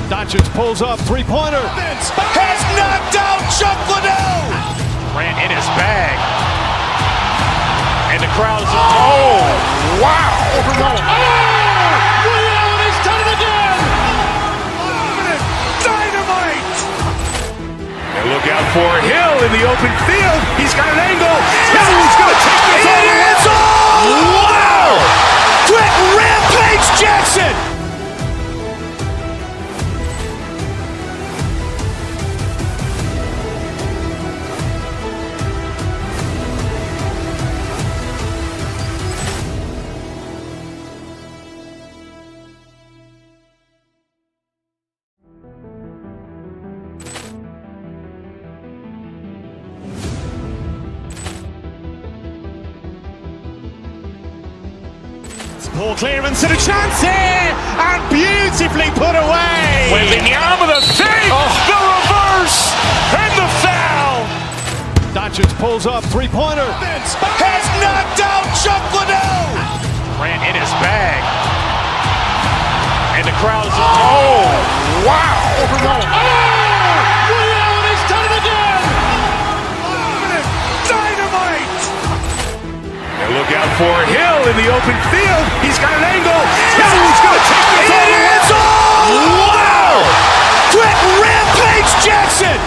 Doncic pulls up, three-pointer. Has knocked out Chuck Liddell. Grant in his bag. And the crowd is, oh, wow. Liddell has done it again. Dynamite. And look out for Hill in the open field. He's got an angle. Hill is going to take this all the way. It's all. Wow. Quick Rampage Jackson. Ball clearance and a chance here, and beautifully put away. Wembanyama the fake, the reverse, and the foul. Doncic pulls up, three-pointer. Has knocked out Chuck Liddell. Grant in his bag. And the crowd is, oh, wow. Liddell has done it again. Dynamite. And look out for Hill in the open field. He's got an angle. Hill is going to take this all the way. It's all. Wow. Quick Rampage Jackson.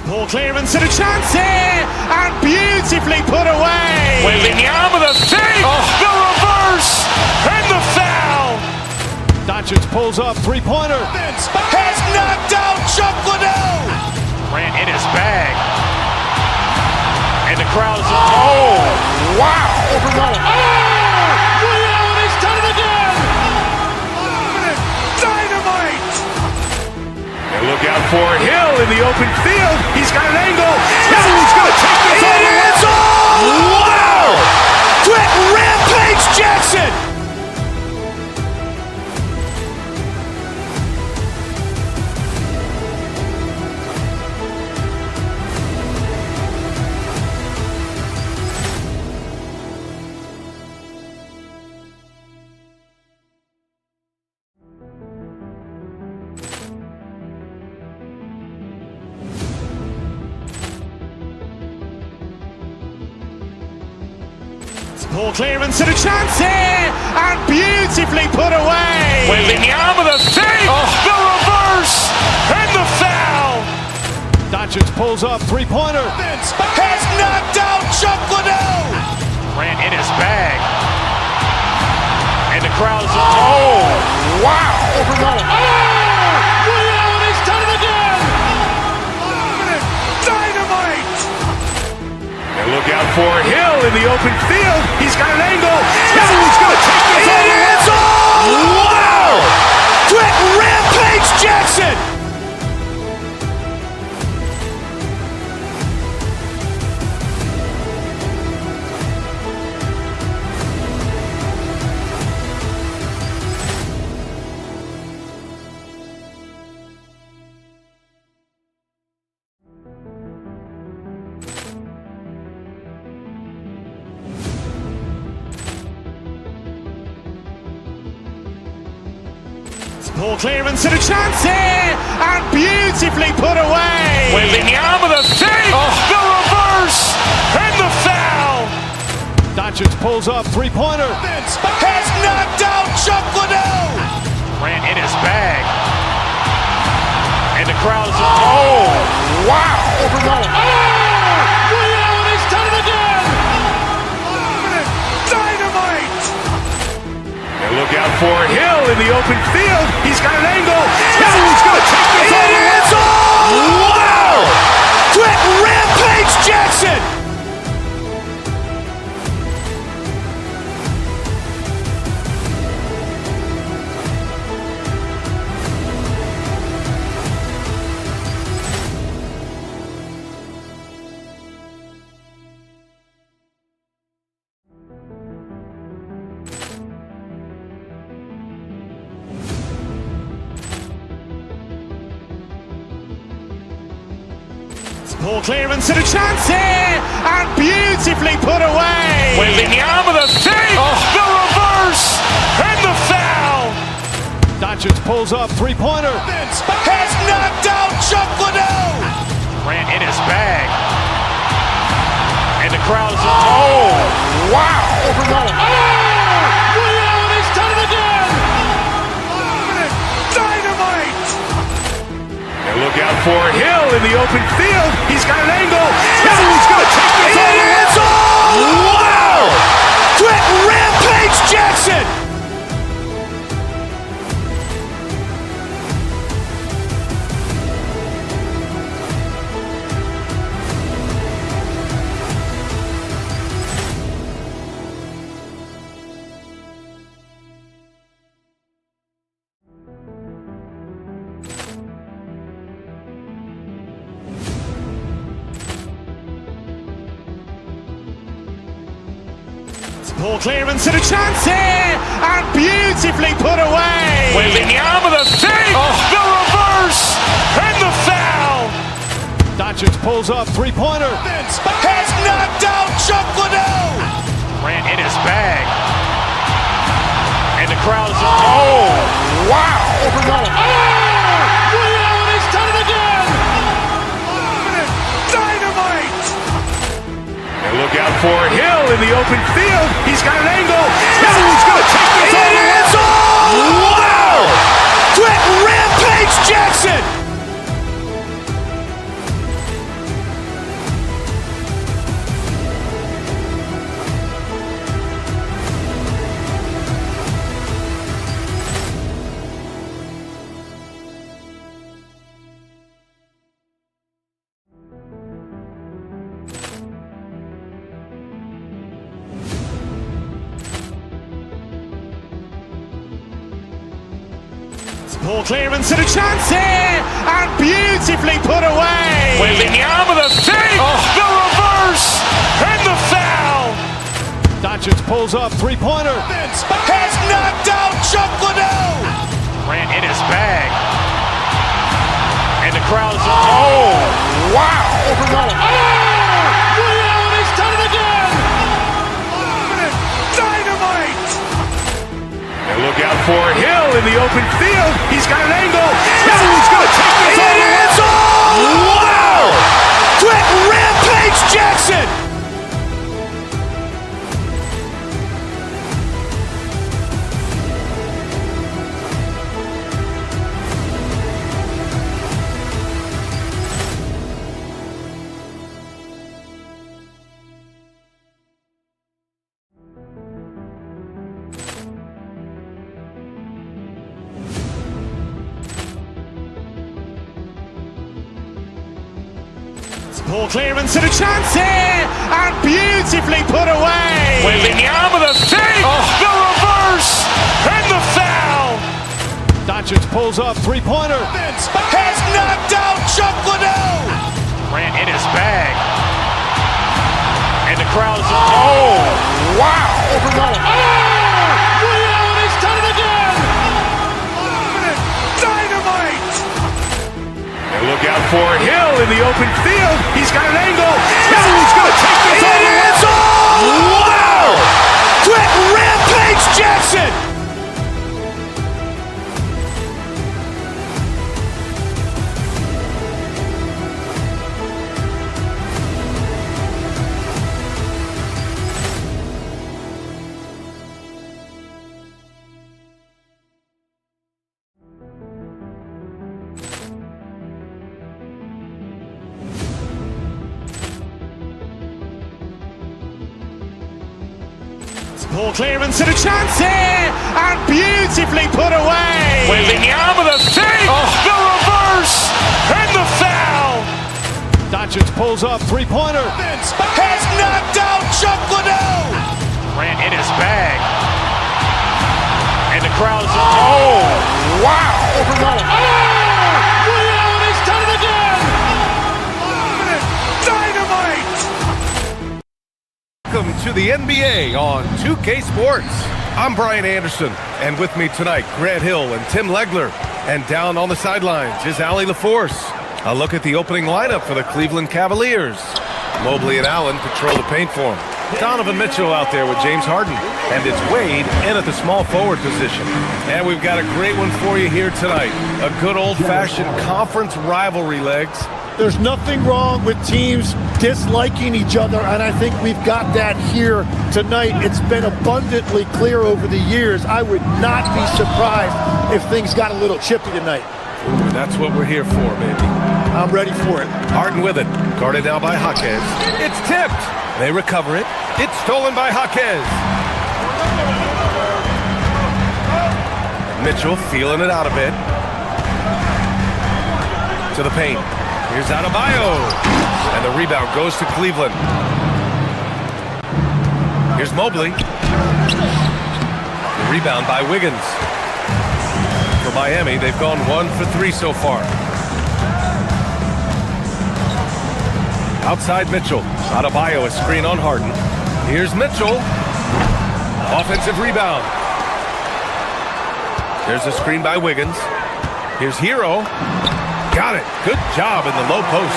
Ball clearance and a chance here, and beautifully put away. Wembanyama the fake, the reverse, and the foul. Doncic pulls up, three-pointer. Has knocked out Chuck Liddell. Grant in his bag. And the crowd is, oh, wow. Liddell has done it again. Dynamite. And look out for Hill in the open field. He's got an angle. Hill is going to take this all the way. It's all. Wow. Quick Rampage Jackson. Ball clearance and a chance here, and beautifully put away. Wembanyama the fake, the reverse, and the foul. Doncic pulls up, three-pointer. Has knocked out Chuck Liddell. Grant in his bag. And the crowd is, oh, wow. Liddell has done it again. Dynamite. And look out for Hill in the open field. He's got an angle. Hill is going to take this all the way. It's all. Wow. Quick Rampage Jackson. Ball clearance and a chance here, and beautifully put away. Wembanyama the fake, the reverse, and the foul. Doncic pulls up, three-pointer. Has knocked out Chuck Liddell. Grant in his bag. And the crowd is, oh, wow. Liddell has done it again. Dynamite. And look out for Hill in the open field. He's got an angle. Hill is going to take this all the way. It's all. Wow. Quick Rampage Jackson. Poor clearance and a chance here, and beautifully put away. Wembanyama with a fake, the reverse, and the foul. Doncic pulls up, three-pointer. Has knocked out Chuck Liddell. Grant in his bag. And the crowd is, wow. Ray Allen has done it again. Dynamite. And look out for Hill in the open field. He's got an angle. Hill's going to take this all the way. Wow. Quick Rampage Jackson. Poor clearance and a chance here, and beautifully put away. Wembanyama with a fake, the reverse, and the foul. Doncic pulls up, three-pointer. Has knocked out Chuck Liddell. Grant in his bag. And the crowd is, wow. Ray Allen has done it again. Dynamite. And look out for Hill in the open field. He's got an angle. Hill's going to take this all the way. Wow. Quick Rampage Jackson. Poor clearance and a chance here, and beautifully put away. Wembanyama with a fake, the reverse, and the foul. Doncic pulls up, three-pointer. Has knocked out Chuck Liddell. Grant in his bag. And the crowd is, wow. Ray Allen has done it again. Dynamite. And look out for Hill in the open field. He's got an angle. Hill's going to take this all the way. Wow. Quick Rampage Jackson. Poor clearance and a chance here, and beautifully put away. Wembanyama with a fake, the reverse, and the foul. Doncic pulls up, three-pointer. Has knocked out Chuck Liddell. Grant in his bag. And the crowd is, wow. Ray Allen has done it again. Dynamite. And look out for Hill in the open field. He's got an angle. Hill's going to take this all the way. Wow. Quick Rampage Jackson. Poor clearance and a chance here, and beautifully put away. Wembanyama with a fake, the reverse, and the foul. Doncic pulls up, three-pointer. Has knocked out Chuck Liddell. Grant in his bag. And the crowd is, wow. Ray Allen has done it again. Dynamite. Welcome to the NBA on 2K Sports. I'm Brian Anderson, and with me tonight, Grant Hill and Tim Legler. And down on the sidelines is Allie LaForce. A look at the opening lineup for the Cleveland Cavaliers. Mobley and Allen patrol the paint for him. Donovan Mitchell out there with James Harden. And it's Wade in at the small forward position. And we've got a great one for you here tonight. A good old-fashioned conference rivalry, Legs. There's nothing wrong with teams disliking each other, and I think we've got that here tonight. It's been abundantly clear over the years. I would not be surprised if things got a little chippy tonight. Ooh, that's what we're here for, baby. I'm ready for it. Harden with it. Guarded now by Jaquez. It's tipped. They recover it. It's stolen by Jaquez. Mitchell feeling it out a bit. To the paint. Here's Adebayo. And the rebound goes to Cleveland. Here's Mobley. The rebound by Wiggins. For Miami, they've gone 1 for 3 so far. Outside Mitchell. Adebayo, a screen on Harden. Here's Mitchell. Offensive rebound. There's a screen by Wiggins. Here's Hero. Got it. Good job in the low post.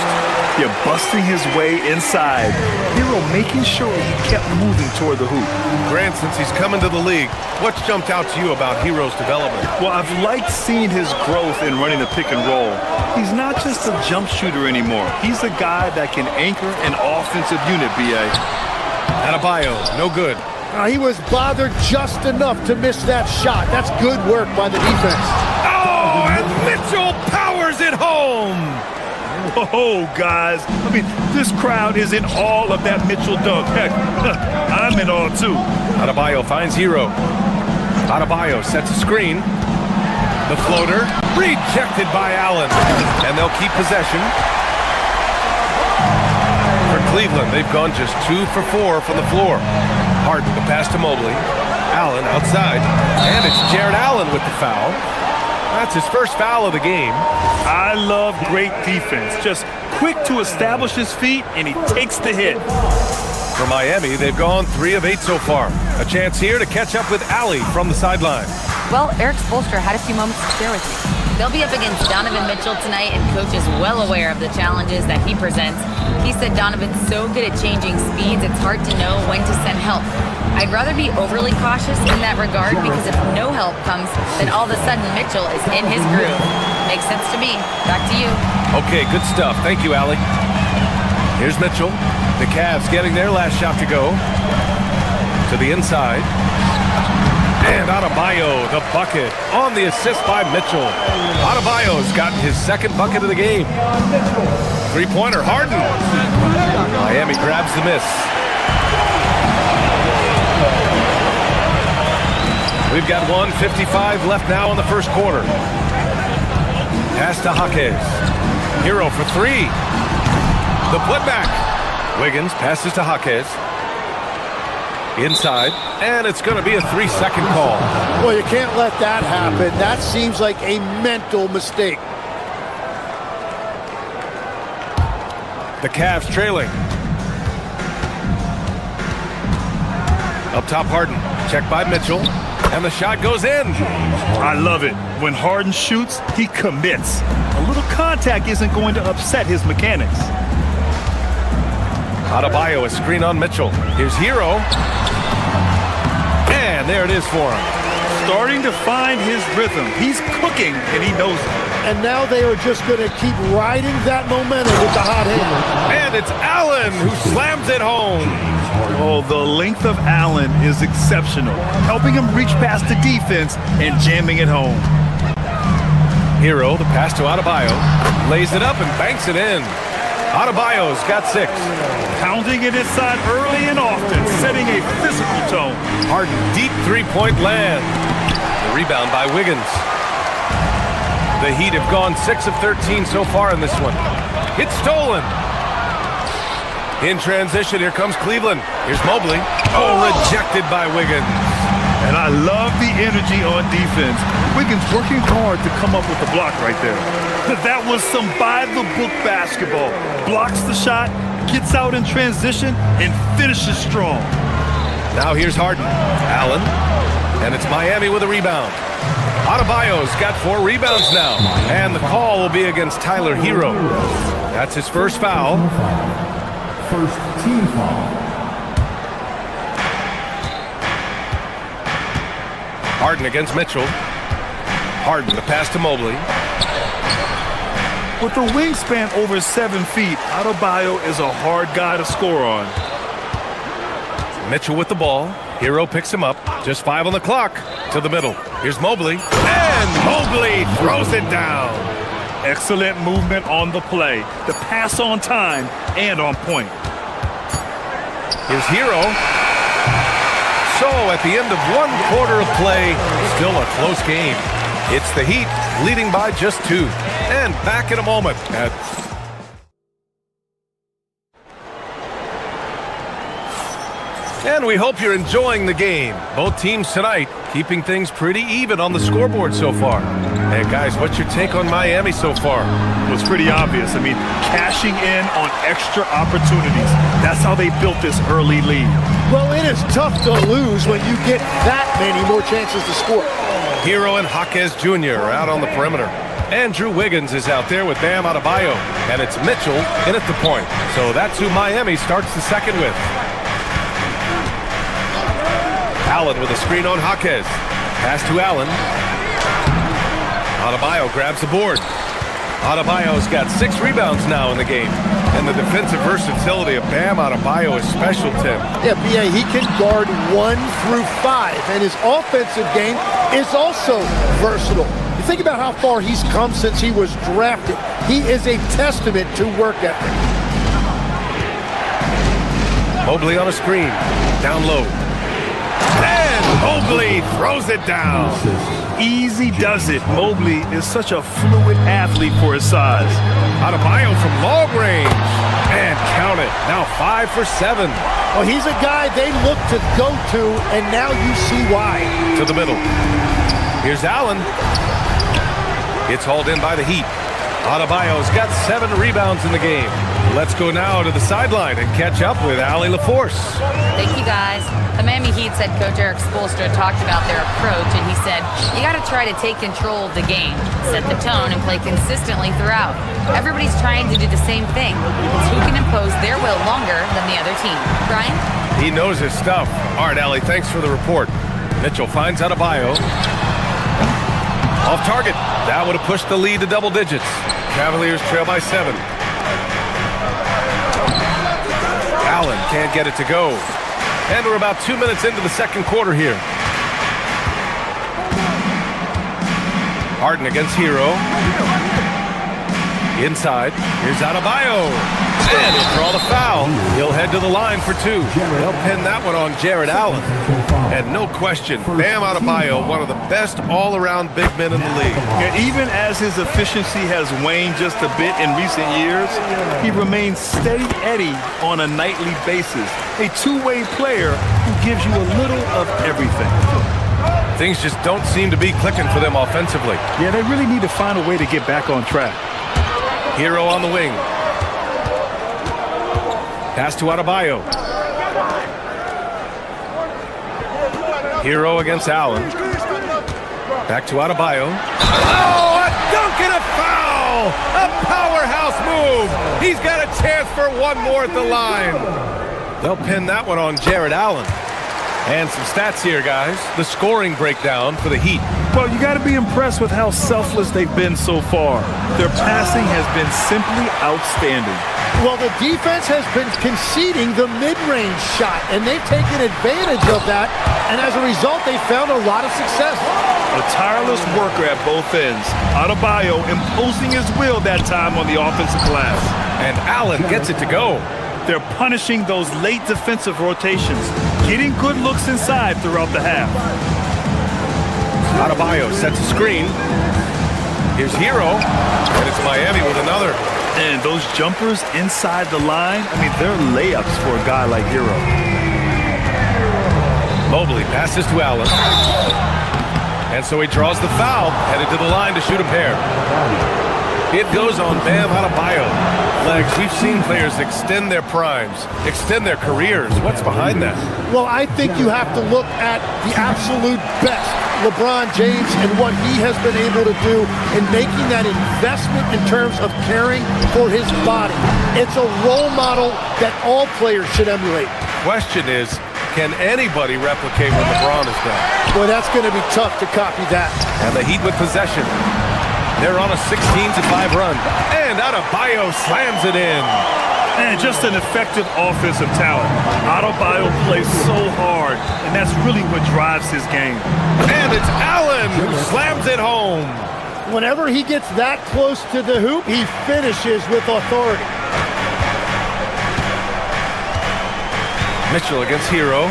You're busting his way inside. Hero making sure he kept moving toward the hoop. Grant, since he's come into the league, what's jumped out to you about Hero's development? Well, I've liked seeing his growth in running the pick and roll. He's not just a jump shooter anymore. He's a guy that can anchor an offensive unit, B.A. Adebayo, no good. He was bothered just enough to miss that shot. That's good work by the defense. Oh, and Mitchell powers it home. Oh, guys. I mean, this crowd is in awe of that Mitchell dunk. Heck, I'm in awe, too. Adebayo finds Hero. Adebayo sets a screen. The floater, rejected by Allen. And they'll keep possession. For Cleveland, they've gone just 2 for 4 from the floor. Harden, the pass to Mobley. Allen outside. And it's Jared Allen with the foul. That's his first foul of the game. I love great defense. Just quick to establish his feet, and he takes the hit. For Miami, they've gone 3 of 8 so far. A chance here to catch up with Allie from the sideline. Well, Eric Spoelstra had a few moments to share with me. They'll be up against Donovan Mitchell tonight, and Coach is well aware of the challenges that he presents. He said Donovan's so good at changing speeds, it's hard to know when to send help. I'd rather be overly cautious in that regard, because if no help comes, then all of a sudden Mitchell is in his groove. Makes sense to me. Back to you. Okay, good stuff. Thank you, Allie. Here's Mitchell. The Cavs getting their last shot to go. To the inside. And Adebayo, the bucket, on the assist by Mitchell. Adebayo's gotten his second bucket of the game. Three-pointer, Harden. Miami grabs the miss. We've got 1:55 left now in the first quarter. Pass to Jaquez. Hero for 3. The putback. Wiggins passes to Jaquez. Inside, and it's going to be a 3-second call. Well, you can't let that happen. That seems like a mental mistake. The Cavs trailing. Up top, Harden. Checked by Mitchell, and the shot goes in. I love it. When Harden shoots, he commits. A little contact isn't going to upset his mechanics. Adebayo, a screen on Mitchell. Here's Hero. And there it is for him. Starting to find his rhythm. He's cooking, and he knows it. And now they are just going to keep riding that momentum with the hot hand. And it's Allen who slams it home. Oh, the length of Allen is exceptional, helping him reach past the defense and jamming it home. Hero, the pass to Adebayo, lays it up and banks it in. Adebayo's got 6. Pounding it inside early and often, setting a physical tone. Harden, deep three-point land. The rebound by Wiggins. The Heat have gone 6 of 13 so far in this one. It's stolen. In transition, here comes Cleveland. Here's Mobley. Oh, rejected by Wiggins. And I love the energy on defense. Wiggins working hard to come up with the block right there. That was some by-the-book basketball. Blocks the shot, gets out in transition, and finishes strong. Now here's Harden. Allen. And it's Miami with a rebound. Adebayo's got 4 rebounds now. And the call will be against Tyler Hero. That's his first foul. First team foul. Harden against Mitchell. Harden, the pass to Mobley. With a wingspan over 7 feet, Adebayo is a hard guy to score on. Mitchell with the ball. Hero picks him up. Just 5 on the clock. To the middle. Here's Mobley. And Mobley throws it down. Excellent movement on the play. The pass on time and on point. Here's Hero. So at the end of 1 quarter of play, still a close game. It's the Heat leading by just 2. And back in a moment. And we hope you're enjoying the game. Both teams tonight keeping things pretty even on the scoreboard so far. And guys, what's your take on Miami so far? Well, it's pretty obvious. I mean, cashing in on extra opportunities. That's how they built this early lead. Well, it is tough to lose when you get that many more chances to score. Hero and Jaquez Jr. are out on the perimeter. Andrew Wiggins is out there with Bam Adebayo. And it's Mitchell in at the point. So that's who Miami starts the second with. Allen with a screen on Jaquez. Pass to Allen. Adebayo grabs the board. Adebayo's got 6 rebounds now in the game. And the defensive versatility of Bam Adebayo is special, Tim. Yeah, B.A., he can guard 1 through 5, and his offensive game is also versatile. You think about how far he's come since he was drafted. He is a testament to work ethic. Mobley on a screen. Down low. And Mobley throws it down. Easy does it. Mobley is such a fluid athlete for his size. Adebayo from long range. And count it. Now 5 for 7. Well, he's a guy they look to go to, and now you see why. To the middle. Here's Allen. It's hauled in by the Heat. Adebayo's got 7 rebounds in the game. Let's go now to the sideline and catch up with Allie LaForce. Thank you, guys. The Miami Heat's head coach Eric Spoelstra talked about their approach, and he said, you got to try to take control of the game, set the tone, and play consistently throughout. Everybody's trying to do the same thing. It's who can impose their will longer than the other team. Brian? He knows his stuff. All right, Allie, thanks for the report. Mitchell finds Adebayo. Off target. That would have pushed the lead to double digits. Cavaliers trail by 7. Allen can't get it to go. And we're about 2 minutes into the second quarter here. Harden against Hero. Inside. Here's Adebayo. And he'll draw the foul. He'll head to the line for 2. They'll pin that one on Jared Allen. And no question, Bam Adebayo, one of the best all-around big men in the league. And even as his efficiency has waned just a bit in recent years, he remains steady Eddie on a nightly basis. A two-way player who gives you a little of everything. Things just don't seem to be clicking for them offensively. Yeah, they really need to find a way to get back on track. Hero on the wing. Pass to Adebayo. Hero against Allen. Back to Adebayo. Oh, a dunk and a foul! A powerhouse move! He's got a chance for one more at the line. They'll pin that one on Jared Allen. And some stats here, guys. The scoring breakdown for the Heat. Well, you got to be impressed with how selfless they've been so far. Their passing has been simply outstanding. Well, the defense has been conceding the mid-range shot, and they've taken advantage of that, and as a result, they found a lot of success. A tireless worker at both ends. Adebayo imposing his will that time on the offensive glass. And Allen gets it to go. They're punishing those late defensive rotations, getting good looks inside throughout the half. Adebayo sets a screen. Here's Hero, and it's Miami with another. And those jumpers inside the line, I mean, they're layups for a guy like Hero. Mobley passes to Allen. And so he draws the foul, headed to the line to shoot a pair. It goes on Bam Adebayo. Legs, we've seen players extend their primes, extend their careers. What's behind that? Well, I think you have to look at the absolute best, LeBron James, and what he has been able to do in making that investment in terms of caring for his body. It's a role model that all players should emulate. Question is, can anybody replicate what LeBron has done? Well, that's going to be tough to copy that. And the Heat with possession. They're on a 16-5 run. And Adebayo slams it in. And just an effective offensive talent. Adebayo plays so hard, and that's really what drives his game. And it's Allen who slams it home. Whenever he gets that close to the hoop, he finishes with authority. Mitchell against Hero.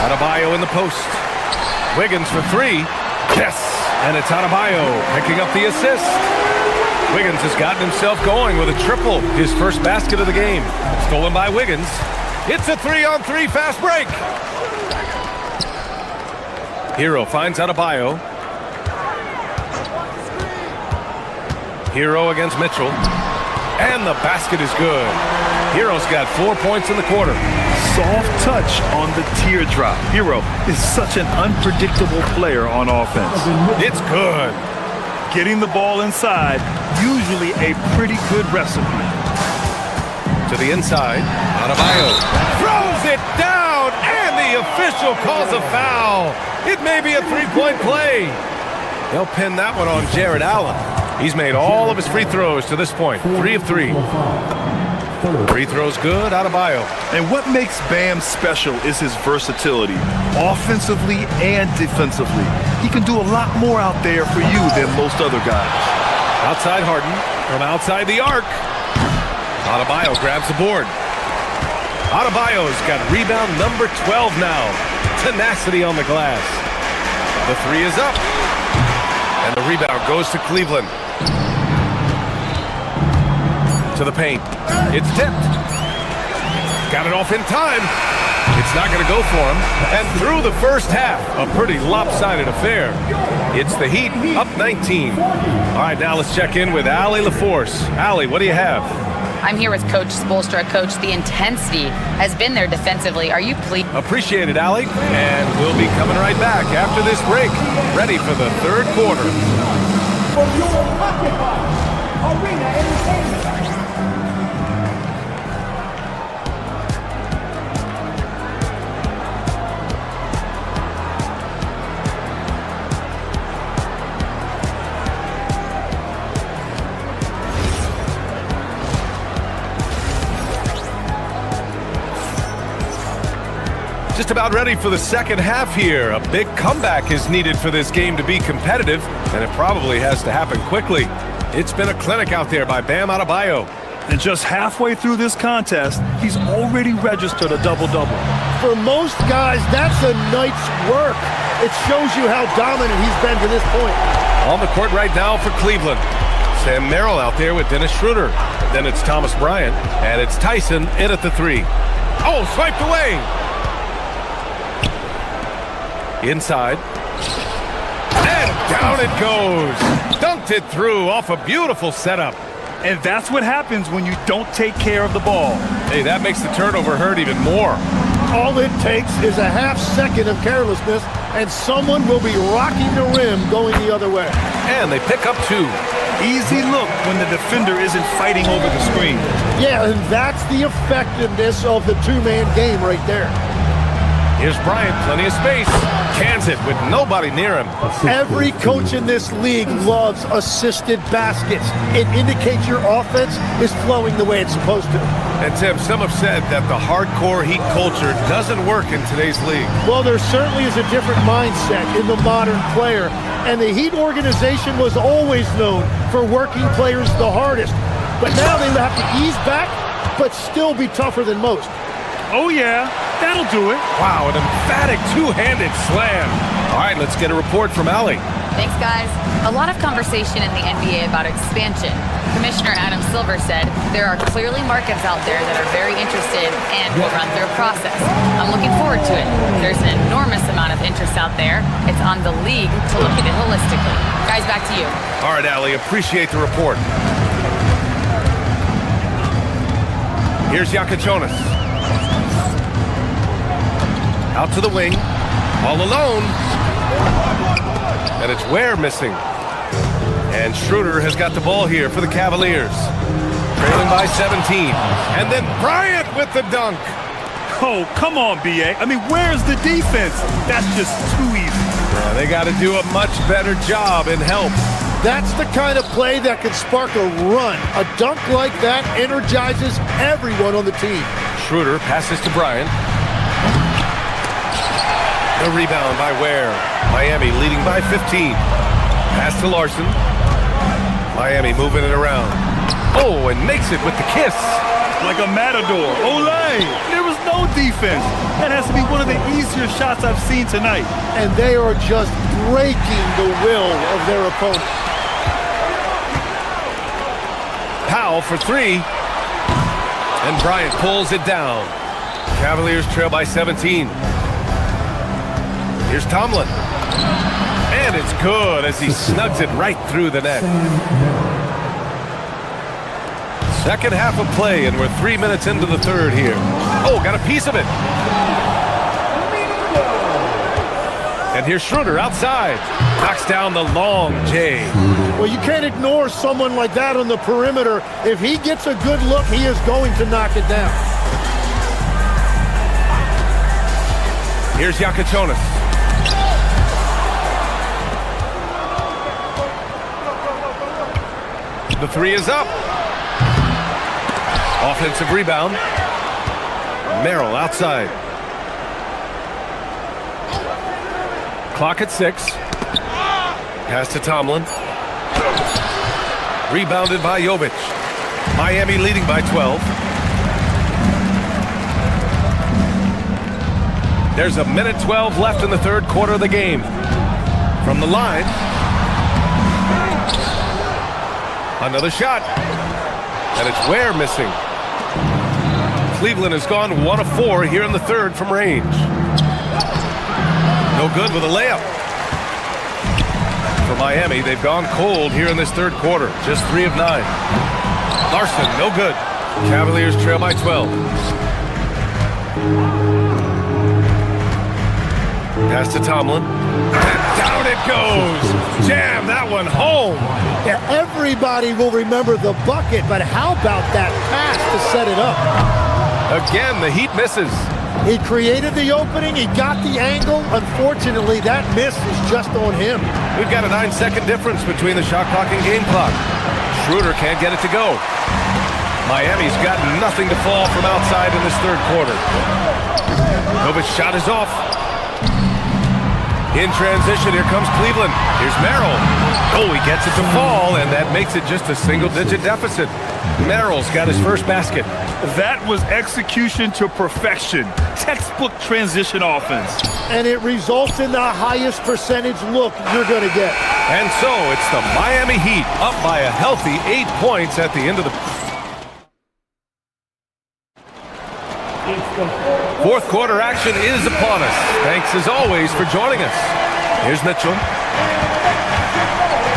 Adebayo in the post. Wiggins for three. Yes! And it's Adebayo picking up the assist. Wiggins has gotten himself going with a triple. His first basket of the game. Stolen by Wiggins. It's a 3-on-3 fast break. Hero finds Adebayo. Hero against Mitchell. And the basket is good. Hero's got 4 points in the quarter. Soft touch on the teardrop. Hero is such an unpredictable player on offense. It's good. Getting the ball inside, usually a pretty good recipe. To the inside. Adebayo throws it down, and the official calls a foul. It may be a three-point play. They'll pin that one on Jared Allen. He's made all of his free throws to this point. 3 of 3. Free throws good, Adebayo. And what makes Bam special is his versatility, offensively and defensively. He can do a lot more out there for you than most other guys. Outside Harden, from outside the arc. Adebayo grabs the board. Adebayo's got rebound number 12 now. Tenacity on the glass. The three is up. And the rebound goes to Cleveland. To the paint. It's tipped. Got it off in time. It's not going to go for him. And through the first half, a pretty lopsided affair. It's the Heat up 19. All right, now let's check in with Allie LaForce. Allie, what do you have? I'm here with Coach Spoelstra. Coach, the intensity has been there defensively. Are you pleased? Appreciate it, Allie. And we'll be coming right back after this break. Ready for the third quarter. For your Occupy Arena Entertainment. Just about ready for the second half here. A big comeback is needed for this game to be competitive, and it probably has to happen quickly. It's been a clinic out there by Bam Adebayo. And just halfway through this contest, he's already registered a double-double. For most guys, that's a night's work. It shows you how dominant he's been to this point. On the court right now for Cleveland. Sam Merrill out there with Dennis Schroeder. Then it's Thomas Bryant, and it's Tyson in at the three. Oh, swiped away. Inside. And down it goes. Dunked it through off a beautiful setup. And that's what happens when you don't take care of the ball. Hey, that makes the turnover hurt even more. All it takes is a half second of carelessness, and someone will be rocking the rim going the other way. And they pick up two. Easy look when the defender isn't fighting over the screen. Yeah, and that's the effectiveness of the two-man game right there. Here's Bryant, plenty of space. Cans it with nobody near him. Every coach in this league loves assisted baskets. It indicates your offense is flowing the way it's supposed to. And Tim, some have said that the hardcore Heat culture doesn't work in today's league. Well, there certainly is a different mindset in the modern player. And the Heat organization was always known for working players the hardest. But now they have to ease back, but still be tougher than most. Oh, yeah, that'll do it. Wow, an emphatic two-handed slam. All right, let's get a report from Allie. Thanks, guys. A lot of conversation in the NBA about expansion. Commissioner Adam Silver said there are clearly markets out there that are very interested and will run through a process. I'm looking forward to it. There's an enormous amount of interest out there. It's on the league to look at it holistically. Guys, back to you. All right, Allie, appreciate the report. Here's Yakachonis. Out to the wing. All alone. And it's Ware missing. And Schroeder has got the ball here for the Cavaliers. Trailing by 17. And then Bryant with the dunk. Oh, come on, B.A. I mean, where's the defense? That's just too easy. Yeah, they got to do a much better job in help. That's the kind of play that can spark a run. A dunk like that energizes everyone on the team. Schroeder passes to Bryant. The rebound by Ware. Miami leading by 15. Pass to Larson. Miami moving it around. Oh, and makes it with the kiss. Like a matador. Olay! There was no defense. That has to be one of the easier shots I've seen tonight. And they are just breaking the will of their opponent. Powell for three. And Bryant pulls it down. Cavaliers trail by 17. Here's Tomlin. And it's good as he snugs it right through the net. Second half of play, and we're 3 minutes into the third here. Oh, got a piece of it. And here's Schroeder outside. Knocks down the long J. Well, you can't ignore someone like that on the perimeter. If he gets a good look, he is going to knock it down. Here's Yakachonis. The three is up. Offensive rebound. Merrill outside. Clock at 6. Pass to Tomlin. Rebounded by Jovic. Miami leading by 12. There's a minute 12 left in the third quarter of the game. From the line. Another shot. And it's Ware missing. Cleveland has gone 1 of 4 here in the third from range. No good with a layup. For Miami, they've gone cold here in this third quarter. Just 3 of 9. Larson, no good. Cavaliers trail by 12. Pass to Tomlin. And down it goes. Jam that one home. Yeah, everybody will remember the bucket, but how about that pass to set it up? Again, the Heat misses. He created the opening, he got the angle. Unfortunately, that miss is just on him. We've got a 9-second difference between the shot clock and game clock. Schroeder can't get it to go. Miami's got nothing to fall from outside in this third quarter. Novic's shot is off. In transition, here comes Cleveland. Here's Merrill. Oh, he gets it to fall, and that makes it just a single-digit deficit. Merrill's got his first basket. That was execution to perfection. Textbook transition offense. And it results in the highest percentage look you're going to get. And so it's the Miami Heat up by a healthy 8 points at the end of the fourth quarter. Action is upon us. Thanks as always for joining us. Here's Mitchell.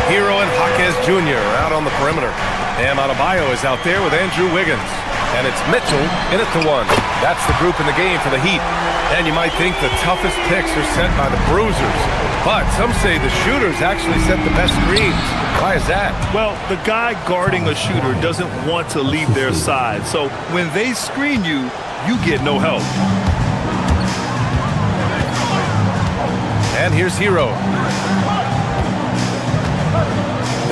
Hero and Jaquez Jr. out on the perimeter. Bam Adebayo is out there with Andrew Wiggins. And it's Mitchell in at the 1. That's the group in the game for the Heat. And you might think the toughest picks are sent by the bruisers. But some say the shooters actually set the best screens. Why is that? Well, the guy guarding a shooter doesn't want to leave their side. So when they screen you, you get no help. And here's Hero.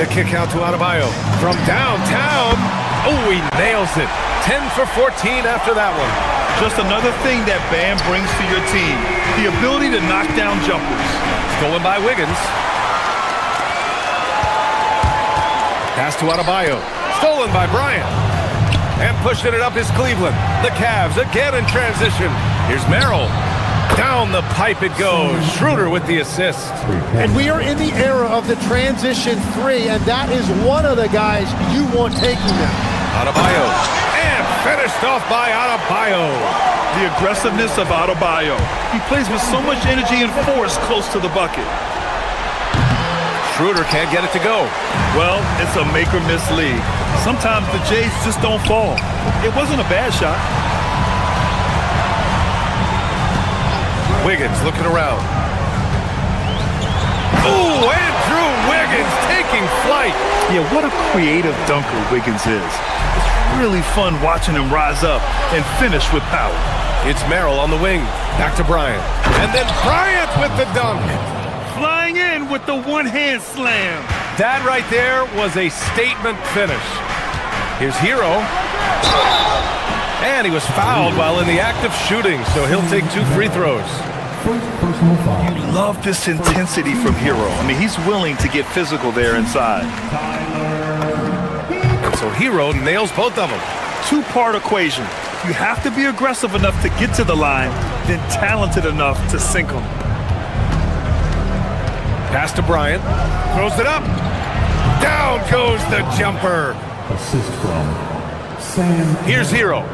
The kick out to Adebayo from downtown. Oh, he nails it. 10 for 14 after that one. Just another thing that Bam brings to your team. The ability to knock down jumpers. Stolen by Wiggins. Pass to Adebayo. Stolen by Bryant. And pushing it up is Cleveland. The Cavs again in transition. Here's Merrill. Down the pipe it goes. Schroeder with the assist. And we are in the era of the transition three, and that is one of the guys you want taking them. Adebayo. And finished off by Adebayo. The aggressiveness of Adebayo. He plays with so much energy and force close to the bucket. Schroeder can't get it to go. Well, it's a make-or-miss league. Sometimes the Jays just don't fall. It wasn't a bad shot. Wiggins looking around. Ooh, Andrew Wiggins taking flight. Yeah, what a creative dunker Wiggins is. It's really fun watching him rise up and finish with power. It's Merrill on the wing. Back to Bryant. And then Bryant with the dunk. Flying in with the one-hand slam. That right there was a statement finish. Here's Hero. And he was fouled while in the act of shooting, so he'll take 2 free throws. Personal foul. You love this intensity from Hero. I mean, he's willing to get physical there inside. And so Hero nails both of them. Two-part equation. You have to be aggressive enough to get to the line, then talented enough to sink them. Pass to Bryant. Throws it up. Down goes the jumper. Assist from Sam. Here's Hero.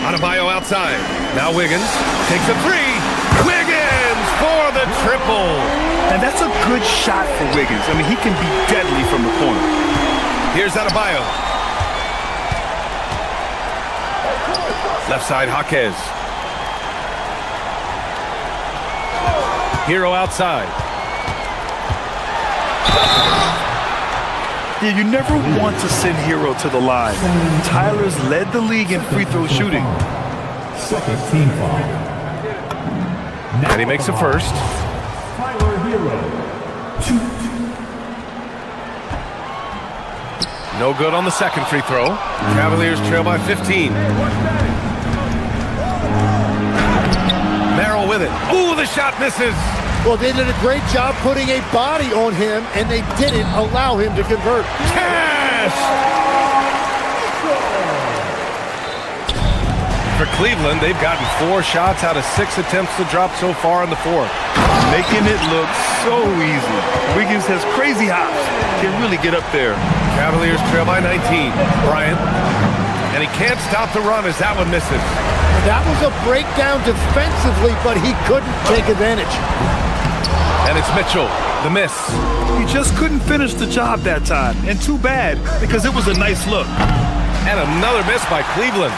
Adebayo outside. Now Wiggins takes a 3. Wiggins for the triple. And that's a good shot for Wiggins. I mean, he can be deadly from the corner. Here's Adebayo. Left side, Jaquez. Hero outside. Yeah, you never want to send Hero to the line. Tyler's led the league in free throw shooting. Second team foul. And he makes a first. Tyler Hero. 2. No good on the second free throw. Cavaliers trail by 15. Merrill with it. Ooh, the shot misses. Well, they did a great job putting a body on him, and they didn't allow him to convert. Cash! For Cleveland, they've gotten 4 shots out of 6 attempts to drop so far in the fourth. Making it look so easy. Wiggins has crazy hops. Can really get up there. Cavaliers trail by 19. Bryant. And he can't stop the run as that one misses. That was a breakdown defensively, but he couldn't take advantage. And it's Mitchell, the miss. He just couldn't finish the job that time. And too bad, because it was a nice look. And another miss by Cleveland.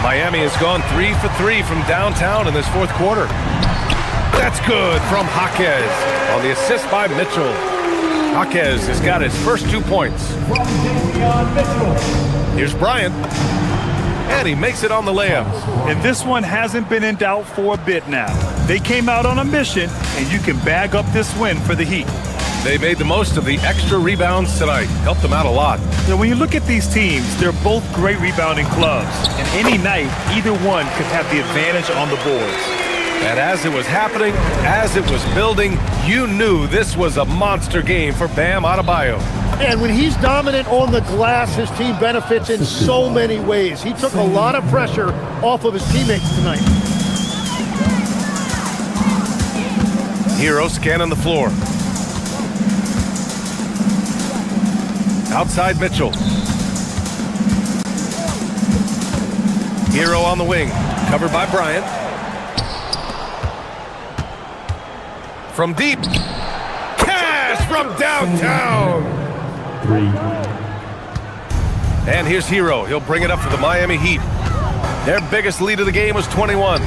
Miami has gone 3 for 3 from downtown in this fourth quarter. That's good from Jaquez on the assist by Mitchell. Jaquez has got his first 2 points. Here's Bryant. And he makes it on the layup. And this one hasn't been in doubt for a bit now. They came out on a mission, and you can bag up this win for the Heat. They made the most of the extra rebounds tonight. Helped them out a lot. So when you look at these teams, they're both great rebounding clubs. And any night, either one could have the advantage on the boards. And as it was happening, as it was building, you knew this was a monster game for Bam Adebayo. And when he's dominant on the glass, his team benefits in so many ways. He took a lot of pressure off of his teammates tonight. Hero scanning the floor. Outside Mitchell. Hero on the wing, covered by Bryant. From deep. Cash from downtown. 3. And here's Hero. He'll bring it up for the Miami Heat. Their biggest lead of the game was 21.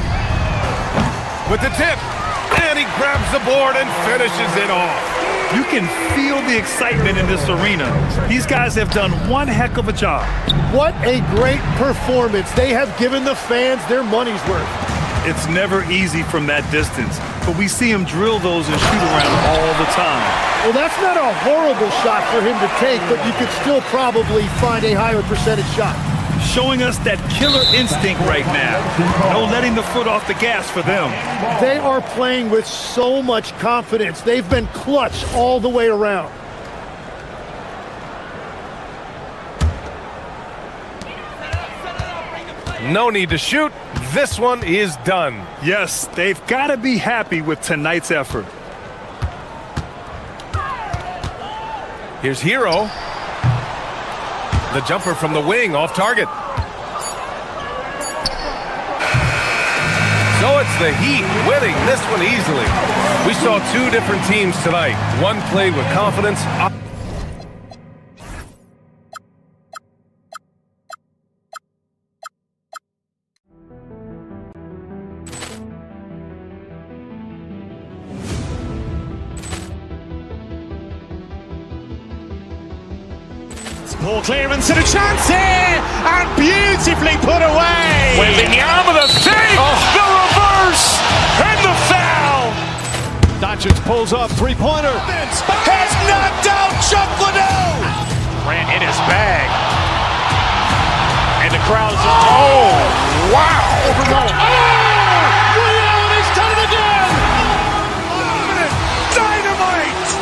With the tip. And he grabs the board and finishes it off. You can feel the excitement in this arena. These guys have done one heck of a job. What a great performance. They have given the fans their money's worth. It's never easy from that distance, but we see him drill those and shoot around all the time. Well, that's not a horrible shot for him to take, but you could still probably find a higher percentage shot. Showing us that killer instinct right now. No letting the foot off the gas for them. They are playing with so much confidence. They've been clutch all the way around. No need to shoot. This one is done. Yes, they've got to be happy with tonight's effort. Here's Hero. The jumper from the wing off target. So it's the Heat winning this one easily. We saw two different teams tonight. One played with confidence. Ball clearance and a chance here, and beautifully put away. Wembanyama the fake, the reverse, and the foul. Doncic pulls up, three-pointer. Has knocked out Chuck Liddell. Ran in his bag. And the crowd is, oh, wow. Liddell, he's done it again. Dynamite.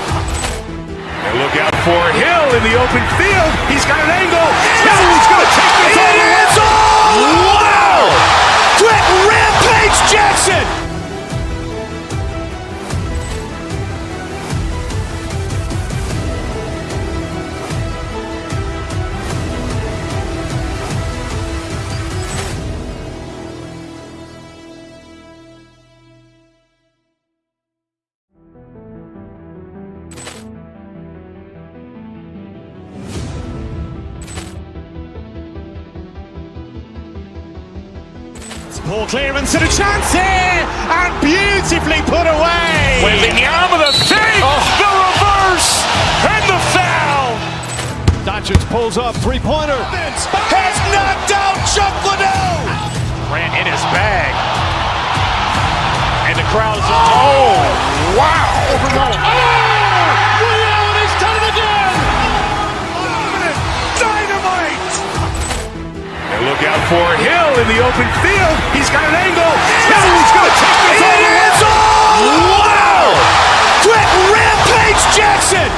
And look out for Hill in the open field. He's got an angle. Hill's going to take this all the way. Wow! Quick Rampage Jackson. Ball clearance and a chance here, and beautifully put away. Wembanyama the fake, the reverse, and the foul. Doncic pulls up, three-pointer. Has knocked out Chuck Liddell. Ran in his bag. And the crowd is, oh, wow. Liddell, he's done it again. Dynamite. And look out for Hill in the open field. He's got an angle. Hill's going to take this all the way. Wow! Quick Rampage Jackson.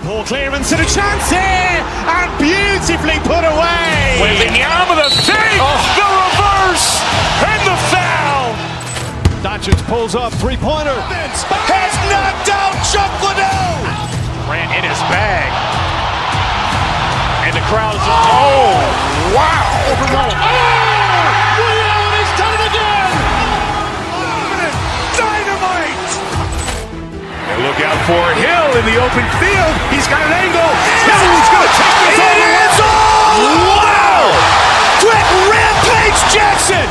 Ball clearance and a chance here, and beautifully put away. Wembanyama the fake, the reverse, and the foul. Doncic pulls up, three-pointer. Has knocked out Chuck Liddell. Ran in his bag. And the crowd is, oh, wow. Liddell, he's done it again. Dynamite. And look out for Hill in the open field. He's got an angle. Hill's going to take this all the way. Wow! Quick Rampage Jackson.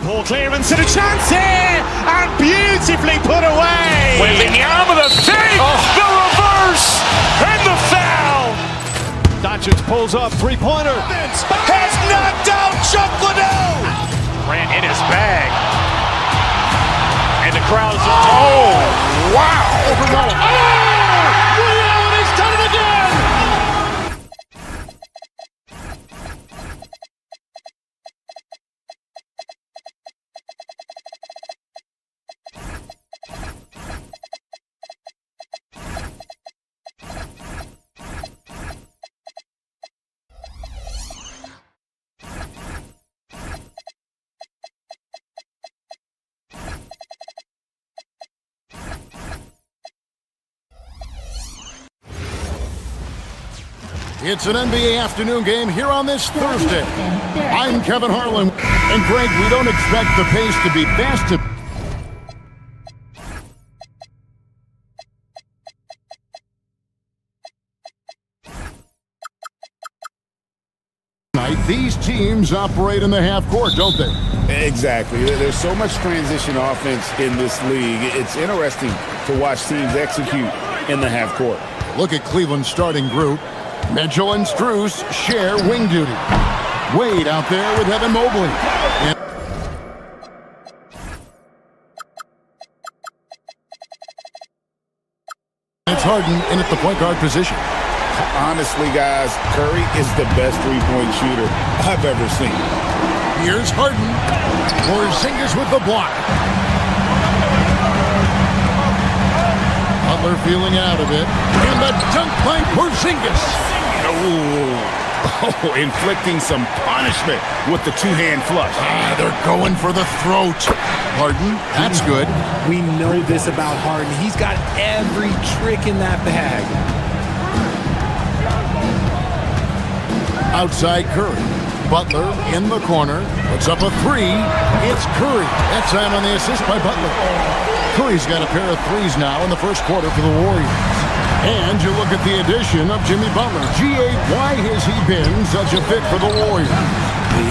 Ball clearance and a chance here, and beautifully put away. Wembanyama the fake, the reverse, and the foul. Doncic pulls up, three-pointer. Has knocked out Chuck Liddell. Ran in his bag. And the crowd is, oh, wow. Liddell, he's done it again. It's an NBA afternoon game here on this Thursday. I'm Kevin Harlan. And Greg, we don't expect the pace to be fast. tonight, these teams operate in the half court, don't they? Exactly. There's so much transition offense in this league. It's interesting to watch teams execute in the half court. Look at Cleveland's starting group. Mitchell and Strus share wing duty. Wade out there with Evan Mobley. It's Harden in at the point guard position. Honestly, guys, Curry is the best three-point shooter I've ever seen. Here's Harden. Porzingis with the block. Butler feeling out of it. And the dunk by Porzingis. Oh, inflicting some punishment with the two-hand flush. They're going for the throat. Harden, that's good. We know this about Harden. He's got every trick in that bag. Outside Curry. Butler in the corner. Puts up a three. It's Curry. That time on the assist by Butler. Curry's got a pair of threes now in the first quarter for the Warriors. And you look at the addition of Jimmy Butler. G.A., why has he been such a fit for the Warriors?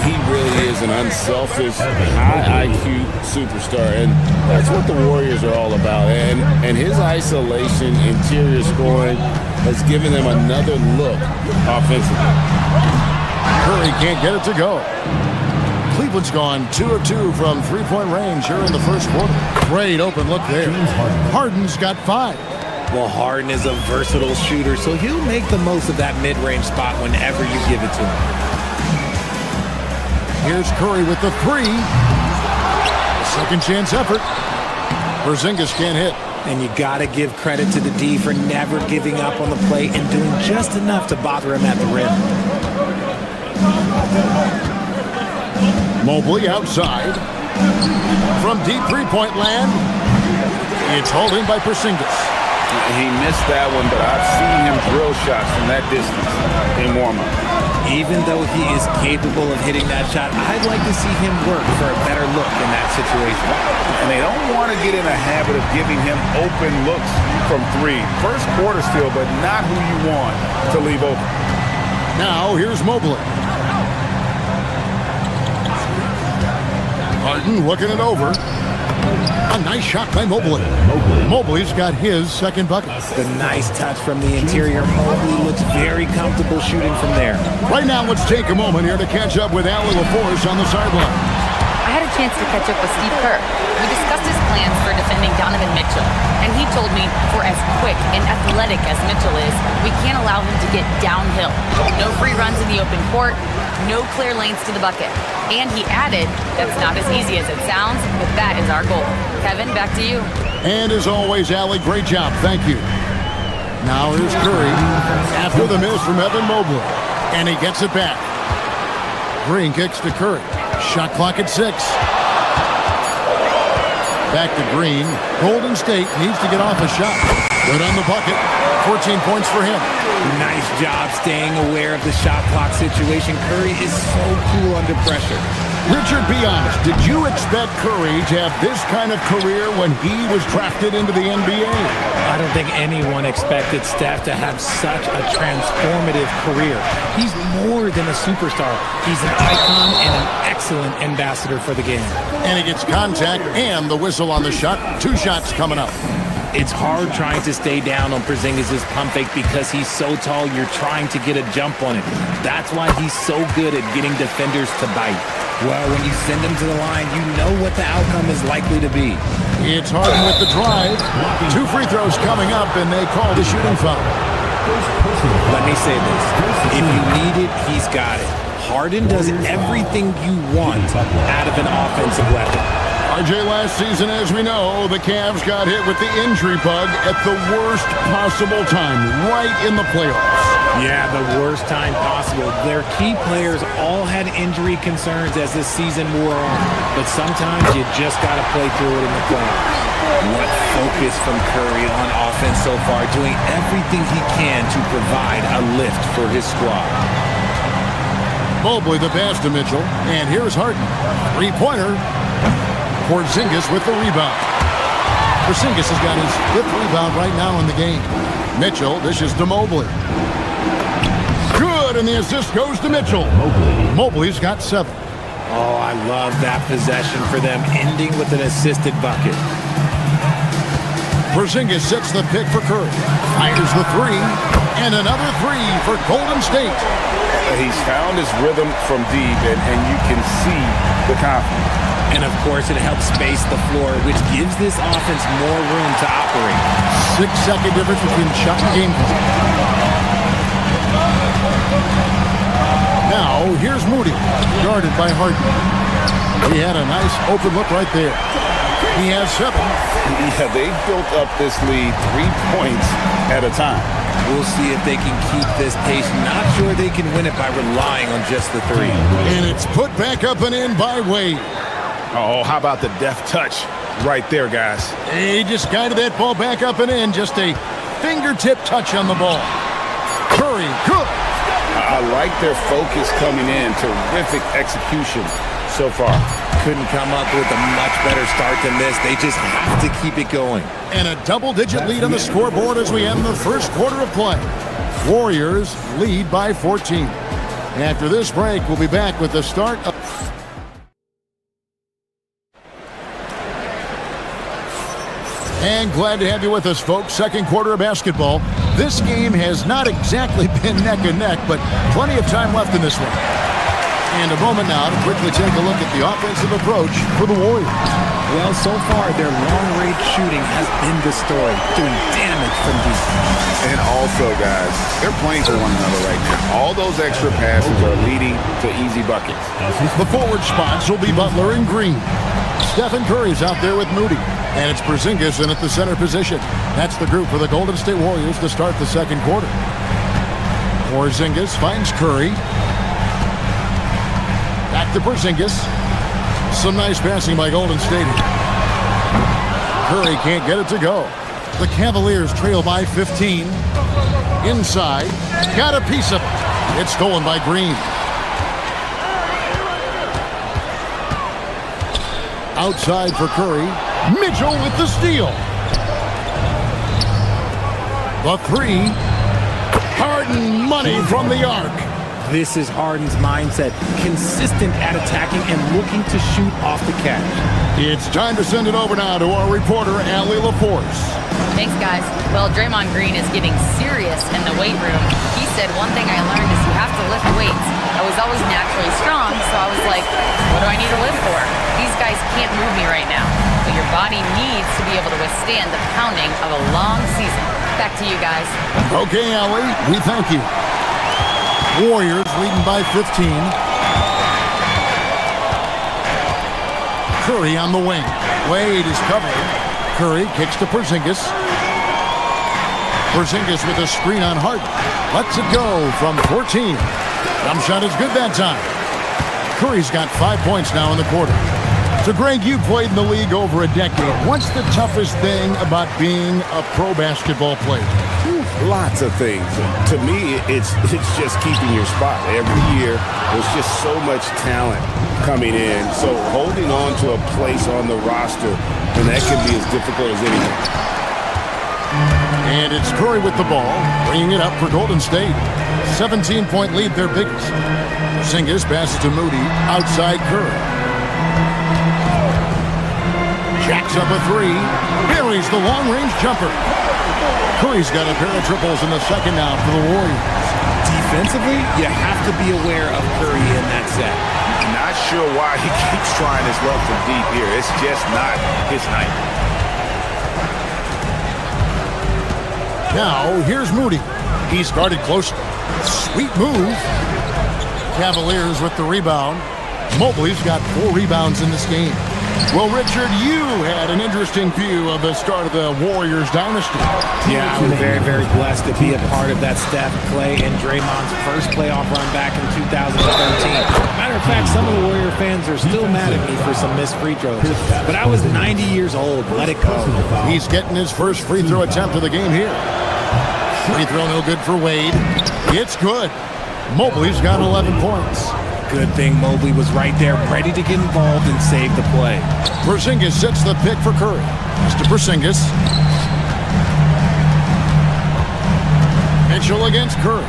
He really is an unselfish, high IQ superstar, and that's what the Warriors are all about. And his isolation, interior scoring has given them another look offensively. Curry can't get it to go. Cleveland's gone 2 of 2 from three-point range here in the first quarter. Great open look there. Harden's got 5. Well, Harden is a versatile shooter, so he'll make the most of that mid-range spot whenever you give it to him. Here's Curry with the three. Second chance effort. Porzingis can't hit. And you got to give credit to the D for never giving up on the play and doing just enough to bother him at the rim. Mobley outside. From deep three-point land. It's holding by Porzingis. He missed that one, but I've seen him drill shots from that distance in warm-up. Even though he is capable of hitting that shot, I'd like to see him work for a better look in that situation. And they don't want to get in a habit of giving him open looks from three. First quarter still, but not who you want to leave open. Now here's Mobley. Harden looking it over. A nice shot by Mobley. Mobley's got his second bucket. The nice touch from the interior. Mobley looks very comfortable shooting from there. Right now, let's take a moment here to catch up with Allie LaForce on the sideline. I had a chance to catch up with Steve Kerr. We discussed his plans for defending Donovan Mitchell, and he told me for as quick and athletic as Mitchell is, we can't allow him to get downhill. No free runs in the open court, no clear lanes to the bucket. And he added, that's not as easy as it sounds, but that is our goal. Kevin, back to you. And as always, Allie, great job. Thank you. Now here's Curry after the miss from Evan Mobley. And he gets it back. Green kicks to Curry. Shot clock at 6. Back to Green. Golden State needs to get off a shot. Good on the bucket. 14 points for him. Nice job staying aware of the shot clock situation. Curry is so cool under pressure. Richard, be honest. Did you expect Curry to have this kind of career when he was drafted into the NBA? I don't think anyone expected Steph to have such a transformative career. He's more than a superstar. He's an icon and an excellent ambassador for the game. And he gets contact and the whistle on the shot. 2 shots coming up. It's hard trying to stay down on Porzingis' pump fake because he's so tall, you're trying to get a jump on him. That's why he's so good at getting defenders to bite. Well, when you send him to the line, you know what the outcome is likely to be. It's Harden with the drive. 2 free throws coming up, and they call the shooting foul. Let me say this. If you need it, he's got it. Harden does everything you want out of an offensive weapon. RJ, last season, as we know, the Cavs got hit with the injury bug at the worst possible time, right in the playoffs. Yeah, the worst time possible. Their key players all had injury concerns as the season wore on, but sometimes you just got to play through it in the playoffs. What focus from Curry on offense so far, doing everything he can to provide a lift for his squad. Mobley the pass to Mitchell, and here's Harden. 3-pointer. Porzingis with the rebound. Porzingis has got his 5th rebound right now in the game. Mitchell dishes to Mobley. Good, and the assist goes to Mitchell. Mobley's got 7. Oh, I love that possession for them, ending with an assisted bucket. Porzingis sets the pick for Curry. Fires the 3. And another 3 for Golden State. He's found his rhythm from deep, and you can see the confidence. And, of course, it helps space the floor, which gives this offense more room to operate. 6-second difference between shot and game clock. Now, here's Moody, guarded by Harden. He had a nice open look right there. He has 7. Yeah, they built up this lead 3 points at a time. We'll see if they can keep this pace. Not sure they can win it by relying on just the 3. And it's put back up and in by Wade. Oh, how about the deft touch right there, guys? He just guided that ball back up and in. Just a fingertip touch on the ball. Curry, good. I like their focus coming in. Terrific execution so far. Couldn't come up with a much better start than this. They just have to keep it going. And a double-digit lead on the scoreboard as we end the first quarter of play. Warriors lead by 14. After this break, we'll be back with the start of... And glad to have you with us, folks. Second quarter of basketball. This game has not exactly been neck and neck, but plenty of time left in this one. And a moment now to quickly take a look at the offensive approach for the Warriors. Well, so far, their long-range shooting has been the story, doing damage from deep. And also, guys, they're playing for one another right now. All those extra passes are leading to easy buckets. The forward spots will be Butler and Green. Stephen Curry's out there with Moody. And it's Porzingis in at the center position. That's the group for the Golden State Warriors to start the second quarter. Porzingis finds Curry. Back to Porzingis. Some nice passing by Golden State. Curry can't get it to go. The Cavaliers trail by 15. Inside. Got a piece of it. It's stolen by Green. Outside for Curry. Mitchell with the steal. The 3. Harden money from the arc. This is Harden's mindset, consistent at attacking and looking to shoot off the catch. It's time to send it over now to our reporter, Allie LaForce. Thanks, guys. Well, Draymond Green is getting serious in the weight room. He said, one thing I learned is you have to lift weights. I was always naturally strong, so I was like, what do I need to live for? These guys can't move me right now. So your body needs to be able to withstand the pounding of a long season. Back to you guys. Okay, Allie, we thank you. Warriors leading by 15. Curry on the wing. Wade is covered. Curry kicks to Porzingis. Porzingis with a screen on Harden. Lets it go from 14. Jump shot is good that time. Curry's got 5 points now in the quarter. So, Greg, you played in the league over a decade. What's the toughest thing about being a pro basketball player? Lots of things. To me, it's just keeping your spot. Every year, there's just so much talent coming in. So holding on to a place on the roster, and that can be as difficult as anything. And it's Curry with the ball, bringing it up for Golden State. 17-point lead, their biggest. Porzingis passes to Moody, outside Curry. Jacks up a 3, buries the long-range jumper. Curry's got a pair of triples in the second now for the Warriors. Defensively, you have to be aware of Curry in that set. Not sure why he keeps trying his luck from deep here. It's just not his night. Now, here's Moody. He's guarded closely. Sweet move. Cavaliers with the rebound. Mobley's got 4 rebounds in this game. Well, Richard, you had an interesting view of the start of the Warriors dynasty. Yeah, I was very, very blessed to be a part of that Steph, Clay, and Draymond's first playoff run back in 2013. Matter of fact, some of the Warrior fans are still mad at me for some missed free throws. But I was 90 years old. Let it go. He's getting his first free throw attempt of the game here. Free throw no good for Wade. It's good. Mobley's got 11 points. Good thing Mobley was right there, ready to get involved and save the play. Porzingis sets the pick for Curry. Mr. Porzingis. Mitchell against Curry.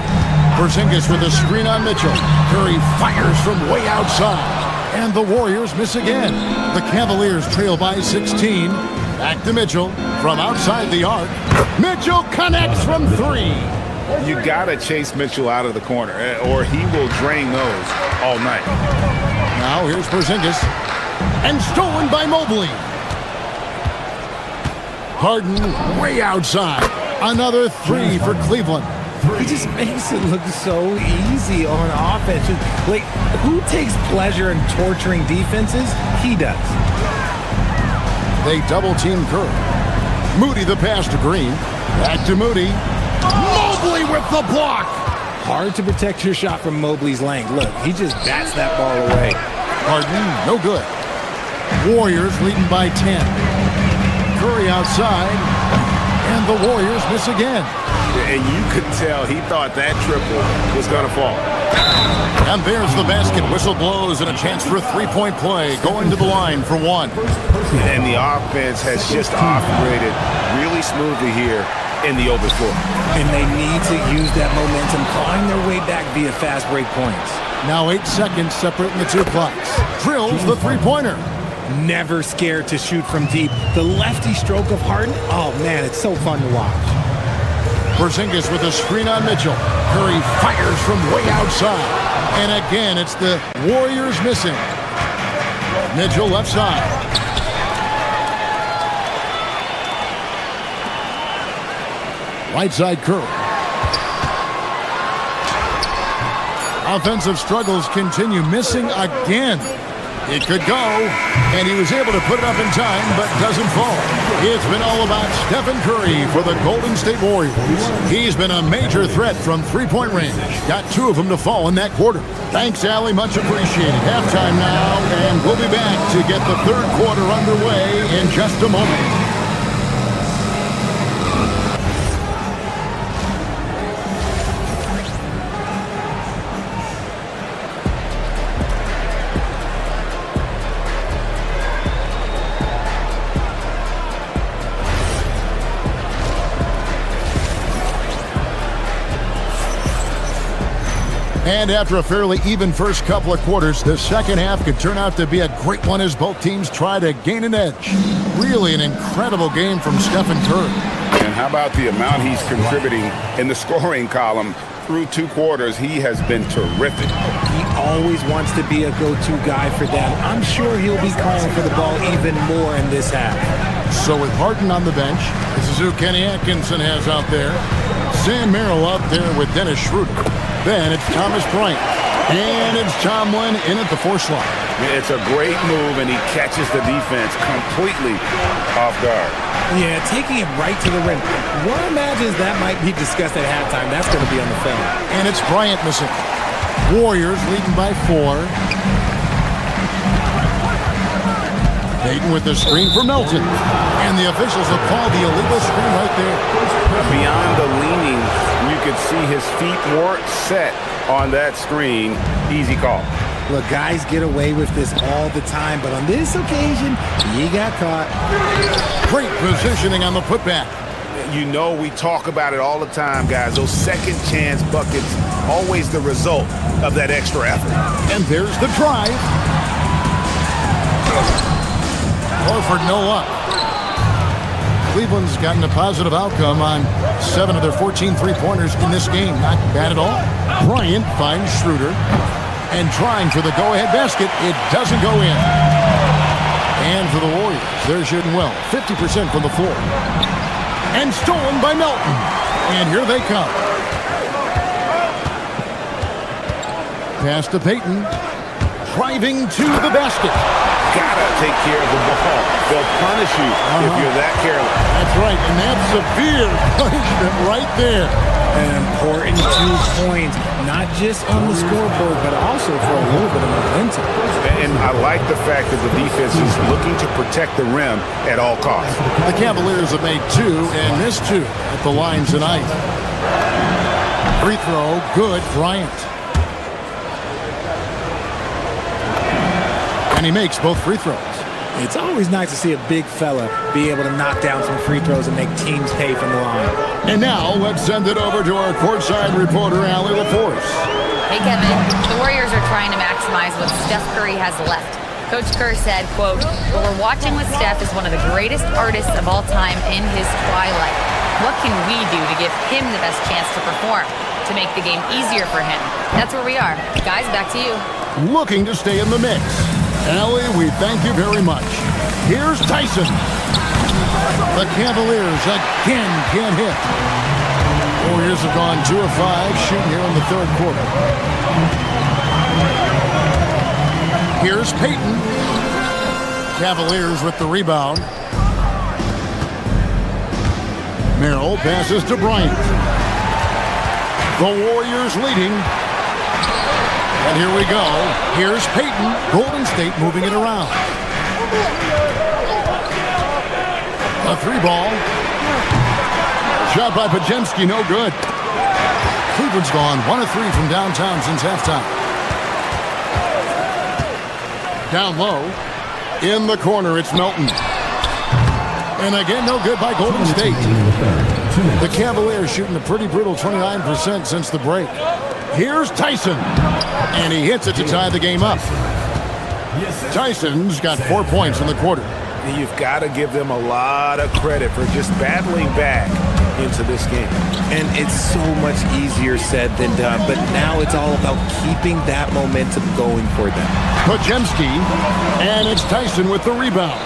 Porzingis with a screen on Mitchell. Curry fires from way outside. And the Warriors miss again. The Cavaliers trail by 16. Back to Mitchell from outside the arc. Mitchell connects from 3. You got to chase Mitchell out of the corner, or he will drain those all night. Now here's Porzingis. And stolen by Mobley. Harden way outside. Another 3 for Cleveland. He just makes it look so easy on offense. Like, who takes pleasure in torturing defenses? He does. They double-team Curry. Moody the pass to Green. Back to Moody. Mobley with the block. Hard to protect your shot from Mobley's length. Look, he just bats that ball away. Harden, no good. Warriors leading by 10. Curry outside. And the Warriors miss again. And you could tell he thought that triple was going to fall. And there's the basket. Whistle blows and a chance for a three-point play. Going to the line for 1. And the offense has just operated really smoothly here in the open floor. And they need to use that momentum, clawing their way back via fast break points. Now 8 seconds separating the two clocks. Drills the three-pointer. Never scared to shoot from deep. The lefty stroke of Harden, oh man, it's so fun to watch. Porzingis with a screen on Mitchell. Curry fires from way outside. And again, it's the Warriors missing. Mitchell left side. Right side Curry. Offensive struggles continue. Missing again. It could go, and he was able to put it up in time, but doesn't fall. It's been all about Stephen Curry for the Golden State Warriors. He's been a major threat from three-point range. Got 2 of them to fall in that quarter. Thanks, Allie. Much appreciated. Halftime now, and we'll be back to get the third quarter underway in just a moment. And after a fairly even first couple of quarters, the second half could turn out to be a great one as both teams try to gain an edge. Really an incredible game from Stephen Curry. And how about the amount he's contributing in the scoring column? Through 2 quarters, he has been terrific. He always wants to be a go-to guy for them. I'm sure he'll be calling for the ball even more in this half. So with Harden on the bench, this is who Kenny Atkinson has out there. Sam Merrill out there with Dennis Schroeder. Then it's Thomas Bryant. And it's Tomlin in at the 4 slot. It's a great move, and he catches the defense completely off guard. Yeah, taking it right to the rim. One imagines that might be discussed at halftime. That's going to be on the film. And it's Bryant missing. Warriors leading by 4. Payton with the screen for Melton. And the officials have called the illegal screen right there. Beyond the leaning, you could see his feet weren't set on that screen. Easy call. Look, guys get away with this all the time, but on this occasion, he got caught. Great positioning on the putback. You know, we talk about it all the time, guys. Those second chance buckets, always the result of that extra effort. And there's the drive. Horford no luck. Cleveland's gotten a positive outcome on 7 of their 14 three-pointers in this game. Not bad at all. Bryant finds Schroeder. And trying for the go-ahead basket. It doesn't go in. And for the Warriors, they're shooting well. 50% from the floor. And stolen by Melton. And here they come. Pass to Payton. Driving to the basket. Gotta take care of the ball. They'll punish you if you're that careless. That's right, and that's severe punishment right there. An important 2 points, not just on the scoreboard, but also for a little bit of momentum. And I like the fact that the defense is looking to protect the rim at all costs. The Cavaliers have made 2 and missed 2 at the line tonight. Free throw, good, Bryant. And he makes both free throws. It's always nice to see a big fella be able to knock down some free throws and make teams pay from the line. And now let's send it over to our courtside reporter, Allie LaForce. Hey, Kevin. The Warriors are trying to maximize what Steph Curry has left. Coach Kerr said, quote, "What we're watching with Steph is one of the greatest artists of all time in his twilight. What can we do to give him the best chance to perform, to make the game easier for him?" That's where we are. Guys, back to you. Looking to stay in the mix. Allie, we thank you very much. Here's Tyson. The Cavaliers again can't hit. Warriors have gone 2 of 5 shooting here in the third quarter. Here's Payton. Cavaliers with the rebound. Merrill passes to Bryant. The Warriors leading. And here we go. Here's Payton. Golden State moving it around. A 3-ball. Shot by Podziemski, no good. Cleveland's gone 1 of 3 from downtown since halftime. Down low. In the corner, it's Melton. And again, no good by Golden State. The Cavaliers shooting a pretty brutal 29% since the break. Here's Tyson. And he hits it to tie the game up. Tyson's got 4 points in the quarter. You've got to give them a lot of credit for just battling back into this game. And it's so much easier said than done, but now it's all about keeping that momentum going for them. Podziemski, and it's Tyson with the rebound.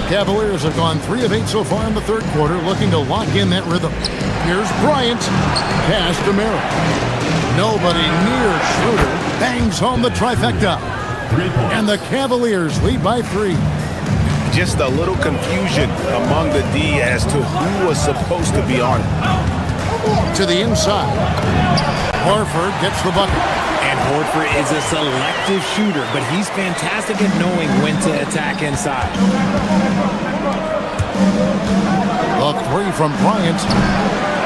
Cavaliers have gone 3 of 8 so far in the third quarter, looking to lock in that rhythm. Here's Bryant. Pass to Merrill. Nobody near Schroeder. Bangs home the trifecta. And the Cavaliers lead by 3. Just a little confusion among the D as to who was supposed to be on it. To the inside. Horford gets the bucket. And Horford is a selective shooter, but he's fantastic at knowing when to attack inside. A 3 from Bryant.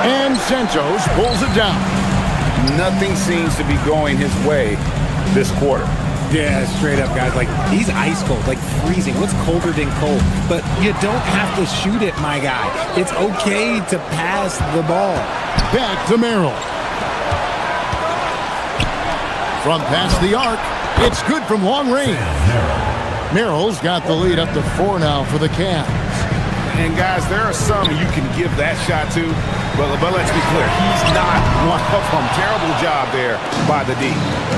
And Santos pulls it down. Nothing seems to be going his way this quarter. Yeah, straight up, guys. Like, he's ice cold, like freezing. What's colder than cold? But you don't have to shoot it, my guy. It's okay to pass the ball. Back to Merrill. From past the arc, it's good from long range. Merrill's got the lead up to 4 now for the Cavs. And guys, there are some you can give that shot to, but let's be clear, he's not one of them. Terrible job there by the D.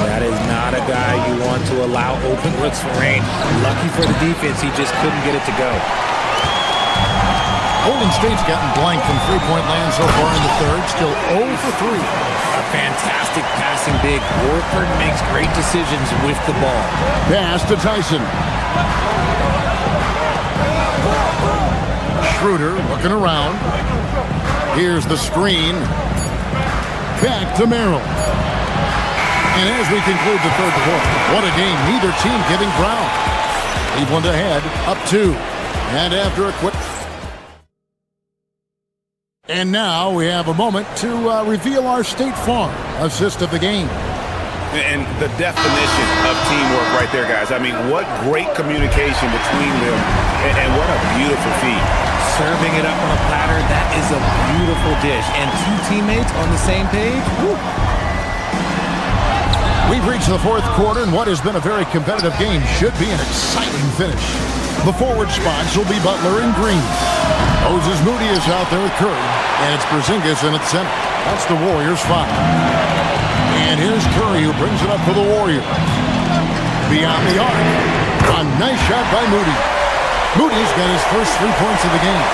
That is not a guy you want to allow open looks for rain. Lucky for the defense, he just couldn't get it to go. Golden State's gotten blank from three-point land so far in the third, still 0 for 3. A fantastic passing big. Horford makes great decisions with the ball. Pass to Tyson. Schroeder looking around. Here's the screen. Back to Merrill. And as we conclude the third quarter, what a game. Neither team getting ground. Cleveland ahead, up 2. And after a quick... And now we have a moment to reveal our State Farm assist of the game. And the definition of teamwork right there, guys. I mean, what great communication between them, and what a beautiful feed. Serving it up on a platter, that is a beautiful dish. And 2 teammates on the same page, woo. We've reached the fourth quarter, and what has been a very competitive game should be an exciting finish. The forward spots will be Butler and Green. Moses Moody is out there with Curry, and it's Porzingis in at center. That's the Warriors' 5. And here's Curry, who brings it up for the Warriors. Beyond the arc. A nice shot by Moody. Moody's got his first 3 points of the game.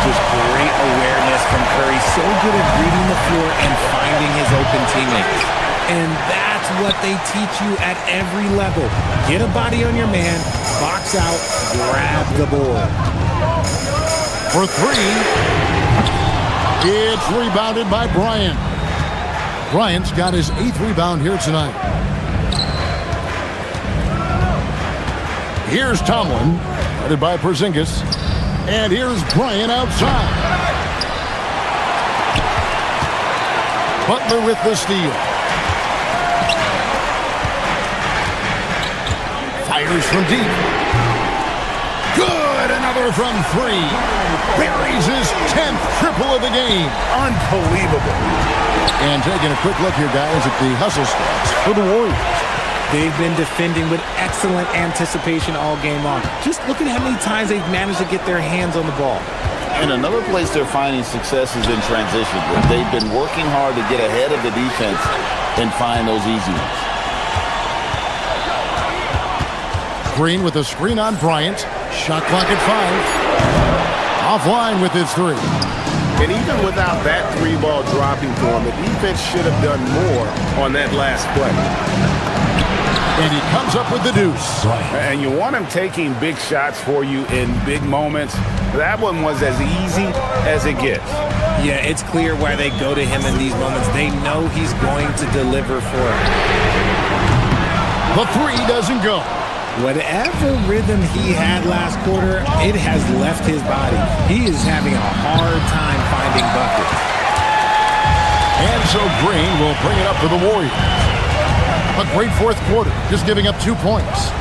Just great awareness from Curry. So good at reading the floor and finding his open teammates. And that's what they teach you at every level. Get a body on your man, box out, grab the board. For 3. It's rebounded by Bryant. Bryant's got his 8th rebound here tonight. Here's Tomlin, headed by Porzingis. And here's Bryant outside. Butler with the steal. Fires from deep. Another from three. Buries his 10th triple of the game. Unbelievable. And taking a quick look here, guys, at the hustle stats for the Warriors. They've been defending with excellent anticipation all game long. Just look at how many times they've managed to get their hands on the ball. And another place they're finding success is in transition. They've been working hard to get ahead of the defense and find those easy ones. Green with a screen on Bryant. Shot clock at 5. Offline with his three. And even without that three ball dropping for him, the defense should have done more on that last play. And he comes up with the deuce. And you want him taking big shots for you in big moments. That one was as easy as it gets. Yeah, it's clear why they go to him in these moments. They know he's going to deliver for them. The three doesn't go. Whatever rhythm he had last quarter, it has left his body. He is having a hard time finding buckets. And so Green will bring it up for the Warriors. A great fourth quarter, just giving up 2 points.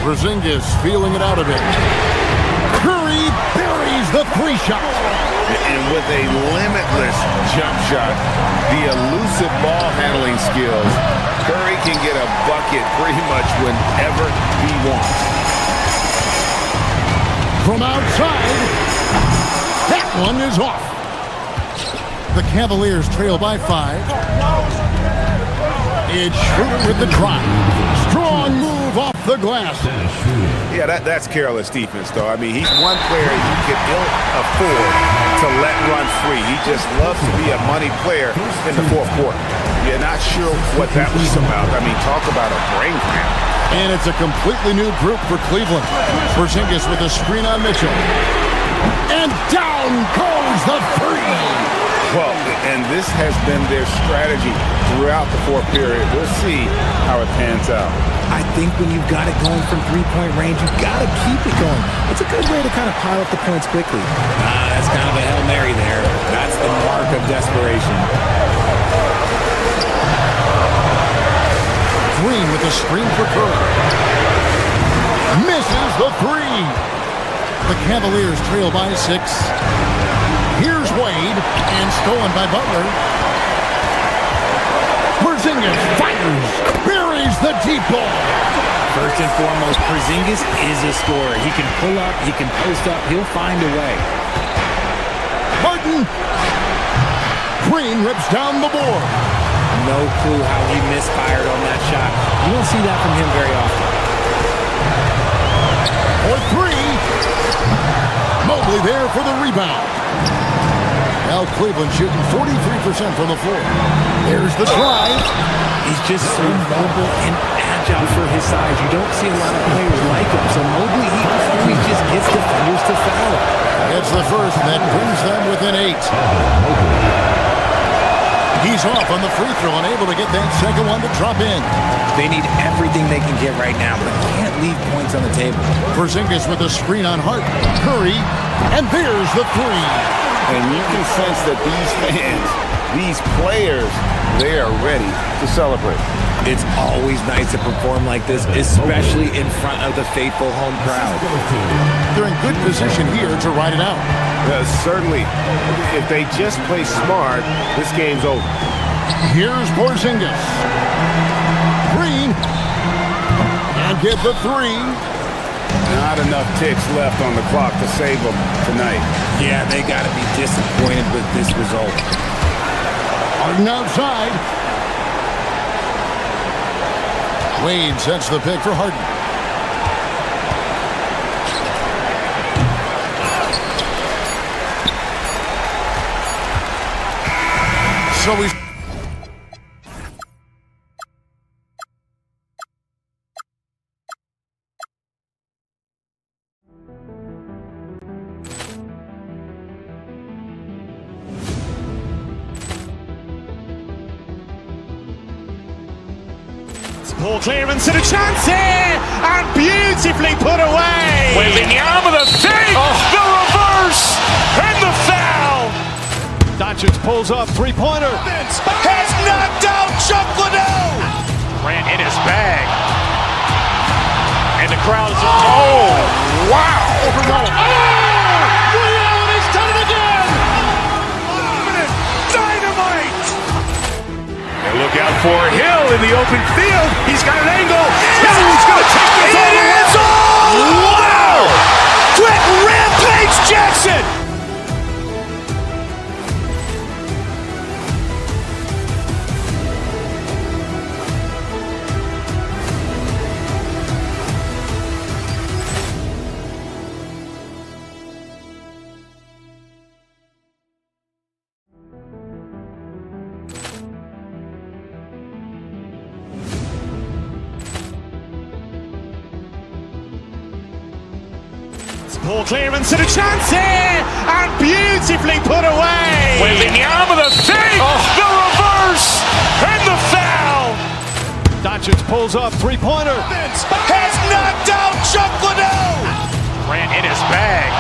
Porzingis feeling it out a bit. Curry buries the three shot. And with a limitless jump shot, the elusive ball handling skills, Curry can get a bucket pretty much whenever he wants. From outside, that one is off. The Cavaliers trail by 5. It's Schroeder with the drive. Strong move off the glass. Yeah, that's careless defense, though. I mean, he's one player you can ill afford to let run free. He just loves to be a money player in the fourth quarter. You're not sure what that was about. I mean, talk about a brain cramp. And it's a completely new group for Cleveland. Porzingis with a screen on Mitchell. And down goes the three. Well, and this has been their strategy throughout the fourth period. We'll see how it pans out. I think when you've got it going from three-point range, you've got to keep it going. It's a good way to kind of pile up the points quickly. That's kind of a Hail Mary there. That's the mark of desperation. Green with a screen for Curry. Misses the three. The Cavaliers trail by 6. Here's Wade, and stolen by Butler. Porzingis fires, buries the deep ball. First and foremost, Porzingis is a scorer. He can pull up, he can post up, he'll find a way. Harden. Green rips down the board. No clue how he misfired on that shot. You don't see that from him very often. For 3. Mobley there for the rebound. Now Cleveland shooting 43% from the floor. There's the drive. He's just so mobile and agile for his size. You don't see a lot of players like him. So Mobley, he always just gets defenders to foul. It's the first, and that brings them within 8. He's off on the free throw, unable to get that second one to drop in. They need everything they can get right now, but can't leave points on the table. Porzingis with a screen on Hart. Curry, and there's the three. And you can sense that these fans, these players, they are ready to celebrate. It's always nice to perform like this, especially in front of the faithful home crowd. They're in good position here to ride it out. Certainly, if they just play smart, this game's over. Here's Porzingis. Green, and get the three. Not enough ticks left on the clock to save them tonight. Yeah, they got to be disappointed with this result. Harden outside. Wade sets the pick for Harden. So he's... Poor clearance and a chance here, and beautifully put away. Wembanyama the save, the reverse, and the foul. Doncic pulls up, three-pointer. Has knocked out Chuck Liddell. Grant in his bag. And the crowd is, oh, wow. Over goal. Oh! Williams, he's done it again! Dynamite! And look out for Hill in the open field. He's got an angle. Hill's going to take this all the way. Wow! Quick rampage Jackson! Ball clearance and a chance here, and beautifully put away. Wembanyama the fake, the reverse, and the foul. Doncic pulls up, three-pointer. Has knocked out Chuck Liddell. Grant in his bag.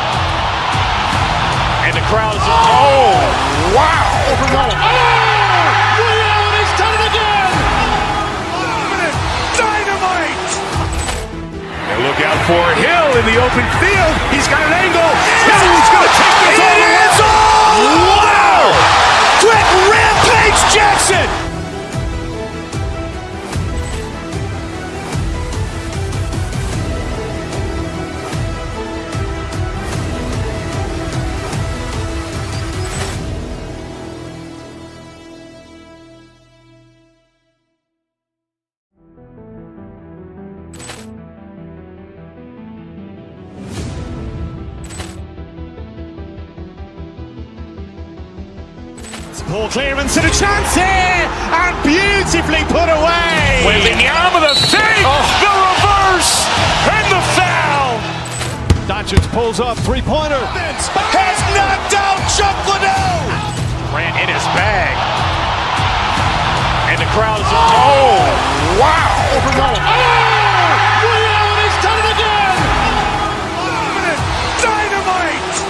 And the crowd is, oh, wow. Over goal. Oh! Williams, he's done it again! Dynamite! And look out for Hill in the open field. He's got an angle. Hill's going to take this all the way. Wow! Quick rampage Jackson! Ball clearance and a chance here, and beautifully put away. Wembanyama the fake, the reverse, and the foul. Doncic pulls up, three-pointer. Has knocked out Chuck Liddell. Grant in his bag. And the crowd is, oh, wow. Over goal. Oh! Williams, he's done it again! Dynamite!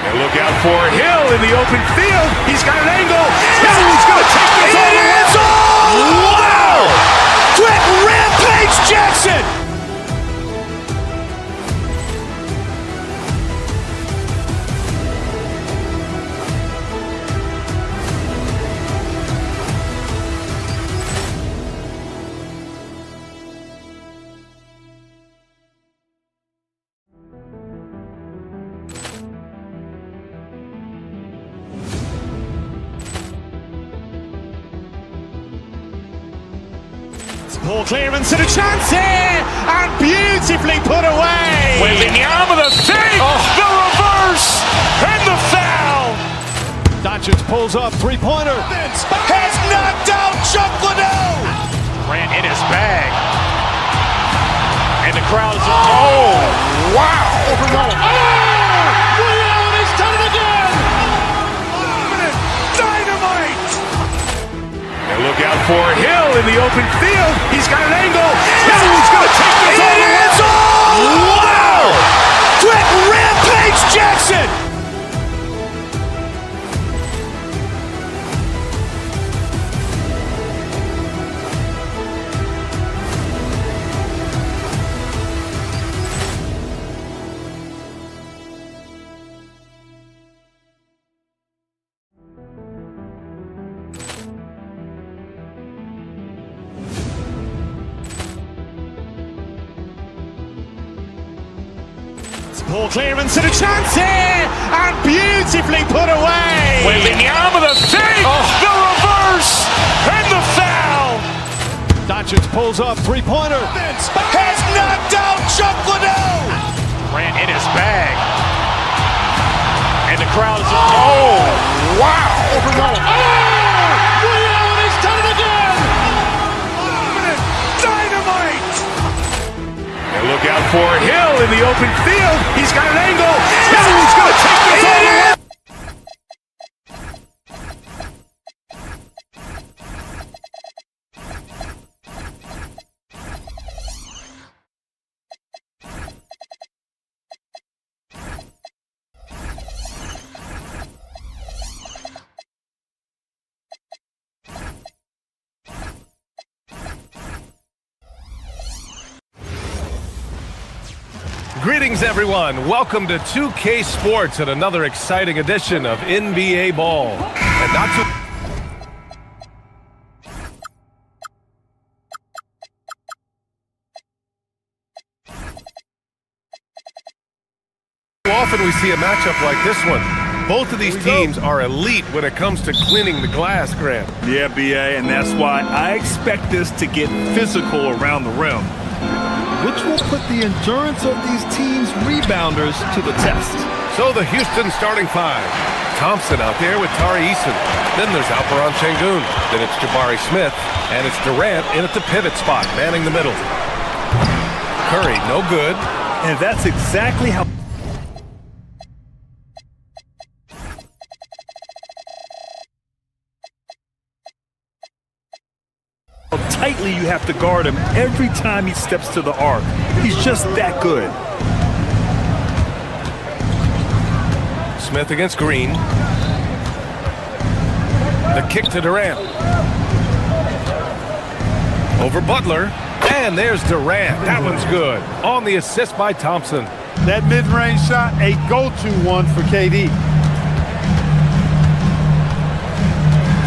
And look out for Hill in the open field. He's got an angle. Hill's going to take this all the way. Wow! Quick rampage Jackson! Ball clearance and a chance here, and beautifully put away. Wembanyama the fake, the reverse, and the foul. Doncic pulls up, three-pointer. Has knocked out Chuck Liddell. Grant in his bag. And the crowd is, oh, wow. Over goal. Oh! Williams, he's done it again! Dynamite! And look out for Hill in the open field. He's got an angle. Hill's going to take this all the way. Wow! Quick rampage Jackson! Ball clearance and a chance here, and beautifully put away. Wembanyama the fake, the reverse, and the foul. Doncic pulls up, three-pointer. Has knocked out Chuck Liddell. Grant in his bag. And the crowd is, oh, wow. Over goal. Oh! Williams, he's done it again! Dynamite! And look out for Hill in the open field. He's got an angle. Hill's going to take this all the way. Greetings, everyone. Welcome to 2K Sports and another exciting edition of NBA Ball. And not too often we see a matchup like this one. Both of these teams are elite when it comes to cleaning the glass, Grant. Yeah, BA, and that's why I expect this to get physical around the rim, which will put the endurance of these teams' rebounders to the test. So the Houston starting five. Thompson out there with Tari Eason. Then there's Alperon Şengün. Then it's Jabari Smith. And it's Durant in at the pivot spot, manning the middle. Curry, no good. And that's exactly how tightly you have to guard him every time he steps to the arc. He's just that good. Smith against Green. The kick to Durant. Over Butler. And there's Durant. That one's good. On the assist by Thompson. That mid-range shot, a go-to one for KD.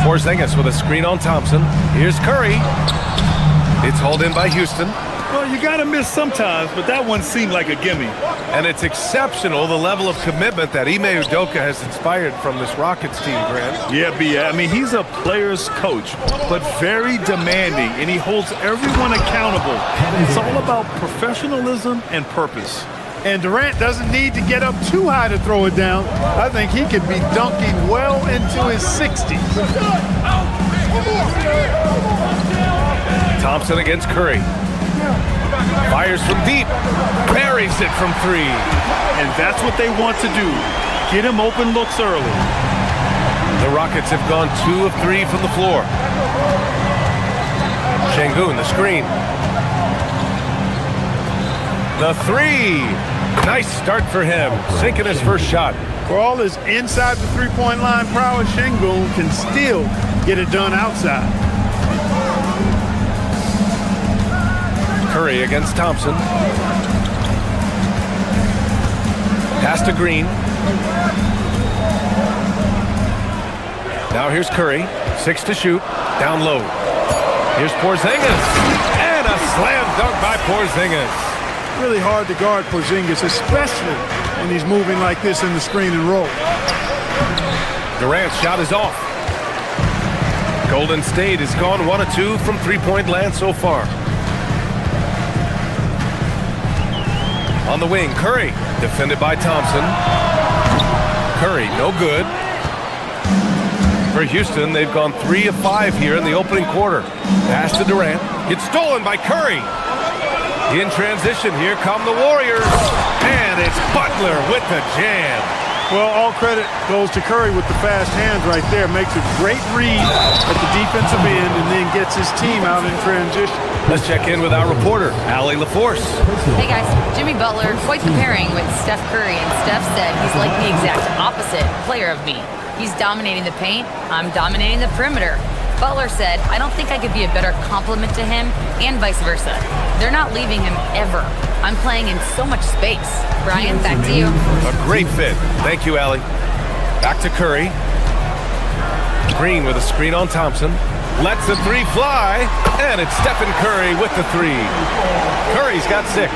Porzingis with a screen on Thompson. Here's Curry. It's hauled in by Houston. Well, you got to miss sometimes, but that one seemed like a gimme. And it's exceptional, the level of commitment that Ime Udoka has inspired from this Rockets team, Grant. Yeah, B.A. I mean, he's a player's coach, but very demanding, and he holds everyone accountable. It's all about professionalism and purpose. And Durant doesn't need to get up too high to throw it down. I think he could be dunking well into his 60s. Thompson against Curry. Fires from deep. Buries it from three. And that's what they want to do. Get him open looks early. The Rockets have gone 2 of 3 from the floor. Şengün, the screen. The three. Nice start for him. Sinking his first shot. For all his inside the three-point line prowess, Şengün can still get it done outside. Curry against Thompson. Pass to Green. Now here's Curry. 6 to shoot. Down low. Here's Porzingis. And a slam dunk by Porzingis. Really hard to guard Porzingis, especially when he's moving like this in the screen and roll. Durant's shot is off. Golden State has gone 1 of 2 from three-point land so far. On the wing, Curry, defended by Thompson. Curry, no good. For Houston, they've gone 3 of 5 here in the opening quarter. Pass to Durant. It's stolen by Curry. In transition, here come the Warriors. And it's Butler with the jam. Well, all credit goes to Curry with the fast hands right there. Makes a great read at the defensive end and then gets his team out in transition. Let's check in with our reporter, Allie LaForce. Hey guys, Jimmy Butler, quite the pairing with Steph Curry, and Steph said he's like the exact opposite player of me. He's dominating the paint, I'm dominating the perimeter. Butler said, I don't think I could be a better complement to him, and vice versa. They're not leaving him ever. I'm playing in so much space. Brian, back to you. A great fit. Thank you, Allie. Back to Curry. Green with a screen on Thompson. Lets the three fly, and it's Stephen Curry with the three. Curry's got 6.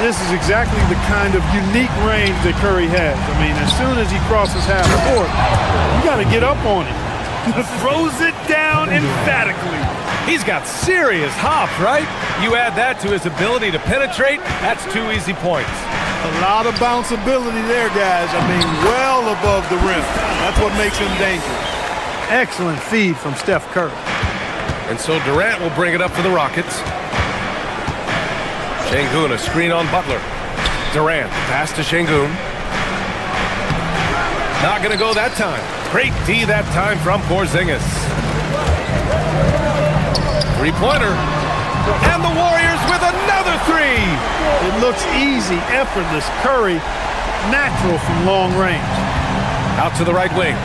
This is exactly the kind of unique range that Curry has. I mean, as soon as he crosses half court, you got to get up on him. Throws it down emphatically. He's got serious hops, right? You add that to his ability to penetrate, that's 2 easy points. A lot of bounceability there, guys. I mean, well above the rim. That's what makes him dangerous. Excellent feed from Steph Curry. And so Durant will bring it up for the Rockets. Şengün, a screen on Butler. Durant, pass to Şengün. Not going to go that time. Great D that time from Porzingis. Three-pointer. And the Warriors with another three. It looks easy, effortless. Curry, natural from long range. Out to the right wing.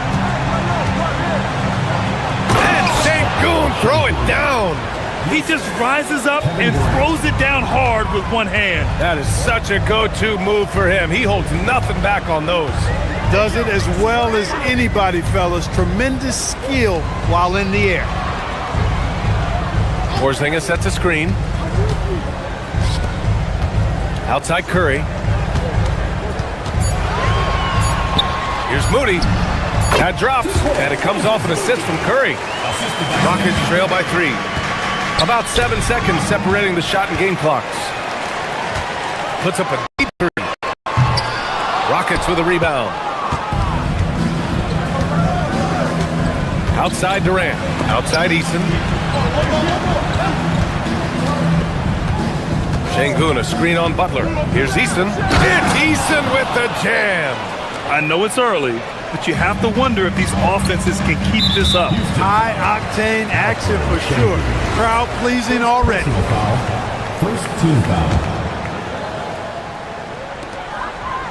And Şengün throw it down. He just rises up and throws it down hard with one hand. That is such a go-to move for him. He holds nothing back on those. Does it as well as anybody, fellas. Tremendous skill while in the air. Porzingis sets a screen. Outside Curry. Here's Moody. That drops, and it comes off an assist from Curry. Rockets trail by 3. About 7 seconds separating the shot and game clocks. Puts up a deep 3. Rockets with a rebound. Outside Durant. Outside Eason. Şengün, a screen on Butler. Here's Eason. It's Eason with the jam. I know it's early, but you have to wonder if these offenses can keep this up. High-octane action for sure. Crowd-pleasing already. First team foul.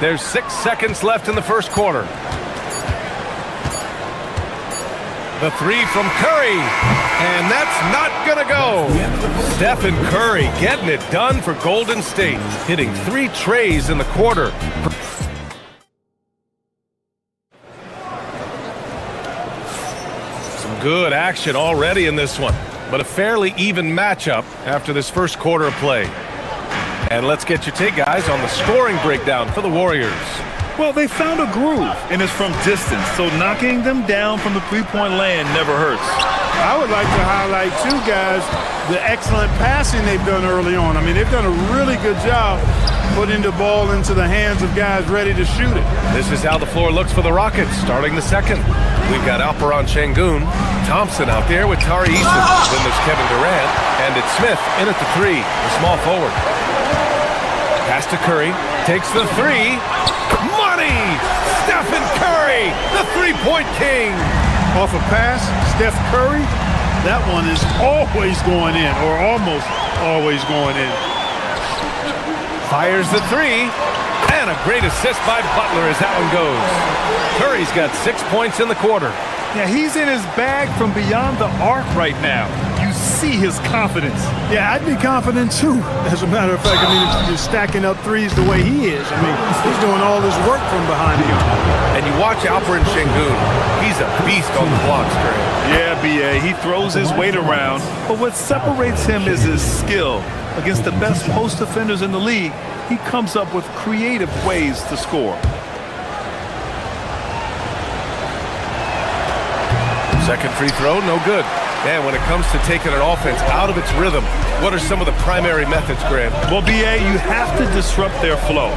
There's 6 seconds left in the first quarter. The 3 from Curry, and that's not gonna go. Stephen Curry getting it done for Golden State, hitting 3 trays in the quarter. Some good action already in this one, but a fairly even matchup after this first quarter of play. And let's get your take, guys, on the scoring breakdown for the Warriors. Well, they found a groove, and it's from distance, so knocking them down from the three-point land never hurts. I would like to highlight, too, guys, the excellent passing they've done early on. I mean, they've done a really good job putting the ball into the hands of guys ready to shoot it. This is how the floor looks for the Rockets starting the second. We've got Alperon Şengün, Thompson out there with Tari Eason. Then there's Kevin Durant, and it's Smith in at the 3, the small forward. Pass to Curry, takes the 3. Money! Stephen Curry, the three-point king. Off a pass, Steph Curry, that one is always going in, or almost always going in. Fires the 3, and a great assist by Butler as that one goes. Curry's got 6 points in the quarter. Yeah, he's in his bag from beyond the arc right now. You see his confidence. Yeah, I'd be confident too. As a matter of fact, I mean, if you're stacking up threes the way he is, I mean, he's doing all this work from behind him. And you watch Alperon Şengün. He's a beast on the blocks, Greg. Yeah, B.A., he throws his weight around, but what separates him is his skill. Against the best post defenders in the league, he comes up with creative ways to score. Second free throw, no good. And when it comes to taking an offense out of its rhythm, what are some of the primary methods, Graham? Well, B.A., you have to disrupt their flow.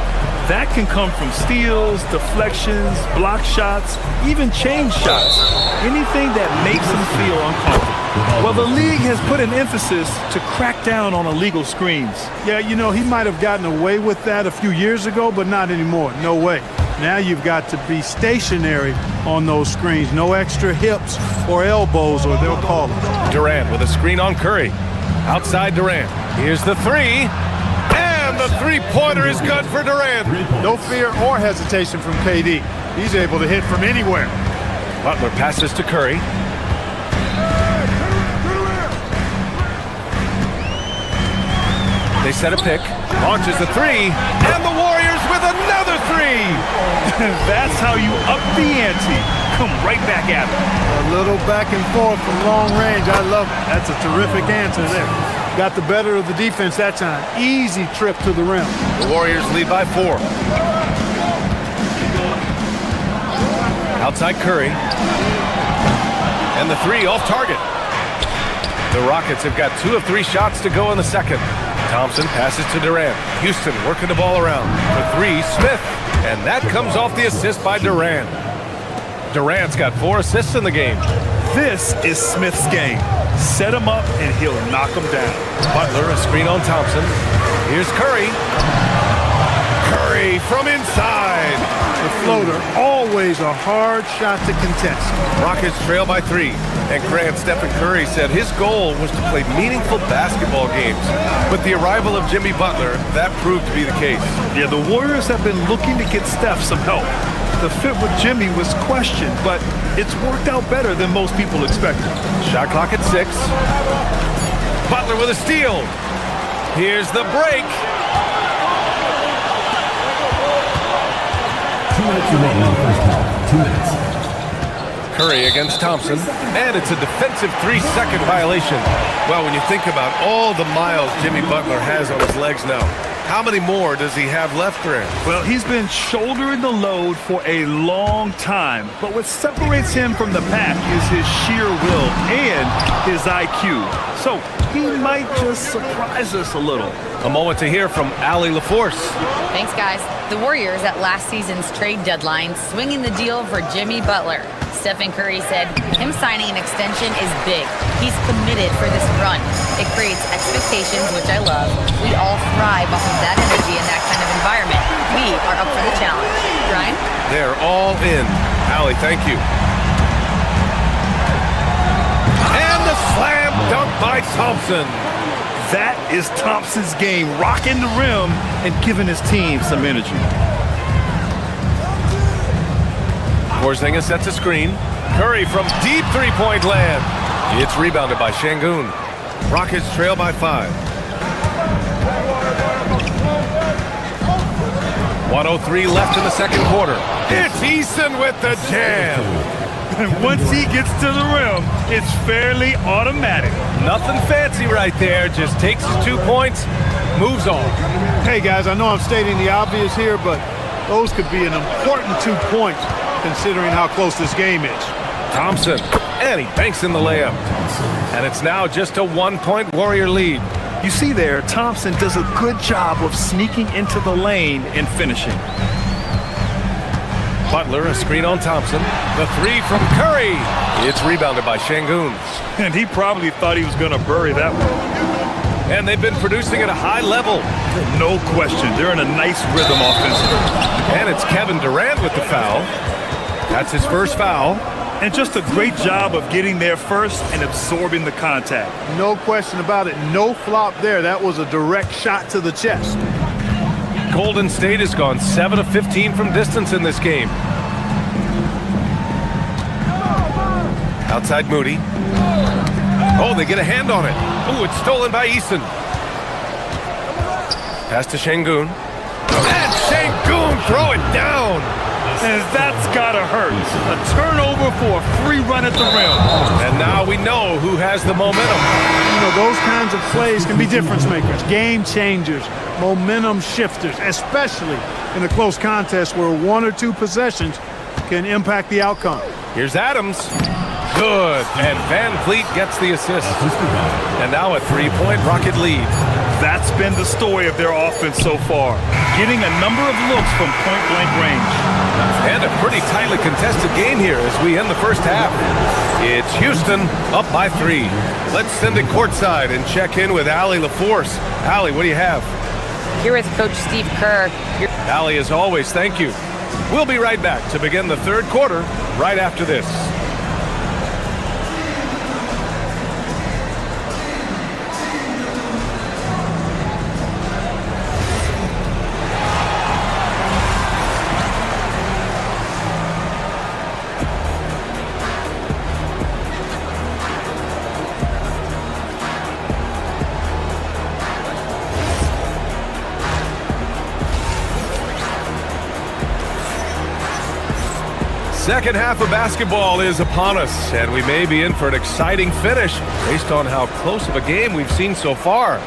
That can come from steals, deflections, block shots, even change shots. Anything that makes them feel uncomfortable. Well, the league has put an emphasis to crack down on illegal screens. Yeah, you know, he might have gotten away with that a few years ago, but not anymore. No way. Now you've got to be stationary on those screens. No extra hips or elbows, or they'll call it. Durant with a screen on Curry. Outside Durant. Here's the 3. And the three-pointer is good for Durant. No fear or hesitation from KD. He's able to hit from anywhere. Butler passes to Curry. They set a pick. Launches the 3. And the Warriors with another 3. That's how you up the ante. Come right back at it. A little back and forth from long range. I love it. That's a terrific answer there. Got the better of the defense that time. Easy trip to the rim. The Warriors lead by 4. Outside Curry. And the 3 off target. The Rockets have got 2 of 3 shots to go in the second. Thompson passes to Durant. Houston working the ball around. For 3, Smith. And that comes off the assist by Durant. Durant's got 4 assists in the game. This is Smith's game. Set him up and he'll knock him down. Butler, a screen on Thompson. Here's Curry. Curry from inside. The floater, always a hard shot to contest. Rockets trail by 3. And Grant, Stephen Curry said his goal was to play meaningful basketball games. But the arrival of Jimmy Butler, that proved to be the case. Yeah, the Warriors have been looking to get Steph some help. The fit with Jimmy was questioned, but it's worked out better than most people expected. Shot clock at 6. Butler with a steal. Here's the break. 2 minutes remaining in the first half. 2 minutes. Curry against Thompson, and it's a defensive 3-second violation. Well, when you think about all the miles Jimmy Butler has on his legs now, how many more does he have left, Grant? Well, he's been shouldering the load for a long time, but what separates him from the pack is his sheer will and his IQ. So he might just surprise us a little. A moment to hear from Allie LaForce. Thanks, guys. The Warriors at last season's trade deadline swinging the deal for Jimmy Butler. Stephen Curry said him signing an extension is big. He's committed for this run. It creates expectations, which I love. We all thrive off of that energy and that kind of environment. We are up for the challenge. Brian? They're all in. Allie, thank you. And the slam dunk by Thompson. That is Thompson's game, rocking the rim and giving his team some energy. Porzingis sets a screen. Curry from deep three-point land. It's rebounded by Şengün. Rockets trail by 5. 1:03 left in the second quarter. It's Eason with the jam. And once he gets to the rim, it's fairly automatic. Nothing fancy right there. Just takes his 2 points, moves on. Hey, guys, I know I'm stating the obvious here, but those could be an important 2 points considering how close this game is. Thompson, and he banks in the layup. And it's now just a 1-point Warrior lead. You see there, Thompson does a good job of sneaking into the lane and finishing. Butler, a screen on Thompson. The 3 from Curry. It's rebounded by Şengün. And he probably thought he was going to bury that one. And they've been producing at a high level. No question. They're in a nice rhythm offensively. And it's Kevin Durant with the foul. That's his first foul. And just a great job of getting there first and absorbing the contact. No question about it. No flop there. That was a direct shot to the chest. Golden State has gone 7 of 15 from distance in this game. Outside Moody. Oh, they get a hand on it. Oh, it's stolen by Eason. Pass to Şengün. And Şengün throw it down. And that's gotta hurt. A turnover for a free run at the rim. And now we know who has the momentum. You know, those kinds of plays can be difference makers, game changers, momentum shifters, especially in a close contest where 1 or 2 possessions can impact the outcome. Here's Adams. Good. And Van Vliet gets the assist. And now a 3-point Rocket lead. That's been the story of their offense so far. Getting a number of looks from point-blank range. And a pretty tightly contested game here as we end the first half. It's Houston up by 3. Let's send it courtside and check in with Allie LaForce. Allie, what do you have? Here with Coach Steve Kerr. Allie, as always, thank you. We'll be right back to begin the third quarter right after this. Second half of basketball is upon us, and we may be in for an exciting finish based on how close of a game we've seen so far.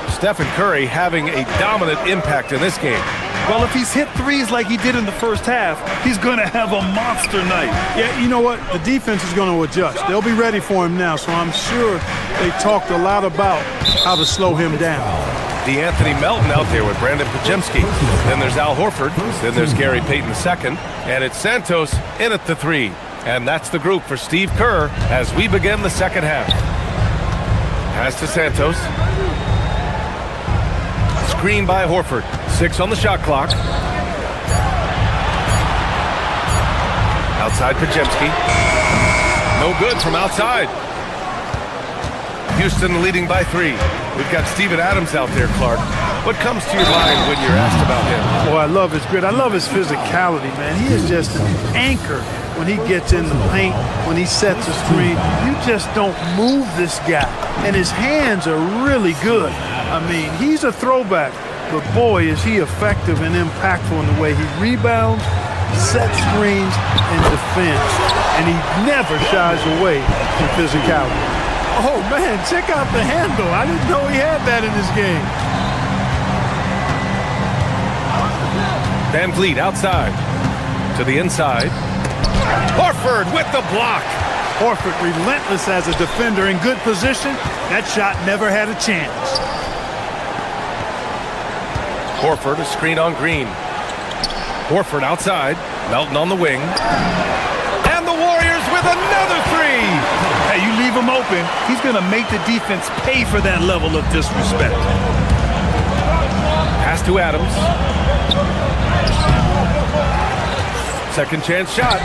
Stephen Curry having a dominant impact in this game. Well, if he's hit threes like he did in the first half, he's going to have a monster night. Yeah, you know what? The defense is going to adjust. They'll be ready for him now, so I'm sure they talked a lot about how to slow him down. DeAnthony Melton out there with Brandon Podziemski. Then there's Al Horford. Then there's Gary Payton II. And it's Santos in at the 3. And that's the group for Steve Kerr as we begin the second half. Pass to Santos. Screen by Horford. 6 on the shot clock. Outside Podziemski. No good from outside. Houston leading by 3. We've got Steven Adams out there, Clark. What comes to your mind when you're asked about him? Boy, I love his grit. I love his physicality, man. He is just an anchor when he gets in the paint, when he sets a screen. You just don't move this guy. And his hands are really good. I mean, he's a throwback, but boy, is he effective and impactful in the way he rebounds, sets screens, and defends. And he never shies away from physicality. Oh, man, check out the handle. I didn't know he had that in his game. Van Vliet outside to the inside. Horford with the block. Horford relentless as a defender in good position. That shot never had a chance. Horford, a screen on Green. Horford outside. Melton on the wing. And the Warriors with another three. Hey, you leave him open, he's going to make the defense pay for that level of disrespect. Pass to Adams. Second chance shot.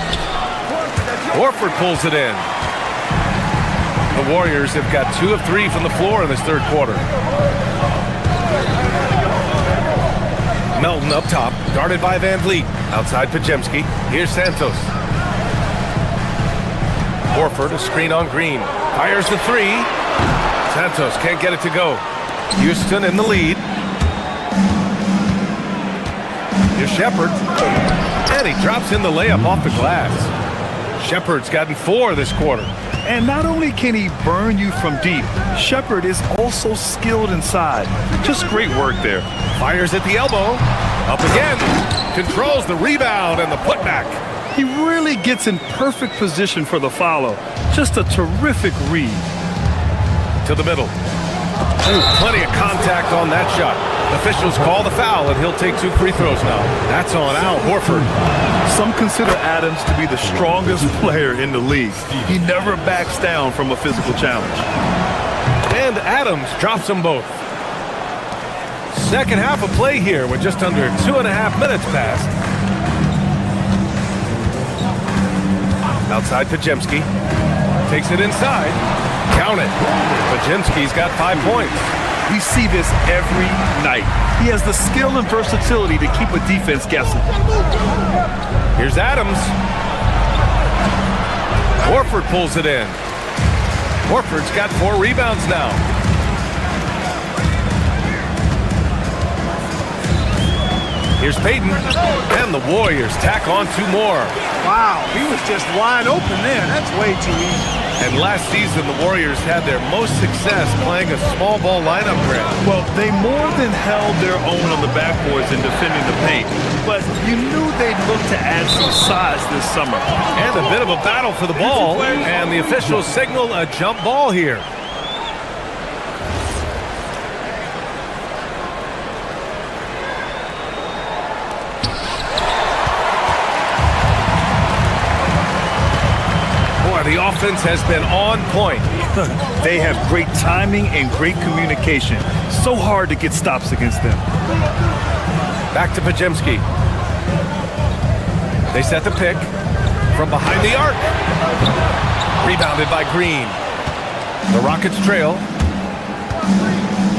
Horford pulls it in. The Warriors have got 2 of 3 from the floor in this third quarter. Melton up top, guarded by Van Vliet. Outside Pajemski. Here's Santos. Horford, a screen on Green. Fires the three. Santos can't get it to go. Houston in the lead. Here's Shepherd. And he drops in the layup off the glass. Shepherd's gotten 4 this quarter. And not only can he burn you from deep, Shepherd is also skilled inside. Just great work there. Fires at the elbow. Up again. Controls the rebound and the putback. He really gets in perfect position for the follow. Just a terrific read. To the middle. Plenty of contact on that shot. Officials call the foul, and he'll take 2 free throws now. That's on Al Horford. Some consider Adams to be the strongest player in the league. He never backs down from a physical challenge. And Adams drops them both. Second half of play here with just under 2.5 minutes passed. Outside Pajemski. Takes it inside. Count it. Pajemski's got 5 points. We see this every night. He has the skill and versatility to keep a defense guessing. Here's Adams. Horford pulls it in. Horford's got 4 rebounds now. Here's Payton. And the Warriors tack on 2 more. Wow, he was just wide open there. That's way too easy. And last season, the Warriors had their most success playing a small ball lineup grab. Well, they more than held their own on the backboards in defending the paint. But you knew they'd look to add some size this summer. And a bit of a battle for the ball. And the officials signal a jump ball here. The offense has been on point. They have great timing and great communication. So hard to get stops against them. Back to Pajemski. They set the pick from behind the arc. Rebounded by Green. The Rockets trail.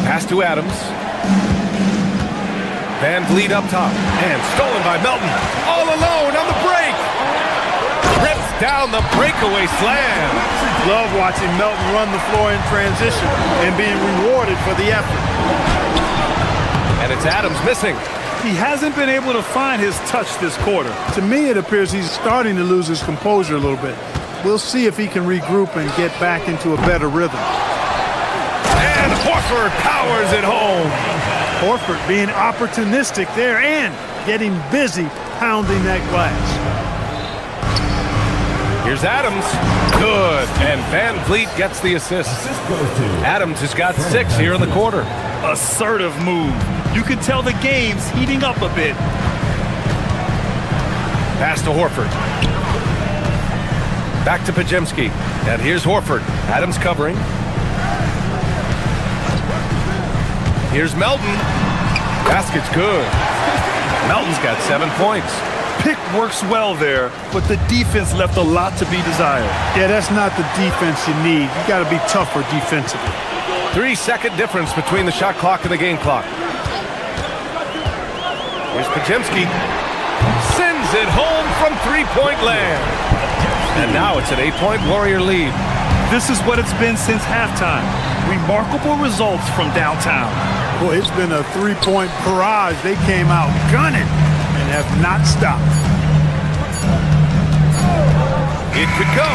Pass to Adams. Van Vliet up top. And stolen by Melton. All alone on the break. Rips down the breakaway slam. Love watching Melton run the floor in transition and being rewarded for the effort. And it's Adams missing. He hasn't been able to find his touch this quarter. To me, it appears he's starting to lose his composure a little bit. We'll see if he can regroup and get back into a better rhythm. And Horford powers it home. Horford being opportunistic there and getting busy pounding that glass. Here's Adams. Good. And Van Vliet gets the assist. Adams has got 6 here in the quarter. Assertive move. You can tell the game's heating up a bit. Pass to Horford. Back to Pajemski. And here's Horford. Adams covering. Here's Melton. Basket's good. Melton's got 7 points. Pick works well there, but the defense left a lot to be desired. Yeah, that's not the defense you need. You got to be tougher defensively. 3-second difference between the shot clock and the game clock. Here's Pajemski. Sends it home from 3-point land. And now it's an 8-point Warrior lead. This is what it's been since halftime. Remarkable results from downtown. Boy, it's been a three-point barrage. They came out gunning and have not stopped. It could go.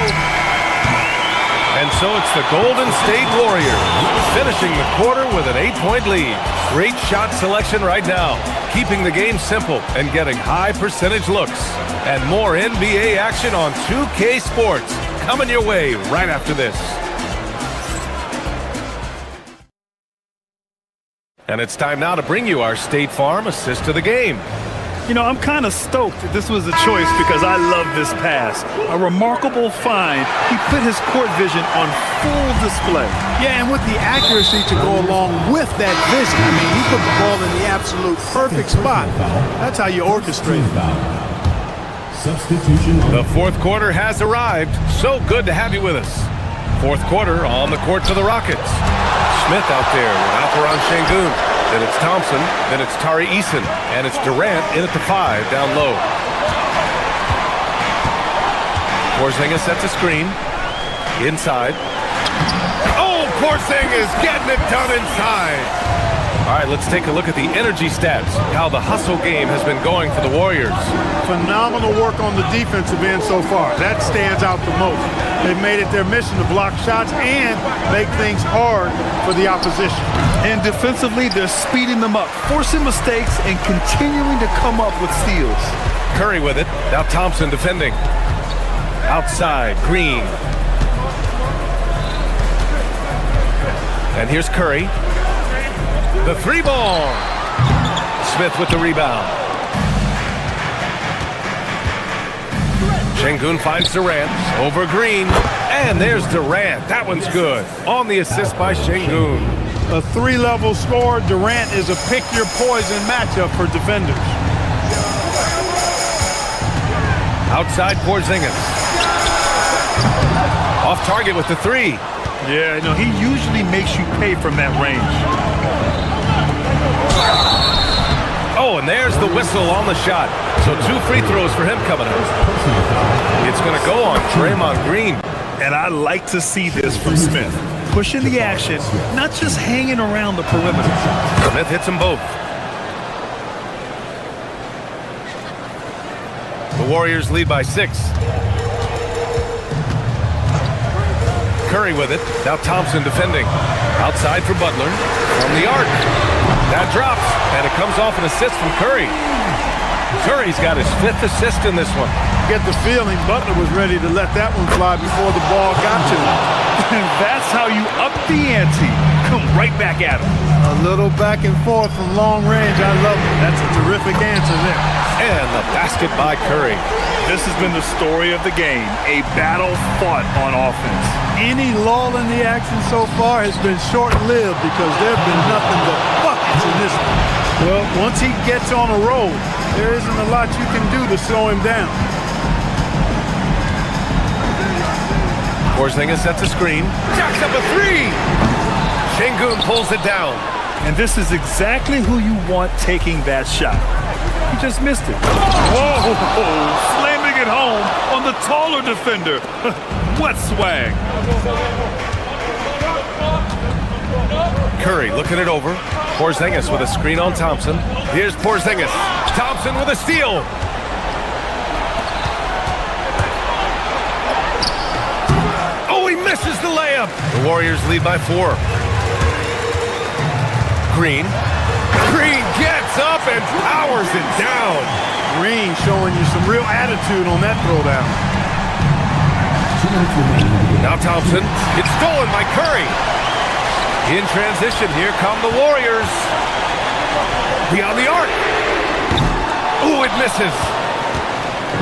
And so it's the Golden State Warriors finishing the quarter with an 8-point lead. Great shot selection right now, keeping the game simple and getting high percentage looks. And more NBA action on 2K Sports coming your way right after this. And it's time now to bring you our State Farm assist of the game. You know, I'm kind of stoked that this was a choice because I love this pass. A remarkable find. He put his court vision on full display. Yeah, and with the accuracy to go along with that vision. I mean, he put the ball in the absolute perfect spot. That's how you orchestrate it. Substitution. The fourth quarter has arrived. So good to have you with us. Fourth quarter on the court for the Rockets. Smith out there with Alperon Şengün. Then it's Thompson. Then it's Tari Eason. And it's Durant in at the 5 down low. Porzingis sets a screen. Inside. Oh, Porzingis getting it done inside. All right, let's take a look at the energy stats, how the hustle game has been going for the Warriors. Phenomenal work on the defensive end so far. That stands out the most. They've made it their mission to block shots and make things hard for the opposition. And defensively, they're speeding them up, forcing mistakes, and continuing to come up with steals. Curry with it. Now Thompson defending. Outside, Green. And here's Curry. The 3-ball. Smith with the rebound. Şengün finds Durant over Green. And there's Durant. That one's good. On the assist by Şengün. A 3-level score. Durant is a pick-your-poison matchup for defenders. Outside Porzingis. Off target with the 3. Yeah, no, he usually makes you pay from that range. Oh, and there's the whistle on the shot. So 2 free throws for him coming up. It's going to go on Draymond Green. And I like to see this from Smith. Pushing the action, not just hanging around the perimeter. Smith hits them both. The Warriors lead by 6. Curry with it. Now Thompson defending. Outside for Butler. From the arc. That drops. And it comes off an assist from Curry. Curry's got his 5th assist in this one. Get the feeling Butler was ready to let that one fly before the ball got to him. And that's how you up the ante. Come right back at him. A little back and forth from long range. I love it. That's a terrific answer there. And the basket by Curry. This has been the story of the game. A battle fought on offense. Any lull in the action so far has been short-lived because there have been nothing but buckets in this one. Well, once he gets on a roll, there isn't a lot you can do to slow him down. Porzingis sets a screen. Jacks up a 3. Şengün pulls it down. And this is exactly who you want taking that shot. He just missed it. Whoa! Slamming it home on the taller defender. What swag. Curry looking it over. Porzingis with a screen on Thompson. Here's Porzingis. Thompson with a steal. Oh, he misses the layup. The Warriors lead by 4. Green. Green gets up and powers it down. Green showing you some real attitude on that throwdown. Now Thompson. It's stolen by Curry. In transition, here come the Warriors. Beyond the arc. Ooh, it misses.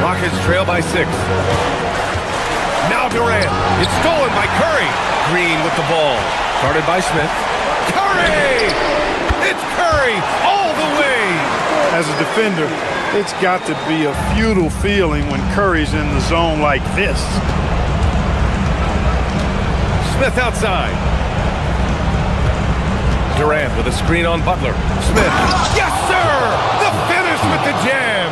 Rockets trail by 6. Now Durant. It's stolen by Curry. Green with the ball. Guarded by Smith. Curry! It's Curry all the way. As a defender, it's got to be a futile feeling when Curry's in the zone like this. Smith outside. Durant with a screen on Butler. Smith. Yes, sir! The finish with the jam.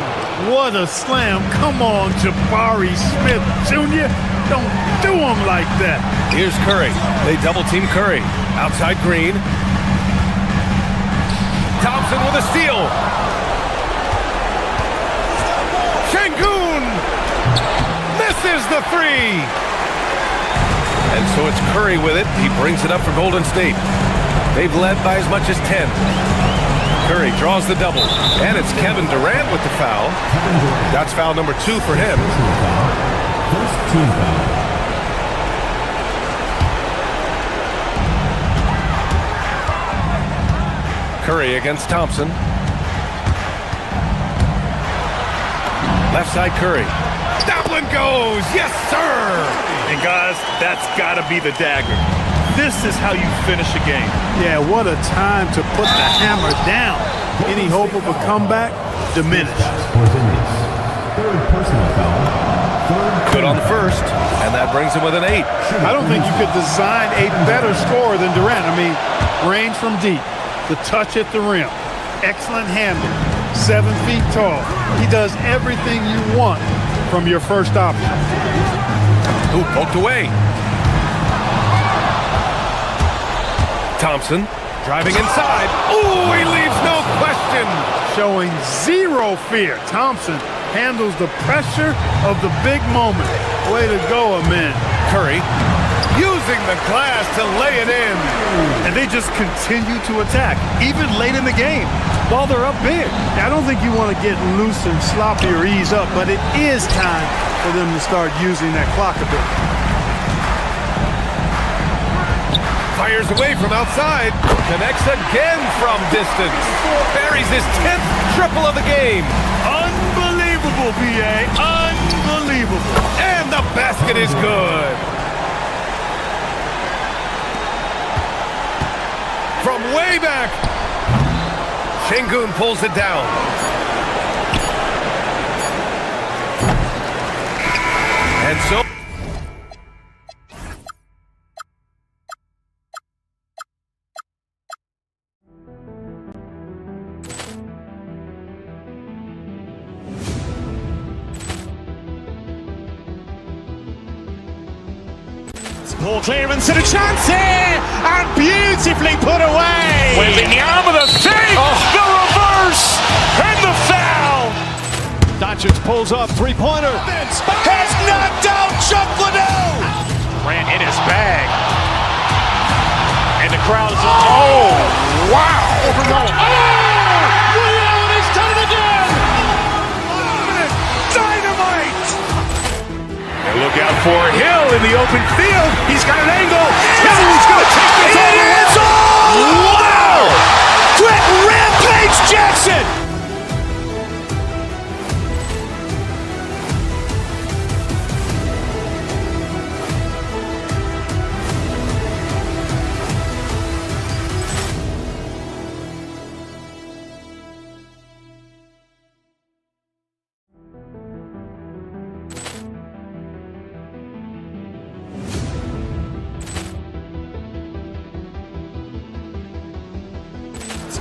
What a slam. Come on, Jabari Smith Jr. Don't do him like that. Here's Curry. They double team Curry. Outside Green. Thompson with a steal. Şengün misses the three. And so it's Curry with it. He brings it up for Golden State. They've led by as much as 10. Curry draws the double. And it's Kevin Durant with the foul. That's foul number 2 for him. First team foul. Curry against Thompson. Left side Curry. That one goes. Yes, sir. And guys, that's got to be the dagger. This is how you finish a game. Yeah, what a time to put the hammer down. Any hope of a comeback diminished. Third personal foul. Good on the first, and that brings him with an 8. I don't think you could design a better scorer than Durant. I mean, range from deep, the touch at the rim, excellent handle, 7 feet tall. He does everything you want from your first option. Ooh, poked away. Thompson driving inside. Ooh, he leaves no question. Showing zero fear. Thompson handles the pressure of the big moment. Way to go, Amin. Curry using the glass to lay it in. And they just continue to attack, even late in the game, while they're up big. I don't think you want to get loose and sloppy or ease up, but it is time for them to start using that clock a bit. Fires away from outside. Connects again from distance. Buries his 10th triple of the game. Unbelievable, BA. Unbelievable. And the basket is good. From way back. Şengün pulls it down. And so Ball clearance and a chance here, and beautifully put away. Wembanyama the save, the reverse, and the foul. Doncic pulls up, three-pointer. Has knocked out Chuck Liddell. Ran in his bag. And the crowd is, oh, wow. Liddell, and he's done it again. Dynamite. And look out for Hill in the open field. He's got an angle. Hill's going to take this all the way. Wow! Quick Rampage Jackson.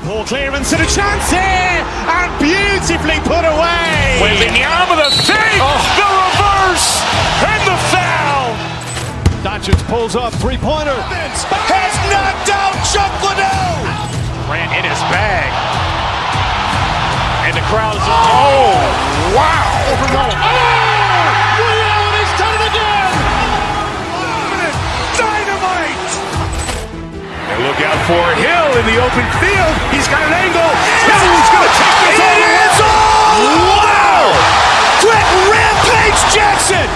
Ball clearance and a chance here, and beautifully put away. Wembanyama the save, the reverse, and the foul. Doncic pulls up, three-pointer. Has knocked out Chuck Liddell. Ran in his bag. And the crowd is, oh, wow. Liddell, and he's done it again. Dynamite. And look out for Hill in the open field. He's got an angle. Hill's going to take this all the way. Wow. Quick Rampage Jackson.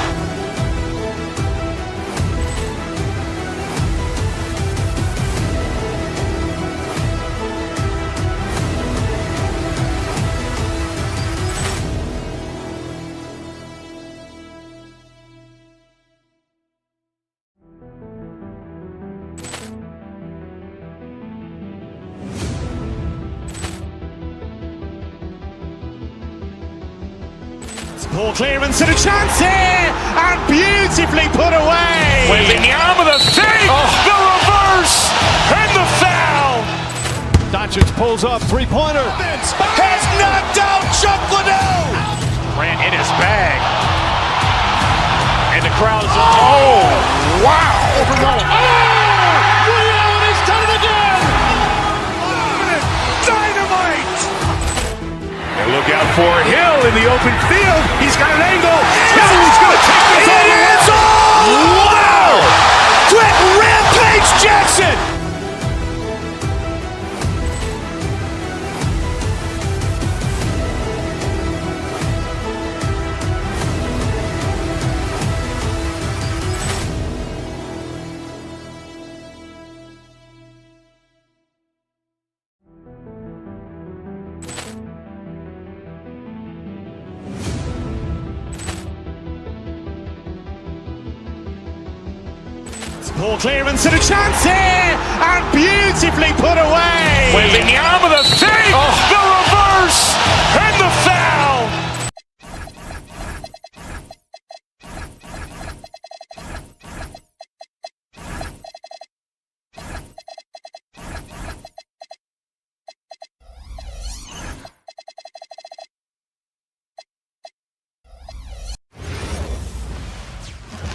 Ball clearance and a chance here, and beautifully put away. Wembanyama the save, the reverse, and the foul. Doncic pulls up, three-pointer. Has knocked out Chuck Liddell. Grant in his bag. And the crowd is... Oh, wow! He's done it again! Dynamite! And look out for Hill in the open field. He's got an angle. Hill's going to take this all the way. Wow! Quick rampage Jackson! Ball clearance and a chance here, and beautifully put away. Wembanyama the fake, the reverse, and the foul.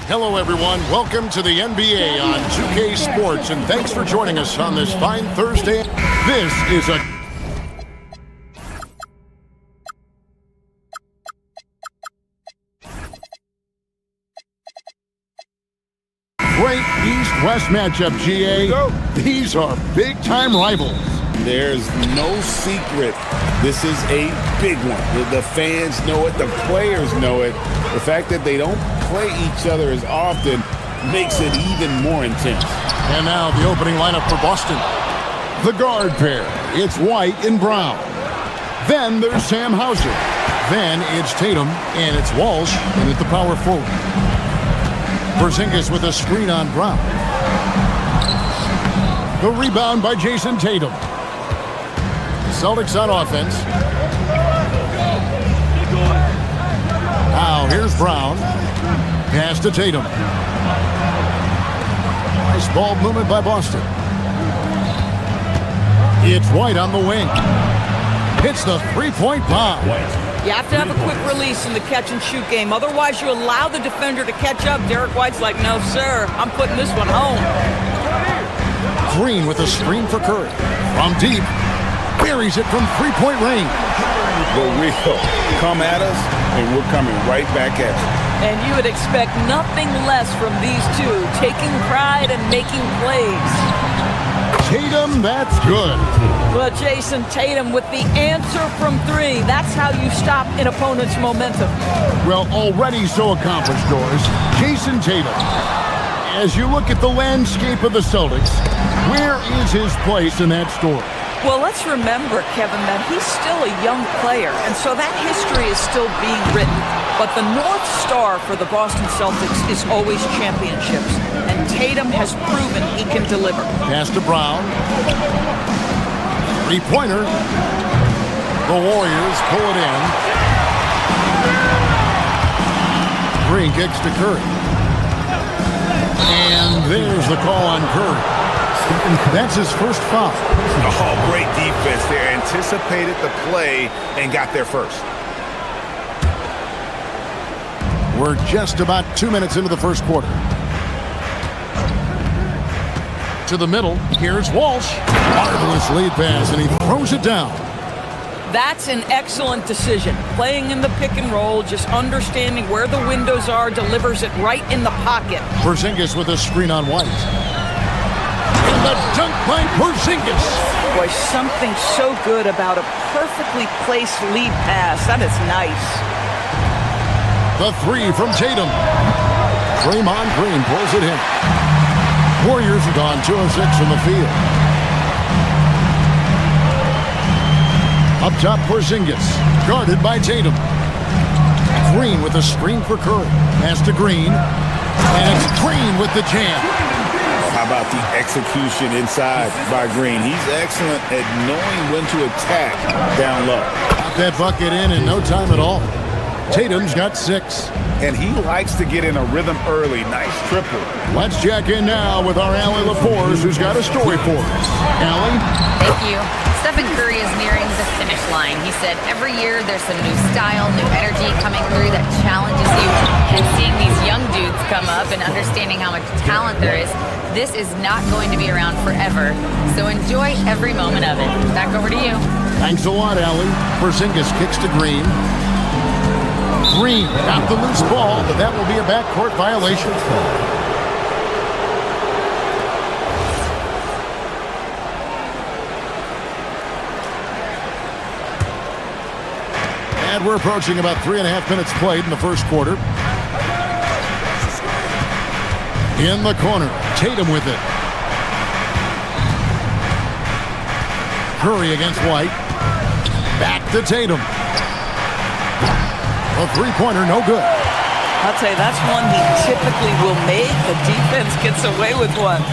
Hello, everyone. Welcome to the NBA on 2K Sports, and thanks for joining us on this fine Thursday. This is a great East-West matchup, GA. These are big-time rivals. There's no secret. This is a big one. The fans know it. The players know it. The fact that they don't play each other as often makes it even more intense. And now the opening lineup for Boston. The guard pair. It's White and Brown. Then there's Sam Hauser. Then it's Tatum, and it's Walsh, and at the power forward. Porzingis with a screen on Brown. The rebound by Jason Tatum. Celtics on offense. Now here's Brown. Pass to Tatum. Nice ball movement by Boston. It's White on the wing. Hits the three-point bomb. You have to have a quick release in the catch-and-shoot game. Otherwise, you allow the defender to catch up. Derek White's like, no, sir. I'm putting this one home. Green with a screen for Curry. From deep. Buries it from three-point range. But we'll come at us, and we're coming right back at you. And you would expect nothing less from these two, taking pride and making plays. Tatum, that's good. Well, Jason Tatum with the answer from three. That's how you stop an opponent's momentum. Well, already so accomplished, Doris. Jason Tatum. As you look at the landscape of the Celtics, where is his place in that story? Well, let's remember, Kevin, that he's still a young player, and so that history is still being written. But the North Star for the Boston Celtics is always championships, and Tatum has proven he can deliver. Pass to Brown. Three-pointer. The Warriors pull it in. Green kicks to Curry. And there's the call on Curry. That's his first foul. Oh, great defense there. Anticipated the play and got there first. We're just about 2 minutes into the first quarter. To the middle. Here's Walsh. Marvelous lead pass, and he throws it down. That's an excellent decision. Playing in the pick and roll, just understanding where the windows are, delivers it right in the pocket. Porzingis with a screen on White. And the dunk by Porzingis. Boy, something so good about a perfectly placed lead pass. That is nice. The three from Tatum. Draymond Green pulls it in. Warriors have gone 2 of 6 from the field. Up top, Porzingis. Guarded by Tatum. Green with a screen for Curry. Pass to Green. And it's Green with the jam. How about the execution inside by Green? He's excellent at knowing when to attack down low. Got that bucket in no time at all. Tatum's got 6. And he likes to get in a rhythm early. Nice triple. Let's check in now with our Allie LaForce, who's got a story for us. Allie? Thank you. Stephen Stephen Curry is nearing the finish line. He said every year there's some new style, new energy coming through that challenges you. And seeing these young dudes come up and understanding how much talent there is, this is not going to be around forever. So enjoy every moment of it. Back over to you. Thanks a lot, Allie. Porzingis kicks to Green. Green got the loose ball, but that will be a backcourt violation. And we're approaching about 3.5 minutes played in the first quarter. In the corner, Tatum with it. Curry against White. Back to Tatum. A three-pointer, no good. I'll tell you, that's one he typically will make. The defense gets away with one.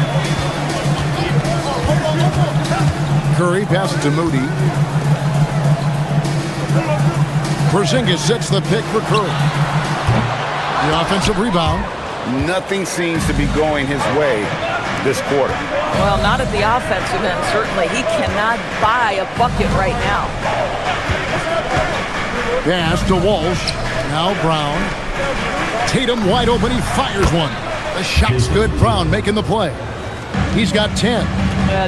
Curry passes to Moody. Porzingis sets the pick for Curry. The offensive rebound. Nothing seems to be going his way this quarter. Well, not at the offensive end, certainly. He cannot buy a bucket right now. Pass to Walsh. Now Brown. Tatum wide open. He fires one. The shot's good. Brown making the play. He's got 10.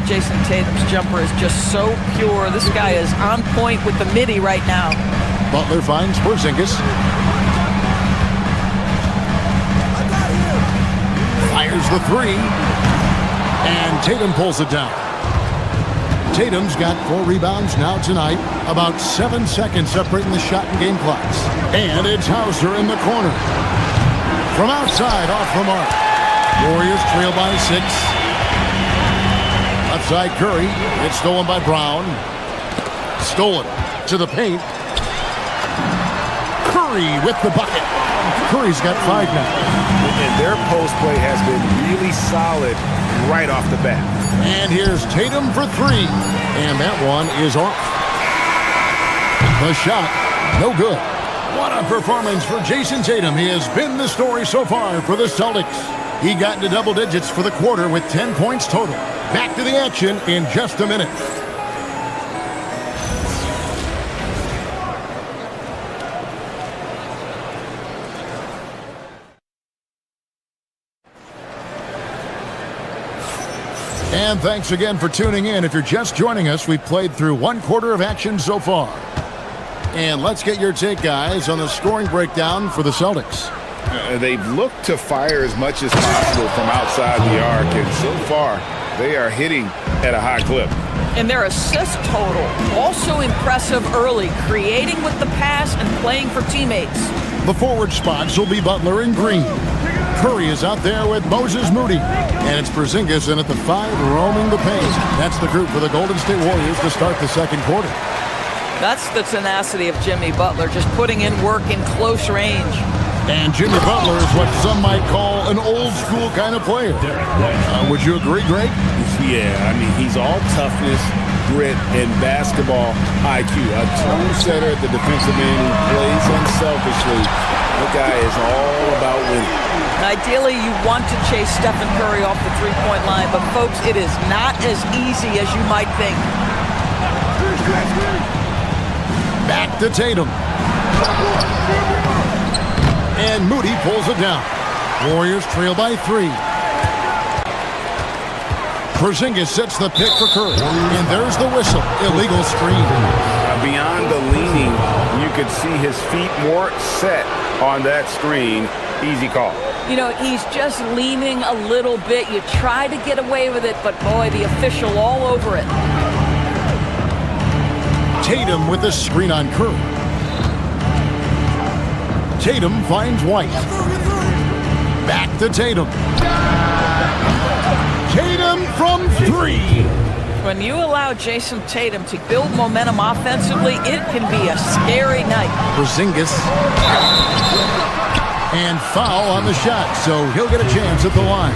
Jason Tatum's jumper is just so pure. This guy is on point with the midi right now. Butler finds Porzingis. Fires the three. And Tatum pulls it down. Tatum's got 4 rebounds now tonight. About 7 seconds separating the shot and game clocks. And it's Hauser in the corner. From outside, off the mark. Warriors trail by 6. Outside Curry. It's stolen by Brown. Stolen to the paint. Curry with the bucket. Curry's got 5 now. And their post play has been really solid right off the bat. And here's Tatum for 3. And that one is off. The shot, no good. What a performance for Jason Tatum. He has been the story so far for the Celtics. He got into double digits for the quarter with 10 points total. Back to the action in just a minute. And thanks again for tuning in. If you're just joining us, we've played through 1 quarter of action so far. And let's get your take, guys, on the scoring breakdown for the Celtics. They've looked to fire as much as possible from outside the arc, and so far, they are hitting at a high clip. And their assist total, also impressive early, creating with the pass and playing for teammates. The forward spots will be Butler and Green. Curry is out there with Moses Moody. And it's Porzingis in at the 5, roaming the paint. That's the group for the Golden State Warriors to start the second quarter. That's the tenacity of Jimmy Butler, just putting in work in close range. And Jimmy Butler is what some might call an old-school kind of player. Would you agree, Greg? Yeah, I mean, he's all toughness, grit, and basketball IQ. A true setter at the defensive end who plays unselfishly. The guy is all about winning. Ideally, you want to chase Stephen Curry off the three-point line, but folks, it is not as easy as you might think. Back to Tatum. And Moody pulls it down. Warriors trail by 3. Porzingis sets the pick for Curry. And there's the whistle. Illegal screen. Beyond the leaning, you could see his feet more set on that screen. Easy call. You know, he's just leaning a little bit. You try to get away with it, but boy, the official all over it. Tatum with the screen on Curry. Tatum finds White. Back to Tatum. Tatum from 3. When you allow Jason Tatum to build momentum offensively, it can be a scary night. Porzingis. And foul on the shot, so he'll get a chance at the line.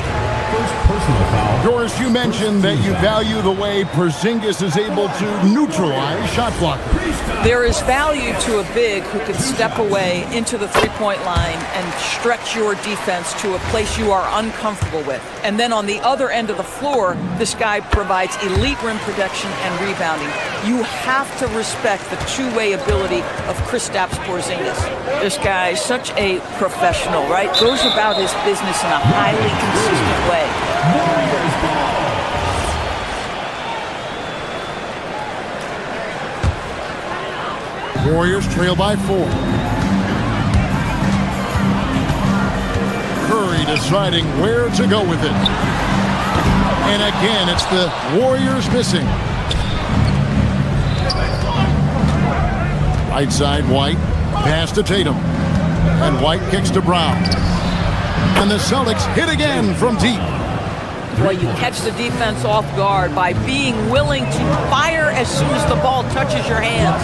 First personal foul. Doris, you mentioned that you value the way Porzingis is able to neutralize shot blockers. There is value to a big who can step away into the three-point line and stretch your defense to a place you are uncomfortable with. And then on the other end of the floor, this guy provides elite rim protection and rebounding. You have to respect the two-way ability of Kristaps Porzingis. This guy is such a professional, right? Goes about his business in a highly consistent way. Warriors trail by 4. Curry deciding where to go with it. And again, it's the Warriors missing. Right side, White. Pass to Tatum. And White kicks to Brown. And the Celtics hit again from deep. Boy, you catch the defense off guard by being willing to fire as soon as the ball touches your hands.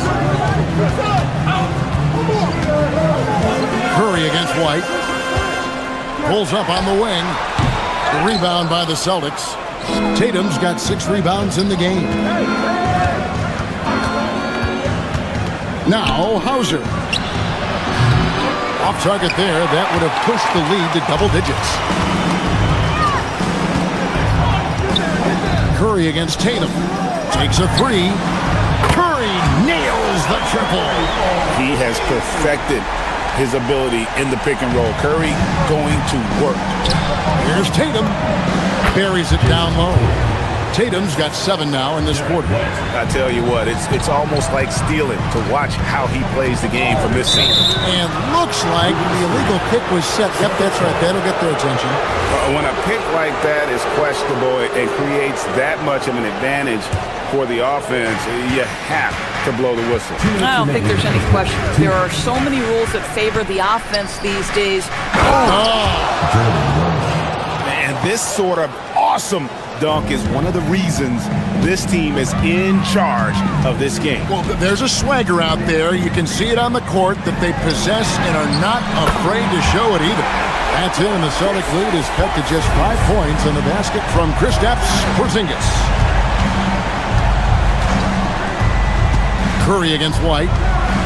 Curry against White. Pulls up on the wing. The rebound by the Celtics. Tatum's got 6 rebounds in the game. Now Hauser. Off target there. That would have pushed the lead to double digits. Curry against Tatum. Takes a 3. Curry nails the triple. He has perfected his ability in the pick and roll. Curry going to work. Here's Tatum. Buries it down low. Tatum's got 7 now in this quarter. I tell you what, it's almost like stealing to watch how he plays the game from this scene. And looks like the illegal kick was set. Yep, that's right. That'll get their attention. When a pick like that is questionable and creates that much of an advantage for the offense, you have to blow the whistle. I don't think there's any question. There are so many rules that favor the offense these days. Man, this sort of awesome dunk is one of the reasons this team is in charge of this game. Well, there's a swagger out there. You can see it on the court that they possess and are not afraid to show it either. That's it, and the Celtic lead is cut to just 5 points in the basket from Kristaps Porzingis. Curry against White.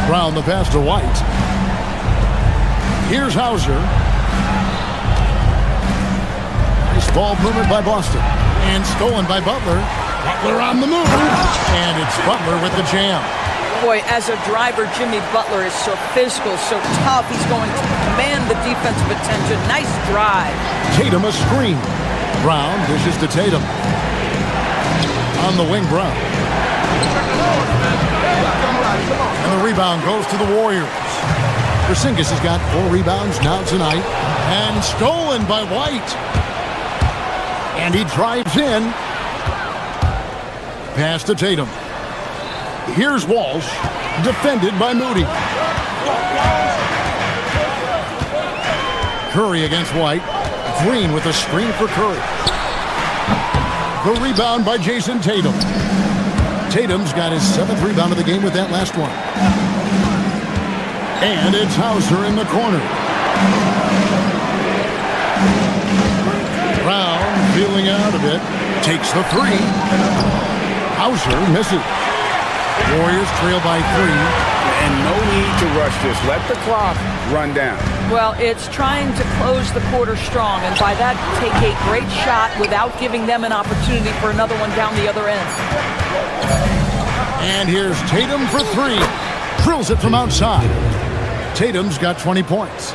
Brown the pass to White. Here's Hauser. Nice ball movement by Boston. And stolen by Butler. Butler on the move. And it's Butler with the jam. Boy, as a driver, Jimmy Butler is so physical, so tough. He's going to command the defensive attention. Nice drive. Tatum a screen. Brown dishes to Tatum. On the wing, Brown. And the rebound goes to the Warriors. Porzingis has got 4 rebounds now tonight. And stolen by White. And he drives in. Pass to Tatum. Here's Walsh. Defended by Moody. Curry against White. Green with a screen for Curry. The rebound by Jason Tatum. Tatum's got his 7th rebound of the game with that last one. And it's Hauser in the corner. Brown feeling out a bit. Takes the 3. Hauser misses. Warriors trail by 3. And no need to rush this. Let the clock run down. Well, it's trying to close the quarter strong, and by that, take a great shot without giving them an opportunity for another one down the other end. And here's Tatum for 3. Drills it from outside. Tatum's got 20 points.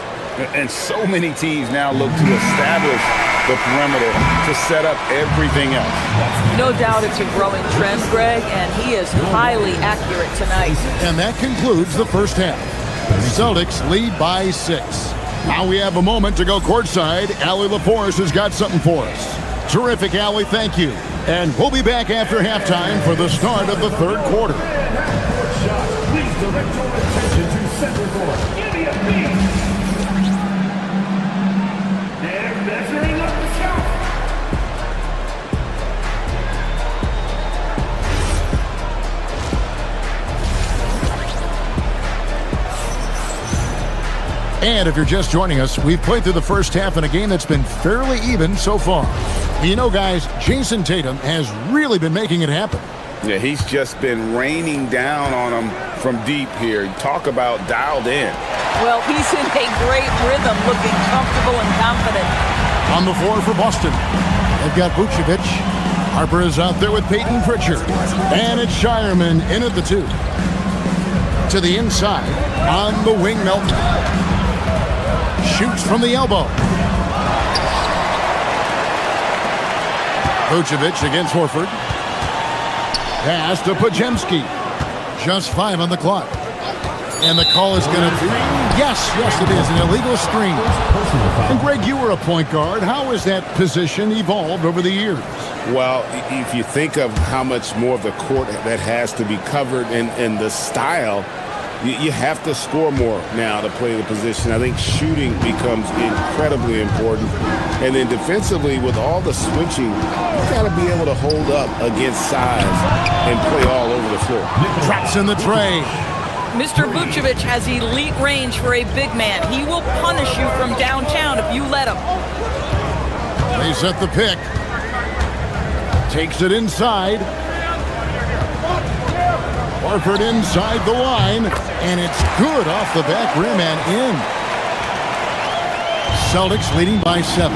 And so many teams now look to establish the perimeter to set up everything else. No doubt it's a growing trend, Greg, and he is highly accurate tonight. And that concludes the first half. The Celtics lead by 6. Now we have a moment to go courtside. Allie LaForest has got something for us. Terrific, Allie. Thank you. And we'll be back after halftime for the start of the third quarter. Please direct your attention to center court. Give me a beat. They're measuring up the shot. And if you're just joining us, we've played through the first half in a game that's been fairly even so far. You know, guys, Jason Tatum has really been making it happen. Yeah, he's just been raining down on them from deep here. Talk about dialed in. Well, he's in a great rhythm, looking comfortable and confident. On the floor for Boston, they've got Vucevic. Harper is out there with Peyton Pritchard. And it's Shireman in at the 2. To the inside, on the wing, Melton. Shoots from the elbow. Vucevic against Horford. Pass to Podziemski. Just 5 on the clock. And the call is going to be, yes, it is, an illegal screen. And Greg, you were a point guard. How has that position evolved over the years? Well, if you think of how much more of the court that has to be covered and the style, you have to score more now to play the position. I think shooting becomes incredibly important. And then defensively, with all the switching, you got to be able to hold up against size and play all over the floor. Drops in the tray. Mr. Vucevic has elite range for a big man. He will punish you from downtown if you let him. They set the pick. Takes it inside. Horford inside the line, and it's good off the back rim and in. Celtics leading by 7.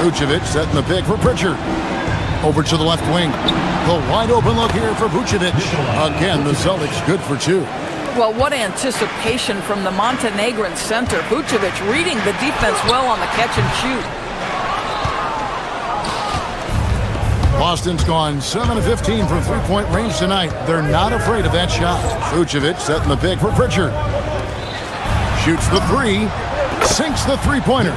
Vucevic setting the pick for Pritchard. Over to the left wing. The wide open look here for Vucevic. Again, the Celtics good for 2. Well, what anticipation from the Montenegrin center. Vucevic reading the defense well on the catch and shoot. Boston's gone 7 of 15 from three-point range tonight. They're not afraid of that shot. Vucevic setting the pick for Pritchard. Shoots the 3. Sinks the three-pointer.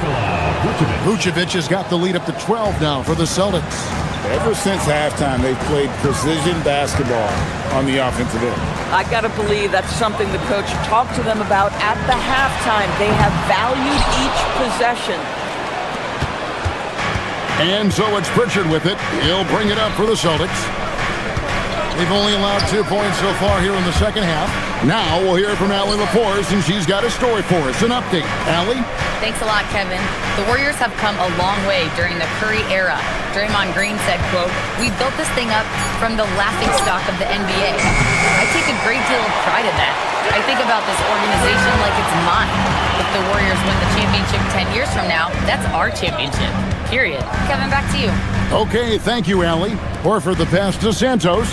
Vucevic has got the lead up to 12 now for the Celtics. Ever since halftime, they've played precision basketball on the offensive end. I got to believe that's something the coach talked to them about at the halftime. They have valued each possession. And so it's Pritchard with it. He'll bring it up for the Celtics. They've only allowed 2 points so far here in the second half. Now we'll hear from Allie LaForce, and she's got a story for us. An update. Allie? Thanks a lot, Kevin. The Warriors have come a long way during the Curry era. Draymond Green said, quote, "We built this thing up from the laughingstock of the NBA. I take a great deal of pride in that. I think about this organization like it's mine. If the Warriors win the championship 10 years from now, that's our championship. Period." Kevin, back to you. Okay, thank you, Allie. Horford the pass to Santos.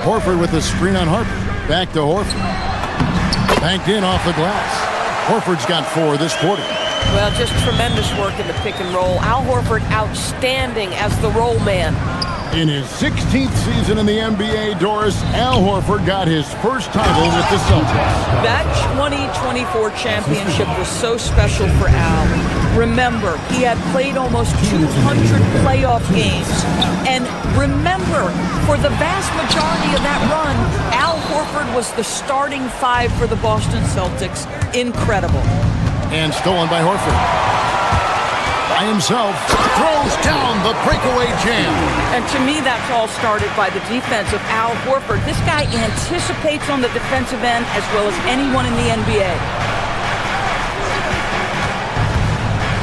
Horford with the screen on Harper. Back to Horford. Banked in off the glass. Horford's got 4 this quarter. Well, just tremendous work in the pick and roll. Al Horford outstanding as the roll man. In his 16th season in the NBA, Doris, Al Horford got his first title with the Celtics. That 2024 championship was so special for Al. Remember, he had played almost 200 playoff games. And remember, for the vast majority of that run, Al Horford was the starting 5 for the Boston Celtics. Incredible. And stolen by Horford. By himself, throws down the breakaway jam. And to me, that's all started by the defense of Al Horford. This guy anticipates on the defensive end as well as anyone in the NBA.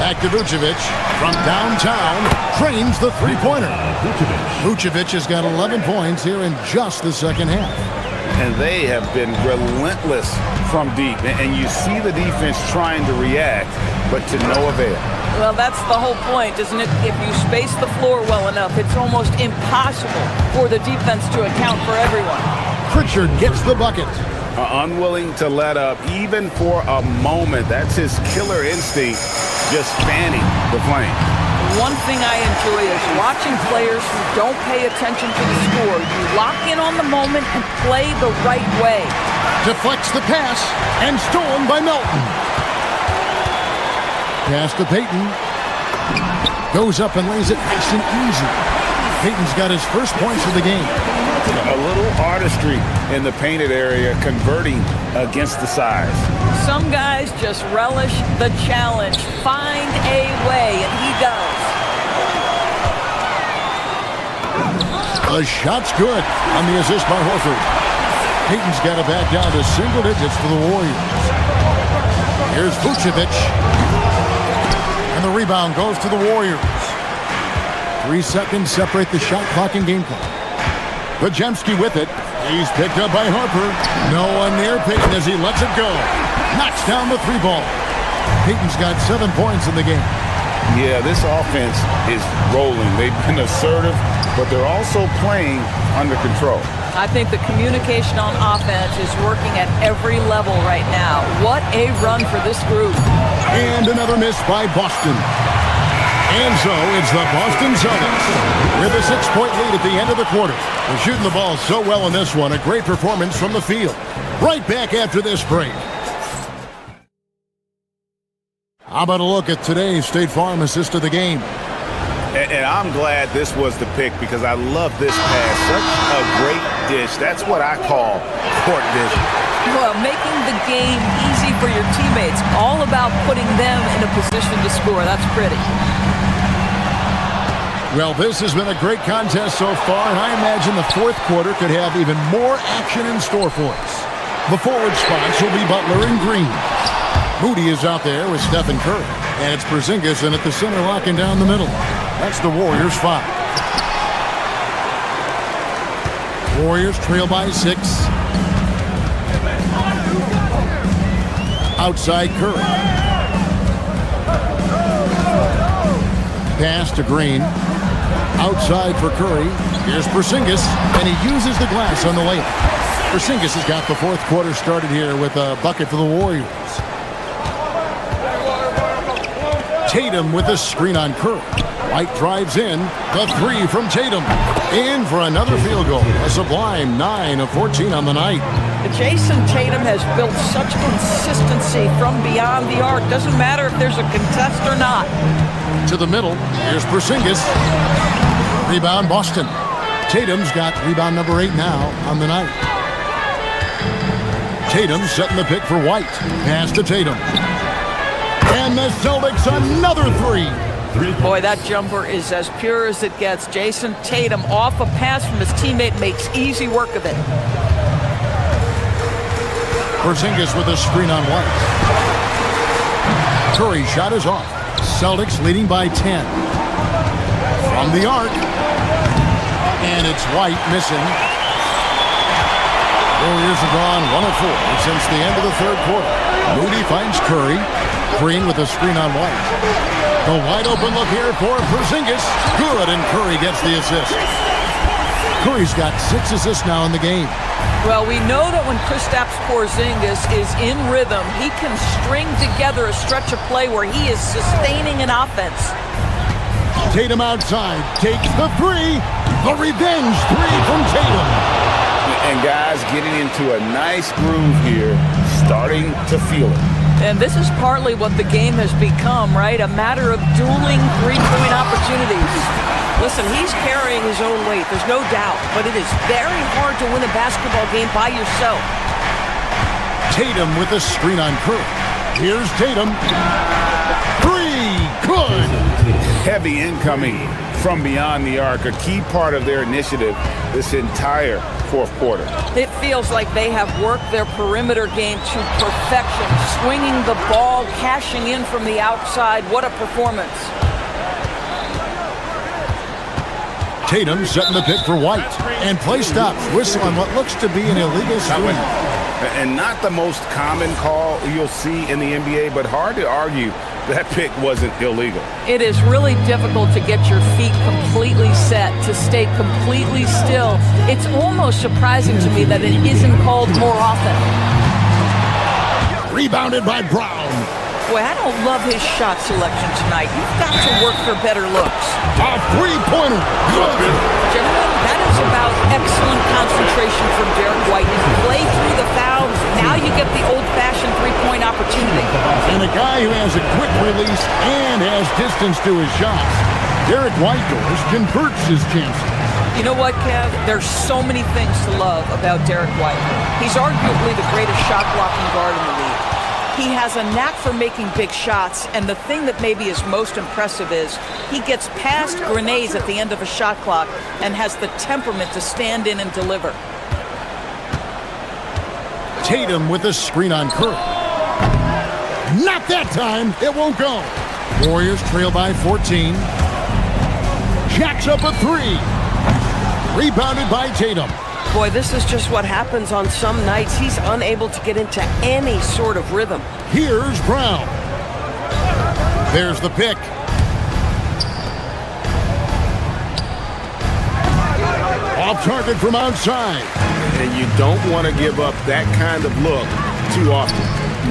Back to Vucevic from downtown, drains the three-pointer. Vucevic has got 11 points here in just the second half. And they have been relentless from deep. And you see the defense trying to react, but to no avail. Well, that's the whole point, isn't it? If you space the floor well enough, it's almost impossible for the defense to account for everyone. Pritchard gets the bucket. Unwilling to let up, even for a moment. That's his killer instinct, just fanning the flame. One thing I enjoy is watching players who don't pay attention to the score. You lock in on the moment and play the right way. Deflects the pass and stolen by Melton. Pass to Peyton. Goes up and lays it nice and easy. Peyton's got his first points of the game. A little artistry in the painted area, converting against the size. Some guys just relish the challenge. Find a way, and he does. The shot's good on the assist by Horford. Payton's got it back down to single digits for the Warriors. Here's Vucevic. And the rebound goes to the Warriors. 3 seconds separate the shot clock and game clock. Podziemski with it. He's picked up by Harper. No one near Payton as he lets it go. Knocks down the 3-ball. Payton's got 7 points in the game. Yeah, this offense is rolling. They've been assertive, but they're also playing under control. I think the communication on offense is working at every level right now. What a run for this group. And another miss by Boston. And so it's the Boston Celtics with a 6-point lead at the end of the quarter. They're shooting the ball so well in this one. A great performance from the field. Right back after this break. How about a look at today's State Farm assist of the game? And I'm glad this was the pick because I love this pass. Such a great dish. That's what I call court vision. Well, making the game easy for your teammates. All about putting them in a position to score. That's pretty. Well, this has been a great contest so far, and I imagine the fourth quarter could have even more action in store for us. The forward spots will be Butler and Green. Moody is out there with Stephen Curry, and it's Porzingis in at the center locking down the middle. That's the Warriors 5. Warriors trail by 6. Outside Curry. Pass to Green. Outside for Curry. Here's Porzingis, and he uses the glass on the layup. Porzingis has got the fourth quarter started here with a bucket for the Warriors. Tatum with a screen on Curry. White drives in. The 3 from Tatum. In for another field goal. A sublime 9 of 14 on the night. Jason Tatum has built such consistency from beyond the arc. Doesn't matter if there's a contest or not. To the middle. Here's Porzingis. Rebound Boston. Tatum's got rebound number 8 now on the night. Tatum setting the pick for White. Pass to Tatum. And the Celtics another 3. Boy, that jumper is as pure as it gets. Jason Tatum off a pass from his teammate makes easy work of it. Porzingis with a screen on White. Curry shot is off. Celtics leading by 10. From the arc. And it's White missing. Warriors have gone 1 of 4 since the end of the third quarter. Moody finds Curry. Green with a screen on White. The wide open look here for Porzingis. Good, and Curry gets the assist. Curry's got 6 assists now in the game. Well, we know that when Kristaps Porzingis is in rhythm, he can string together a stretch of play where he is sustaining an offense. Tatum outside, takes the 3. The revenge 3 from Tatum. And guys getting into a nice groove here, starting to feel it. And this is partly what the game has become, right? A matter of dueling three-point opportunities. Listen, he's carrying his own weight, there's no doubt, but it is very hard to win a basketball game by yourself. Tatum with a screen on Curry. Here's Tatum. 3, good. Heavy incoming from beyond the arc, a key part of their initiative this entire fourth quarter. It feels like they have worked their perimeter game to perfection, swinging the ball, cashing in from the outside. What a performance. Tatum setting the pick for White. And play stops. Whistle on what looks to be an illegal screen. And not the most common call you'll see in the NBA, but hard to argue that pick wasn't illegal. It is really difficult to get your feet completely set, to stay completely still. It's almost surprising to me that it isn't called more often. Rebounded by Brown. Boy, I don't love his shot selection tonight. You've got to work for better looks. A 3-pointer. Good. Gentlemen, that is about excellent concentration from Derek White. You play through the foul. Now you get the old-fashioned three-point opportunity. And a guy who has a quick release and has distance to his shots. Derek White converts his chances. You know what, Kev? There's so many things to love about Derek White. He's arguably the greatest shot-blocking guard in the league. He has a knack for making big shots, and the thing that maybe is most impressive is he gets past grenades at the end of a shot clock and has the temperament to stand in and deliver. Tatum with a screen on Curry. Not that time. It won't go. Warriors trail by 14. Jacks up a three. Rebounded by Tatum. Boy, this is just what happens on some nights. He's unable to get into any sort of rhythm. Here's Brown. There's the pick. Off target from outside. And you don't want to give up that kind of look too often.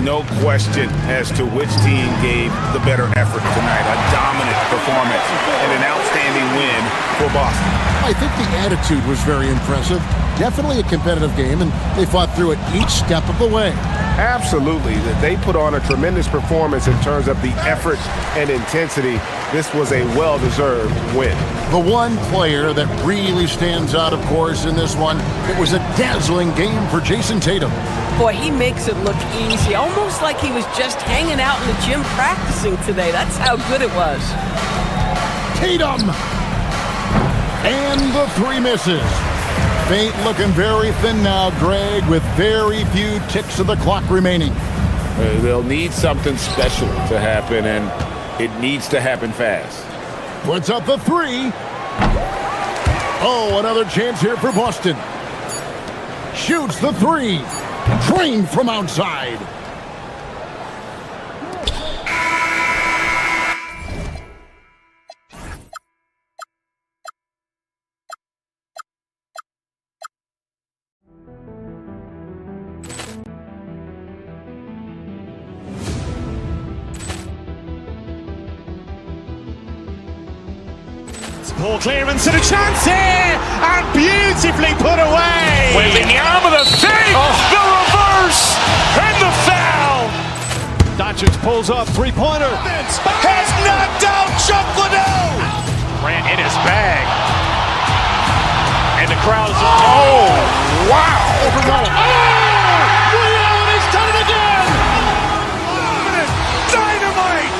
No question as to which team gave the better effort tonight. A dominant performance and an outstanding win for Boston. I think the attitude was very impressive. Definitely a competitive game, and they fought through it each step of the way. Absolutely. They put on a tremendous performance in terms of the effort and intensity. This was a well-deserved win. The one player that really stands out, of course, in this one, it was a dazzling game for Jason Tatum. Boy, he makes it look easy, almost like he was just hanging out in the gym practicing today. That's how good it was. Tatum! And the three misses. Fate looking very thin now, Greg, with very few ticks of the clock remaining. They'll need something special to happen, and it needs to happen fast. Puts up the three. Oh, another chance here for Boston. Shoots the three. Drained from outside. Ball clearance and a chance here, and beautifully put away. Wembanyama the save, the reverse, and the foul. Doncic pulls up, three-pointer. Has knocked out Chuck Liddell. Grant in his bag. And the crowd's Oh, wow. He's done it again. Dynamite.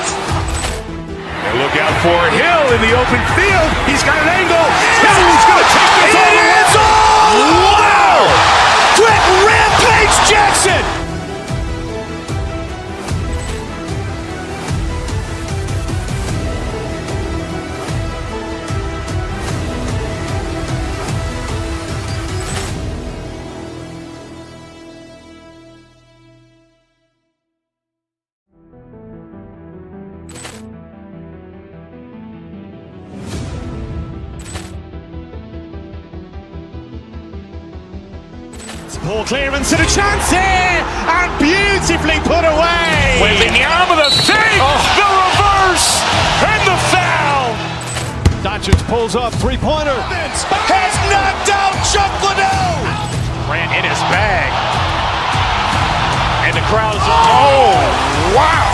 Look out for Hill in the open field. He's got an angle. He's going to take this all the way. Wow! Quick rampage Jackson. Ball clearance and a chance here, and beautifully put away. Wembanyama the save, the reverse, and the foul. Doncic pulls up, three-pointer. Has knocked out Chuck Liddell. Grant in his bag. And the crowd's wow.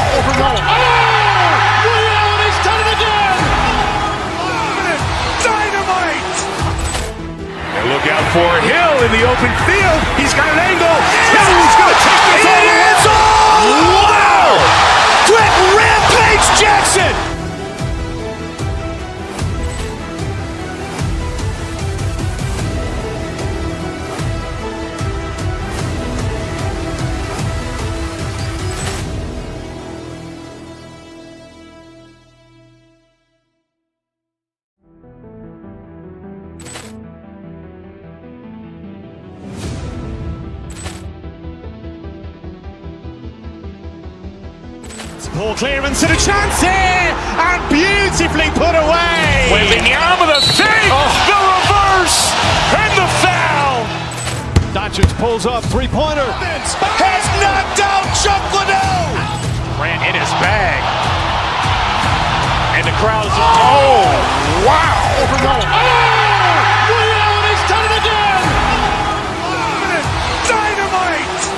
He's done it again. Dynamite. And look out for Hill in the open field. He's got an angle. He's going to take this all the way. Wow! Quick rampage Jackson. Ball clearance and a chance here, and beautifully put away. Wembanyama the save, the reverse, and the foul. Doncic pulls up, three-pointer. Has knocked out Chuck Liddell. Grant in his bag. And the crowd's wow. He's done it again. Dynamite.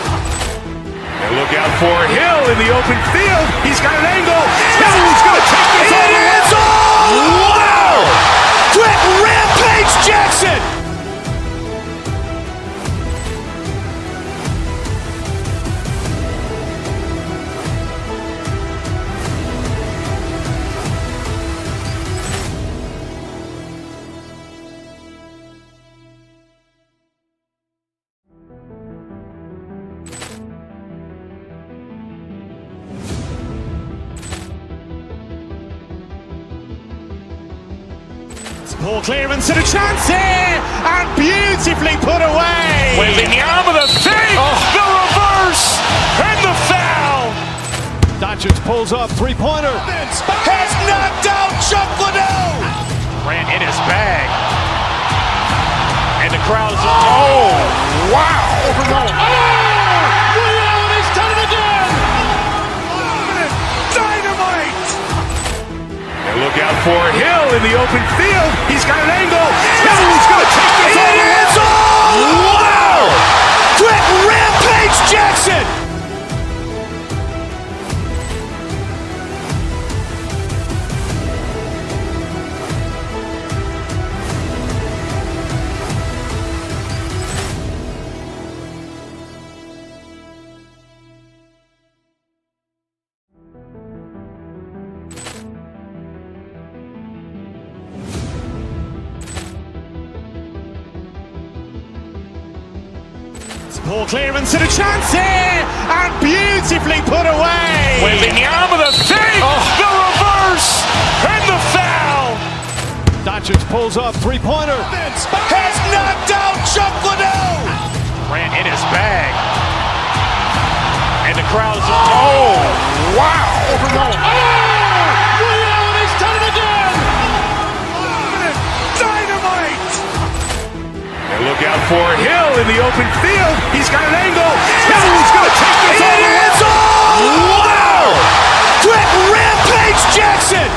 And look out for Hill in the open field. He's got an angle. He's going to take this all the way. Wow! Quick rampage Jackson. Ball clearance and a chance here, and beautifully put away. Wembanyama with a fake, the reverse, and the foul. Doncic pulls up, three-pointer. Has knocked out Chuck Liddell. Ran in his bag. And the crowd's, oh, wow. He's done it again. Dynamite. And look out for Hill in the open field. He's got an angle. Hill's going to take this all the way. Wow. Quick rampage Jackson. Ball clearance and a chance here, and beautifully put away. Wembanyama with a fake, the reverse, and the foul. Doncic pulls up, three-pointer. Has knocked out Chuck Liddell. Ran in his bag. And the crowd's, oh, wow. He's done it again. Dynamite. And look out for Hill in the open field. He's got an angle. Hill's going to take this all the way. Wow. Quick rampage Jackson.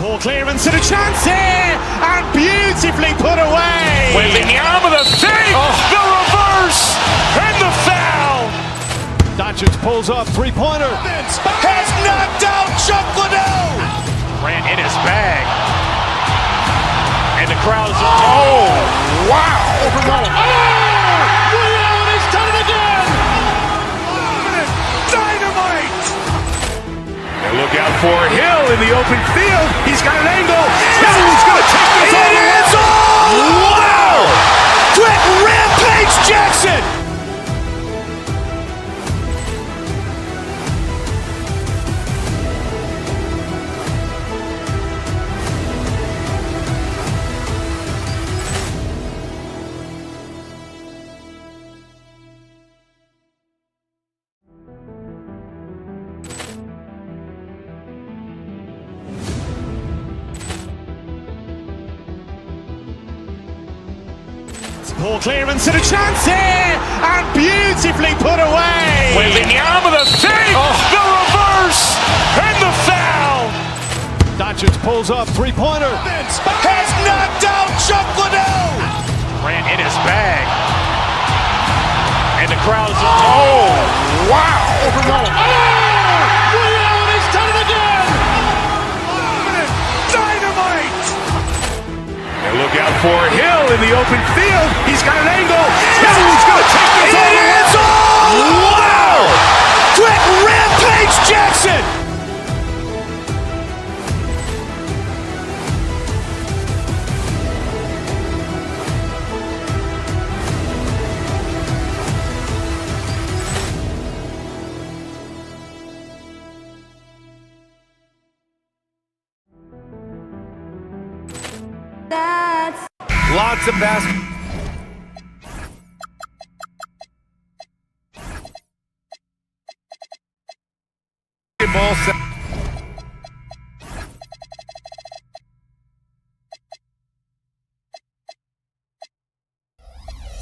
Ball clearance and a chance here, and beautifully put away. Wembanyama with a fake, the reverse, and the foul. Doncic pulls up, three-pointer. Has knocked out Chuck Liddell. Ran in his bag. And the crowd's, oh, wow. He's done it again. Dynamite. And look out for Hill in the open field. He's got an angle. Hill's going to take this all the way. Wow. Quick rampage Jackson. Ball clearance and a chance here, and beautifully put away. Wembanyama with a fake, the reverse, and the foul. Doncic pulls up, three-pointer. Has knocked out Chuck Liddell. Ran in his bag. And the crowd's, oh, wow. He's done it again. Dynamite. And look out for Hill in the open field. He's got an angle. Hill's going to take this all the way. Wow. Quick rampage Jackson. Lots of basketball.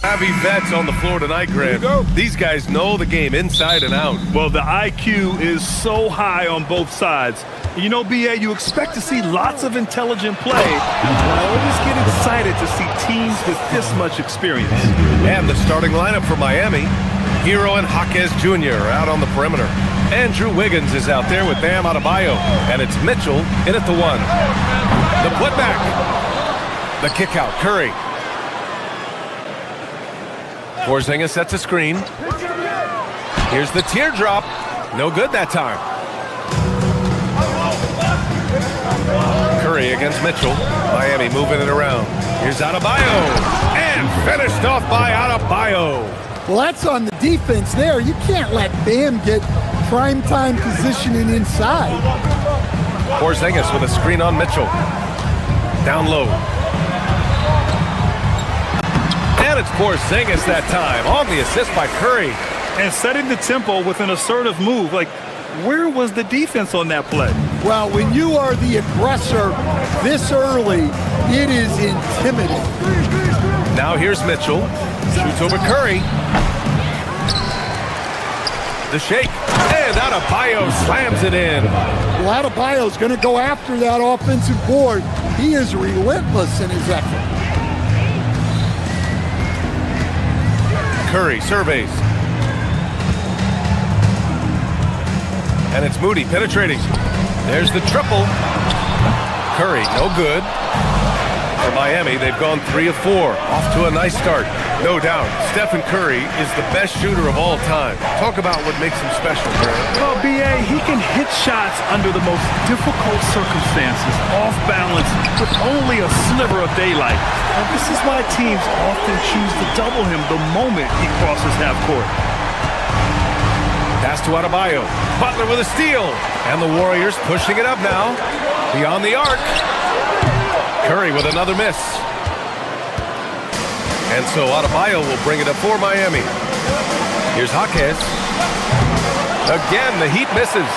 Savvy vets on the floor tonight, Grant. These guys know the game inside and out. Well, the IQ is so high on both sides. You know, BA, you expect to see lots of intelligent play, but I always get excited to see teams with this much experience. And the starting lineup for Miami, Hero and Jaquez Jr. are out on the perimeter. Andrew Wiggins is out there with Bam Adebayo, and it's Mitchell in at the one. The putback, the kick out, Curry. Porzingis sets a screen. Here's the teardrop. No good that time. Curry against Mitchell. Miami moving it around. Here's Adebayo. And finished off by Adebayo. Well, that's on the defense there. You can't let Bam get primetime positioning inside. Porzingis with a screen on Mitchell. Down low. And it's Porzingis that time on the assist by Curry. And setting the tempo with an assertive move. Like, where was the defense on that play? Well, when you are the aggressor this early, it is intimidating. Now here's Mitchell. Shoots over Curry. The shake. And Adebayo slams it in. Well, Adebayo's going to go after that offensive board. He is relentless in his effort. Curry surveys. And it's Moody penetrating. There's the triple. Curry, no good. For Miami, they've gone 3 of 4. Off to a nice start. No doubt, Stephen Curry is the best shooter of all time. Talk about what makes him special, Grant. Well, B.A., he can hit shots under the most difficult circumstances, off balance, with only a sliver of daylight. And this is why teams often choose to double him the moment he crosses half court. Pass to Adebayo. Butler with a steal. And the Warriors pushing it up now. Beyond the arc. Curry with another miss. And so Adebayo will bring it up for Miami. Here's Jaquez. Again, the Heat misses.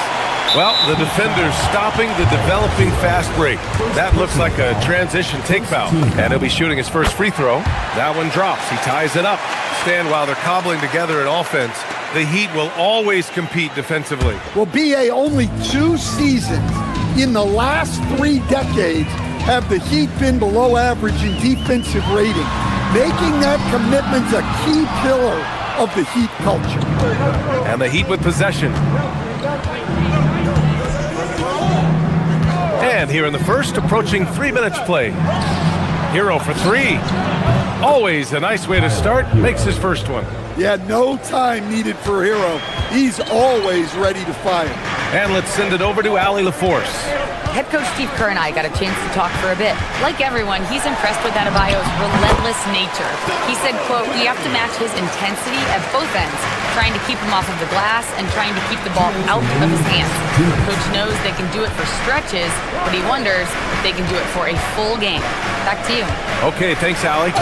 Well, the defender's stopping the developing fast break. That looks like a transition take foul. And he'll be shooting his first free throw. That one drops. He ties it up. Stan, while they're cobbling together an offense, the Heat will always compete defensively. Well, B.A., only 2 seasons in the last 3 decades have the Heat been below average in defensive rating, making that commitment a key pillar of the Heat culture. And the Heat with possession. And here in the first, approaching 3 minutes play. Hero for 3. Always a nice way to start. Makes his first one. Yeah, no time needed for Hero. He's always ready to fire. And let's send it over to Allie LaForce. Head coach Steve Kerr and I got a chance to talk for a bit. Like everyone, he's impressed with Adebayo's relentless nature. He said, quote, "We have to match his intensity at both ends, trying to keep him off of the glass and trying to keep the ball out of his hands. Coach knows they can do it for stretches, but he wonders if they can do it for a full game." Back to you. Okay, thanks, Allie.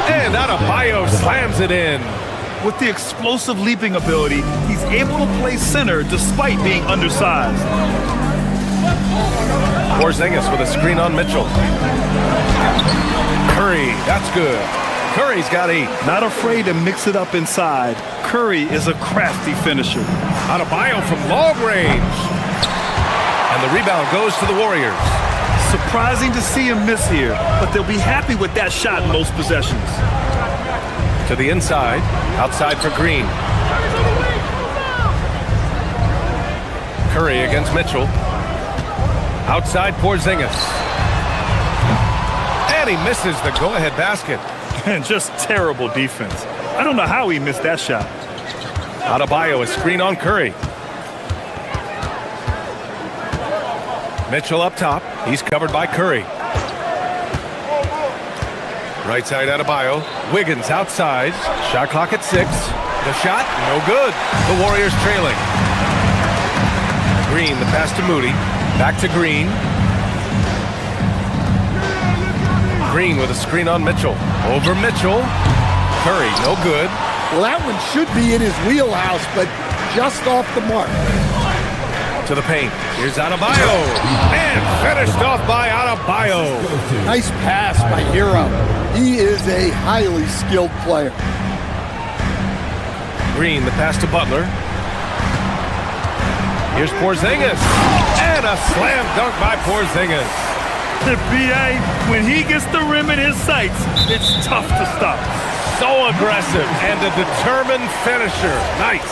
And Adebayo slams it in. With the explosive leaping ability, he's able to play center despite being undersized. Porzingis with a screen on Mitchell. Curry, that's good. Curry's got 8. Not afraid to mix it up inside. Curry is a crafty finisher. Adebayo from long range. And the rebound goes to the Warriors. Surprising to see him miss here, but they'll be happy with that shot in most possessions. To the inside, outside for Green. Curry against Mitchell. Outside Porzingis. And he misses the go-ahead basket. And just terrible defense. I don't know how he missed that shot. Adebayo, a screen on Curry. Mitchell up top. He's covered by Curry. Right side Adebayo. Wiggins outside. Shot clock at 6. The shot, no good. The Warriors trailing. Green, the pass to Moody. Back to Green. Green with a screen on Mitchell. Over Mitchell. Curry, no good. Well, that one should be in his wheelhouse, but just off the mark. To the paint. Here's Adebayo. And finished off by Adebayo. Nice pass by Hero. He is a highly skilled player. Green, the pass to Butler. Here's Porzingis. And a slam dunk by Porzingis. The B.A., when he gets the rim in his sights, it's tough to stop. So aggressive and a determined finisher. Nice.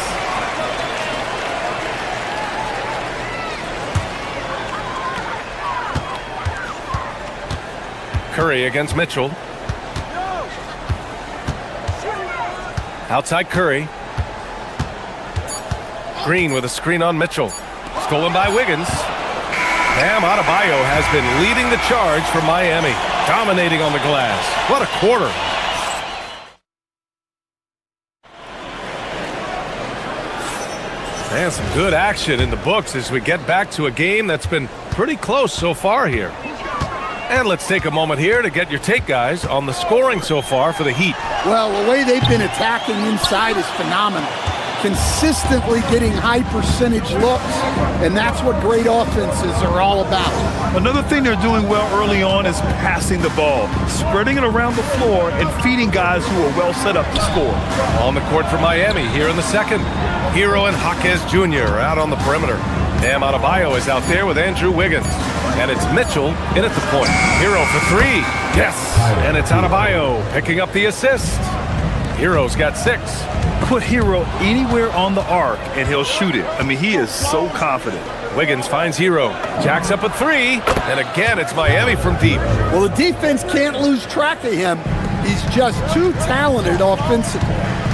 Curry against Mitchell. Outside Curry. Green with a screen on Mitchell. Stolen by Wiggins. Bam Adebayo has been leading the charge for Miami. Dominating on the glass. What a quarter. And some good action in the books as we get back to a game that's been pretty close so far here. And let's take a moment here to get your take, guys, on the scoring so far for the Heat. Well, the way they've been attacking inside is phenomenal. Consistently getting high percentage looks, and that's what great offenses are all about. Another thing they're doing well early on is passing the ball, spreading it around the floor and feeding guys who are well set up to score. On the court for Miami here in the second. Hero and Jaquez Jr. are out on the perimeter. Bam Adebayo is out there with Andrew Wiggins. And it's Mitchell in at the point. Hero for three. Yes. And it's Adebayo picking up the assist. Hero's got 6. Put Hero anywhere on the arc and he'll shoot it. I mean, he is so confident. Wiggins finds Hero. Jacks up a 3. And again, it's Miami from deep. Well, the defense can't lose track of him. He's just too talented offensively.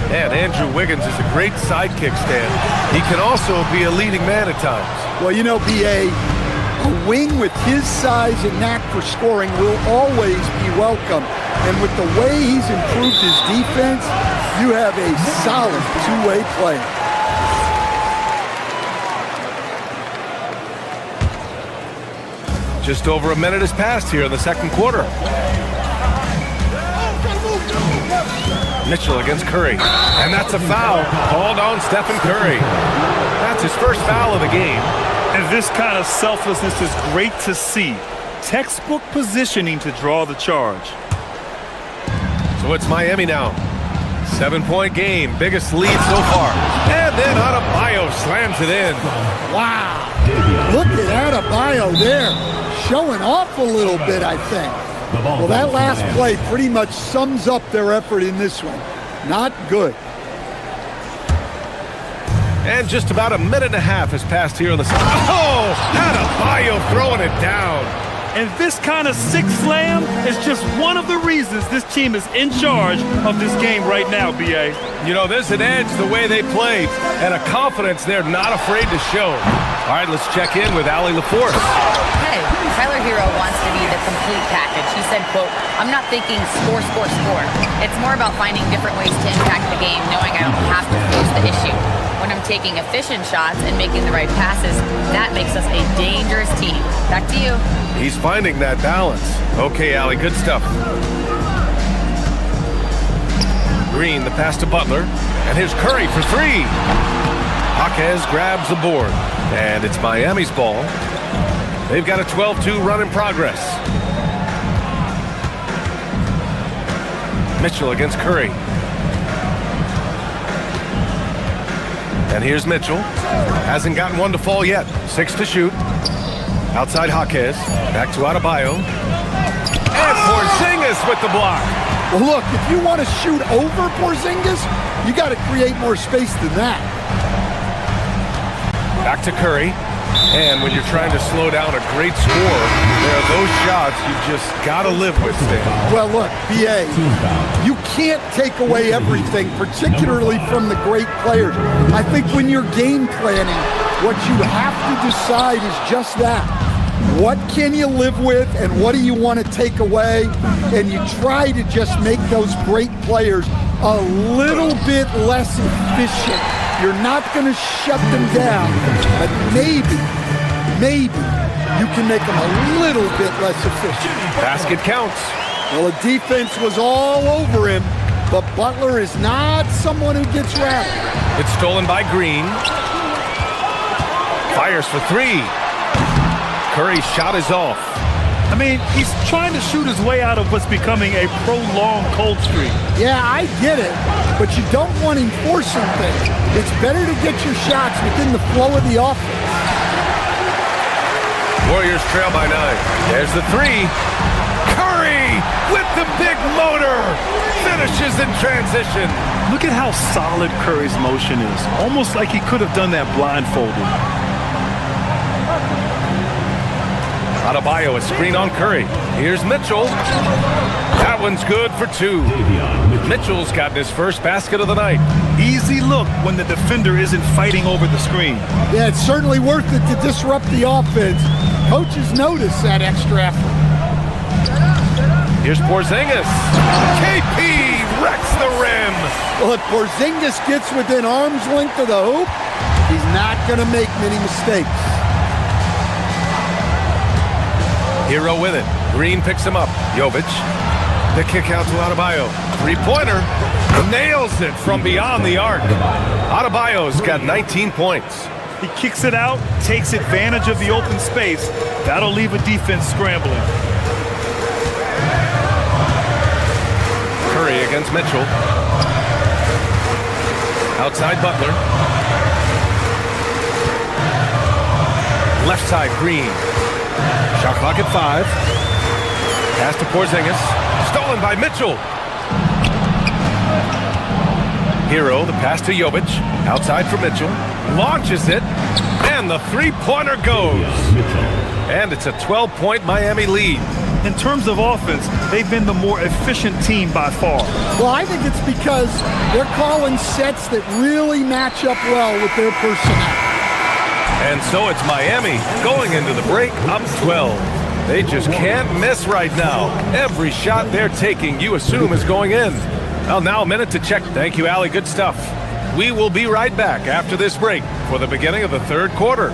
And Andrew Wiggins is a great sidekick, Stan. He can also be a leading man at times. Well, you know, B.A., a wing with his size and knack for scoring will always be welcome. And with the way he's improved his defense, you have a solid two-way player. Just over a minute has passed here in the second quarter. Mitchell against Curry. And that's a foul called on Stephen Curry. That's his first foul of the game. And this kind of selflessness is great to see. Textbook positioning to draw the charge. So it's Miami now. 7-point game, biggest lead so far. And then Adebayo slams it in. Wow. Look at Adebayo there. Showing off a little bit, I think. Well, that last play pretty much sums up their effort in this one. Not good. And just about a minute and a half has passed here on the side. Oh, Adebayo throwing it down. And this kind of six slam is just one of the reasons this team is in charge of this game right now, B.A. You know, there's an edge the way they play and a confidence they're not afraid to show. All right, let's check in with Allie LaForce. Hey, Tyler Hero wants to be the complete package. He said, quote, "I'm not thinking score, score, score. It's more about finding different ways to impact the game, knowing I don't have to force the issue. When I'm taking efficient shots and making the right passes, that makes us a dangerous team." Back to you. He's finding that balance. Okay, Allie, good stuff. Green, the pass to Butler. And here's Curry for 3. Jaquez grabs the board. And it's Miami's ball. They've got a 12-2 run in progress. Mitchell against Curry. And here's Mitchell. Hasn't gotten one to fall yet. 6 to shoot. Outside Jaquez. Back to Adebayo. And Porzingis with the block. Well, look, if you want to shoot over Porzingis, you got to create more space than that. Back to Curry. And when you're trying to slow down a great score, there are those shots you just got to live with, Stan. Well, look, B.A., you can't take away everything, particularly from the great players. I think when you're game planning, what you have to decide is just that. What can you live with and what do you want to take away? And you try to just make those great players a little bit less efficient. You're not going to shut them down, but maybe you can make them a little bit less efficient. Basket counts. Well, the defense was all over him, but Butler is not someone who gets rattled. It's stolen by Green. Fires for 3. Curry's shot is off. I mean, he's trying to shoot his way out of what's becoming a prolonged cold streak. Yeah, I get it, but you don't want him forcing things. It's better to get your shots within the flow of the offense. Warriors trail by 9. There's the 3. Curry with the big motor. Finishes in transition. Look at how solid Curry's motion is. Almost like he could have done that blindfolded. Adebayo, a screen on Curry. Here's Mitchell. That one's good for 2. Mitchell's gotten his first basket of the night. Easy look when the defender isn't fighting over the screen. Yeah, it's certainly worth it to disrupt the offense. Coaches notice that extra effort. Here's Porzingis. KP wrecks the rim. Well, if Porzingis gets within arm's length of the hoop, he's not going to make many mistakes. Hero with it. Green picks him up. Jovic. The kick out to Adebayo. Three-pointer. Nails it from beyond the arc. Adebayo's got 19 points. He kicks it out, takes advantage of the open space. That'll leave a defense scrambling. Curry against Mitchell. Outside Butler. Left side Green. Shot clock at 5. Pass to Porzingis. Stolen by Mitchell. Hero, the pass to Jovic. Outside for Mitchell. Launches it. And the three-pointer goes. And it's a 12-point Miami lead. In terms of offense, they've been the more efficient team by far. Well, I think it's because they're calling sets that really match up well with their personnel. And so it's Miami going into the break up 12. They just can't miss right now. Every shot they're taking, you assume, is going in. Well, now a minute to check. Thank you, Allie. Good stuff. We will be right back after this break for the beginning of the third quarter.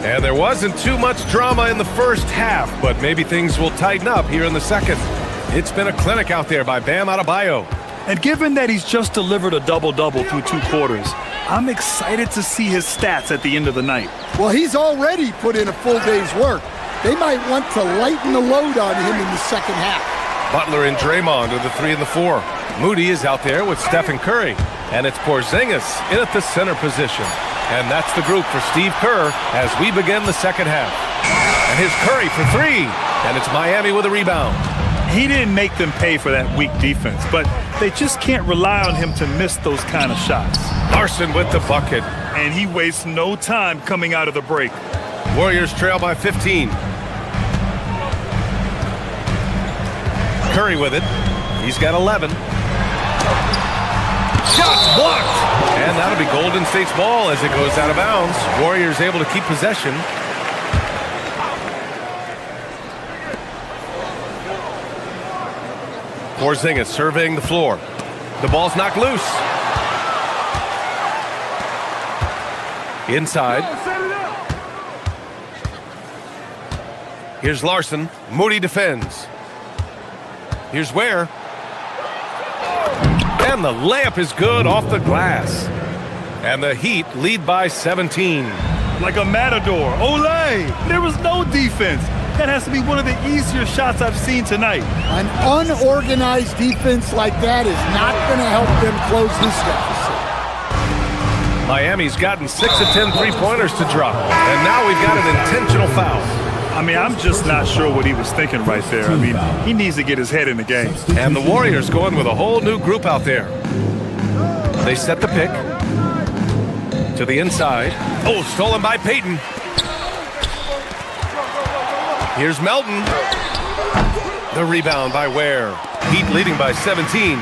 And there wasn't too much drama in the first half, but maybe things will tighten up here in the second. It's been a clinic out there by Bam Adebayo. And given that he's just delivered a double-double through 2 quarters, I'm excited to see his stats at the end of the night. Well, he's already put in a full day's work. They might want to lighten the load on him in the second half. Butler and Draymond are the 3 and the 4. Moody is out there with Stephen Curry. And it's Porzingis in at the center position. And that's the group for Steve Kerr as we begin the second half. And here's Curry for 3. And it's Miami with a rebound. He didn't make them pay for that weak defense, but they just can't rely on him to miss those kind of shots. Larson with the bucket. And he wastes no time coming out of the break. Warriors trail by 15. Curry with it. He's got 11. Shots blocked! And that'll be Golden State's ball as it goes out of bounds. Warriors able to keep possession. Porzingis surveying the floor. The ball's knocked loose. Inside. Here's Larson. Moody defends. Here's Ware. And the layup is good off the glass. And the Heat lead by 17. Like a matador. Olay! There was no defense. That has to be one of the easier shots I've seen tonight. An unorganized defense like that is not going to help them close this deficit. Miami's gotten 6 of 10 three-pointers to drop. And now we've got an intentional foul. I mean, I'm just not sure what he was thinking right there. I mean, he needs to get his head in the game. And the Warriors going with a whole new group out there. They set the pick to the inside. Oh, stolen by Payton. Here's Melton. The rebound by Ware. Heat leading by 17.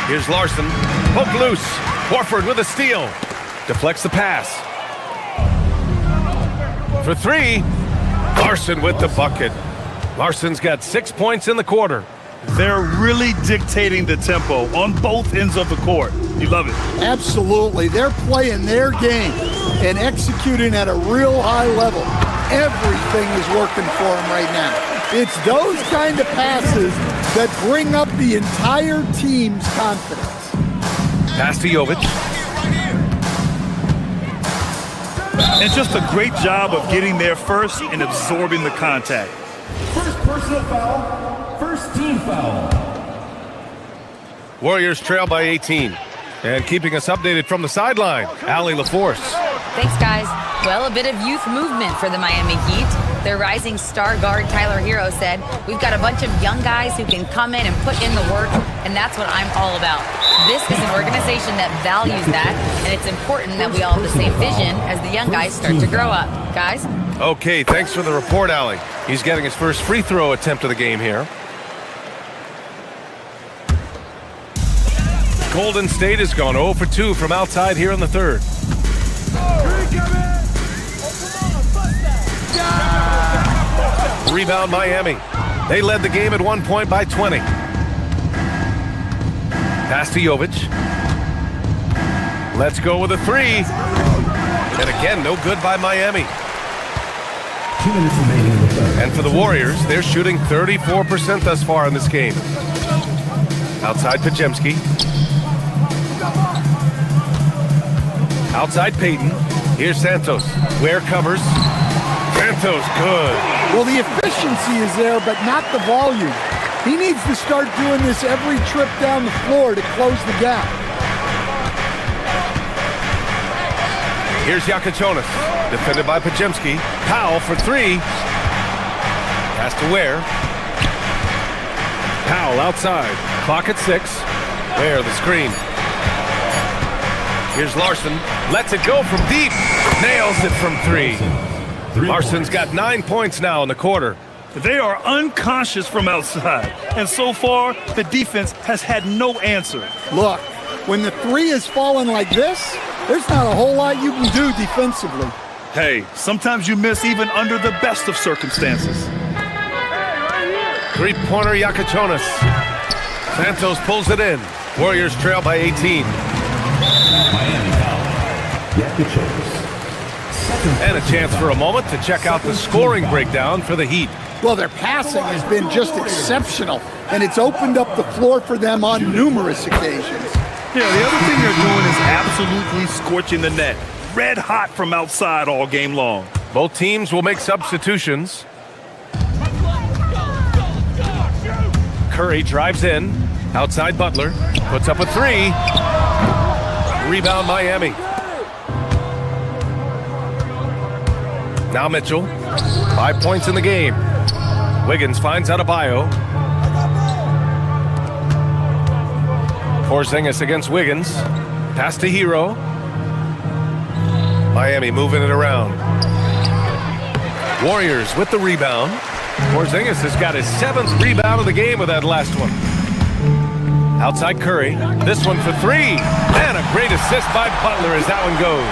Here's Larson. Poke loose. Horford with a steal. Deflects the pass. For 3. Larson with the bucket. Larson's got 6 points in the quarter. They're really dictating the tempo on both ends of the court. You love it. Absolutely. They're playing their game and executing at a real high level. Everything is working for them right now. It's those kind of passes that bring up the entire team's confidence. Pass to Jovic. And just a great job of getting there first and absorbing the contact. First personal foul, first team foul. Warriors trail by 18. And keeping us updated from the sideline, Allie LaForce. Thanks, guys. Well, a bit of youth movement for the Miami Heat. Their rising star guard, Tyler Hero, said, "We've got a bunch of young guys who can come in and put in the work, and that's what I'm all about." This is an organization that values that, and it's important that we all have the same vision as the young guys start to grow up. Guys? Okay, thanks for the report, Allie. He's getting his first free throw attempt of the game here. Golden State has gone 0 for 2 from outside here in the third. Rebound Miami. They led the game at 1 point by 20. Pass to Jovic. Let's go with a three. And again, no good by Miami. 2 minutes remaining in the third. And for the Warriors, they're shooting 34% thus far in this game. Outside Pajemski. Outside Payton. Here's Santos. Ware covers. Santos, good. Well, the efficiency is there, but not the volume. He needs to start doing this every trip down the floor to close the gap. Here's Yakachonis. Defended by Pajemski. Powell for three. Pass to Ware. Powell outside. Clock at 6. Ware the screen. Here's Larson. Lets it go from deep. Nails it from three. Larson's got 9 points now in the quarter. They are unconscious from outside, and so far, the defense has had no answer. Look, when the three is falling like this, there's not a whole lot you can do defensively. Hey, sometimes you miss even under the best of circumstances. Three-pointer Yakachonis. Santos pulls it in. Warriors trail by 18. Miami foul. Yakachonis. And a chance for a moment to check out the scoring breakdown for the Heat. Well, their passing has been just exceptional, and it's opened up the floor for them on numerous occasions. Yeah, the other thing they're doing is absolutely scorching the net. Red hot from outside all game long. Both teams will make substitutions. Curry drives in. Outside Butler. Puts up a three. Rebound Miami. Now Mitchell. 5 points in the game. Wiggins finds Adebayo. Porzingis against Wiggins. Pass to Hero. Miami moving it around. Warriors with the rebound. Porzingis has got his 7th rebound of the game with that last one. Outside Curry. This one for three. And a great assist by Butler as that one goes.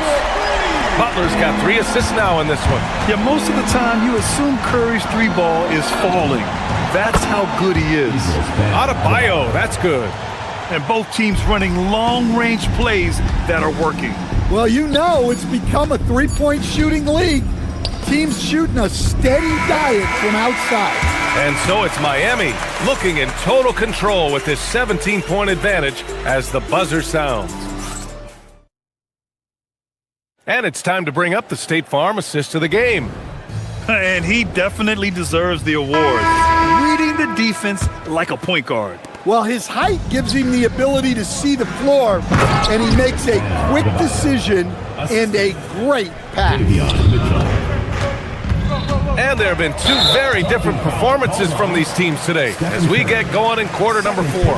Butler's got 3 assists now in this one. Yeah, most of the time you assume Curry's three ball is falling. That's how good he is. Adebayo, that's good. And both teams running long-range plays that are working. Well, you know it's become a three-point shooting league. Teams shooting a steady diet from outside. And so it's Miami looking in total control with this 17-point advantage as the buzzer sounds. And it's time to bring up the State Farm assist of the game. And he definitely deserves the award. Reading the defense like a point guard. Well, his height gives him the ability to see the floor, and he makes a quick decision and a great pass. And there have been 2 very different performances from these teams today as we get going in quarter number 4.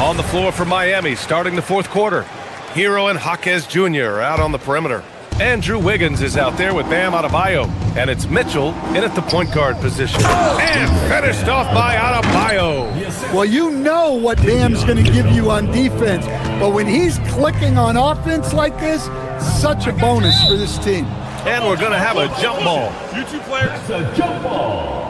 On the floor for Miami starting the 4th quarter. Hero and Jaquez Jr. are out on the perimeter. Andrew Wiggins is out there with Bam Adebayo. And it's Mitchell in at the point guard position. And finished off by Adebayo. Well, you know what Bam's going to give you on defense. But when he's clicking on offense like this, such a bonus for this team. And we're going to have a jump ball. You two players. It's a jump ball.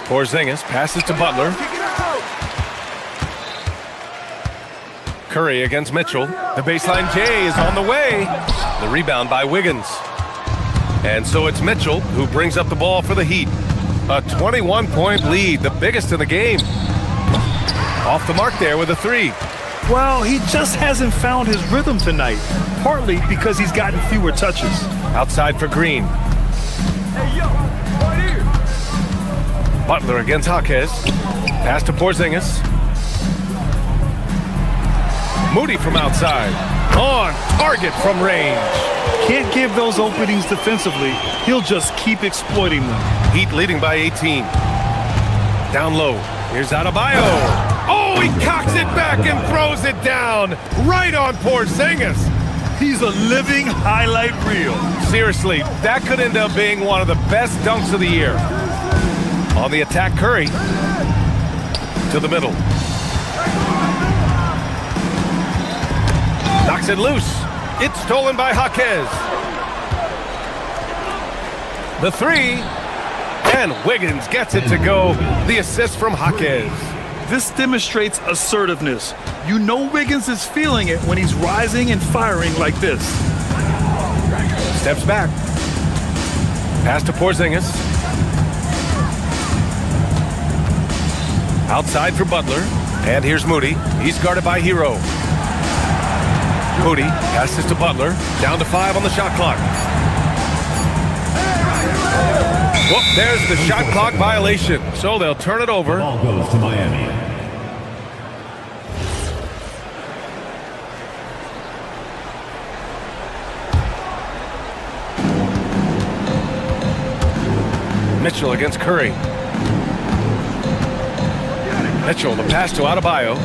Porzingis passes to Butler. Curry against Mitchell. The baseline J is on the way. The rebound by Wiggins. And so it's Mitchell who brings up the ball for the Heat. A 21-point lead, the biggest in the game. Off the mark there with a three. Well, he just hasn't found his rhythm tonight, partly because he's gotten fewer touches. Outside for Green. Butler against Jaquez. Pass to Porzingis. Moody from outside. On target from range. Can't give those openings defensively. He'll just keep exploiting them. Heat leading by 18. Down low. Here's Adebayo. Oh, he cocks it back and throws it down. Right on Porzingis. He's a living highlight reel. Seriously, that could end up being one of the best dunks of the year. On the attack, Curry. To the middle. Knocks it loose. It's stolen by Jaquez. The three. And Wiggins gets it to go. The assist from Jaquez. This demonstrates assertiveness. You know Wiggins is feeling it when he's rising and firing like this. Steps back. Pass to Porzingis. Outside for Butler. And here's Moody. He's guarded by Hero. Moody passes to Butler. Down to 5 on the shot clock. Whoop, there's the shot clock violation. So they'll turn it over. Ball goes to Miami. Mitchell against Curry. Mitchell, the pass to Adebayo.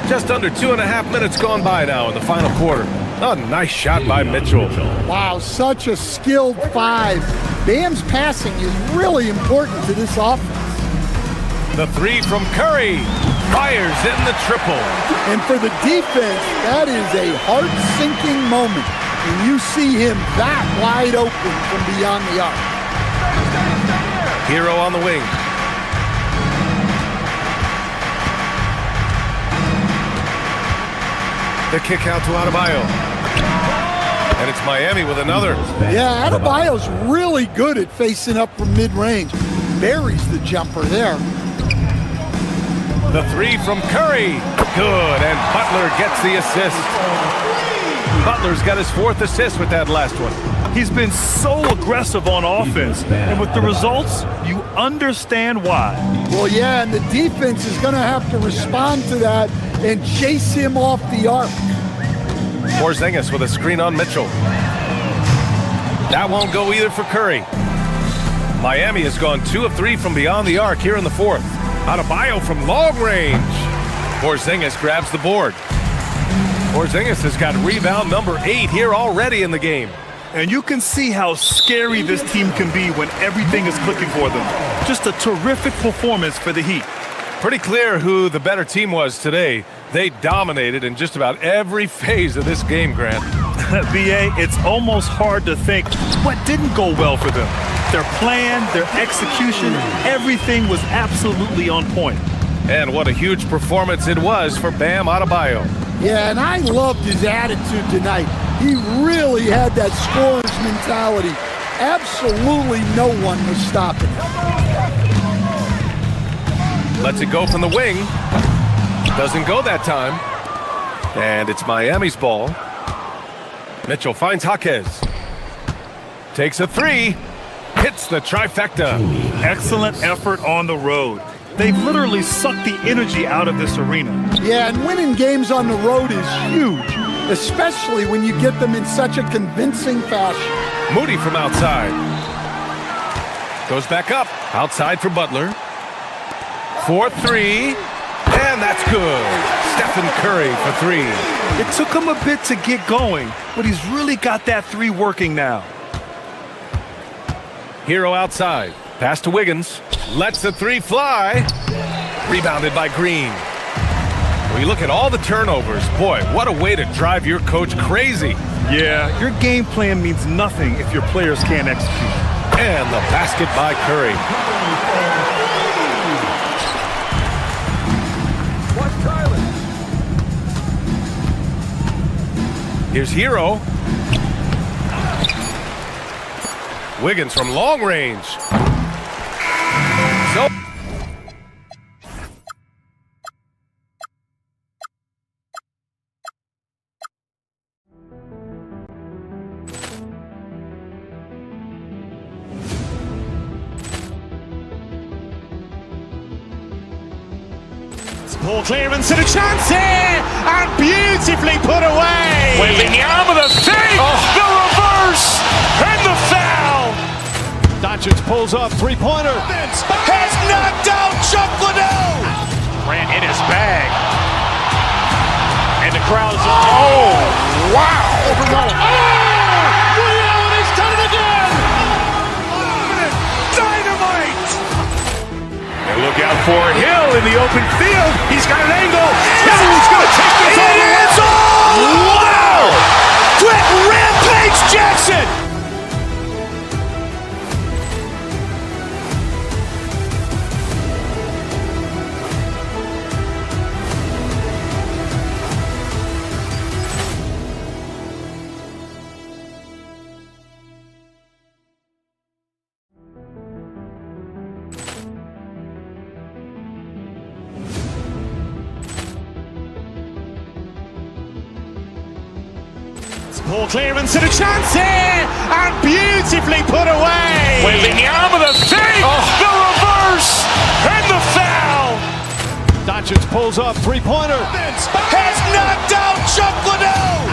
Just under 2.5 minutes gone by now in the final quarter. A nice shot by Mitchell. Wow, such a skilled five. Bam's passing is really important to this offense. The three from Curry. Fires in the triple. And for the defense, that is a heart-sinking moment when you see him that wide open from beyond the arc. Hero on the wing. The kick out to Adebayo. And it's Miami with another. Yeah, Adebayo's really good at facing up from mid-range. Buries the jumper there. The three from Curry. Good, and Butler gets the assist. Butler's got his 4th assist with that last one. He's been so aggressive on offense, and with the results, you understand why. Well, yeah, and the defense is going to have to respond to that and chase him off the arc. Porzingis with a screen on Mitchell. That won't go either for Curry. Miami has gone 2 of 3 from beyond the arc here in the 4th. Adebayo from long range. Porzingis grabs the board. Porzingis has got rebound number 8 here already in the game. And you can see how scary this team can be when everything is clicking for them. Just a terrific performance for the Heat. Pretty clear who the better team was today. They dominated in just about every phase of this game, Grant. BA, it's almost hard to think what didn't go well for them. Their plan, their execution, everything was absolutely on point. And what a huge performance it was for Bam Adebayo. Yeah, and I loved his attitude tonight. He really had that scorer's mentality. Absolutely no one was stopping him. Lets it go from the wing. Doesn't go that time. And it's Miami's ball. Mitchell finds Jaquez. Takes a 3. Hits the trifecta. Excellent effort on the road. They've literally sucked the energy out of this arena. Yeah, and winning games on the road is huge, especially when you get them in such a convincing fashion. Moody from outside. Goes back up. Outside for Butler. 4-3. And that's good. Stephen Curry for 3. It took him a bit to get going, but he's really got that 3 working now. Hero outside. Pass to Wiggins. Lets the 3 fly. Rebounded by Green. When you look at all the turnovers, boy, what a way to drive your coach crazy. Yeah, your game plan means nothing if your players can't execute. And the basket by Curry. Here's Hero. Wiggins from long range. So Ball clearance and a chance here, and beautifully put away. Wembanyama the fake, the reverse, and the foul. Doncic pulls up, three-pointer. Has knocked out Chuck Liddell. Ran in his bag. And the crowd's, oh, wow. He's done it again! Dynamite. And look out for Hill in the open field. He's got an angle. Hill's going to take this all the way. Wow! Quick rampage Jackson. Ball clearance and a chance here, and beautifully put away. Wembanyama the fake, the reverse, and the foul. Doncic pulls up, three-pointer. Has knocked out Chuck Liddell.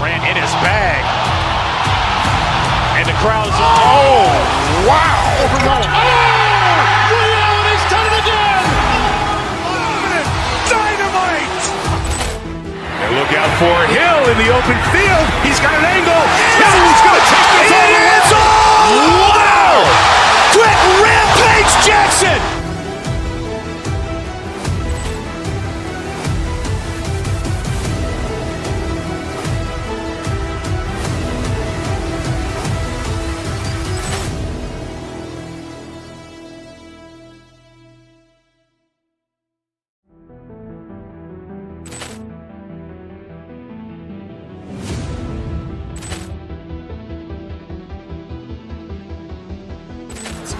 Ran in his bag. And the crowd's, oh, wow. He's done it again! Dynamite. And look out for Hill in the open field. He's got an angle. Hill's going to take this all the way. Wow! Quick rampage Jackson.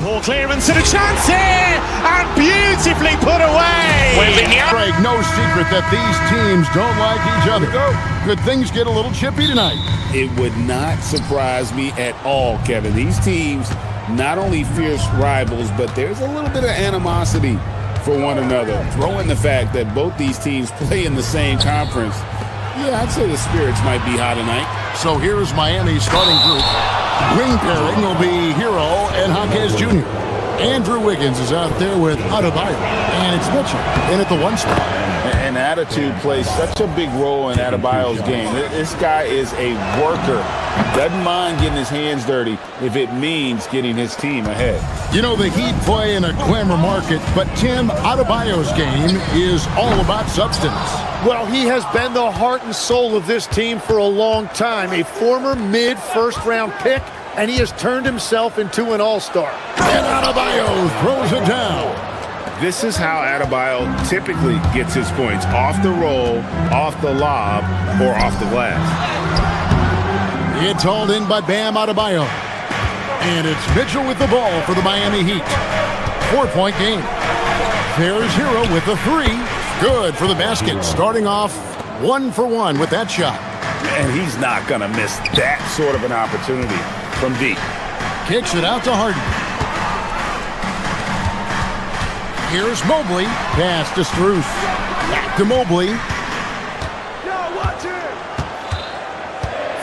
Ball clearance and a chance here, and beautifully put away. Craig, no secret that these teams don't like each other. Could things get a little chippy tonight? It would not surprise me at all, Kevin. These teams, not only fierce rivals, but there's a little bit of animosity for one another. Throw in the fact that both these teams play in the same conference. Yeah, I'd say the spirits might be high tonight. So here's Miami's starting group. Wing pairing will be Hero and Jaquez Jr. Andrew Wiggins is out there with Adebayo, and it's Mitchell in at the one spot. And attitude plays such a big role in Adebayo's game. This guy is a worker. Doesn't mind getting his hands dirty if it means getting his team ahead. You know, the Heat play in a glamour market, but Tim, Adebayo's game is all about substance. Well, he has been the heart and soul of this team for a long time. A former mid-first-round pick, and he has turned himself into an all-star. And Adebayo throws it down. This is how Adebayo typically gets his points. Off the roll, off the lob, or off the glass. It's hauled in by Bam Adebayo. And it's Mitchell with the ball for the Miami Heat. 4-point game. There's Hero with the three. Good for the basket. Starting off 1 for 1 with that shot. And he's not going to miss that sort of an opportunity from deep. Kicks it out to Harden. Here's Mobley. Pass to Struth. Back to Mobley.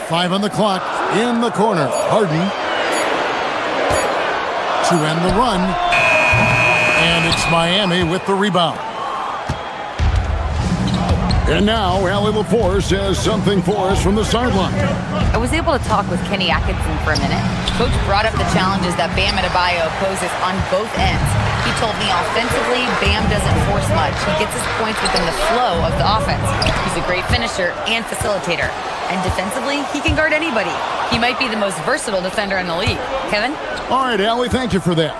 5 on the clock. In the corner. Harden. To end the run. And it's Miami with the rebound. And now, Allie LaForce has something for us from the sideline. I was able to talk with Kenny Atkinson for a minute. Coach brought up the challenges that Bam Adebayo poses on both ends. He told me offensively, Bam doesn't force much. He gets his points within the flow of the offense. He's a great finisher and facilitator. And defensively, he can guard anybody. He might be the most versatile defender in the league. Kevin? All right, Allie, thank you for that.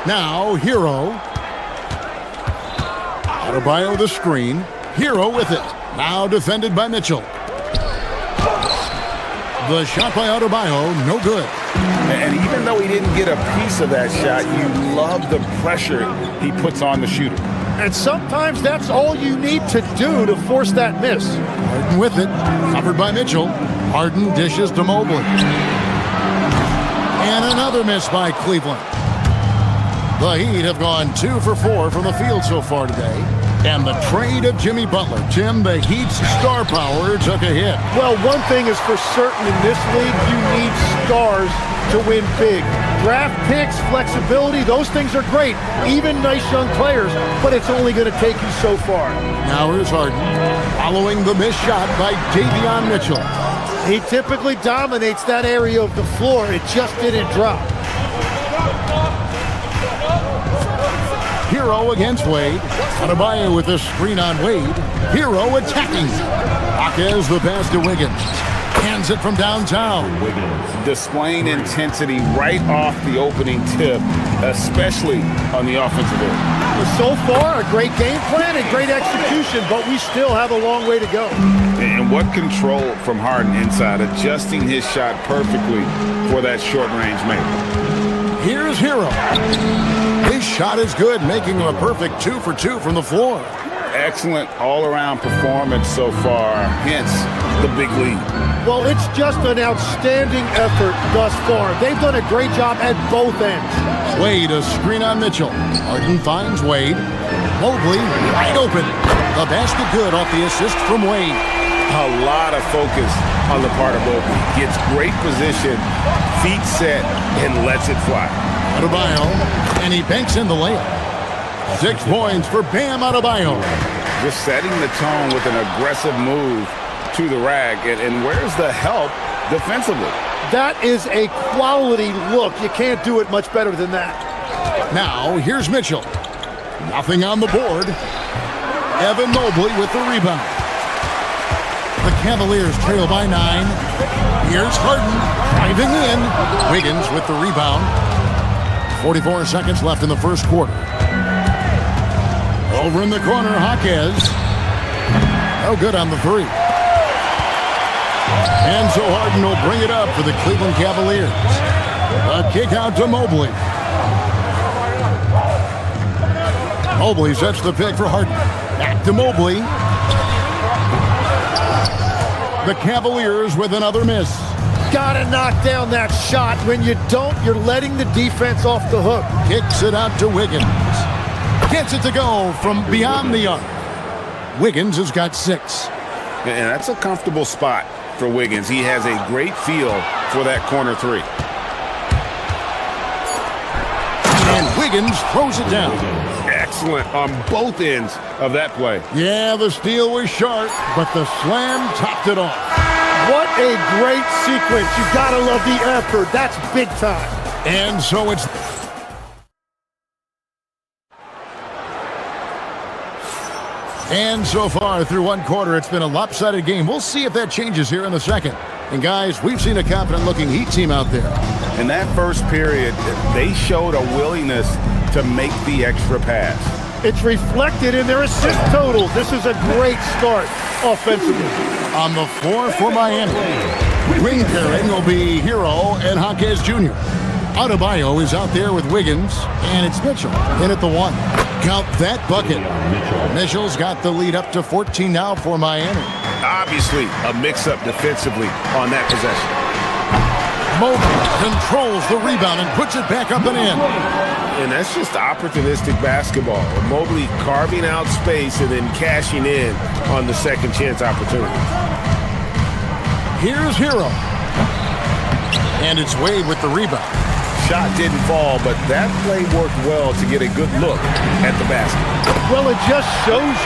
Now, Hero. Adebayo the screen. Hero with it. Now defended by Mitchell. The shot by Adebayo, no good. And even though he didn't get a piece of that shot, you love the pressure he puts on the shooter. And sometimes that's all you need to do to force that miss. Harden with it. Covered by Mitchell. Harden dishes to Mobley. And another miss by Cleveland. The Heat have gone 2 for 4 from the field so far today. And the trade of Jimmy Butler. Jim, the Heat's star power took a hit. Well, one thing is for certain in this league, you need stars to win big. Draft picks, flexibility, those things are great. Even nice young players, but it's only going to take you so far. Now here's Harden, following the missed shot by Davion Mitchell. He typically dominates that area of the floor. It just didn't drop. Hero against Wade. Adebayo with a screen on Wade. Hero attacking. Hawkins the pass to Wiggins. Hands it from downtown. Displaying intensity right off the opening tip, especially on the offensive end. So far, a great game plan and great execution, but we still have a long way to go. And what control from Harden inside, adjusting his shot perfectly for that short-range make. Here's Hero. His shot is good, making him a perfect 2 for 2 from the floor. Excellent all-around performance so far, hence the big lead. Well, it's just an outstanding effort thus far. They've done a great job at both ends. Wade, a screen on Mitchell. Harden finds Wade. Mobley, wide open. The basket good off the assist from Wade. A lot of focus on the part of Mobley. Gets great position, feet set, and lets it fly. Adebayo, and he banks in the layup. 6 points for Bam Adebayo. Just setting the tone with an aggressive move to the rack. And where's the help defensively? That is a quality look. You can't do it much better than that. Now, here's Mitchell. Nothing on the board. Evan Mobley with the rebound. The Cavaliers trail by 9. Here's Harden driving in. Wiggins with the rebound. 44 seconds left in the first quarter. Over in the corner, Hawkins. No good on the 3. And so Harden will bring it up for the Cleveland Cavaliers. A kick out to Mobley. Mobley sets the pick for Harden. Back to Mobley. The Cavaliers with another miss. Gotta knock down that shot. When you don't, you're letting the defense off the hook. Kicks it out to Wiggins. Gets it to go from beyond the arc. Wiggins has got 6. And that's a comfortable spot for Wiggins. He has a great feel for that corner 3. And Wiggins throws it down. Excellent on both ends of that play. Yeah, the steal was sharp, but the slam topped it off. What a great sequence. You gotta love the effort. That's big time. And so it's... And so far through one quarter, it's been a lopsided game. We'll see if that changes here in the second. And guys, we've seen a confident-looking Heat team out there. In that first period, they showed a willingness to make the extra pass. It's reflected in their assist totals. This is a great start offensively. On the floor for Miami, wing pairing will be Hero and Hawkins Jr. Adebayo is out there with Wiggins, and it's Mitchell in at the 1. Count that bucket. Mitchell's got the lead up to 14 now for Miami. Obviously, a mix-up defensively on that possession. Mobley controls the rebound and puts it back up and in. And that's just opportunistic basketball. Mobley carving out space and then cashing in on the second chance opportunity. Here's Hero. And it's Wade with the rebound. Shot didn't fall, but that play worked well to get a good look at the basket. Well, it just shows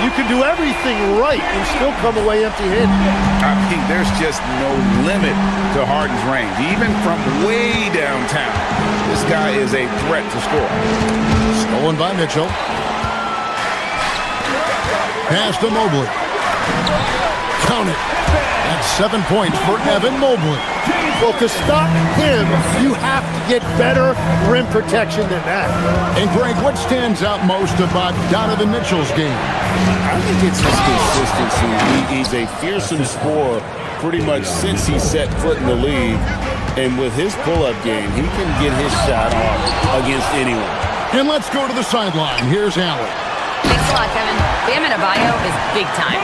you can do everything right and still come away empty-handed. I mean, there's just no limit to Harden's range, even from way downtown. This guy is a threat to score. Stolen by Mitchell. Pass to Mobley. Count it. That's 7 points for Evan Mobley. Well, to stop him, you have to get better rim protection than that. And Greg, what stands out most about Donovan Mitchell's game? I think it's his consistency. He's a fearsome scorer pretty much since he set foot in the league. And with his pull-up game, he can get his shot off against anyone. And let's go to the sideline. Here's Allen. Thanks a lot, Kevin. Bam Adebayo is big time.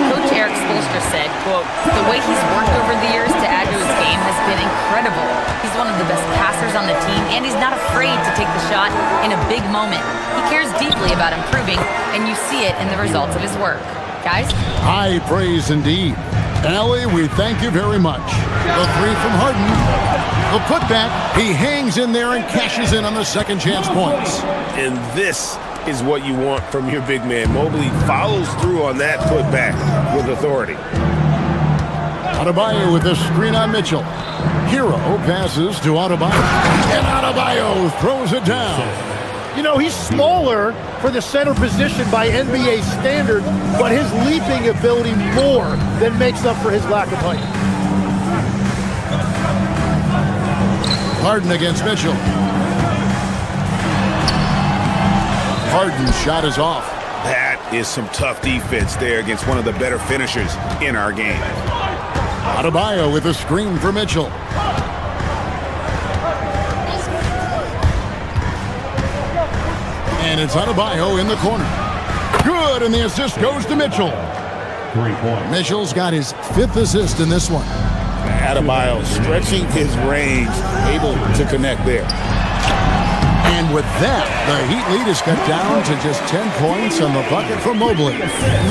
Coach Eric Spoelstra said, quote, the way he's worked over the years to add to his game has been incredible. He's one of the best passers on the team, and he's not afraid to take the shot in a big moment. He cares deeply about improving, and you see it in the results of his work. Guys? High praise indeed. Allie, we thank you very much. The three from Harden. The putback. He hangs in there and cashes in on the second chance points. And this is what you want from your big man. Mobley follows through on that putback with authority. Adebayo with the screen on Mitchell. Hero passes to Adebayo. And Adebayo throws it down. You know, he's smaller for the center position by NBA standard, but his leaping ability more than makes up for his lack of height. Harden against Mitchell. Harden's shot is off. That is some tough defense there against one of the better finishers in our game. Adebayo with a screen for Mitchell. And it's Adebayo in the corner. Good, and the assist goes to Mitchell. 3 points. Mitchell's got his 5th assist in this one. Adebayo stretching his range, able to connect there. And with that, the Heat lead is cut down to just 10 points on the bucket from Mobley.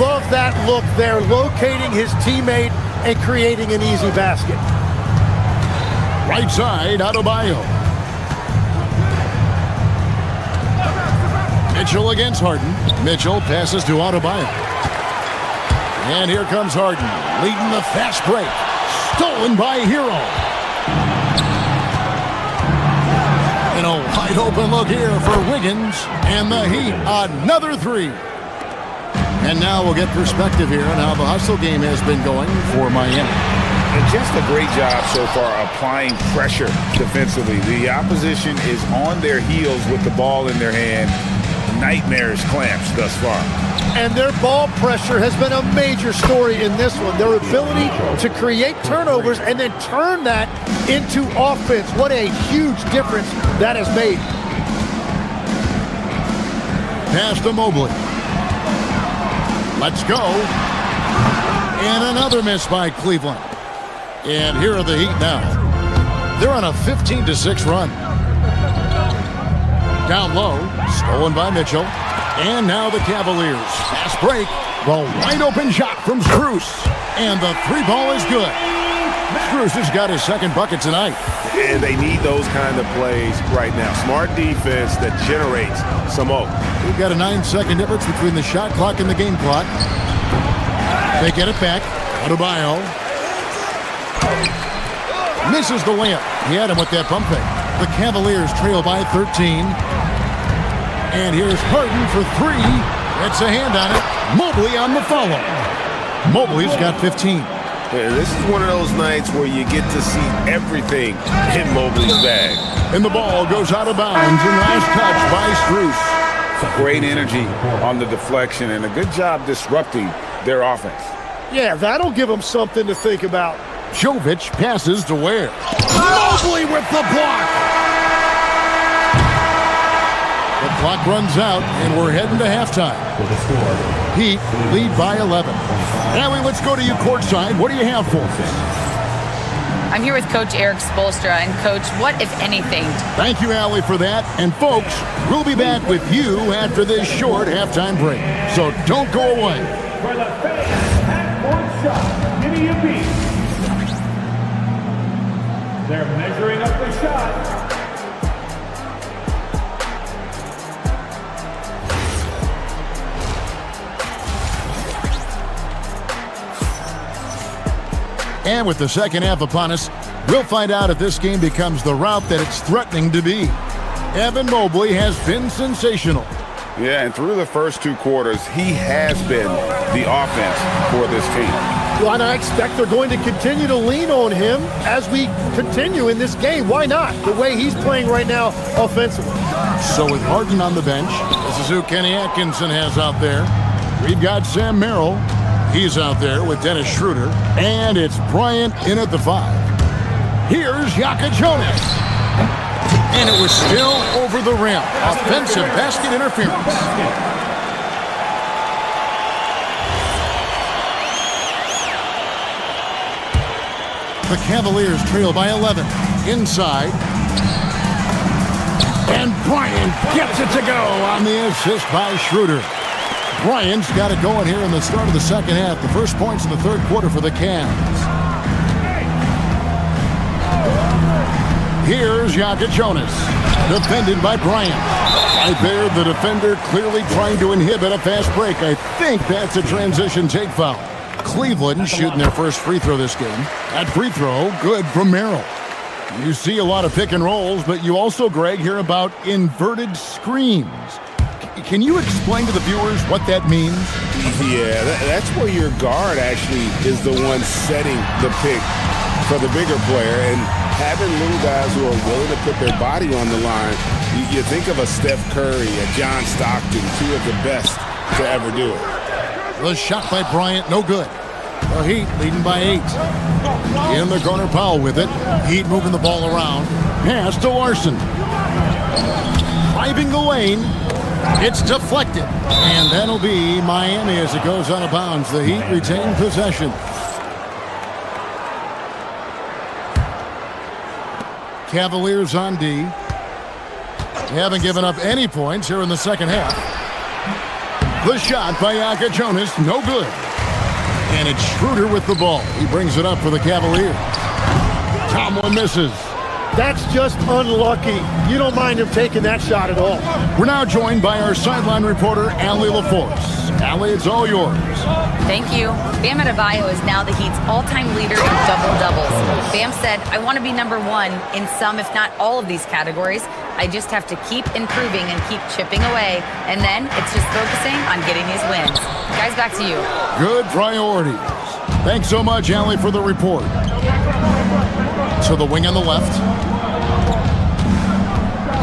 Love that look there, locating his teammate and creating an easy basket. Right side, Adebayo. Mitchell against Harden. Mitchell passes to Adebayo. And here comes Harden, leading the fast break. Stolen by Hero. And a wide open look here for Wiggins. And the Heat, another three. And now we'll get perspective here on how the hustle game has been going for Miami. And just a great job so far applying pressure defensively. The opposition is on their heels with the ball in their hand. Nightmares clamps thus far. And their ball pressure has been a major story in this one. Their ability to create turnovers and then turn that into offense. What a huge difference that has made. Pass to Mobley. Let's go. And another miss by Cleveland. And here are the Heat now. They're on a 15-6 run. Down low, stolen by Mitchell. And now the Cavaliers. Fast break. The wide open shot from Strus. And the three ball is good. Strus has got his second bucket tonight. And they need those kind of plays right now. Smart defense that generates some hope. We've got a 9-second difference between the shot clock and the game clock. They get it back. Adebayo misses the layup. He had him with that pump fake. The Cavaliers trail by 13. And here's Harden for three. It's a hand on it. Mobley on the follow. Mobley's got 15. Yeah, this is one of those nights where you get to see everything in Mobley's bag. And the ball goes out of bounds. And last touch by Strus. Great energy on the deflection and a good job disrupting their offense. Yeah, that'll give them something to think about. Jovic passes to Ware. Mobley with the block. The clock runs out, and we're heading to halftime. Heat lead by 11. Allie, let's go to you courtside. What do you have for us? I'm here with Coach Eric Spoelstra. And, Coach, what, if anything? Thank you, Allie, for that. And, folks, we'll be back with you after this short halftime break. So don't go away. For the fans, half-court shot. Give me a beat. They're measuring up the shot. And with the second half upon us, we'll find out if this game becomes the route that it's threatening to be. Evan Mobley has been sensational. Yeah, and through the first two quarters, he has been the offense for this team. Well, and I expect they're going to continue to lean on him as we continue in this game. Why not? The way he's playing right now offensively. So with Harden on the bench, this is who Kenny Atkinson has out there. We've got Sam Merrill. He's out there with Dennis Schroeder. And it's Bryant in at the 5. Here's Yaka Jonas. And it was still over the rim. Offensive basket interference. The Cavaliers trail by 11. Inside. And Bryant gets it to go on the assist by Schroeder. Bryant's got it going here in the start of the second half. The first points in the third quarter for the Cavs. Here's Jonas, defended by Bryant. Right there, the defender clearly trying to inhibit a fast break. I think that's a transition take foul. Cleveland shooting their first free throw this game. That free throw, good from Merrill. You see a lot of pick and rolls, but you also, Greg, hear about inverted screens. Can you explain to the viewers what that means? Yeah, that's where your guard actually is the one setting the pick for the bigger player, and having little guys who are willing to put their body on the line. You think of a Steph Curry, a John Stockton, two of the best to ever do it. The shot by Bryant, no good. The Heat leading by 8. In the corner, Powell with it. Heat moving the ball around. Pass to Larson. Driving the lane. It's deflected. And that'll be Miami as it goes out of bounds. The Heat retain possession. Cavaliers on D. They haven't given up any points here in the second half. The shot by Jonas, no good. And it's Schroeder with the ball. He brings it up for the Cavaliers. Tomlin misses. That's just unlucky. You don't mind him taking that shot at all. We're now joined by our sideline reporter, Allie LaForce. Allie, it's all yours. Thank you. Bam Adebayo is now the Heat's all-time leader in double-doubles. Bam said, I want to be number one in some, if not all of these categories. I just have to keep improving and keep chipping away. And then it's just focusing on getting these wins. Guys, back to you. Good priorities. Thanks so much, Allie, for the report. To the wing on the left.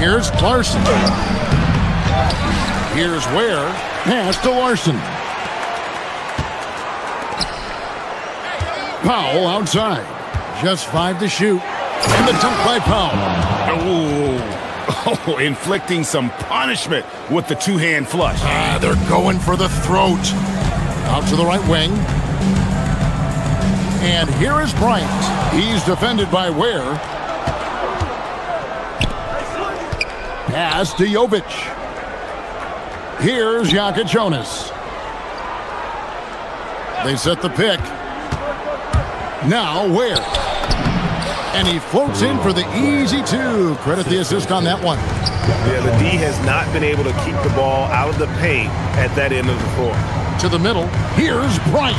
Here's Larson. Here's Ware. Pass to Larson. Powell outside. Just 5 to shoot. And the dunk by Powell. Oh, inflicting some punishment with the two-hand flush. They're going for the throat. Out to the right wing. And here is Bryant. He's defended by Ware. Pass to Jovic. Here's Jonas. They set the pick. Now Ware. And he floats in for the easy two. Credit the assist on that one. Yeah, the D has not been able to keep the ball out of the paint at that end of the floor. To the middle. Here's Bryant.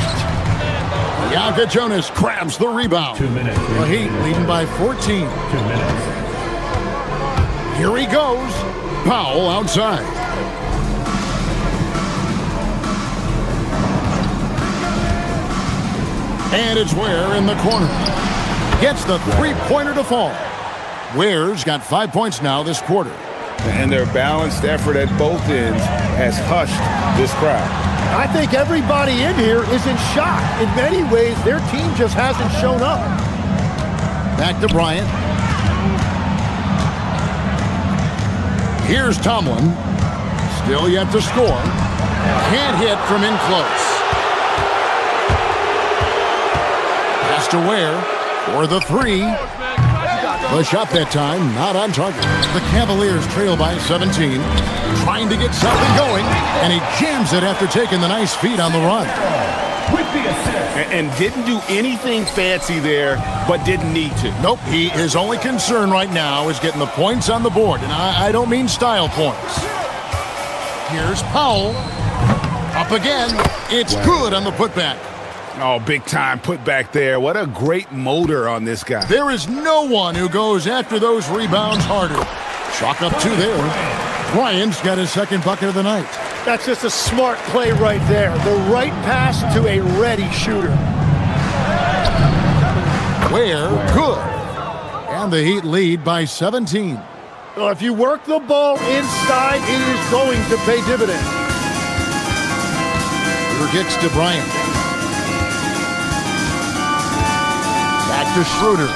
Jonas grabs the rebound. 2 minutes. The Heat leading by 14. 2 minutes. Here he goes. Powell outside. And it's Ware in the corner. Gets the three-pointer to fall. Ware's got 5 points now this quarter. And their balanced effort at both ends has hushed this crowd. I think everybody in here is in shock. In many ways, their team just hasn't shown up. Back to Bryant. Here's Tomlin. Still yet to score. Can't hit from in close. Pass to Ware for the three. The shot that time, not on target. The Cavaliers trail by 17. Trying to get something going, and he jams it after taking the nice feed on the run. And didn't do anything fancy there, but didn't need to. Nope, his only concern right now is getting the points on the board, and I don't mean style points. Here's Powell. Up again. It's good on the putback. Oh, big time put back there. What a great motor on this guy. There is no one who goes after those rebounds harder. Chalk up 2 there. Bryant's got his second bucket of the night. That's just a smart play right there. The right pass to a ready shooter. Ware, good. And the Heat lead by 17. Well, if you work the ball inside, it is going to pay dividends. Gets to Bryant. Back to Schroeder.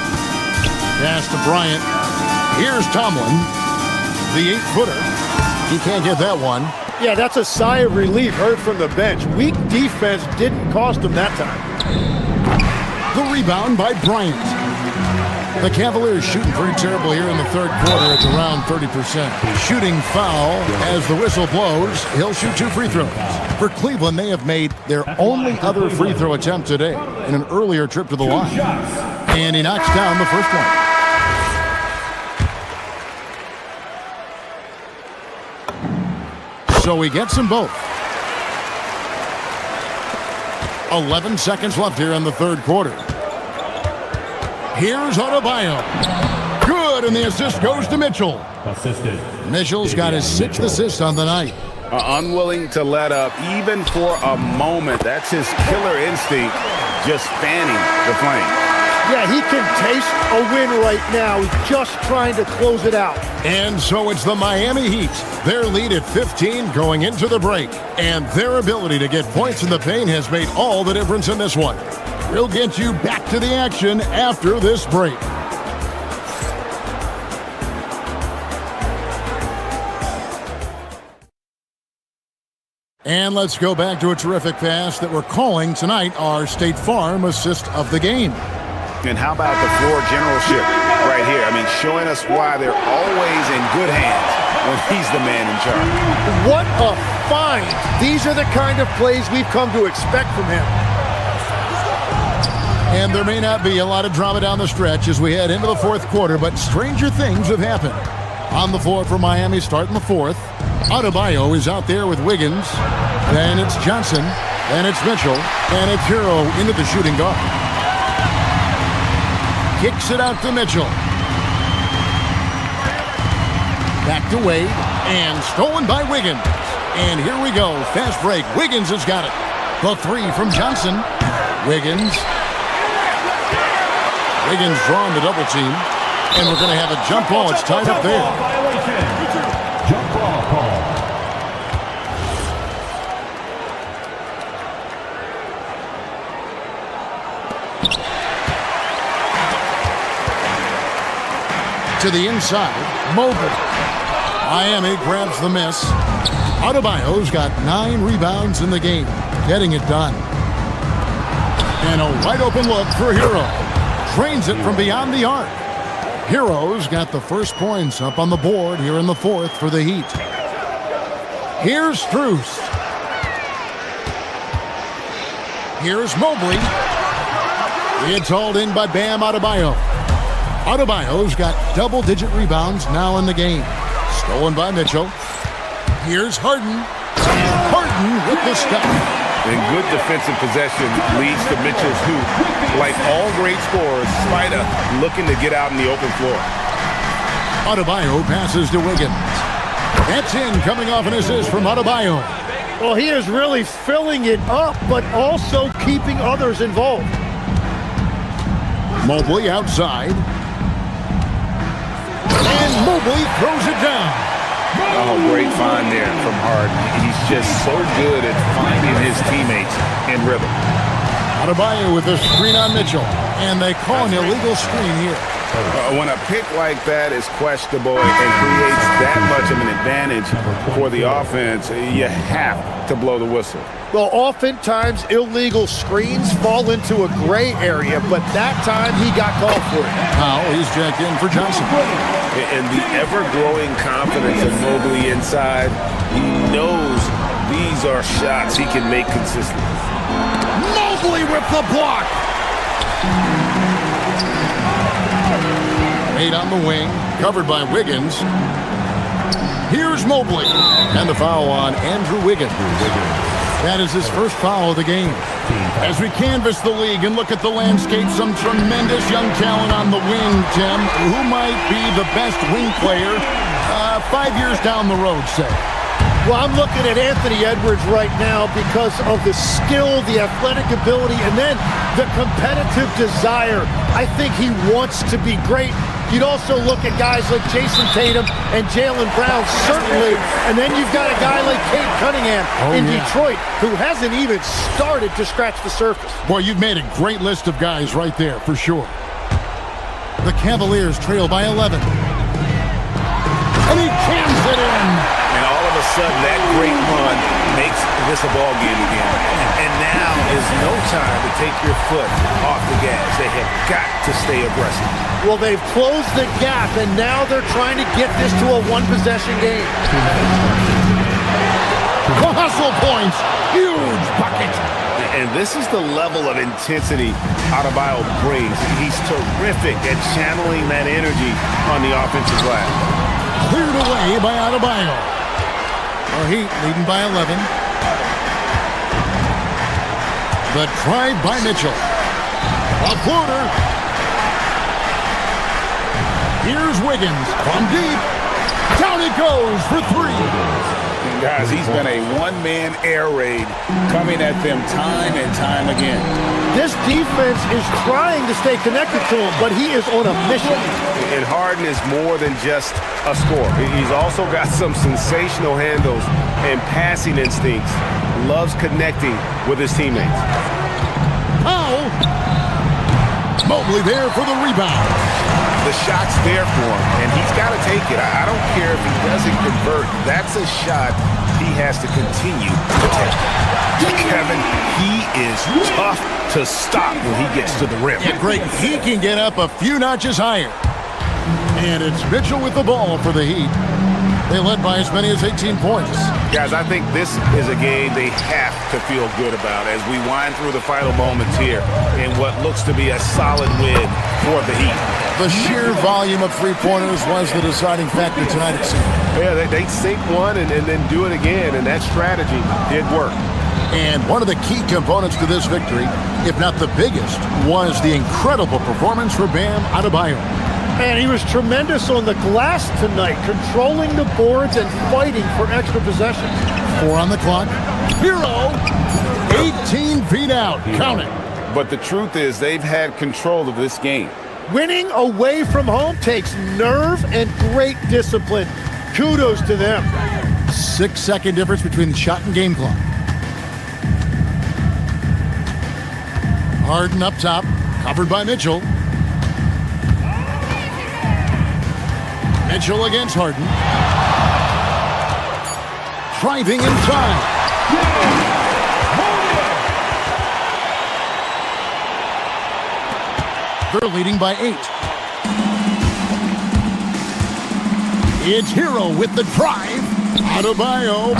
Pass to Bryant. Here's Tomlin. The 8-footer. He can't get that one. Yeah, that's a sigh of relief heard from the bench. Weak defense didn't cost him that time. The rebound by Bryant. The Cavaliers shooting pretty terrible here in the third quarter at around 30%. Shooting foul as the whistle blows. He'll shoot 2 free throws. For Cleveland, they have made their only other free throw attempt today in an earlier trip to the line. And he knocks down the first one. So he gets them both. 11 seconds left here in the third quarter. Here's Adebayo. Good, and the assist goes to Mitchell. Assisted. Mitchell's got his 6th assist on the night. Unwilling to let up, even for a moment. That's his killer instinct, just fanning the flame. Yeah, he can taste a win right now. He's just trying to close it out. And so it's the Miami Heat. Their lead at 15 going into the break. And their ability to get points in the paint has made all the difference in this one. We'll get you back to the action after this break. And let's go back to a terrific pass that we're calling tonight our State Farm assist of the game. And how about the floor generalship right here? I mean, showing us why they're always in good hands when he's the man in charge. What a find. These are the kind of plays we've come to expect from him. And there may not be a lot of drama down the stretch as we head into the fourth quarter, but stranger things have happened. On the floor for Miami starting the fourth. Adebayo is out there with Wiggins. Then it's Johnson. Then it's Mitchell. And it's Hero into the shooting guard. Kicks it out to Mitchell. Back to Wade. And stolen by Wiggins. And here we go. Fast break. Wiggins has got it. The 3 from Johnson. Wiggins. Wiggins drawn the double team. And we're going to have a jump ball. It's tied up there. Jump ball call. To the inside, Mobley. Miami grabs the miss. Adebayo's got 9 rebounds in the game, getting it done. And a wide open look for Hero. Drains it from beyond the arc. Hero's got the first points up on the board here in the fourth for the Heat. Here's Strus. Here's Mobley. It's hauled in by Bam Adebayo. Adebayo's got double-digit rebounds now in the game. Stolen by Mitchell. Here's Harden. And Harden with the stop. And good defensive possession leads to Mitchell's hoop. Like all great scorers, Spida looking to get out in the open floor. Adebayo passes to Wiggins. That's in, coming off an assist from Adebayo. Well, he is really filling it up, but also keeping others involved. Mobley outside. And Mobley throws it down. Oh, great find there from Harden. He's just so good at finding his teammates in rhythm. Adebayo with a screen on Mitchell. And they call an illegal screen here. When a pick like that is questionable and creates that much of an advantage for the offense, you have to blow the whistle. Well, oftentimes illegal screens fall into a gray area, but that time he got called for it. Now he's jacked in for Johnson. And the ever-growing confidence of Mobley inside, he knows these are shots he can make consistently. Mobley with the block. 8 on the wing, covered by Wiggins. Here's Mobley. And the foul on Andrew Wiggins. That is his first foul of the game. As we canvass the league and look at the landscape, some tremendous young talent on the wing, Tim. Who might be the best wing player 5 years down the road, say? Well, I'm looking at Anthony Edwards right now because of the skill, the athletic ability, and then the competitive desire. I think he wants to be great. You'd also look at guys like Jason Tatum and Jaylen Brown, certainly. And then you've got a guy like Cade Cunningham in Detroit who hasn't even started to scratch the surface. Boy, you've made a great list of guys right there, for sure. The Cavaliers trail by 11. And he jams it in. And all of a a sudden, that great run makes this a ball game again. And now is no time to take your foot off the gas. They have got to stay aggressive. Well, they've closed the gap, and now they're trying to get this to a one-possession game. The hustle points. Huge bucket. And this is the level of intensity Adebayo brings. He's terrific at channeling that energy on the offensive glass. Cleared away by Adebayo. Our Heat leading by 11. The drive by Mitchell. A floater. Here's Wiggins from deep. Down it goes for three. Guys, he's been a one-man air raid coming at them time and time again. This defense is trying to stay connected to him, but he is on a mission. And Harden is more than just a scorer. He's also got some sensational handles and passing instincts. Loves connecting with his teammates. Oh! Mobley there for the rebound. The shot's there for him, and he's got to take it. I don't care if he doesn't convert. That's a shot he has to continue to take. Kevin, he is tough to stop when he gets to the rim. Yeah, great. He can get up a few notches higher. And it's Mitchell with the ball for the Heat. They led by as many as 18 points. Guys, I think this is a game they have to feel good about as we wind through the final moments here in what looks to be a solid win for the Heat. The sheer volume of three-pointers was the deciding factor tonight, it seemed. Yeah, they sink one and then do it again, and that strategy did work. And one of the key components to this victory, if not the biggest, was the incredible performance for Bam Adebayo. And he was tremendous on the glass tonight, controlling the boards and fighting for extra possessions. 4 on the clock. Hero, 18 feet out. Count it. But the truth is, they've had control of this game. Winning away from home takes nerve and great discipline. Kudos to them. 6-second difference between the shot and game clock. Harden up top, covered by Mitchell. Mitchell against Harden. Driving inside. They're leading by 8. It's Hero with the drive. Adebayo.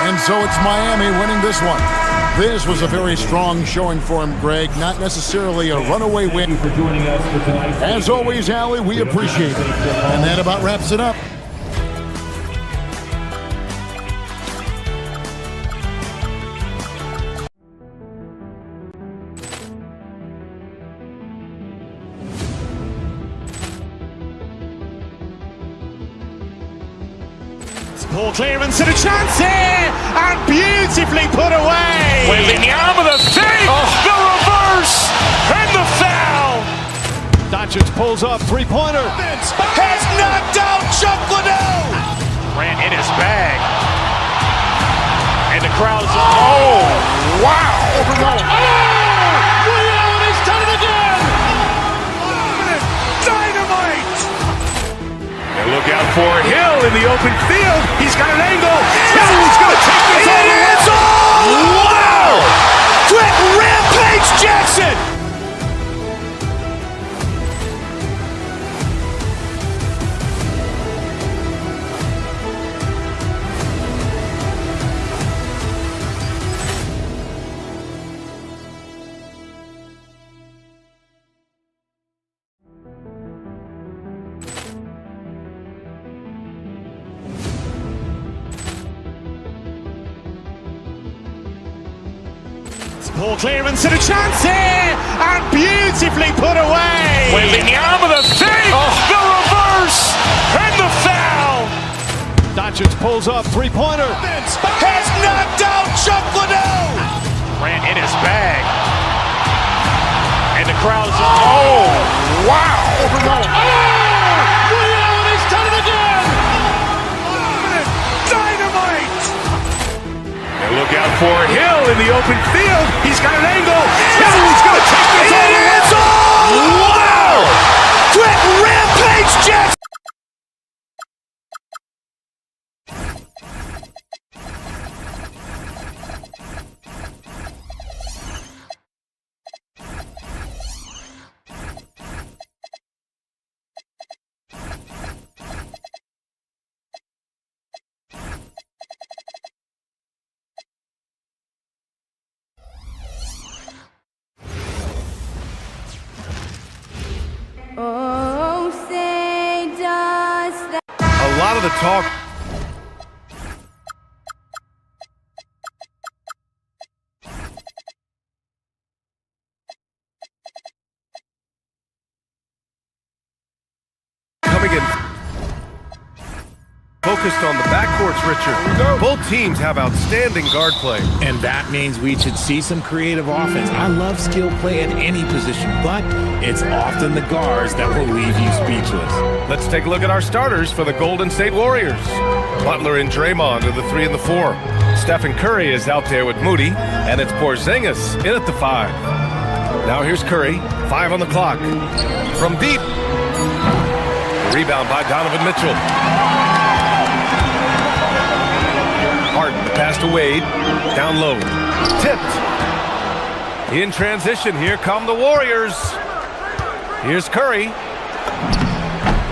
And so it's Miami winning this one. This was a very strong showing for him, Greg. Not necessarily a runaway win. For joining us for tonight's As always, Allie, we appreciate it. And that about wraps it up. Ball clearance and a chance here, and beautifully put away. Wembanyama with a save, the reverse, and the foul. Doncic pulls up, three-pointer. Has knocked out Chuck Liddell. Ran in his bag. And the crowd is, oh, wow. Ray Allen has done it again. Dynamite. And look out for Hill in the open field. He's got an angle. He's going to take this all the way. Wow. Quick rampage Jackson. Ball clearance and a chance here, and beautifully put away. Wembanyama with a save, the reverse, and the foul. Doncic pulls up, three-pointer. Has knocked out Chuck Liddell. Ran in his bag. And the crowd is, oh, wow. Ray Allen has done it again. Dynamite. And look out for Hill in the open field. He's got an angle. He's going to take this all the way. Wow. Quick rampage Jackson. Oh, say does that. A lot of the talk. Coming in. Focused on the backcourts, Richard. Both teams have outstanding guard play. And that means we should see some creative offense. I love skill play at any position, but it's often the guards that will leave you speechless. Let's take a look at our starters for the Golden State Warriors. Butler and Draymond are the 3 and the 4. Stephen Curry is out there with Moody, and it's Porzingis in at the 5. Now here's Curry, 5 on the clock. From deep. Rebound by Donovan Mitchell. Harden, the pass to Wade. Down low. Tipped. In transition, here come the Warriors. Here's Curry.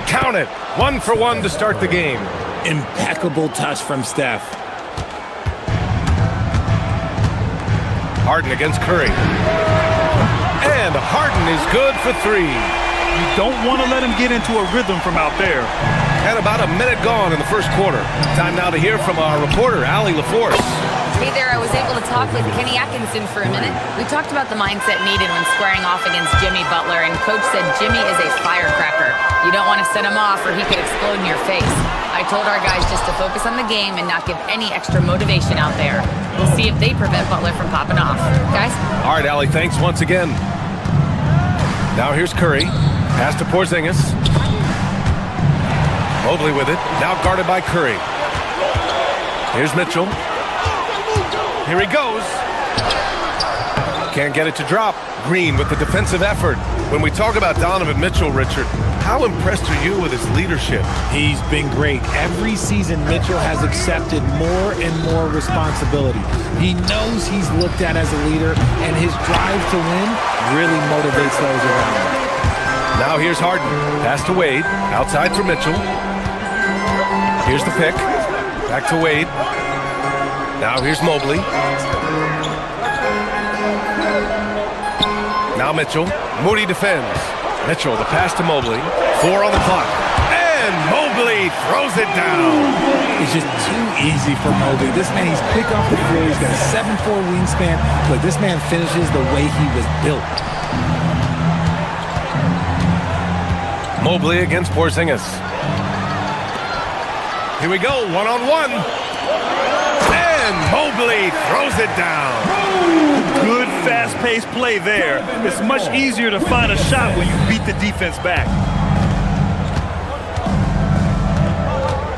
Count it. 1 for 1 to start the game. Impeccable touch from Steph. Harden against Curry. And Harden is good for 3. You don't want to let him get into a rhythm from out there. And about a minute gone in the first quarter. Time now to hear from our reporter, Allie LaForce. Hey there, I was able to talk with Kenny Atkinson for a minute. We talked about the mindset needed when squaring off against Jimmy Butler, and Coach said Jimmy is a firecracker. You don't want to set him off or he could explode in your face. I told our guys just to focus on the game and not give any extra motivation out there. We'll see if they prevent Butler from popping off. Guys? All right, Allie, thanks once again. Now here's Curry. Pass to Porzingis. Mobley with it. Now guarded by Curry. Here's Mitchell. Here he goes. Can't get it to drop. Green with the defensive effort. When we talk about Donovan Mitchell, Richard, how impressed are you with his leadership? He's been great. Every season, Mitchell has accepted more and more responsibility. He knows he's looked at as a leader, and his drive to win really motivates those around him. Now here's Harden. Pass to Wade. Outside for Mitchell. Here's the pick. Back to Wade. Now here's Mobley. Now Mitchell. Moody defends. Mitchell, the pass to Mobley. 4 on the clock. And Mobley throws it down. It's just too easy for Mobley. This man, he's quick off the floor. He's got a 7'4" wingspan. But this man finishes the way he was built. Mobley against Porzingis. Here we go, 1-on-1. And Mobley throws it down. Good fast-paced play there. It's much easier to find a shot when you beat the defense back.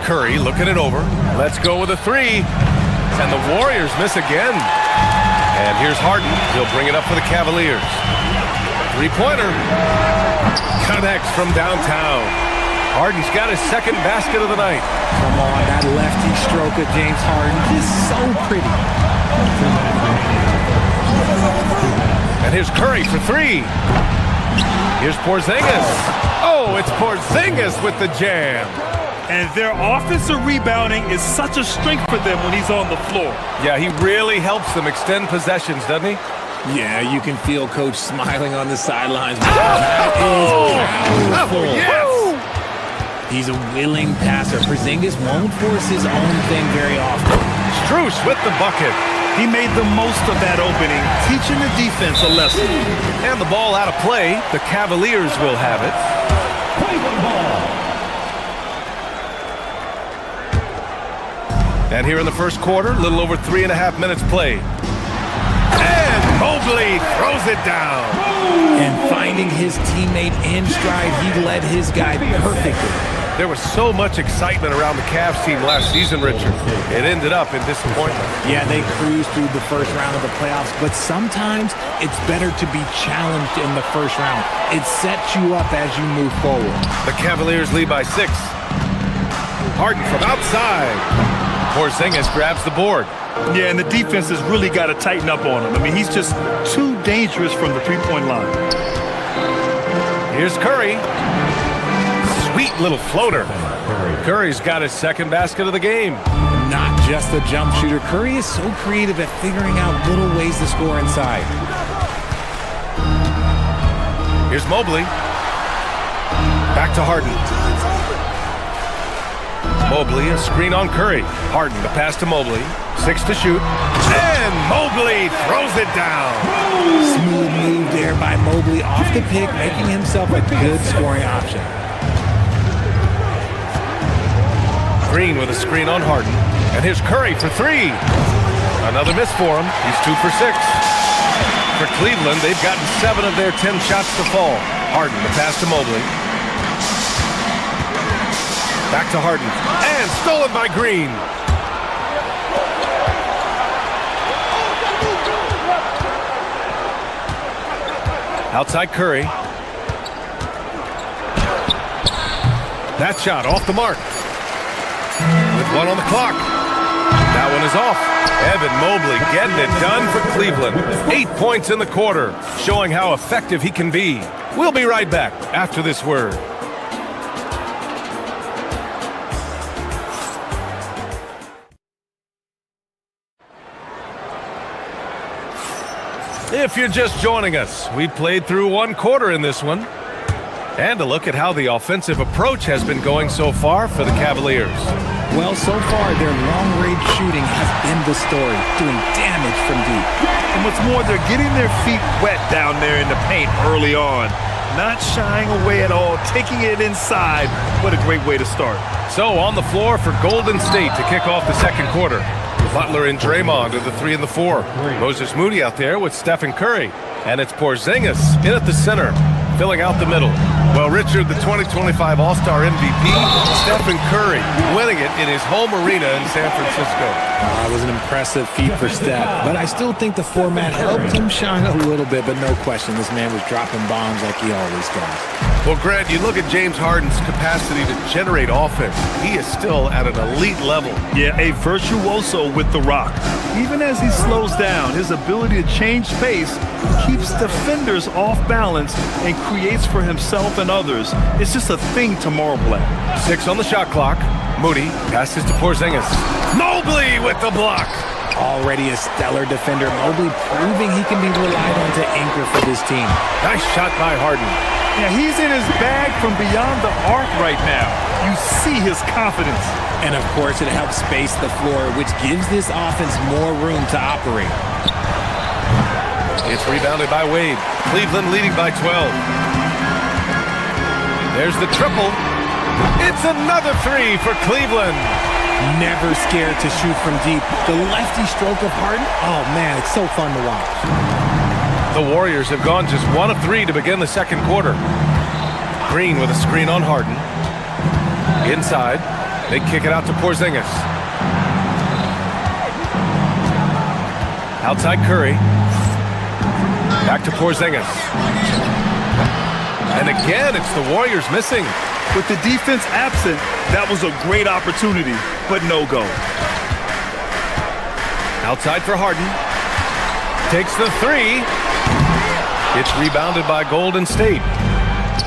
Curry looking it over. Let's go with a 3. And the Warriors miss again. And here's Harden. He'll bring it up for the Cavaliers. 3-pointer. Connects from downtown. Harden's got his second basket of the night. Come on, that lefty stroke of James Harden is so pretty. And here's Curry for 3. Here's Porzingis. Oh, it's Porzingis with the jam. And their offensive rebounding is such a strength for them when he's on the floor. Yeah, he really helps them extend possessions, doesn't he? Yeah, you can feel Coach smiling on the sidelines. That is powerful. Yes! He's a willing passer. Porzingis won't force his own thing very often. Strus with the bucket. He made the most of that opening, teaching the defense a lesson. And the ball out of play. The Cavaliers will have it. And here in the first quarter, a little over 3.5 minutes played. And Mobley throws it down. And finding his teammate in stride, he led his guy perfectly. There was so much excitement around the Cavs team last season, Richard. It ended up in disappointment. Yeah, they cruised through the first round of the playoffs, but sometimes it's better to be challenged in the first round. It sets you up as you move forward. The Cavaliers lead by 6. Harden from outside. Porzingis grabs the board. Yeah, and the defense has really got to tighten up on him. I mean, he's just too dangerous from the three-point line. Here's Curry. Sweet little floater. Curry's got his second basket of the game. Not just a jump shooter. Curry is so creative at figuring out little ways to score inside. Here's Mobley. Back to Harden. Mobley, a screen on Curry. Harden, the pass to Mobley. 6 to shoot. And Mobley throws it down. Smooth move there by Mobley off the pick, making himself a good scoring option. Green with a screen on Harden. And here's Curry for 3. Another miss for him. He's 2 for 6. For Cleveland, they've gotten 7 of their 10 shots to fall. Harden, the pass to Mobley. Back to Harden. And stolen by Green. Outside Curry. That shot off the mark. With 1 on the clock. That one is off. Evan Mobley getting it done for Cleveland. 8 points in the quarter, showing how effective he can be. We'll be right back after this word. If you're just joining us, we played through 1 quarter in this one. And a look at how the offensive approach has been going so far for the Cavaliers. Well, so far, their long-range shooting has been the story, doing damage from deep. And what's more, they're getting their feet wet down there in the paint early on. Not shying away at all, taking it inside. What a great way to start. So on the floor for Golden State to kick off the second quarter. Butler and Draymond are the 3 and the 4. Moses Moody out there with Stephen Curry. And it's Porzingis in at the center, filling out the middle. Well, Richard, the 2025 All-Star MVP, Stephen Curry, winning it in his home arena in San Francisco. It was an impressive feat for Steph, but I still think the format helped him shine a little bit, but no question, this man was dropping bombs like he always does. Well, Grant, you look at James Harden's capacity to generate offense. He is still at an elite level. Yeah, a virtuoso with the rock. Even as he slows down, his ability to change pace keeps defenders off balance and creates for himself and others. It's just a thing to marvel at. 6 on the shot clock. Moody passes to Porzingis. Mobley with the block. Already a stellar defender, Mobley proving he can be relied on to anchor for this team. Nice shot by Harden. Yeah, he's in his bag from beyond the arc right now. You see his confidence. And of course, it helps space the floor, which gives this offense more room to operate. It's rebounded by Wade. Cleveland leading by 12. There's the triple. It's another 3 for Cleveland. Never scared to shoot from deep. The lefty stroke of Harden, oh man, it's so fun to watch. The Warriors have gone just 1 of 3 to begin the second quarter. Green with a screen on Harden. Inside, they kick it out to Porzingis. Outside Curry. Back to Porzingis. And again, it's the Warriors missing. With the defense absent, that was a great opportunity, but no go. Outside for Harden. Takes the 3. It's rebounded by Golden State.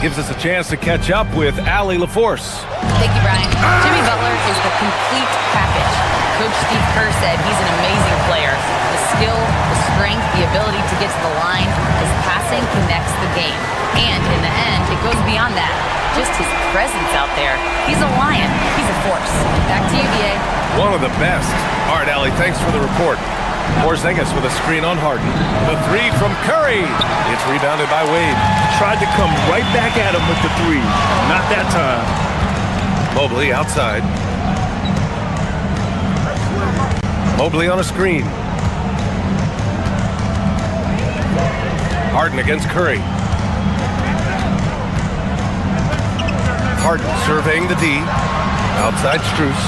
Gives us a chance to catch up with Allie LaForce. Thank you, Brian. Jimmy Butler is the complete package. Coach Steve Kerr said he's an amazing player. The skill, the strength, the ability to get to the line, his passing connects the game. And in the end, it goes beyond that. Just his presence out there. He's a lion. He's a force. Back to you, BA. One of the best. All right, Allie, thanks for the report. Porzingis with a screen on Harden. The 3 from Curry. It's rebounded by Wade. Tried to come right back at him with the 3. Not that time. Mobley outside. Mobley on a screen. Harden against Curry. Harden surveying the D. Outside Strus.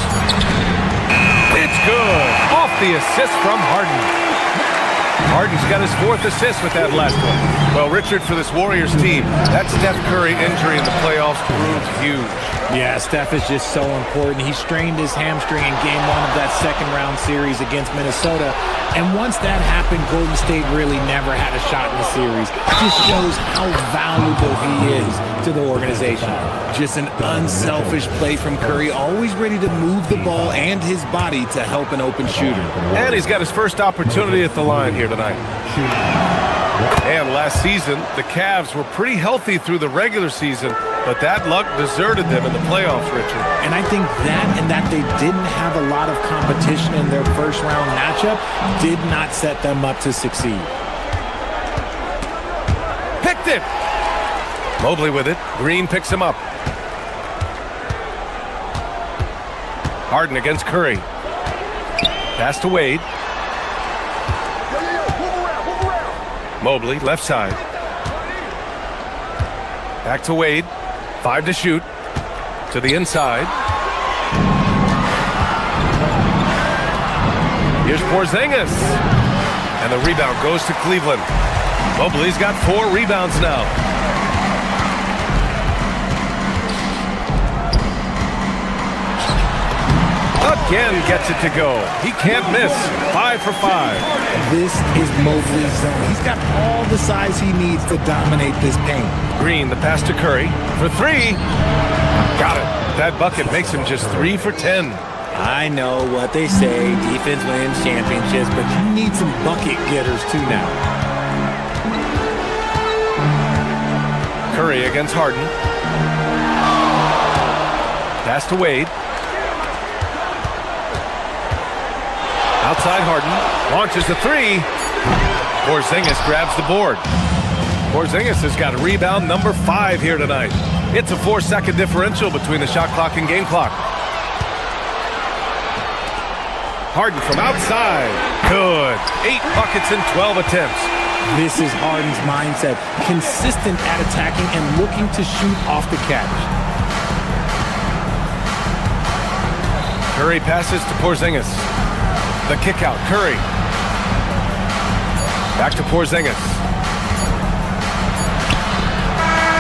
It's good. Off the assist from Harden. Harden's got his 4th assist with that last one. Well, Richard, for this Warriors team, that Steph Curry injury in the playoffs proved huge. Yeah, Steph is just so important. He strained his hamstring in Game 1 of that second-round series against Minnesota. And once that happened, Golden State really never had a shot in the series. It just shows how valuable he is to the organization. Just an unselfish play from Curry, always ready to move the ball and his body to help an open shooter. And he's got his first opportunity at the line here tonight. And last season, the Cavs were pretty healthy through the regular season, but that luck deserted them in the playoffs, Richard. And I think that and that they didn't have a lot of competition in their first round matchup did not set them up to succeed. Picked it! Mobley with it. Green picks him up. Harden against Curry. Pass to Wade. Mobley, left side. Back to Wade. 5 to shoot. To the inside. Here's Porzingis. And the rebound goes to Cleveland. Mobley's got 4 rebounds now. Again gets it to go. He can't miss. 5 for 5. This is Mobley's zone. He's got all the size he needs to dominate this paint. Green, the pass to Curry for 3. Got it. That bucket makes him just 3 for 10. I know what they say, defense wins championships, but you need some bucket getters too now. Curry against Harden. Pass to Wade. Outside Harden, launches the 3. Porzingis grabs the board. Porzingis has got rebound number 5 here tonight. It's a 4-second differential between the shot clock and game clock. Harden from outside. Good. 8 buckets in 12 attempts. This is Harden's mindset. Consistent at attacking and looking to shoot off the catch. Curry passes to Porzingis. The kick out, Curry. Back to Porzingis.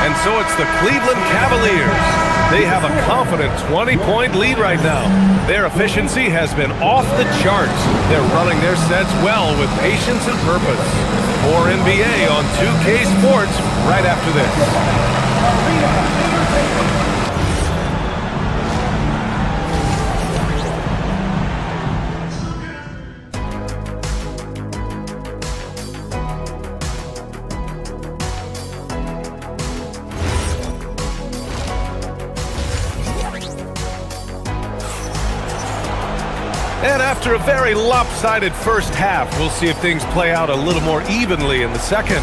And so it's the Cleveland Cavaliers. They have a confident 20-point lead right now. Their efficiency has been off the charts. They're running their sets well with patience and purpose. More NBA on 2K Sports right after this. And after a very lopsided first half, we'll see if things play out a little more evenly in the second.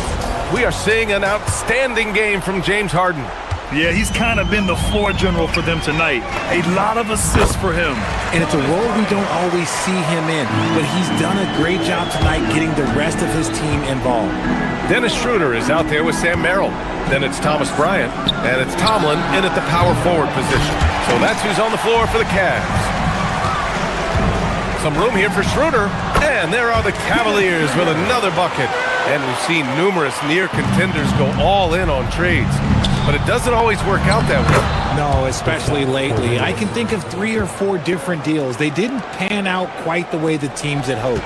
We are seeing an outstanding game from James Harden. Yeah, he's kind of been the floor general for them tonight. A lot of assists for him. And it's a role we don't always see him in, but he's done a great job tonight getting the rest of his team involved. Dennis Schroeder is out there with Sam Merrill. Then it's Thomas Bryant, and it's Tomlin in at the power forward position. So that's who's on the floor for the Cavs. Some room here for Schroeder, and there are the Cavaliers with another bucket. And we've seen numerous near contenders go all in on trades, but it doesn't always work out that way. No, especially lately. I can think of 3 or 4 different deals. They didn't pan out quite the way the teams had hoped.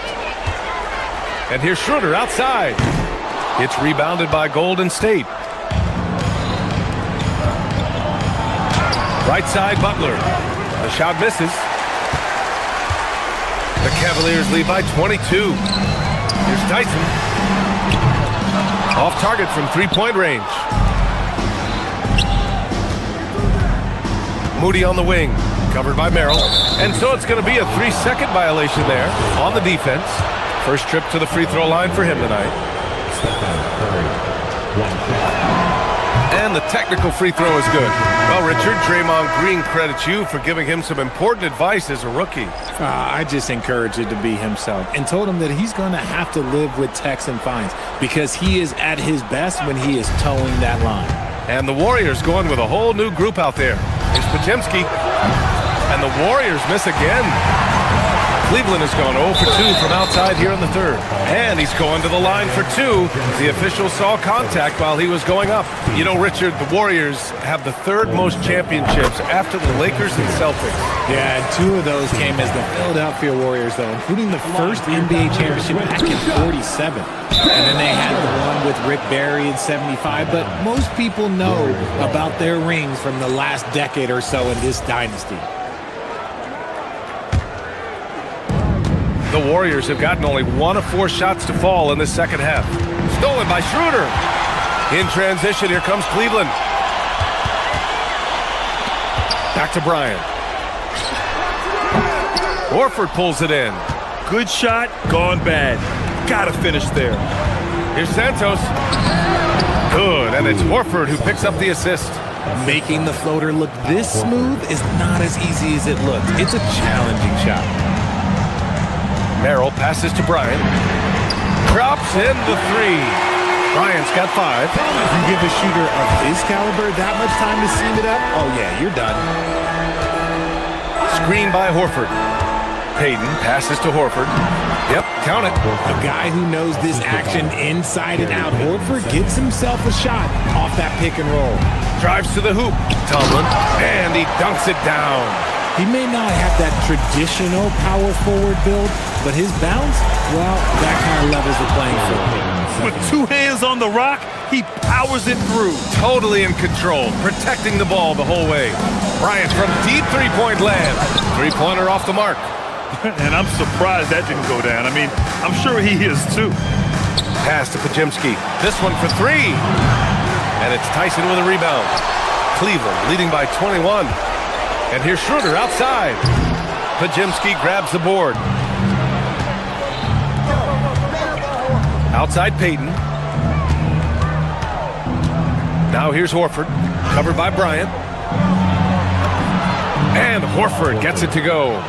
And here's Schroeder outside. It's rebounded by Golden State. Right side, Butler. The shot misses. The Cavaliers lead by 22. Here's Tyson. Off target from 3-point range. Moody on the wing. Covered by Merrill. And so it's going to be a 3-second violation there on the defense. First trip to the free throw line for him tonight. And the technical free throw is good. Well, Richard, Draymond Green credits you for giving him some important advice as a rookie. I just encouraged him to be himself and told him that he's going to have to live with techs and fines because he is at his best when he is towing that line. And the Warriors going with a whole new group out there. Here's Potemski. And the Warriors miss again. Cleveland has gone 0 for 2 from outside here in the third. And he's going to the line for 2. The official saw contact while he was going up. You know, Richard, the Warriors have the 3rd most championships after the Lakers and Celtics. Yeah, and 2 of those came as the Philadelphia Warriors, though, including the first NBA championship back in 47. And then they had the one with Rick Barry in 75. But most people know about their rings from the last decade or so in this dynasty. The Warriors have gotten only 1 of 4 shots to fall in the second half. Stolen by Schroeder. In transition, here comes Cleveland. Back to Bryant. Horford pulls it in. Good shot, gone bad. Gotta finish there. Here's Santos. Good, and it's Horford who picks up the assist. Making the floater look this smooth is not as easy as it looks. It's a challenging shot. Merrill passes to Bryant. Drops in the three. Bryant's got 5. You give a shooter of his caliber that much time to seam it up, oh yeah, you're done. Screen by Horford. Payton passes to Horford. Yep, count it. A guy who knows this action inside and out. Horford gets himself a shot off that pick and roll. Drives to the hoop. Tomlin. And he dunks it down. He may not have that traditional power forward build, but his bounce, well, that kind of levels the playing field. With 2 hands on the rock, he powers it through. Totally in control, protecting the ball the whole way. Bryant from deep three-point land. Three-pointer off the mark. And I'm surprised that didn't go down. I mean, I'm sure he is too. Pass to Pajimski. This one for 3. And it's Tyson with a rebound. Cleveland leading by 21. And here's Schroeder outside. Pajimski grabs the board. Outside Payton. Now here's Horford. Covered by Bryant. And Horford gets it to go.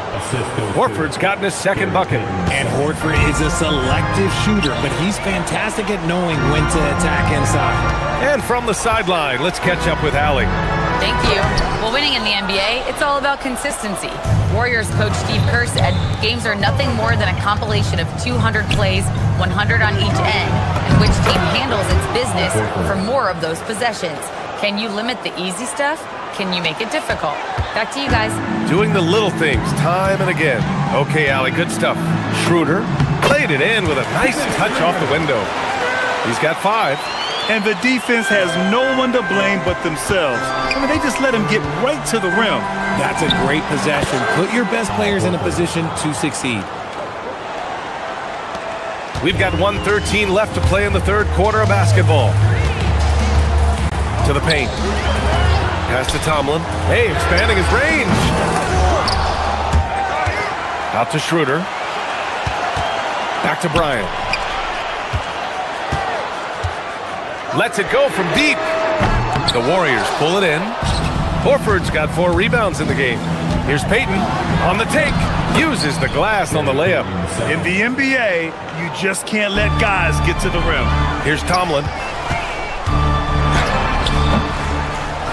Horford's gotten his second bucket. And Horford is a selective shooter, but he's fantastic at knowing when to attack inside. And from the sideline, let's catch up with Allie. Thank you. Well, winning in the NBA, it's all about consistency. Warriors coach Steve Kerr said games are nothing more than a compilation of 200 plays, 100 on each end, and which team handles its business for more of those possessions. Can you limit the easy stuff? Can you make it difficult? Back to you guys. Doing the little things time and again. Okay, Allie, good stuff. Schroeder played it in with a nice touch off the window. He's got 5. And the defense has no one to blame but themselves. I mean, they just let him get right to the rim. That's a great possession. Put your best players in a position to succeed. We've got 1:13 left to play in the third quarter of basketball. To the paint. Pass to Tomlin. Hey, expanding his range. Out to Schroeder. Back to Bryant. Lets it go from deep. The Warriors pull it in. Horford's got 4 rebounds in the game. Here's Payton on the take. Uses the glass on the layup. In the NBA, you just can't let guys get to the rim. Here's Tomlin.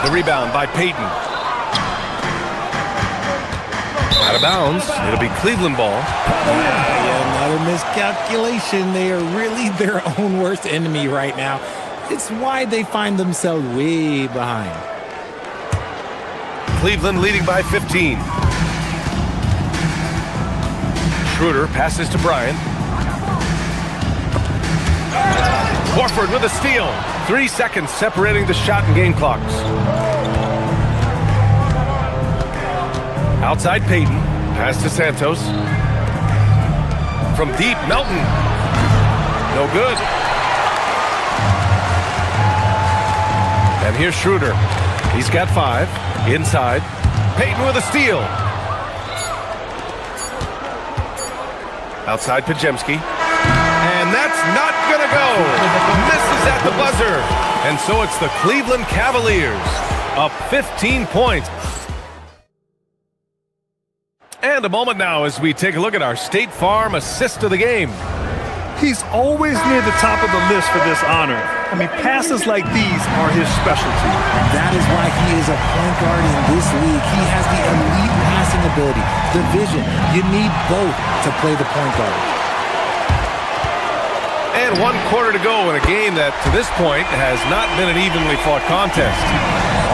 The rebound by Payton. Out of bounds. It'll be Cleveland ball. Another miscalculation. They are really their own worst enemy right now. It's why they find themselves way behind. Cleveland leading by 15. Schroeder passes to Bryant. Horford with a steal. 3 seconds separating the shot and game clocks. Outside Payton. Pass to Santos. From deep, Melton. No good. And here's Schroeder. He's got 5. Inside. Payton with a steal. Outside Pajemski. And that's not going to go. Misses at the buzzer. And so it's the Cleveland Cavaliers up 15 points. And a moment now as we take a look at our State Farm assist of the game. He's always near the top of the list for this honor. I mean, passes like these are his specialty. That is why he is a point guard in this league. He has the elite passing ability, the vision. You need both to play the point guard. And 1 quarter to go in a game that, to this point, has not been an evenly fought contest.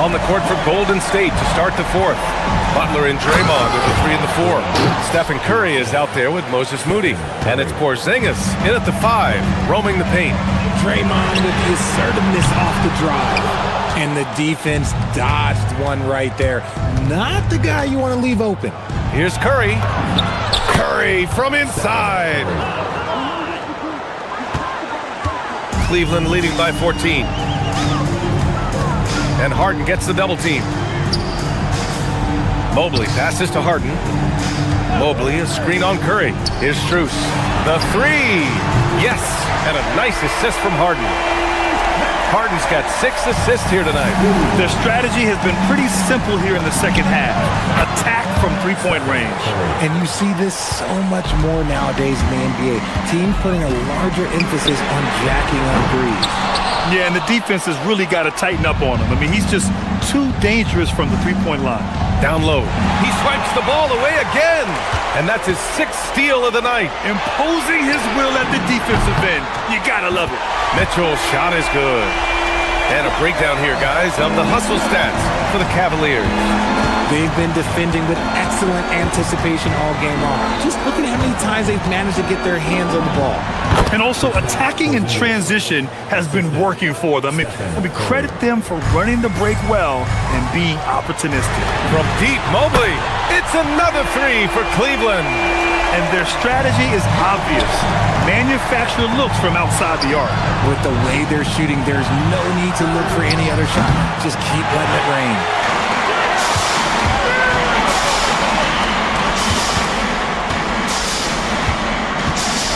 On the court for Golden State to start the 4th. Butler and Draymond with the 3 and the 4. Stephen Curry is out there with Moses Moody. And it's Porzingis in at the 5, roaming the paint. Draymond with the assertiveness off the drive. And the defense dodged one right there. Not the guy you want to leave open. Here's Curry. Curry from inside. Cleveland leading by 14. And Harden gets the double team. Mobley passes to Harden. Mobley, a screen on Curry. Here's Strus. The three. Yes, and a nice assist from Harden. Harden's got 6 assists here tonight. Their strategy has been pretty simple here in the second half. Attack from three-point range. And you see this so much more nowadays in the NBA. Teams putting a larger emphasis on jacking up threes. Yeah, and the defense has really got to tighten up on him. I mean, he's just too dangerous from the three-point line. Down low. He swipes the ball away again. And that's his 6th steal of the night. Imposing his will at the defensive end. You gotta love it. Mitchell's shot is good. And a breakdown here, guys, of the hustle stats for the Cavaliers. They've been defending with excellent anticipation all game long. Just look at how many times they've managed to get their hands on the ball. And also, attacking in transition has been working for them. I mean, credit them for running the break well and being opportunistic. From deep, Mobley. It's another three for Cleveland. And their strategy is obvious. Manufacture looks from outside the arc. With the way they're shooting, there's no need to look for any other shot. Just keep letting it rain.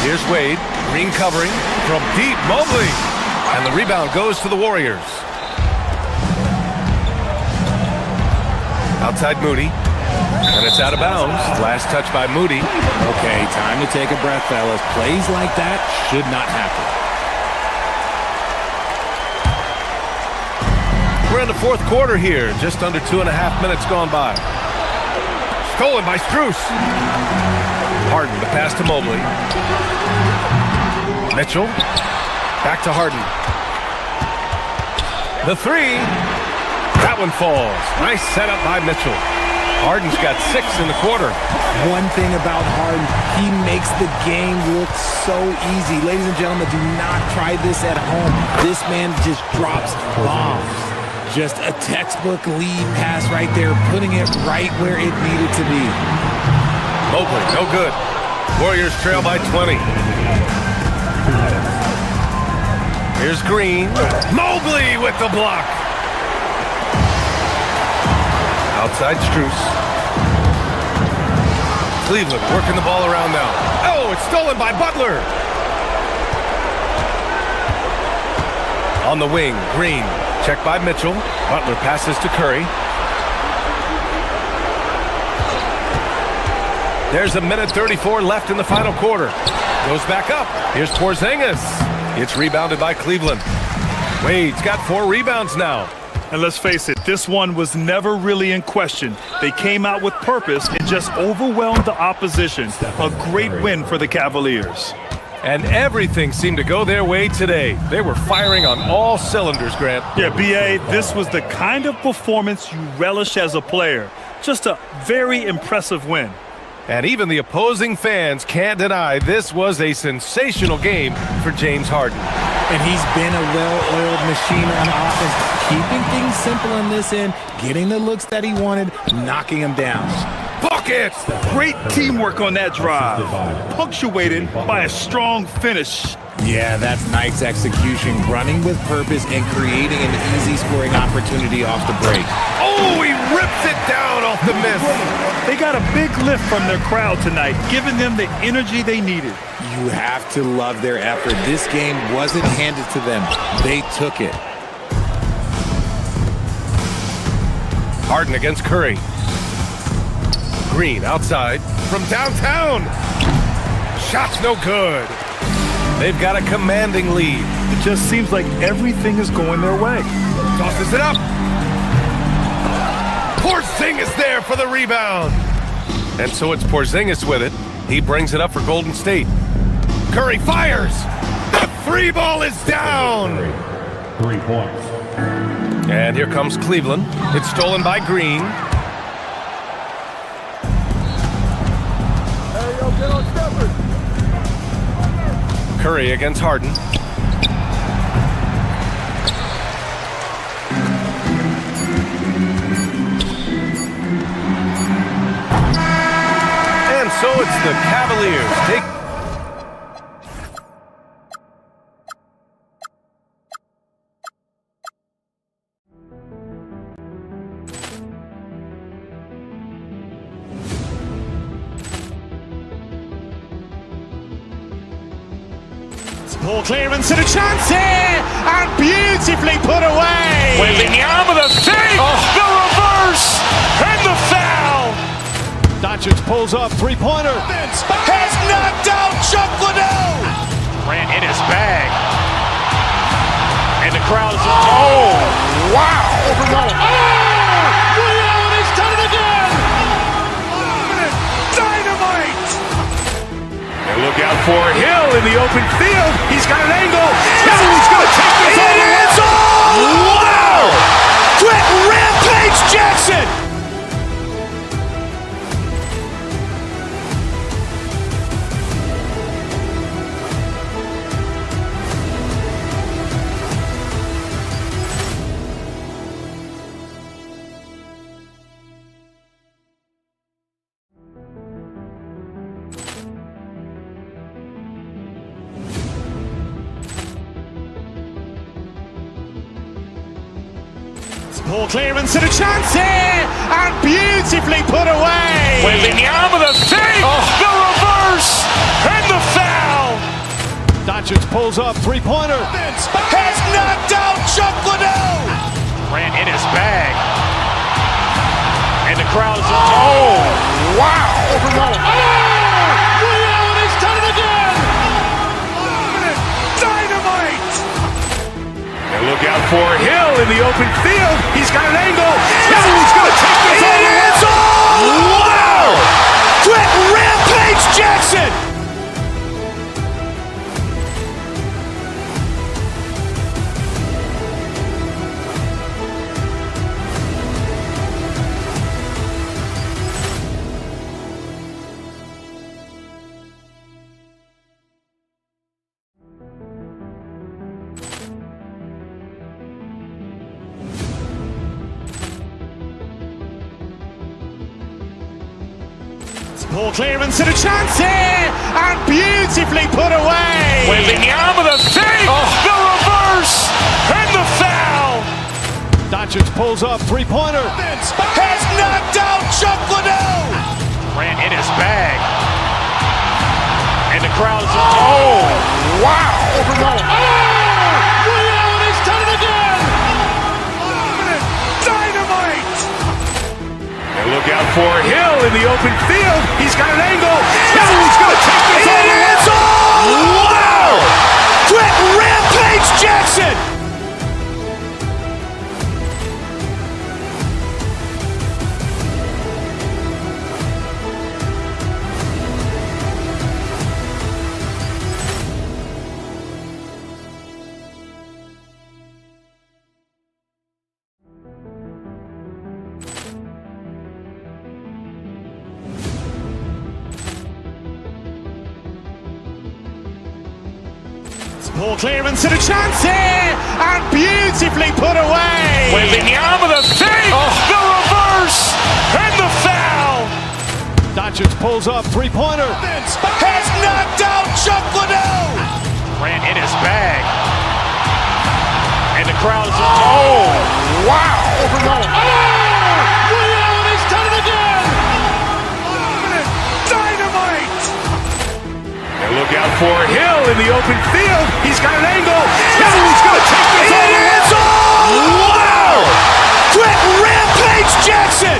Here's Wade, Green covering from deep, Mobley. And the rebound goes to the Warriors. Outside Moody. And it's out of bounds. Last touch by Moody. Okay, time to take a breath, fellas. Plays like that should not happen. We're in the 4th quarter here. Just under 2.5 minutes gone by. Stolen by Strus. Harden, the pass to Mobley. Mitchell. Back to Harden. The three. That one falls. Nice setup by Mitchell. Harden's got 6 in the quarter. One thing about Harden, he makes the game look so easy. Ladies and gentlemen, do not try this at home. This man just drops bombs. Just a textbook lead pass right there, putting it right where it needed to be. Mobley, no good. Warriors trail by 20. Here's Green. Mobley with the block. Outside Strus. Cleveland working the ball around now. Oh, it's stolen by Butler. On the wing, Green. Checked by Mitchell. Butler passes to Curry. There's 1:34 left in the final quarter. Goes back up. Here's Porzingis. It's rebounded by Cleveland. Wade's got 4 rebounds now. And let's face it, this one was never really in question. They came out with purpose and just overwhelmed the opposition. A great win for the Cavaliers. And everything seemed to go their way today. They were firing on all cylinders, Grant. Yeah, B.A., this was the kind of performance you relish as a player. Just a very impressive win. And even the opposing fans can't deny this was a sensational game for James Harden. And he's been a well-oiled machine on offense, keeping things simple in this end, getting the looks that he wanted, knocking them down. Bucket! Great teamwork on that drive, punctuated by a strong finish. Yeah, that's nice execution, running with purpose and creating an easy scoring opportunity off the break. Oh, he rips it down off the miss. They got a big lift from their crowd tonight, giving them the energy they needed. You have to love their effort. This game wasn't handed to them. They took it. Harden against Curry. Green outside from downtown. Shot's no good. They've got a commanding lead. It just seems like everything is going their way. Tosses it up. Porzingis there for the rebound. And so it's Porzingis with it. He brings it up for Golden State. Curry fires. The three ball is down. 3 points. And here comes Cleveland. It's stolen by Green. Curry against Harden. And so it's the Cavaliers take Ball clearance and a chance here, and beautifully put away. Wembanyama the fake, the reverse, and the foul. Doncic pulls up, three-pointer. Has knocked out Chuck Liddell. Ran in his bag. And the crowd is, oh, wow. He's done it again. Dynamite. And look out for Hill in the open field. He's got an angle. He's going to take this all the way. Wow. Quick Rampage Jackson. Ball clearance and a chance here, and beautifully put away. Wembanyama the fake, the reverse, and the foul. Doncic pulls up, three-pointer. Has knocked out Chuck Liddell. Ran in his bag. And the crowd is, oh, wow. He's done it again. Dynamite. And look out for Hill in the open field. He's got an angle. He's going to take this all the way. Wow. Quick Rampage Jackson. Ball clearance and a chance here, and beautifully put away. Wembanyama the fake, the reverse, and the foul. Doncic pulls up, three-pointer. Has knocked out Chuck Liddell. Ran in his bag. And the crowd is, oh, wow. He's done it again. Dynamite. And look out for Hill in the open field. He's got an angle. He's going to take this all the way. Wow. Quick Rampage Jackson. Ball clearance and a chance here, and beautifully put away. Wembanyama the fake, the reverse, and the foul. Doncic pulls up, three-pointer. Has knocked out Chuck Liddell. Ran in his bag. And the crowd is, oh, wow. He's done it again. Dynamite. And look out for Hill in the open field. He's got an angle. He's going to take this all the way. Wow. Quick Rampage Jackson.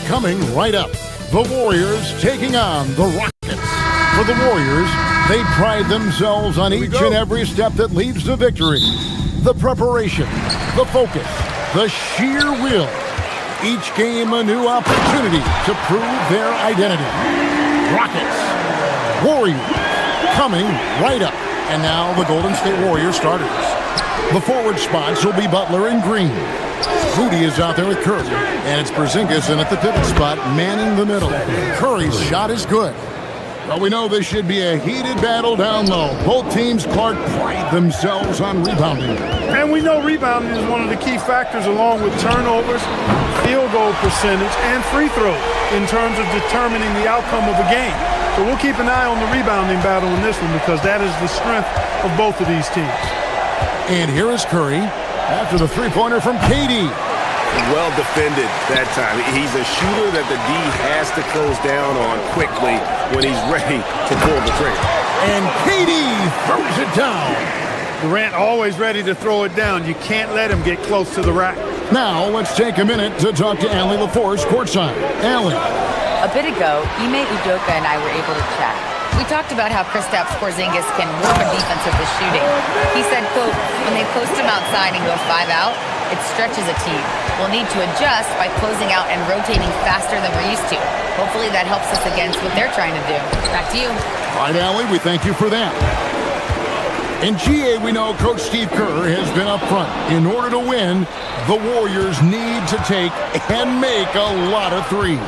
Coming right up, the Warriors taking on the Rockets. For the Warriors, they pride themselves on each and every step that leads to victory. The preparation, the focus, the sheer will. Each game a new opportunity to prove their identity. Rockets, Warriors, coming right up. And now the Golden State Warriors starters. The forward spots will be Butler and Green. Rudy is out there with Curry. And it's Porzingis in at the pivot spot, manning the middle. Curry's shot is good. Well, we know this should be a heated battle down low. Both teams, Clark, pride themselves on rebounding. And we know rebounding is one of the key factors along with turnovers, field goal percentage, and free throws in terms of determining the outcome of a game. So we'll keep an eye on the rebounding battle in this one because that is the strength of both of these teams. And here is Curry after the three-pointer from KD. Well defended that time. He's a shooter that the D has to close down on quickly when he's ready to pull the trigger. And KD throws it down. Durant always ready to throw it down. You can't let him get close to the rack. Now let's take a minute to talk to Allie LaForce courtside. Allie. A bit ago, Ime Udoka and I were able to chat. We talked about how Kristaps Porzingis can warm a defense with his shooting. He said, quote, when they post him outside and go 5 out, it stretches a team. We'll need to adjust by closing out and rotating faster than we're used to. Hopefully that helps us against what they're trying to do. Back to you. All right, Allie, we thank you for that. In GA, we know Coach Steve Kerr has been up front. In order to win, the Warriors need to take and make a lot of threes.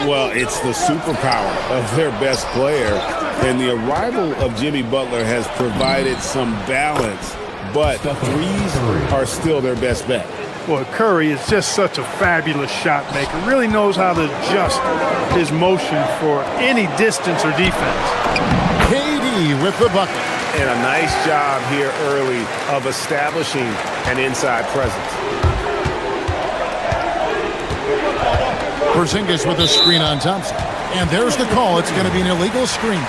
Well, it's the superpower of their best player, and the arrival of Jimmy Butler has provided some balance, but threes are still their best bet. Boy, Curry is just such a fabulous shot maker. Really knows how to adjust his motion for any distance or defense. KD with the bucket. And a nice job here early of establishing an inside presence. Porzingis with a screen on Thompson. And there's the call. It's going to be an illegal screen.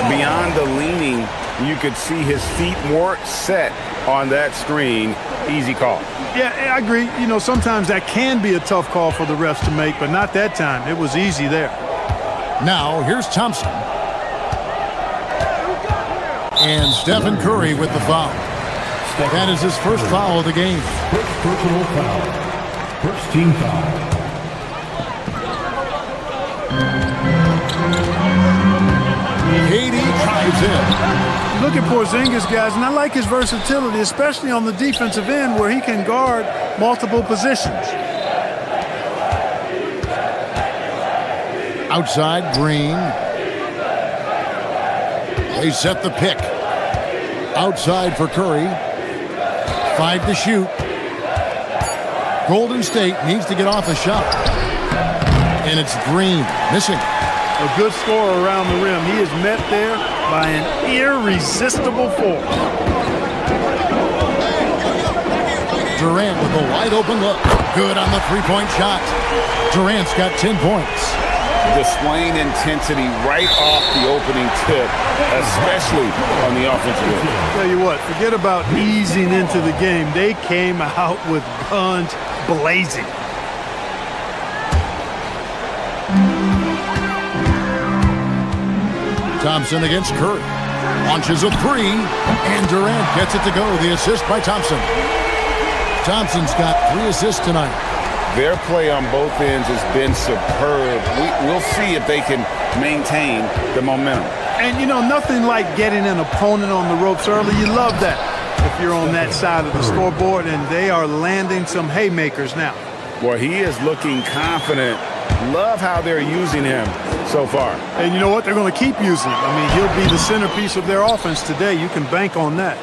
Beyond the leaning, you could see his feet more set on that screen. Easy call. Yeah, I agree. You know, sometimes that can be a tough call for the refs to make, but not that time. It was easy there. Now, here's Thompson. And Stephen Curry with the foul. That is his first foul of the game. First personal foul. First team foul. KD drives in. Look at Porzingis, guys, and I like his versatility, especially on the defensive end where he can guard multiple positions. Outside, Green. They set the pick. Outside for Curry. 5 to shoot. Golden State needs to get off a shot. And it's Green missing. A good scorer around the rim. He is met there by an irresistible force. Durant with a wide open look. Good on the three-point shot. Durant's got 10 points. Displaying intensity right off the opening tip, especially on the offensive end. Tell you what, forget about easing into the game. They came out with guns blazing. Thompson against Curry. Launches a three, and Durant gets it to go. The assist by Thompson. Thompson's got 3 assists tonight. Their play on both ends has been superb. We'll see if they can maintain the momentum. And, you know, nothing like getting an opponent on the ropes early. You love that if you're on that side of the scoreboard, and they are landing some haymakers now. Boy, he is looking confident. Love how they're using him so far. And you know what? They're going to keep using him. I mean, he'll be the centerpiece of their offense today. You can bank on that.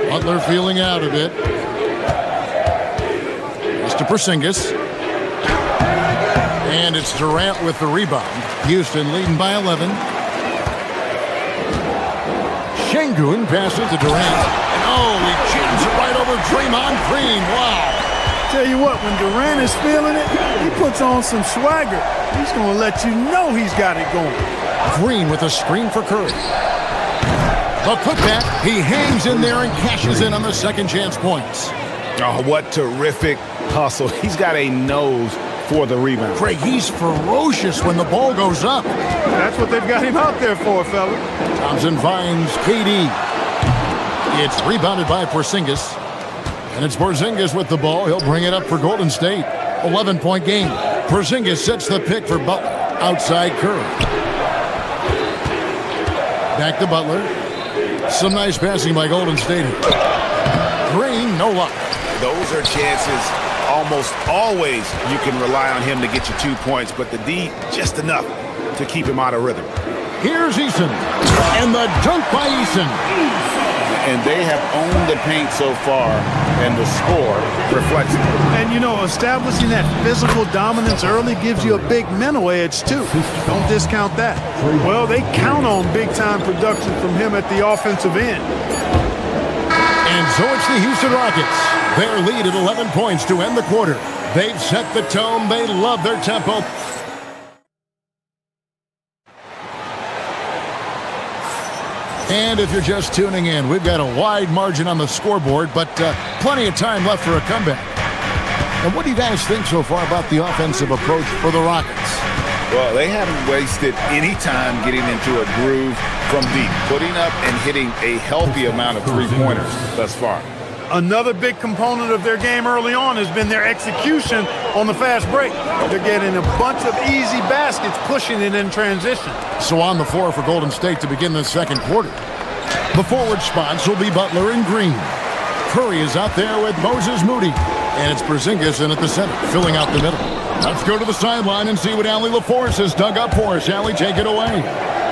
Butler feeling out a bit. To Porzingis. And it's Durant with the rebound. Houston leading by 11. Şengün passes to Durant. And he jams it right over Draymond Green. Wow. Tell you what, when Durant is feeling it, he puts on some swagger. He's going to let you know he's got it going. Green with a screen for Curry. The putback. He hangs in there and cashes in on the second chance points. Oh, what terrific hustle. He's got a nose for the rebound. Craig, he's ferocious when the ball goes up. That's what they've got him out there for, fella. Thompson finds KD. It's rebounded by Porzingis. And it's Porzingis with the ball. He'll bring it up for Golden State. 11-point game. Porzingis sets the pick for Butler. Outside Curry. Back to Butler. Some nice passing by Golden State. Green, no luck. Those are chances almost always you can rely on him to get you 2 points, but the D, just enough to keep him out of rhythm. Here's Eason. And the dunk by Eason. And they have owned the paint so far, and the score reflects it. And, you know, establishing that physical dominance early gives you a big mental edge, too. Don't discount that. Well, they count on big-time production from him at the offensive end. And so it's the Houston Rockets. Their lead at 11 points to end the quarter. They've set the tone. They love their tempo. And if you're just tuning in, we've got a wide margin on the scoreboard, but plenty of time left for a comeback. And what do you guys think so far about the offensive approach for the Rockets? Well, they haven't wasted any time getting into a groove from deep, putting up and hitting a healthy amount of three-pointers thus far. Another big component of their game early on has been their execution on the fast break. They're getting a bunch of easy baskets, pushing it in transition. So on the floor for Golden State to begin the second quarter. The forward spots will be Butler and Green. Curry is out there with Moses Moody. And it's Porzingis in at the center, filling out the middle. Let's go to the sideline and see what Allie LaForce has dug up for us. Allie, take it away.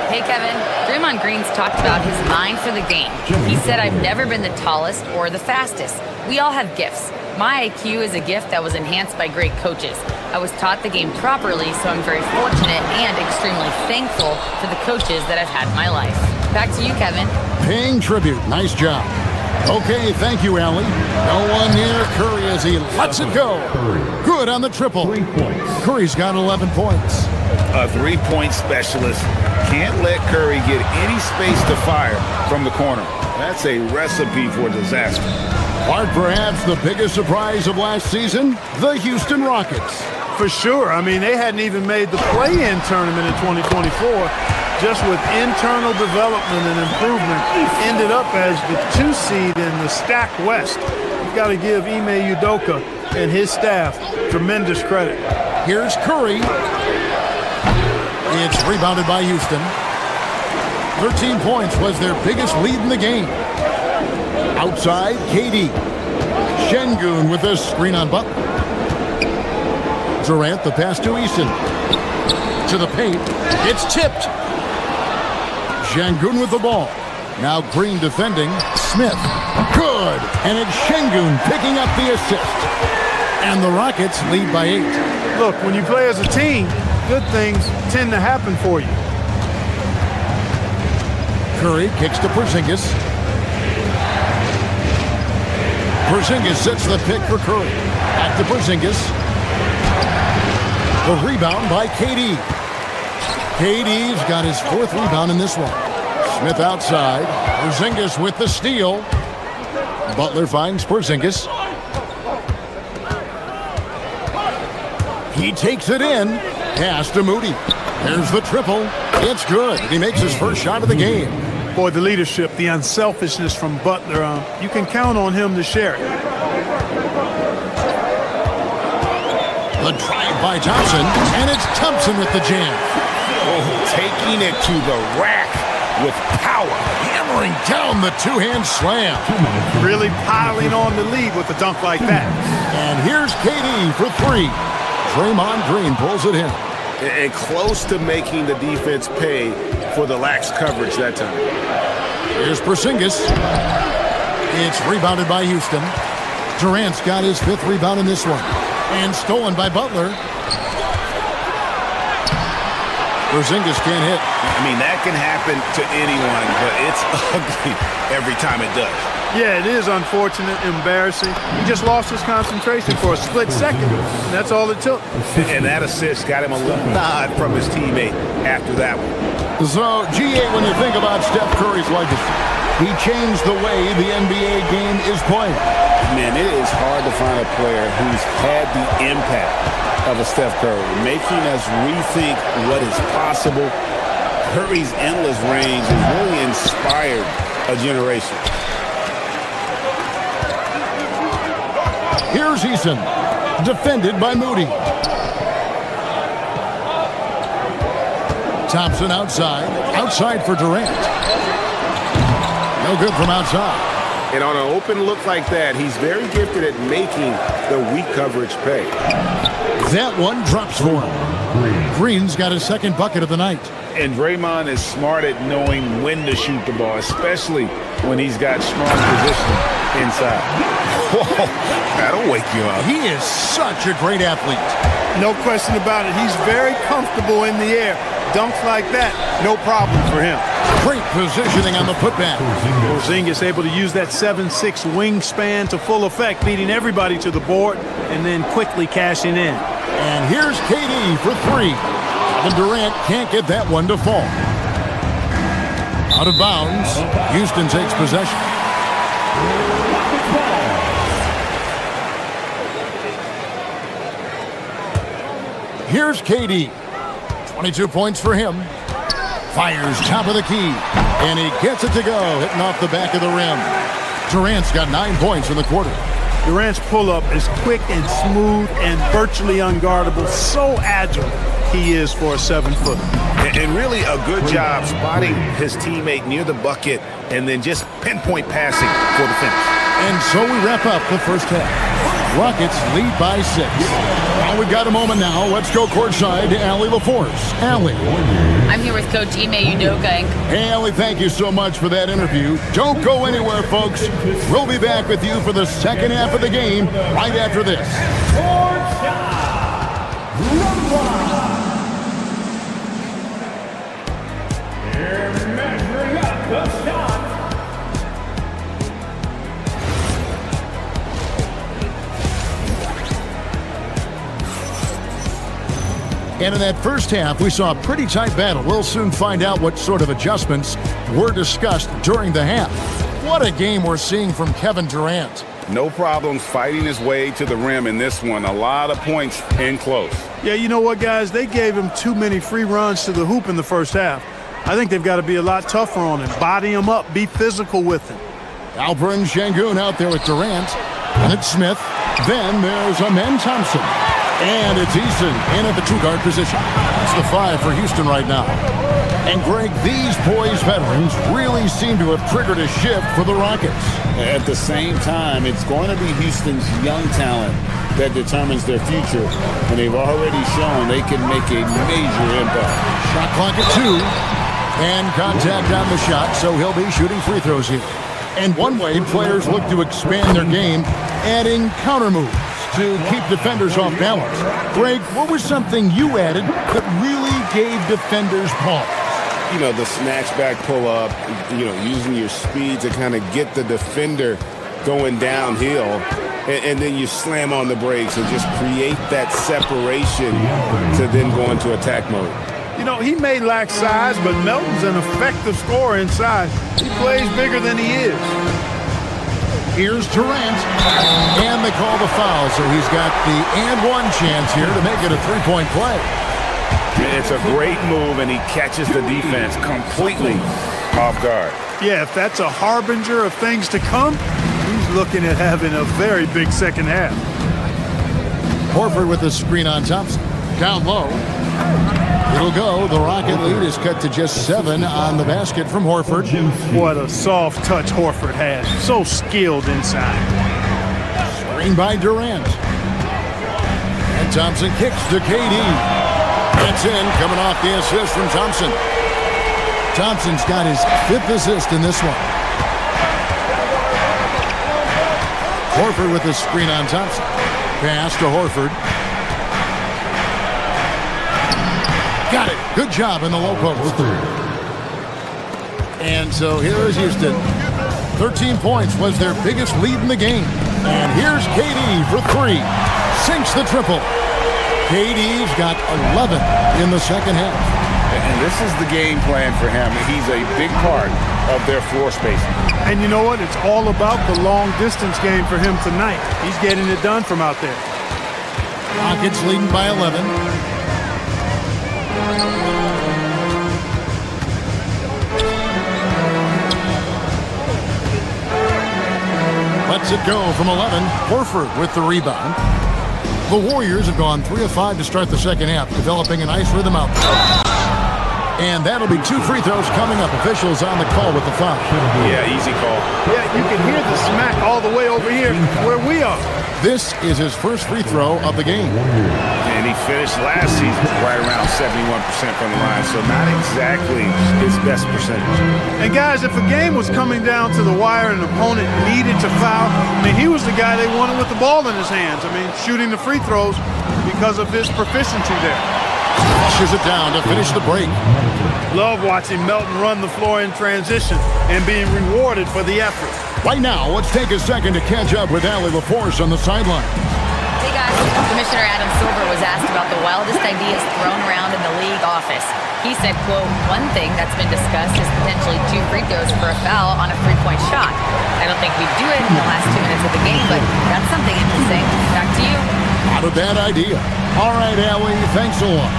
Hey, Kevin. Draymond Green's talked about his mind for the game. He said, I've never been the tallest or the fastest. We all have gifts. My IQ is a gift that was enhanced by great coaches. I was taught the game properly, so I'm very fortunate and extremely thankful for the coaches that I've had in my life. Back to you, Kevin. Paying tribute. Nice job. Okay, thank you, Allie. No one near Curry as he lets it go. Good on the triple. Curry's got 11 points. A three-point specialist can't let Curry get any space to fire from the corner. That's a recipe for disaster. Are perhaps the biggest surprise of last season? The Houston Rockets. For sure. I mean, they hadn't even made the play-in tournament in 2024. Just with internal development and improvement, ended up as the 2 seed in the stacked West. You've got to give Ime Udoka and his staff tremendous credit. Here's Curry. It's rebounded by Houston. 13 points was their biggest lead in the game. Outside, KD. Şengün with a screen on Butler. Durant, the pass to Eason. To the paint. It's tipped. Şengün with the ball. Now Green defending. Smith. Good. And it's Şengün picking up the assist. And the Rockets lead by 8. Look, when you play as a team, good things tend to happen for you. Curry kicks to Porzingis. Porzingis sets the pick for Curry. Back to Porzingis. The rebound by KD. KD's got his 4th rebound in this one. Smith outside. Porzingis with the steal. Butler finds Porzingis. He takes it in. Pass to Moody. There's the triple. It's good. He makes his first shot of the game. Boy, the leadership, the unselfishness from Butler, you can count on him to share it. The drive by Thompson, and it's Thompson with the jam. Oh, taking it to the rack with power. Hammering down the two-hand slam. Really piling on the lead with a dunk like that. And here's KD for 3. Draymond Green pulls it in. And close to making the defense pay for the lax coverage that time. Here's Porzingis. It's rebounded by Houston. Durant's got his 5th rebound in this one. And stolen by Butler. Porzingis can't hit. I mean, that can happen to anyone, but it's ugly every time it does. Yeah, it is unfortunate, embarrassing. He just lost his concentration for a split second. And that's all it took. And that assist got him a little nod from his teammate after that one. So, G8, when you think about Steph Curry's legacy, he changed the way the NBA game is played. Man, it is hard to find a player who's had the impact of a Steph Curry, making us rethink what is possible. Curry's endless range has really inspired a generation. Here's Eason, defended by Moody. Thompson outside for Durant. No good from outside. And on an open look like that, he's very gifted at making the weak coverage pay. That one drops for him. Green's got his second bucket of the night. And Draymond is smart at knowing when to shoot the ball, especially when he's got strong position inside. Whoa, that'll wake you up. He is such a great athlete. No question about it. He's very comfortable in the air. Dunks like that, no problem for him. Great positioning on the putback. Porzingis able to use that 7'6" wingspan to full effect, beating everybody to the board and then quickly cashing in. And here's KD for three. Kevin Durant can't get that one to fall. Out of bounds. Houston takes possession. Here's KD. 22 points for him. Fires top of the key. And he gets it to go, hitting off the back of the rim. Durant's got 9 points in the quarter. Durant's pull-up is quick and smooth and virtually unguardable. So agile he is for a 7-footer. And really a good job spotting his teammate near the bucket and then just pinpoint passing for the finish. And so we wrap up the first half. Rockets lead by 6. Well, we've got a moment now. Let's go courtside to Allie LaForce. Allie. I'm here with Coach Ime Udoka. Hey, Allie, thank you so much for that interview. Don't go anywhere, folks. We'll be back with you for the second half of the game right after this. Measuring up the shot. And in that first half, we saw a pretty tight battle. We'll soon find out what sort of adjustments were discussed during the half. What a game we're seeing from Kevin Durant. No problems fighting his way to the rim in this one. A lot of points in close. Yeah, you know what, guys? They gave him too many free runs to the hoop in the first half. I think they've got to be a lot tougher on him. Body him up. Be physical with him. Alperen Sengun out there with Durant. And it's Smith. Then there's Amen Thompson. And it's Eason in at the two-guard position. It's the 5 for Houston right now. And, Greg, these boys veterans really seem to have triggered a shift for the Rockets. At the same time, it's going to be Houston's young talent that determines their future. And they've already shown they can make a major impact. Shot clock at 2. And contact on the shot, so he'll be shooting free throws here. And one way players look to expand their game, adding counter moves to keep defenders off balance. Greg, what was something you added that really gave defenders pause? You know, the snatch back pull up, using your speed to kind of get the defender going downhill, and then you slam on the brakes and just create that separation to then go into attack mode. You know, he may lack size, but Melton's an effective scorer inside. He plays bigger than he is. Here's Durant, and they call the foul, so he's got the and-one chance here to make it a three-point play. It's a great move, and he catches the defense completely off guard. Yeah, if that's a harbinger of things to come, he's looking at having a very big second half. Horford with the screen on Thompson. Down low. It'll go. The Rocket lead is cut to just 7 on the basket from Horford. What a soft touch Horford has. So skilled inside. Screen by Durant. And Thompson kicks to KD. That's in, coming off the assist from Thompson. Thompson's got his 5th assist in this one. Horford with the screen on Thompson. Pass to Horford. Got it. Good job in the low post. And so here is Houston. 13 points was their biggest lead in the game. And here's KD for 3. Sinks the triple. KD's got 11 in the second half. And this is the game plan for him. He's a big part of their floor spacing. And you know what? It's all about the long-distance game for him tonight. He's getting it done from out there. Rockets leading by 11. Lets it go from 11. Horford with the rebound. The Warriors have gone 3 of 5 to start the second half, developing a nice rhythm out there. And that'll be 2 free throws coming up. Officials on the call with the foul. Yeah, easy call. Yeah, you can hear the smack all the way over here where we are. This is his first free throw of the game. And he finished last season right around 71% from the line, so not exactly his best percentage. And guys, if a game was coming down to the wire and an opponent needed to foul, I mean, he was the guy they wanted with the ball in his hands. I mean, shooting the free throws because of his proficiency there. Pushes it down to finish the break. Love watching Melton run the floor in transition and being rewarded for the effort. Right now, let's take a second to catch up with Allie LaForce on the sideline. Hey guys, Commissioner Adam Silver was asked about the wildest ideas thrown around in the league office. He said, quote, "One thing that's been discussed is potentially 2 free throws for a foul on a 3-point shot. I don't think we'd do it in the last 2 minutes of the game, but that's something interesting. Back to you." Not a bad idea. All right, Allie, thanks a lot.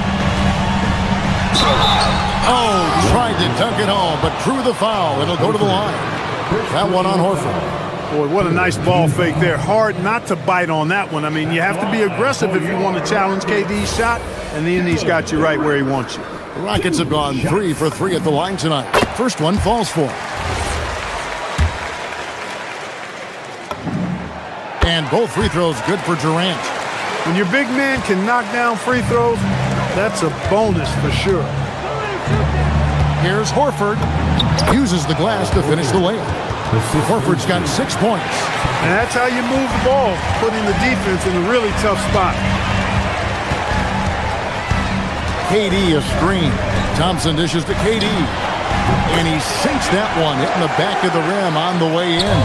Oh, tried to dunk it home, but drew the foul. It'll go to the line. That one on Horford. Boy, what a nice ball fake there. Hard not to bite on that one. I mean, you have to be aggressive if you want to challenge KD's shot, and then he's got you right where he wants you. The Rockets have gone 3 for 3 at the line tonight. First one falls for him. And both free throws good for Durant. When your big man can knock down free throws, that's a bonus for sure. Here's Horford. Uses the glass to finish the layup. Horford's got 6 points. And that's how you move the ball, putting the defense in a really tough spot. KD a screen. Thompson dishes to KD. And he sinks that one, hitting the back of the rim on the way in.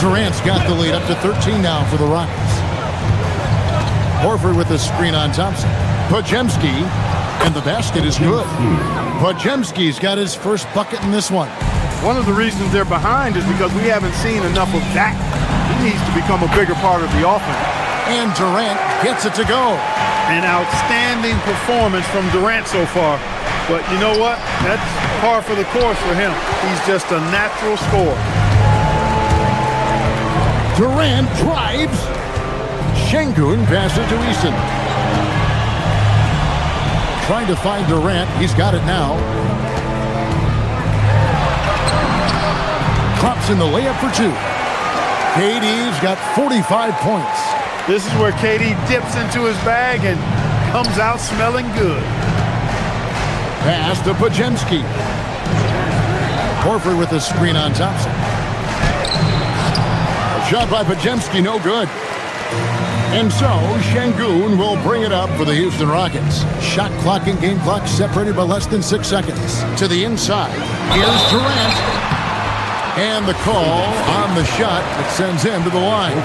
Durant's got the lead up to 13 now for the Rockets. Horford with the screen on Thompson. Podziemski, and the basket is good. Podziemski's got his first bucket in this one. One of the reasons they're behind is because we haven't seen enough of that. He needs to become a bigger part of the offense. And Durant gets it to go. An outstanding performance from Durant so far. But you know what? That's par for the course for him. He's just a natural scorer. Durant drives. Şengün passes to Eason. Trying to find Durant. He's got it now. Drops in the layup for 2. KD's got 45 points. This is where KD dips into his bag and comes out smelling good. Pass to Podziemski. Horford with the screen on Thompson. A shot by Podziemski, no good. And so, Şengün will bring it up for the Houston Rockets. Shot clock and game clock separated by less than 6 seconds. To the inside. Here's Durant. And the call on the shot that sends him to the line.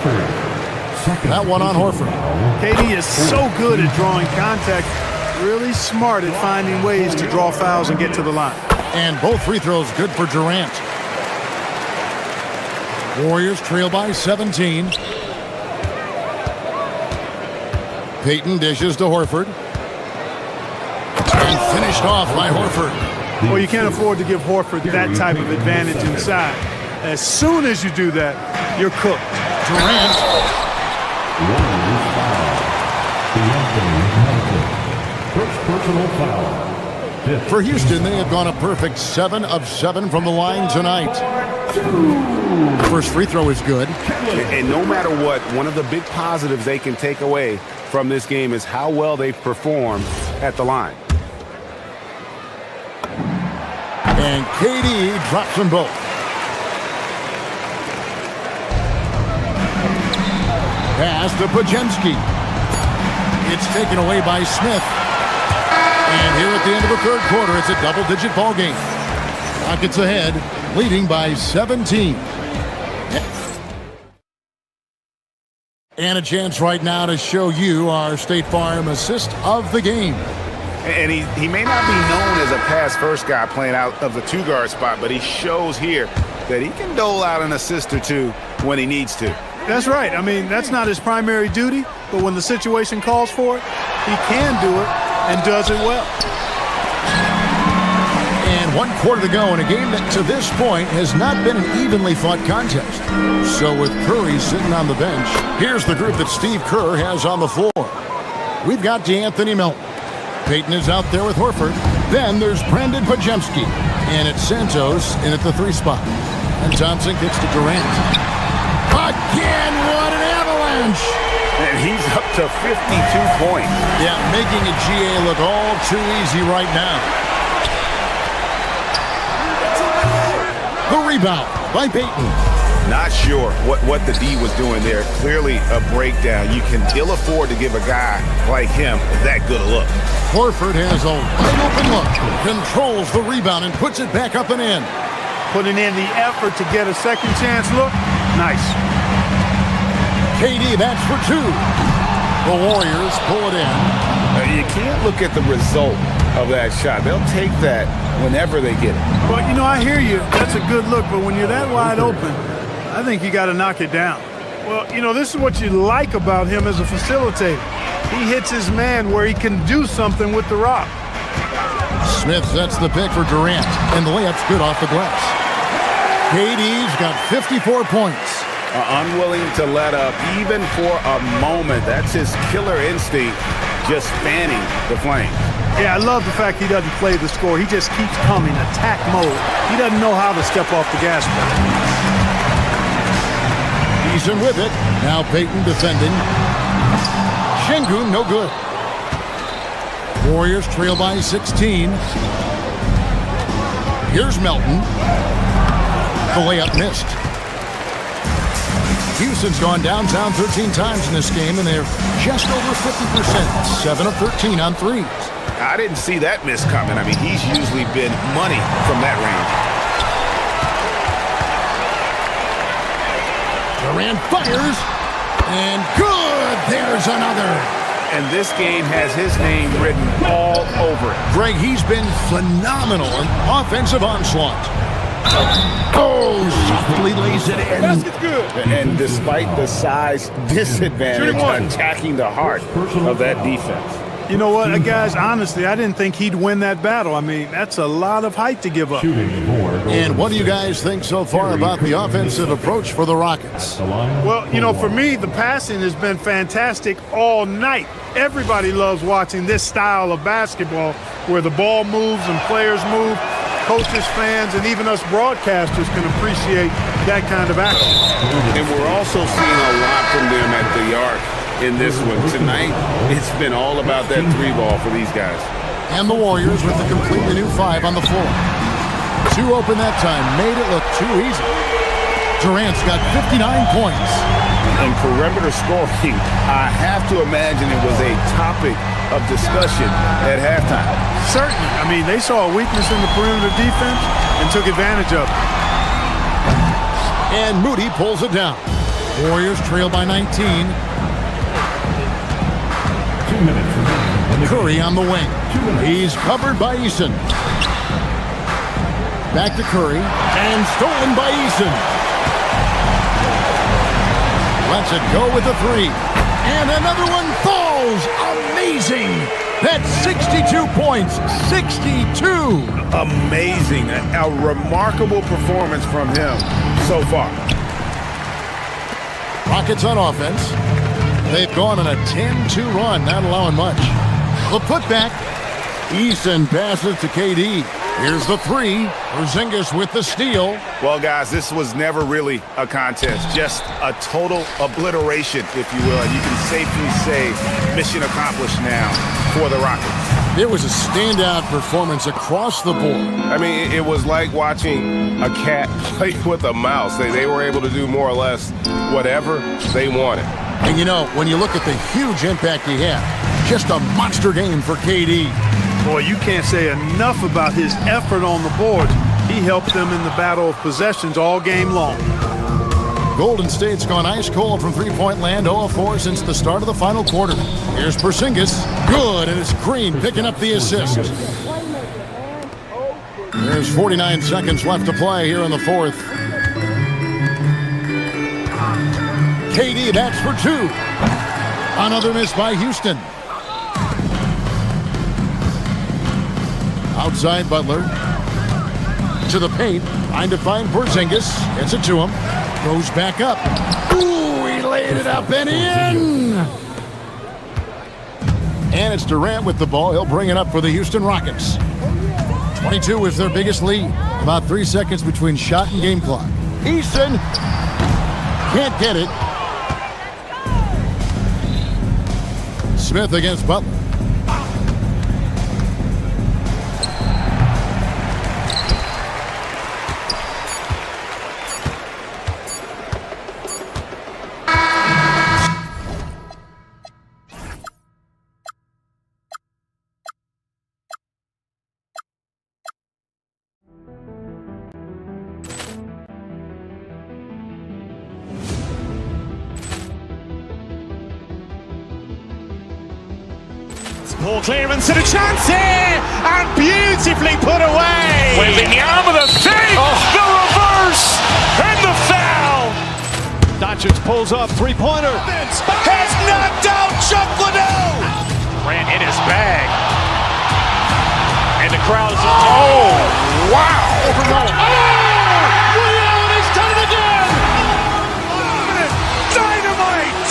That one on Horford. KD is so good at drawing contact. Really smart at finding ways to draw fouls and get to the line. And both free throws good for Durant. Warriors trail by 17. Payton dishes to Horford. And finished off by Horford. Well, you can't afford to give Horford that type of advantage inside. As soon as you do that, you're cooked. Durant. First personal foul. For Houston, they have gone a perfect 7 of 7 from the line tonight. The first free throw is good. And no matter what, one of the big positives they can take away from this game is how well they've performed at the line. And KD drops them both. Pass to Podziemski. It's taken away by Smith. And here at the end of the third quarter, it's a double-digit ball game. Rockets ahead, leading by 17. And a chance right now to show you our State Farm assist of the game. And he may not be known as a pass-first guy playing out of the 2-guard spot, but he shows here that he can dole out an assist or 2 when he needs to. That's right. I mean, that's not his primary duty, but when the situation calls for it, he can do it and does it well. And 1 quarter to go in a game that to this point has not been an evenly fought contest. So with Curry sitting on the bench, here's the group that Steve Kerr has on the floor. We've got DeAnthony Melton, Payton is out there with Horford. Then there's Brandon Pajemski. And it's Santos in at the 3 spot. And Thompson gets to Durant. Again, what an avalanche! And he's up to 52 points. Yeah, making a GA look all too easy right now. The rebound by Payton. Not sure what the D was doing there. Clearly a breakdown. You can ill afford to give a guy like him that good a look. Horford has a wide open look. Controls the rebound and puts it back up and in. Putting in the effort to get a second chance look. Nice. KD, that's for 2. The Warriors pull it in. You can't look at the result of that shot. They'll take that whenever they get it. Well, you know, I hear you. That's a good look, but when you're that wide open, I think you got to knock it down. Well, you know, this is what you like about him as a facilitator. He hits his man where he can do something with the rock. Smith sets the pick for Durant, and the layup's good off the glass. KD's got 54 points. Unwilling to let up even for a moment. That's his killer instinct, just fanning the flame. Yeah, I love the fact he doesn't play the score. He just keeps coming, attack mode. He doesn't know how to step off the gas pedal. He's in with it. Now Payton defending. Şengün, no good. Warriors trail by 16. Here's Melton. The layup missed. Houston's gone downtown 13 times in this game, and they're just over 50%. 7 of 13 on threes. I didn't see that miss coming. I mean, he's usually been money from that range. Durant fires, and good! There's another. And this game has his name written all over it. Greg, he's been phenomenal in offensive onslaught. Oh, softly lays it in. Basket's good. And despite the size disadvantage, attacking the heart of that defense. You know what, guys, honestly, I didn't think he'd win that battle. I mean, that's a lot of height to give up. And what do you guys think so far about the offensive approach for the Rockets? Well, you know, for me, the passing has been fantastic all night. Everybody loves watching this style of basketball where the ball moves and players move. Coaches, fans, and even us broadcasters can appreciate that kind of action. And we're also seeing a lot from them at the arc in this one. Tonight, it's been all about that 3-ball for these guys. And the Warriors with a completely new 5 on the floor. 2 open that time, made it look too easy. Durant's got 59 points. And perimeter scoring, I have to imagine it was a topic of discussion at halftime. Certainly. I mean, they saw a weakness in the perimeter defense and took advantage of it. And Moody pulls it down. Warriors trail by 19. 2 minutes remaining. Curry on the wing. He's covered by Eason. Back to Curry. And stolen by Eason. Lets it go with the 3. And another one falls. Amazing. That's 62 points. 62. Amazing. A remarkable performance from him so far. Rockets on offense. They've gone on a 10-2 run, not allowing much. The putback. Eason passes to KD. Here's the 3. Porzingis with the steal. Well, guys, this was never really a contest. Just a total obliteration, if you will. And you can safely say mission accomplished now for the Rockets. It was a standout performance across the board. I mean, it was like watching a cat play with a mouse. They were able to do more or less whatever they wanted. And you know, when you look at the huge impact he had, just a monster game for KD. Boy, you can't say enough about his effort on the boards. He helped them in the battle of possessions all game long. Golden State's gone ice cold from three-point land, 0-4 since the start of the final quarter. Here's Porzingis. Good, and it's Green picking up the assist. There's 49 seconds left to play here in the fourth. KD, that's for 2. Another miss by Houston. Outside Butler. To the paint. Trying to find Porzingis. Gets it to him. Goes back up. Ooh, he laid it up and in! And it's Durant with the ball. He'll bring it up for the Houston Rockets. 22 is their biggest lead. About 3 seconds between shot and game clock. Easton can't get it. Smith against Butler. Ball clearance and a chance here, and beautifully put away. Wembanyama with a save, the reverse, and the foul. Doncic pulls up, three-pointer. Has knocked out Chuck Liddell. Ran in his bag. And the crowd is, oh, wow. Leon has done it again. Dynamite.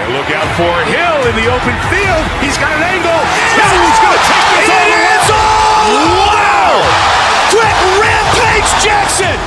And look out for Hill in the open field. He's got an angle. He's going to take this all the way. Wow. Quick Rampage Jackson.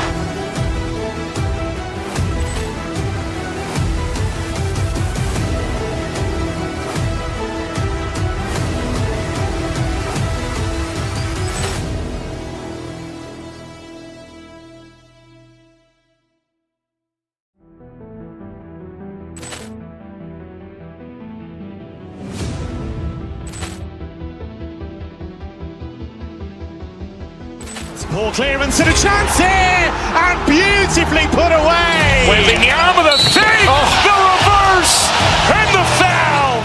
Ball clearance and a chance here, and beautifully put away. Wembanyama with a save, the reverse, and the foul.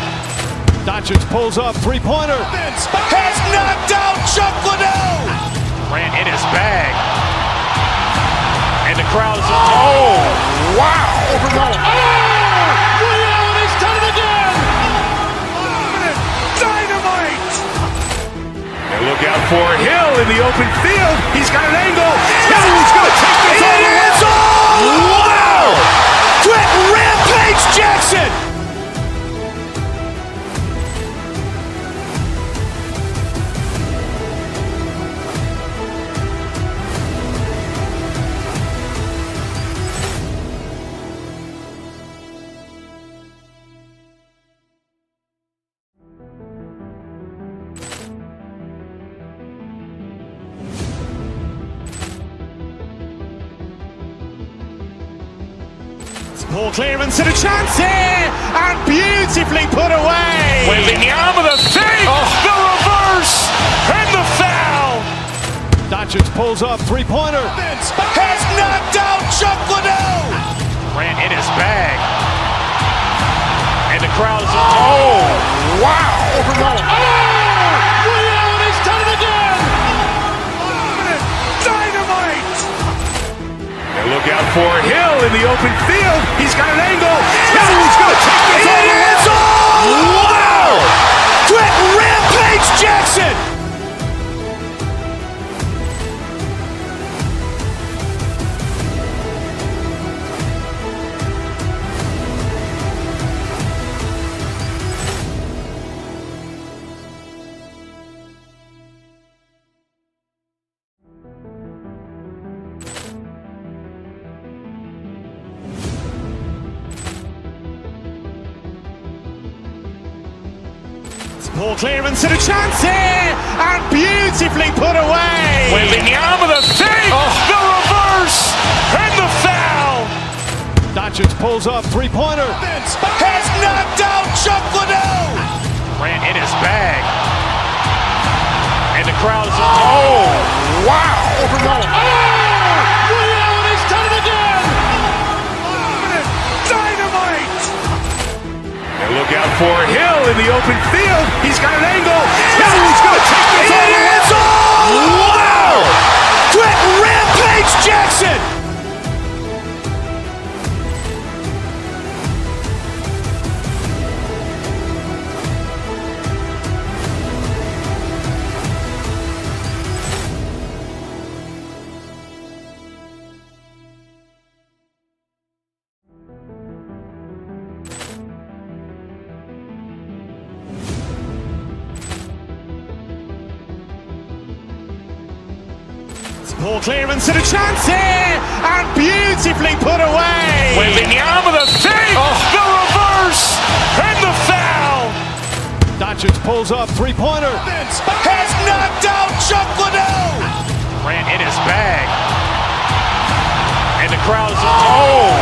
Doncic pulls up, three-pointer. Has knocked out Chuck Liddell. Ran in his bag. And the crowd is, oh, wow. Leon has done it again. Dynamite. And look out for Hill in the open field. He's got an angle. He's going to take this all the way. Wow. Quick Rampage Jackson. Ball clearance and a chance here, and beautifully put away. Wembanyama with a save, the reverse, and the foul. Doncic pulls up, three-pointer. Has knocked out Chuck Liddell. Ran in his bag. And the crowd is, oh, wow. Leon has done it again. Dynamite. And look out for Hill in the open field. He's got an angle. He's going to take this all the way. Wow. Quick Rampage Jackson. Ball clearance and a chance here, and beautifully put away. Wembanyama with a save, the reverse, and the foul. Doncic pulls up, three-pointer. Has knocked out Chuck Liddell. Ran in his bag. And the crowd is, oh, wow. Leon has done it again. Dynamite. And look out for Hill in the open field. He's got an angle. He's going to take this all the way. Wow. Quick Rampage Jackson. Ball clearance and a chance here, and beautifully put away. Wembanyama the fake, the reverse, and the foul. Doncic pulls up, three-pointer. Has knocked out Chuck Liddell. Ran in his bag. And the crowd is... Oh,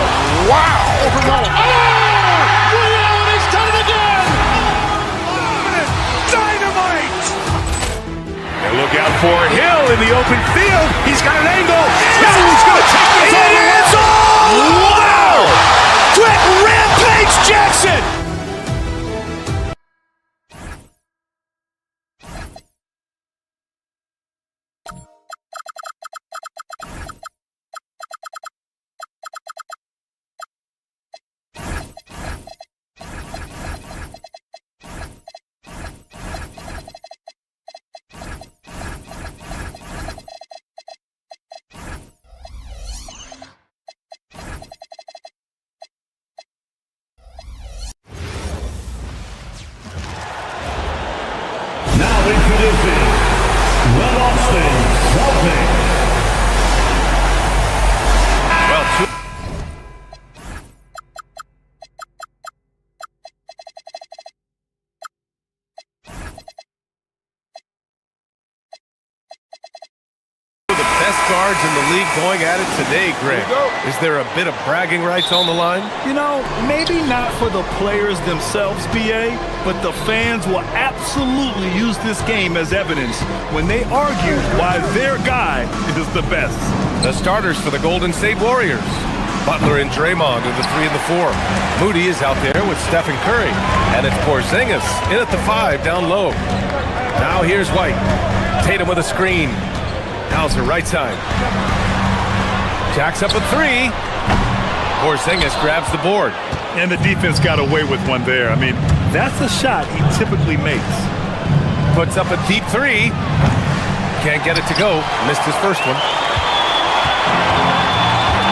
wow. He's done it again. Dynamite. And look out for Hill in the open field. He's got an angle. He's going to take this all the way. Wow. Quick Rampage Jackson. Now introducing the Boston Celtics. Well, the best guards in the league going at it today, Greg. Is there a bit of bragging rights on the line? You know, maybe not for the players themselves, BA, but the fans will absolutely use this game as evidence when they argue why their guy is the best. The starters for the Golden State Warriors. Butler and Draymond are the 3 and the 4. Moody is out there with Stephen Curry. And it's Porzingis in at the 5 down low. Now here's White. Tatum with a screen. Hauser right side. Jacks up a 3. Porzingis grabs the board. And the defense got away with one there. I mean, that's a shot he typically makes. Puts up a deep 3. Can't get it to go. Missed his first one.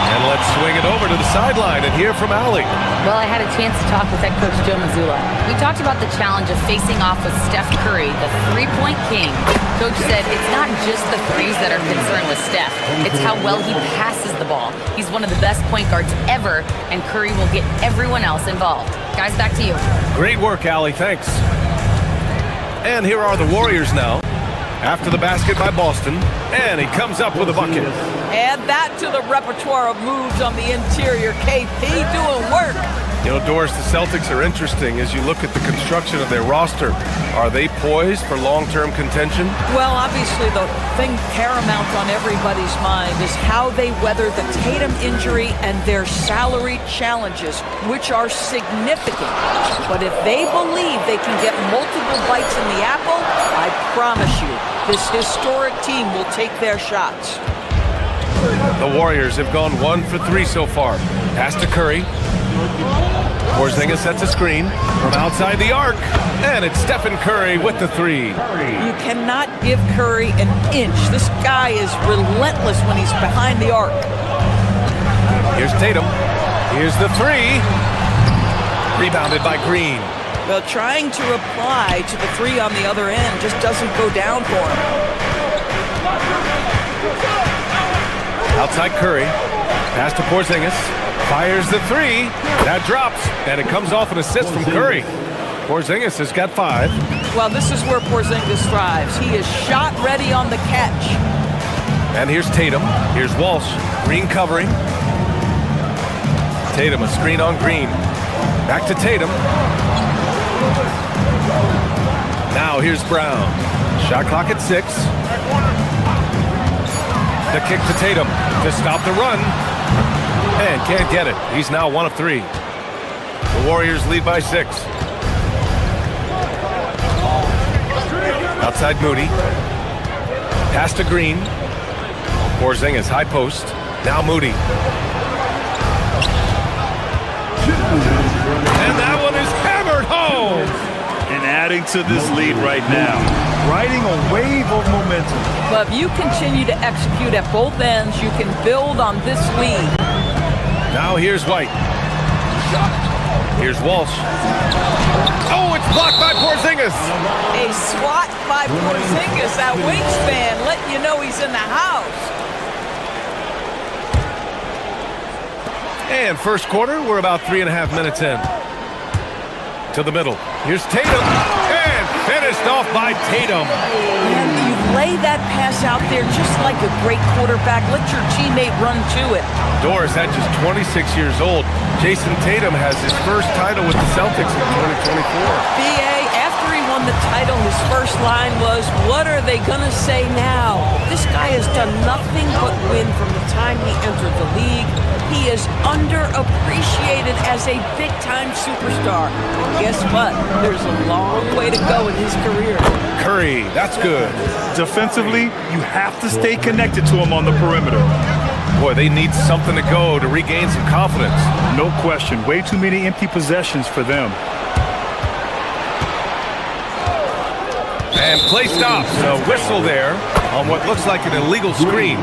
And let's swing it over to the sideline and hear from Allie. Well, I had a chance to talk with head coach Joe Mazzulla. We talked about the challenge of facing off with Steph Curry, the three-point king. Coach said it's not just the threes that are concerned with Steph. It's how well he passes the ball. He's one of the best point guards ever, and Curry will get everyone else involved. Guys, back to you. Great work, Allie. Thanks. And here are the Warriors now. After the basket by Boston, and he comes up with a bucket. Add that to the repertoire of moves on the interior. KP doing work. You know, Doris, the Celtics are interesting as you look at the construction of their roster. Are they poised for long-term contention? Well, obviously the thing paramount on everybody's mind is how they weather the Tatum injury and their salary challenges, which are significant. But if they believe they can get multiple bites in the apple, I promise you, this historic team will take their shots. The Warriors have gone 1 for 3 so far. Pass to Curry. Porzingis sets a screen from outside the arc, and it's Stephen Curry with the 3. You cannot give Curry an inch. This guy is relentless when he's behind the arc. Here's Tatum. Here's the 3. Rebounded by Green. Well, trying to reply to the 3 on the other end just doesn't go down for him. Outside Curry. Pass to Porzingis. Fires the 3. That drops, and it comes off an assist from Curry. Porzingis has got 5. Well, this is where Porzingis thrives. He is shot ready on the catch. And here's Tatum. Here's Walsh. Green covering. Tatum, a screen on Green. Back to Tatum. Now here's Brown. Shot clock at 6. The kick to Tatum to stop the run. And can't get it. He's now 1 of 3. The Warriors lead by 6. Outside Moody. Pass to Green. Porzingis, high post. Now Moody. And that one is hammered home. And adding to this lead right now, riding a wave of momentum. But if you continue to execute at both ends, you can build on this lead. Now here's White. Here's Walsh. Oh, it's blocked by Porzingis. A swat by Porzingis, that wingspan letting you know he's in the house. And first quarter, we're about 3.5 minutes in. To the middle. Here's Tatum. And finished off by Tatum. And you lay that pass out there just like a great quarterback. Let your teammate run to it. Doris, at just 26 years old, Jason Tatum has his first title with the Celtics in 2024. B.A., after he won the title, his first line was, "What are they going to say now?" This guy has done nothing but win from the time he entered the league. He is underappreciated as a big-time superstar. Guess what? There's a long way to go in his career. Curry, that's good. Defensively, you have to stay connected to him on the perimeter. Boy, they need something to go to regain some confidence. No question. Way too many empty possessions for them. And play stops. A whistle there on what looks like an illegal screen.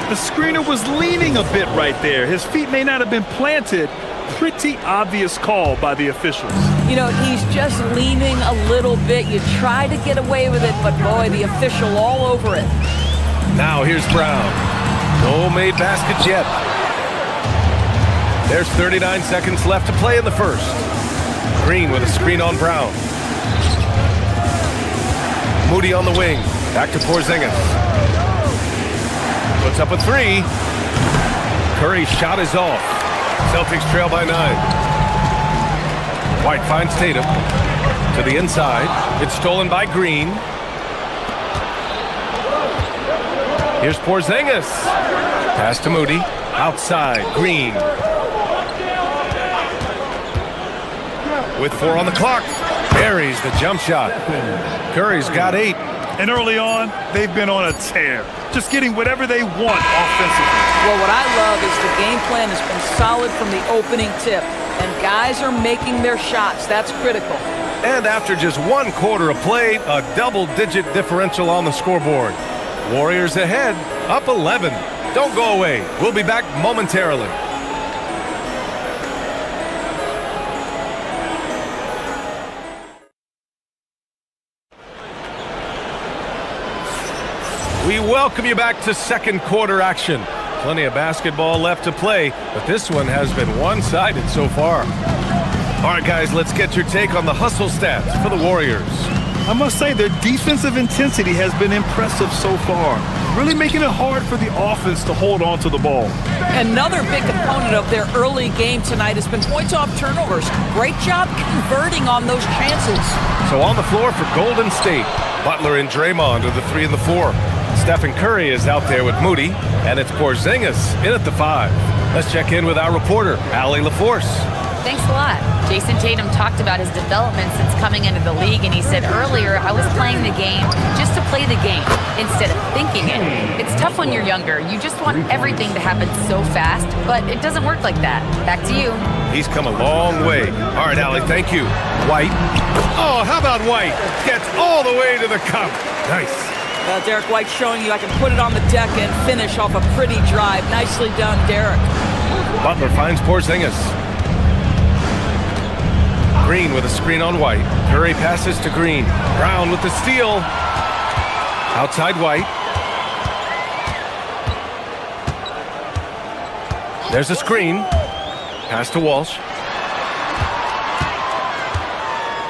The screener was leaning a bit right there. His feet may not have been planted. Pretty obvious call by the officials. You know, he's just leaning a little bit. You try to get away with it, but boy, the official all over it. Now here's Brown. No made baskets yet. There's 39 seconds left to play in the first. Green with a screen on Brown. Moody on the wing. Back to Porzingis. Puts up a three. Curry's shot is off. Celtics trail by 9. White finds Tatum. To the inside. It's stolen by Green. Here's Porzingis. Pass to Moody. Outside. Green. With 4 on the clock. Buries the jump shot. Curry's got 8. And early on, they've been on a tear. Just getting whatever they want offensively. Well, what I love is the game plan has been solid from the opening tip. And guys are making their shots. That's critical. And after just 1 quarter of play, a double-digit differential on the scoreboard. Warriors ahead, up 11. Don't go away. We'll be back momentarily. We welcome you back to second quarter action. Plenty of basketball left to play, but this one has been one-sided so far. All right, guys, let's get your take on the hustle stats for the Warriors. I must say their defensive intensity has been impressive so far, really making it hard for the offense to hold on to the ball. Another big component of their early game tonight has been points off turnovers. Great job converting on those chances. So on the floor for Golden State, Butler and Draymond are the 3 and the 4. Stephen Curry is out there with Moody, and it's Porzingis in at the 5. Let's check in with our reporter, Allie LaForce. Thanks a lot. Jason Tatum talked about his development since coming into the league, and he said earlier, I was playing the game just to play the game instead of thinking it. It's tough when you're younger. You just want everything to happen so fast, but it doesn't work like that. Back to you. He's come a long way. All right, Allie, thank you. White. Oh, how about White? Gets all the way to the cup. Nice. Derek White showing you I can put it on the deck and finish off a pretty drive. Nicely done, Derek. Butler finds Porzingis. Green with a screen on White. Curry passes to Green. Brown with the steal. Outside White. There's a screen. Pass to Walsh.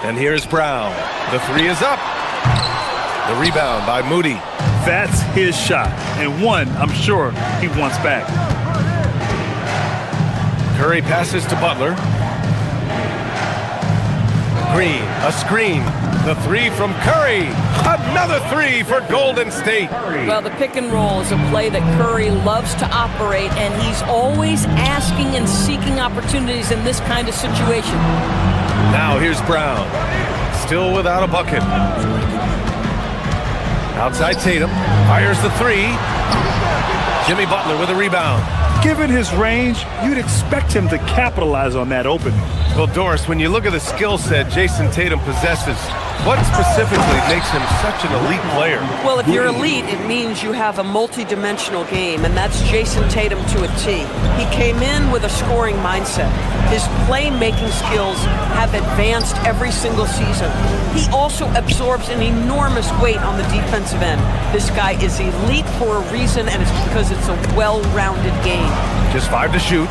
And here's Brown. The 3 is up. The rebound by Moody. That's his shot, and one I'm sure he wants back. Curry passes to Butler. Green, a screen. The 3 from Curry. Another 3 for Golden State. Well, the pick and roll is a play that Curry loves to operate, and he's always asking and seeking opportunities in this kind of situation. Now here's Brown. Still without a bucket. Outside Tatum, fires the 3. Jimmy Butler with a rebound. Given his range, you'd expect him to capitalize on that opening. Well, Doris, when you look at the skill set Jason Tatum possesses, what specifically makes him such an elite player? Well, if you're elite, it means you have a multi-dimensional game, and that's Jason Tatum to a T. He came in with a scoring mindset. His playmaking skills have advanced every single season. He also absorbs an enormous weight on the defensive end. This guy is elite for a reason, and it's because it's a well-rounded game. Just 5 to shoot.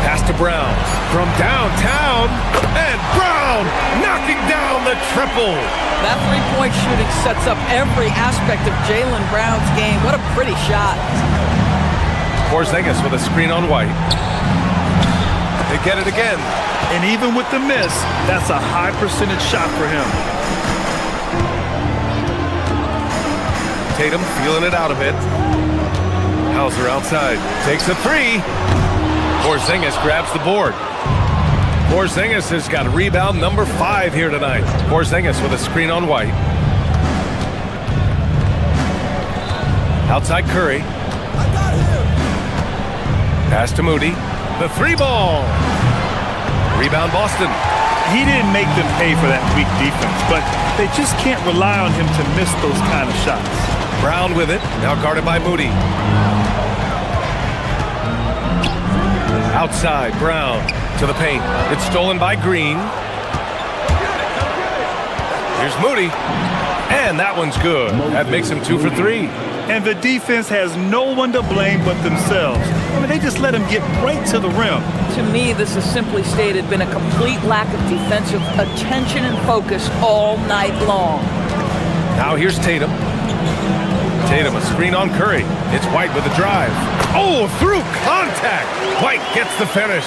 Pass to Brown from downtown, and Brown knocking down the triple. That three-point shooting sets up every aspect of Jaylen Brown's game. What a pretty shot. Porzingis with a screen on White. They get it again. And even with the miss, that's a high percentage shot for him. Tatum feeling it out a bit. Hauser outside. Takes a three. Porzingis grabs the board. Porzingis has got rebound number 5 here tonight. Porzingis with a screen on White. Outside Curry. Pass to Moody. The 3-ball. Rebound Boston. He didn't make them pay for that weak defense, but they just can't rely on him to miss those kind of shots. Brown with it. Now guarded by Moody. Outside, Brown to the paint. It's stolen by Green. Here's Moody. And that one's good. That makes him 2 for 3. And the defense has no one to blame but themselves. I mean, they just let him get right to the rim. To me, this has simply stated been a complete lack of defensive attention and focus all night long. Now here's Tatum. Tatum, a screen on Curry. It's White with a drive. Oh, through contact. White gets the finish.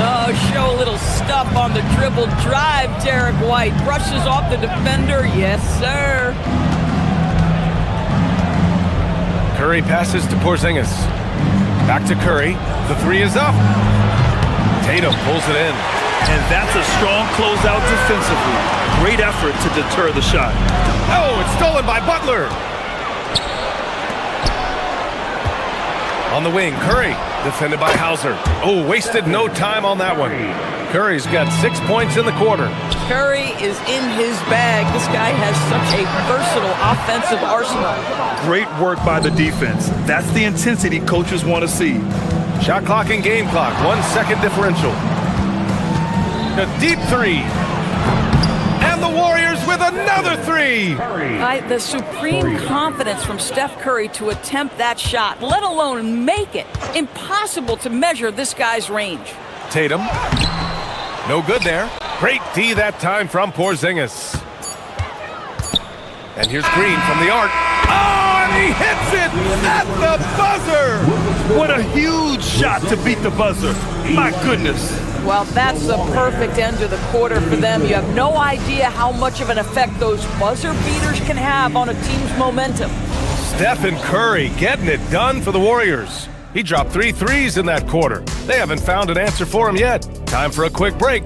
Oh, show a little stuff on the dribble drive, Derek White. Brushes off the defender. Yes, sir. Curry passes to Porzingis. Back to Curry. The 3 is up. Tatum pulls it in. And that's a strong closeout defensively. Great effort to deter the shot. Oh, it's stolen by Butler. On the wing, Curry, defended by Hauser. Oh, wasted no time on that one. Curry's got 6 points in the quarter. Curry is in his bag. This guy has such a versatile offensive arsenal. Great work by the defense. That's the intensity coaches want to see. Shot clock and game clock, 1 second differential. A deep 3. And the Warriors with another 3. The supreme confidence from Steph Curry to attempt that shot, let alone make it. Impossible to measure this guy's range. Tatum. No good there. Great D that time from Porzingis. And here's Green from the arc. Oh, and he hits it at the buzzer. What a huge shot to beat the buzzer. My goodness. Well, that's the perfect end to the quarter for them. You have no idea how much of an effect those buzzer beaters can have on a team's momentum. Stephen Curry getting it done for the Warriors. He dropped 3 threes in that quarter. They haven't found an answer for him yet. Time for a quick break.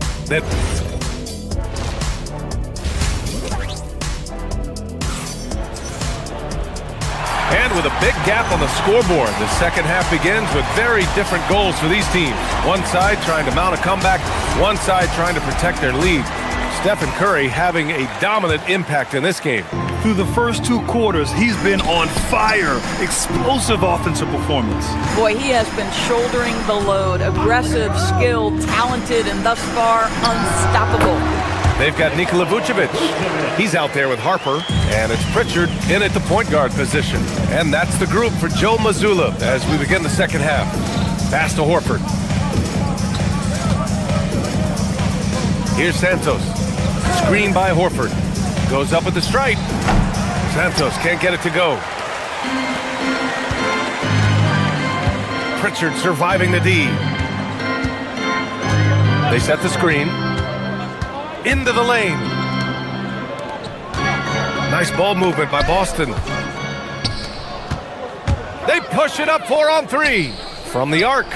And with a big gap on the scoreboard, the second half begins with very different goals for these teams. One side trying to mount a comeback, one side trying to protect their lead. Stephen Curry having a dominant impact in this game. Through the first 2 quarters, he's been on fire. Explosive offensive performance. Boy, he has been shouldering the load. Aggressive, skilled, talented, and thus far, unstoppable. They've got Nikola Vucevic. He's out there with Harper, and it's Pritchard in at the point guard position. And that's the group for Joe Mazzulla as we begin the second half. Pass to Horford. Here's Santos. Screen by Horford. Goes up with the stripe. Santos can't get it to go. Pritchard surviving the D. They set the screen. Into the lane. Nice ball movement by Boston. They push it up 4 on 3. From the arc.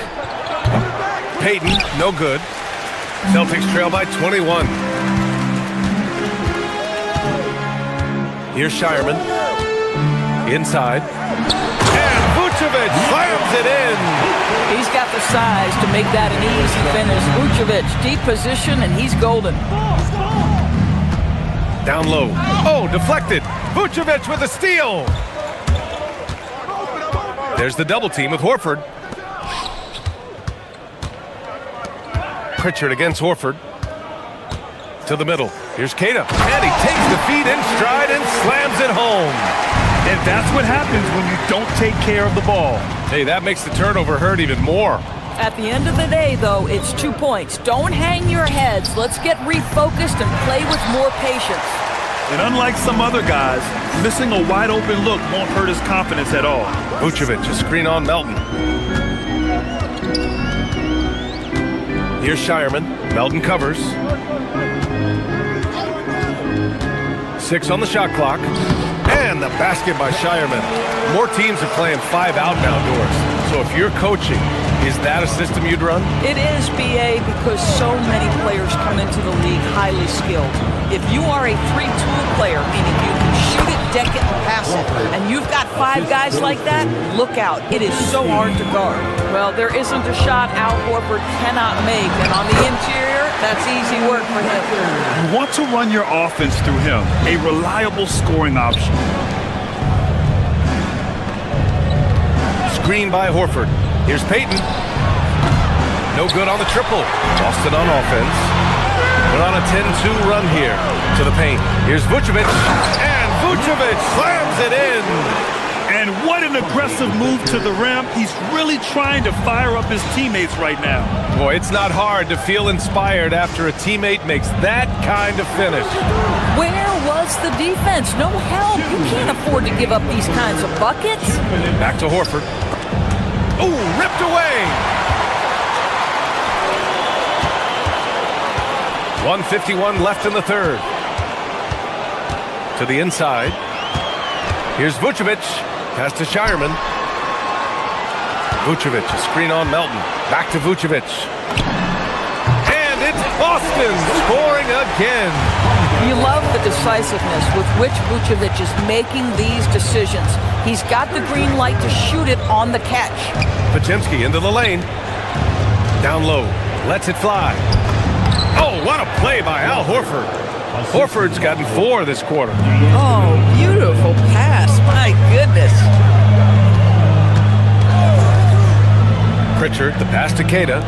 Payton, no good. Celtics trail by 21. Here's Shireman. Inside. And Vucevic slams it in. He's got the size to make that an easy finish. Vucevic, deep position, and he's golden. Down low. Oh, deflected. Vucevic with a steal. There's the double team with Horford. Pritchard against Horford. To the middle. Here's Kata. And he takes the feet in stride and slams it home. And that's what happens when you don't take care of the ball. Hey, that makes the turnover hurt even more. At the end of the day, though, it's 2 points. Don't hang your heads. Let's get refocused and play with more patience. And unlike some other guys, missing a wide open look won't hurt his confidence at all. Vucevic, a screen on Melton. Here's Shireman. Melton covers. 6 on the shot clock. And the basket by Shireman. More teams are playing 5 out outdoors. So if you're coaching, is that a system you'd run? It is, BA, because so many players come into the league highly skilled. If you are a 3-tool player, meaning you can shoot it, deck it, and pass it, and you've got 5 guys like that, look out. It is so hard to guard. Well, there isn't a shot Al Horford cannot make, and on the interior, that's easy work for him. You want to run your offense through him, a reliable scoring option. Screen by Horford. Here's Payton. No good on the triple. Boston on offense. We're on a 10-2 run here to the paint. Here's Vucevic. And Vucevic slams it in. And what an aggressive move to the rim. He's really trying to fire up his teammates right now. Boy, it's not hard to feel inspired after a teammate makes that kind of finish. Where was the defense? No help. You can't afford to give up these kinds of buckets. Back to Horford. Ooh, ripped away. 1:51 left in the third. To the inside. Here's Vucevic. Pass to Shireman. Vucevic, a screen on Melton. Back to Vucevic. And it's Boston scoring again. You love the decisiveness with which Vucevic is making these decisions. He's got the green light to shoot it on the catch. Podziemski into the lane. Down low. Lets it fly. Oh, what a play by Al Horford. Horford's gotten 4 this quarter. Oh, beautiful pass. My goodness. Pritchard, the pass to Keita.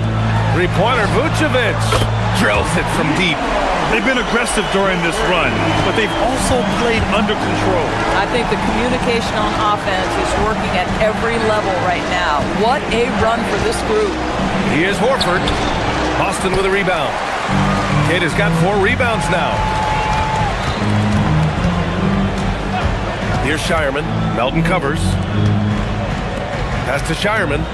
Three-pointer, Vucevic. Drills it from deep. They've been aggressive during this run, but they've also played under control. I think the communication on offense is working at every level right now. What a run for this group. Here's Horford. Boston with a rebound. Keita's got 4 rebounds now. Here's Shireman. Melton covers. Pass to Shireman.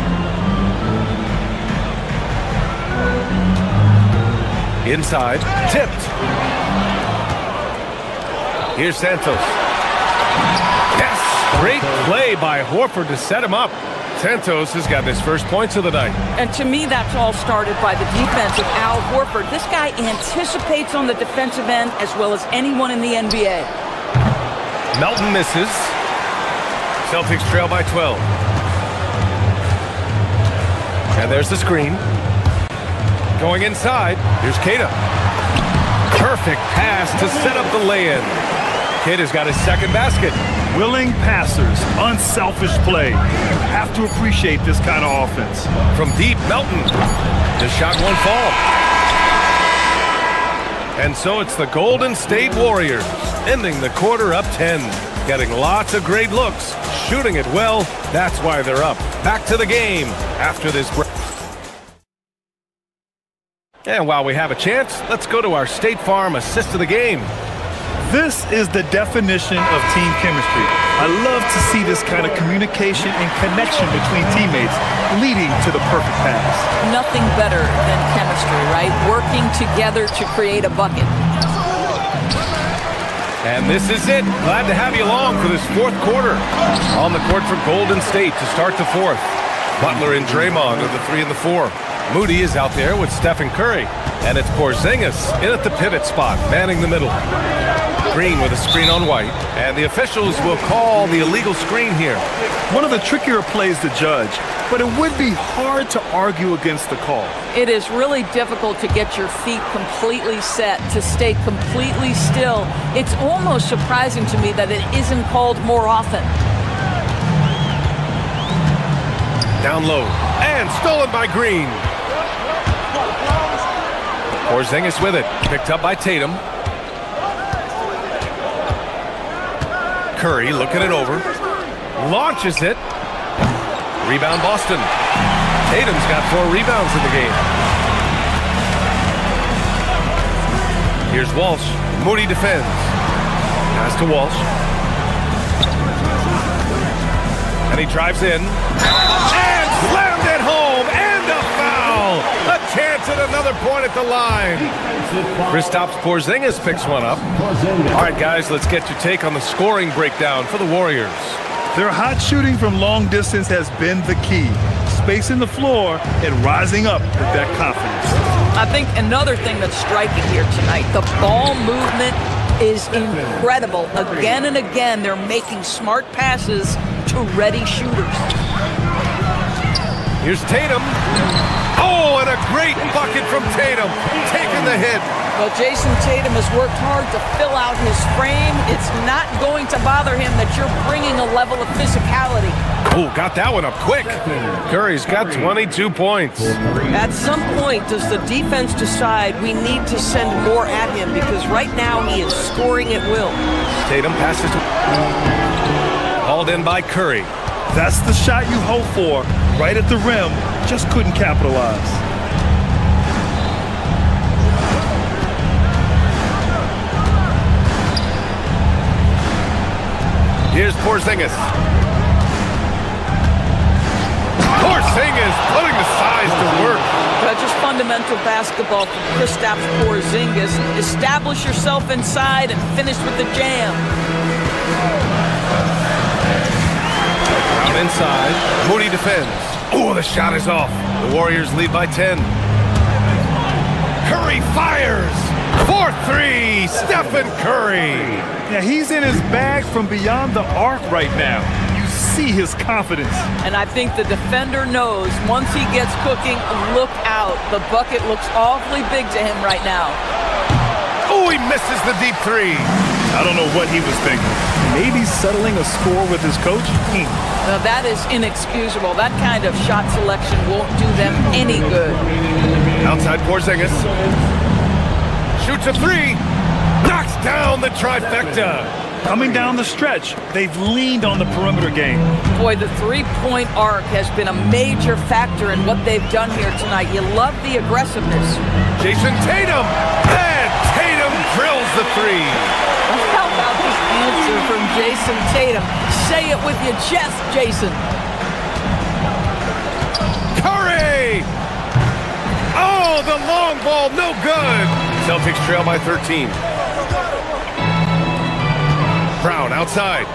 Inside. Tipped. Here's Santos. Yes! Great play by Horford to set him up. Santos has got his first points of the night. And to me, that's all started by the defense of Al Horford. This guy anticipates on the defensive end as well as anyone in the NBA. Melton misses. Celtics trail by 12. And there's the screen. Going inside. Here's Keita. Perfect pass to set up the lay-in. Keita's got his second basket. Willing passers, unselfish play. You have to appreciate this kind of offense. From deep, Melton. The shot won't fall. And so it's the Golden State Warriors ending the quarter up 10. Getting lots of great looks, shooting it well. That's why they're up. Back to the game after this break. And while we have a chance, let's go to our State Farm assist of the game. This is the definition of team chemistry. I love to see this kind of communication and connection between teammates leading to the perfect pass. Nothing better than chemistry, right? Working together to create a bucket. And this is it. Glad to have you along for this 4th quarter. On the court for Golden State to start the 4th. Butler and Draymond are the 3 and the 4. Moody is out there with Stephen Curry. And it's Porzingis in at the pivot spot, manning the middle. Green with a screen on White. And the officials will call the illegal screen here. One of the trickier plays to judge, but it would be hard to argue against the call. It is really difficult to get your feet completely set, to stay completely still. It's almost surprising to me that it isn't called more often. Down low. And stolen by Green. Porzingis with it. Picked up by Tatum. Curry looking it over. Launches it. Rebound Boston. Tatum's got 4 rebounds in the game. Here's Walsh. Moody defends. Pass to Walsh. And he drives in. And slammed it home. And a foul. A chance at another point at the line. Kristaps Porzingis picks one up. All right, guys, let's get your take on the scoring breakdown for the Warriors. Their hot shooting from long distance has been the key. Spacing the floor and rising up with that confidence. I think another thing that's striking here tonight, the ball movement is incredible. Again and again, they're making smart passes to ready shooters. Here's Tatum. Oh, and a great bucket from Tatum. Taking the hit. Well, Jason Tatum has worked hard to fill out his frame. It's not going to bother him that you're bringing a level of physicality. Oh, got that one up quick. Curry's got 22 points. At some point, does the defense decide we need to send more at him? Because right now he is scoring at will. Tatum passes to... Hauled in by Curry. That's the shot you hope for. Right at the rim. Just couldn't capitalize. Here's Porzingis. Porzingis putting the size to work. Just fundamental basketball from Kristaps Porzingis. Establish yourself inside and finish with the jam. Out inside. Moody defends. Oh, the shot is off. The Warriors lead by 10. Curry fires. 4-3. Stephen Curry. Yeah, he's in his bag from beyond the arc right now. You see his confidence. And I think the defender knows once he gets cooking, look out. The bucket looks awfully big to him right now. Oh, he misses the deep three. I don't know what he was thinking. Maybe settling a score with his coach? Now that is inexcusable. That kind of shot selection won't do them any good. Outside Porzingis. Shoots a three. Knocks down the trifecta. Coming down the stretch, they've leaned on the perimeter game. Boy, the three-point arc has been a major factor in what they've done here tonight. You love the aggressiveness. Jason Tatum. And Tatum drills the three. How about this answer from Jason Tatum? Say it with your chest, Jason. Curry! Oh, the long ball, no good. Celtics trail by 13. Brown outside.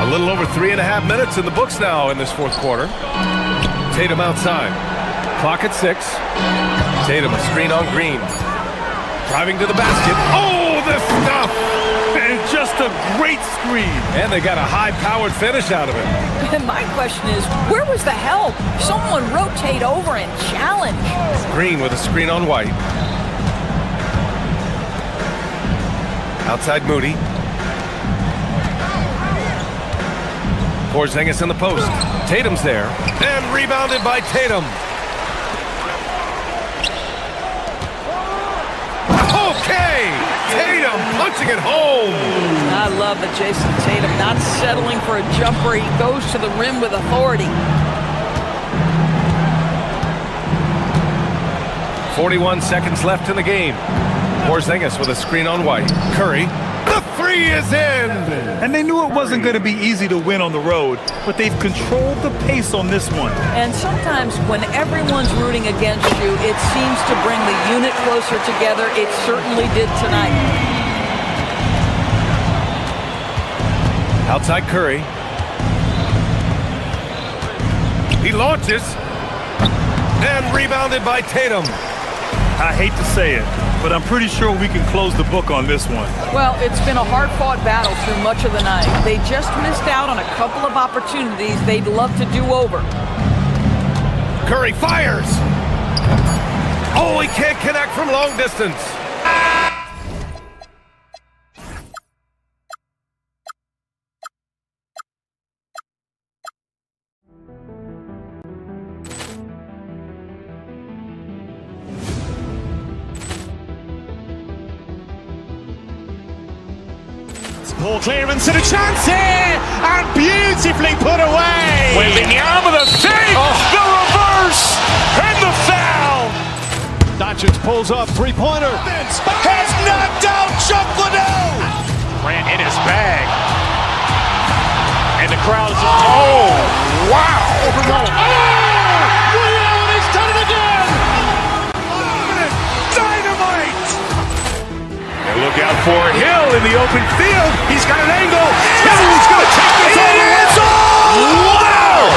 A little over 3.5 minutes in the books now in this fourth quarter. Tatum outside. Clock at 6. Tatum a screen on Green. Driving to the basket. Oh, the stuff! And just a great screen. And they got a high-powered finish out of it. And my question is, where was the help? Someone rotate over and challenge. Green with a screen on White. Outside Moody. Porzingis in the post. Tatum's there. And rebounded by Tatum. Okay! Tatum punching it home. I love that Jason Tatum not settling for a jumper. He goes to the rim with authority. 41 seconds left in the game. Porzingis with a screen on White. Curry. The three is in! And they knew it wasn't going to be easy to win on the road, but they've controlled the pace on this one. And sometimes when everyone's rooting against you, it seems to bring the unit closer together. It certainly did tonight. Outside Curry. He launches. And rebounded by Tatum. I hate to say it, but I'm pretty sure we can close the book on this one. Well, it's been a hard-fought battle through much of the night. They just missed out on a couple of opportunities they'd love to do over. Curry fires. Oh, he can't connect from long distance. Ball clearance and a chance here, and beautifully put away. Wembanyama the fake, the reverse, and the foul. Doncic pulls up, three-pointer. Has knocked out Chuck Liddell. Grant in his bag. And the crowd is, oh, wow. Ray Allen has done it again. Dynamite. And look out for Hill in the open field. He's got an angle. He's going to take this all the way. Wow.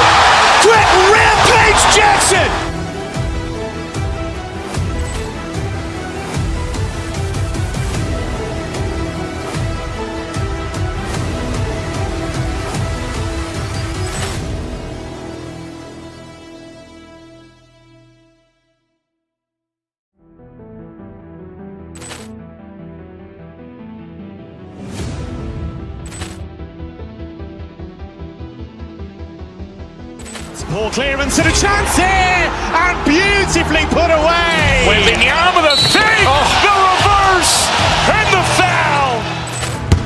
Quick Rampage Jackson. Ball clearance and a chance here, and beautifully put away. Wembanyama the fake, the reverse, and the foul.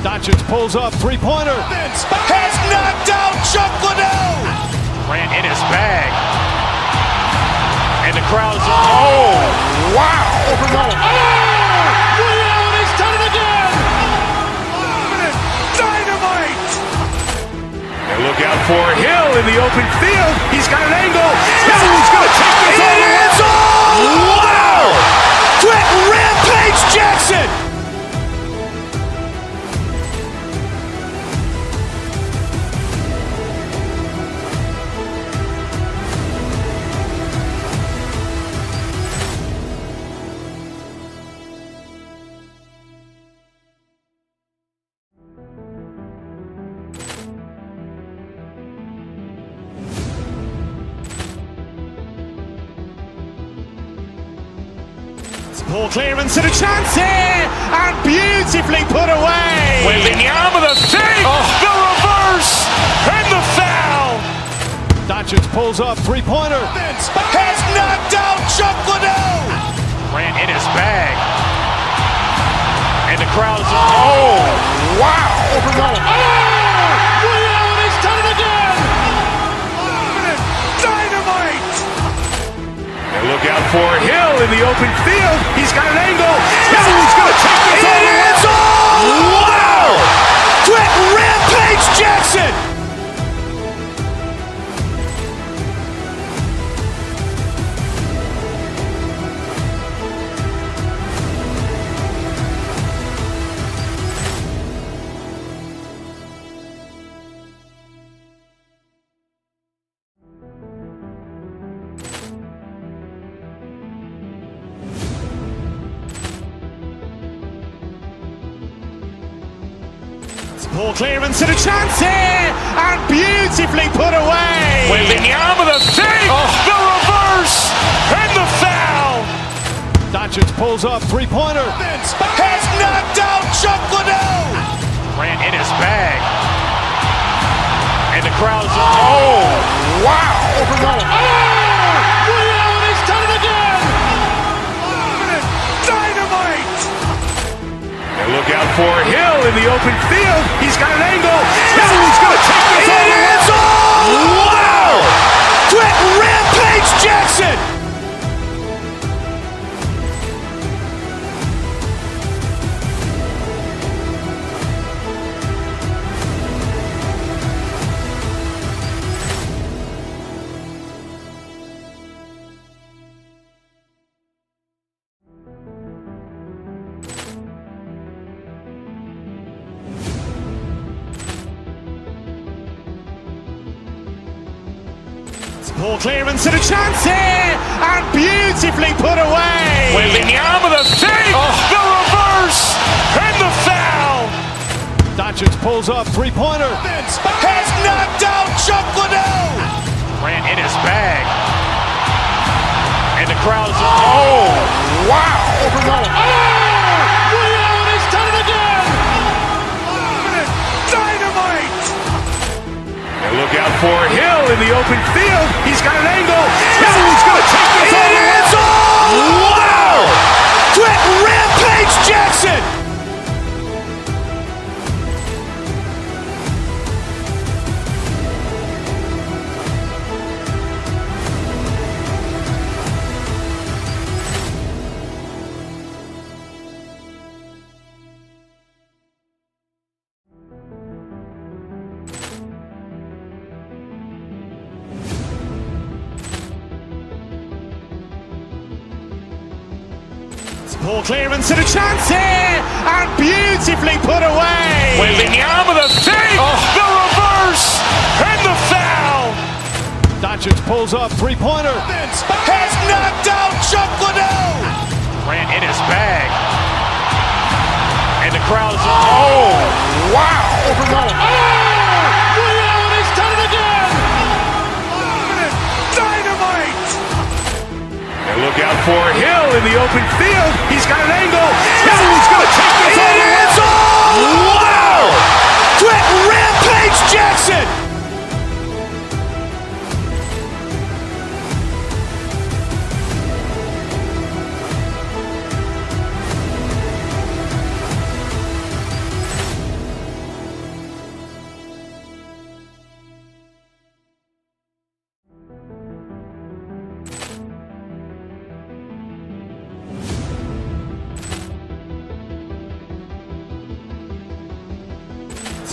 Doncic pulls up, three-pointer. Has knocked out Chuck Liddell. Grant in his bag. And the crowd is, oh, wow. Ray Allen has done it again. Dynamite. And look out for Hill in the open field. He's got an angle. He's going to take this all the way. Wow. Quick Rampage Jackson. Ball clearance and a chance here, and beautifully put away. Wembanyama the fake, the reverse, and the foul. Doncic pulls up, three-pointer. Has knocked out Chuck Liddell. Grant in his bag. And the crowd is, oh, wow. Ray Allen has done it again. Dynamite. And look out for Hill in the open field. He's got an angle. He's going to take this all the way. Wow. Quick Rampage Jackson. Ball clearance and a chance here, and beautifully put away. Wembanyama the fake, the reverse, and the foul. Doncic pulls up, three-pointer. Has knocked out Chuck Liddell. Grant in his bag. And the crowd is, oh, wow. Ray Allen has done it again. Dynamite. And look out for Hill in the open field. He's got an angle. He's going to take this all the way. Wow. Quick Rampage Jackson. Ball clearance and a chance here, and beautifully put away. Wembanyama the fake, the reverse, and the foul. Doncic pulls up, three-pointer. Has knocked out Chuck Liddell. Grant in his bag. And the crowd is, oh, wow. Ray Allen has done it again. Dynamite. And look out for Hill in the open field. He's got an angle. He's going to take this all the way. Wow. Quick Rampage Jackson. Ball clearance and a chance here, and beautifully put away. Wembanyama the save, the reverse, and the foul. Doncic pulls up, three-pointer. Has knocked out Chuck Liddell. Grant in his bag. And the crowd is wow. Liddell, he's done it again. Dynamite. And look out for Hill in the open field. He's got an angle. Hill's going to take this all the way. Wow. Quick Rampage Jackson.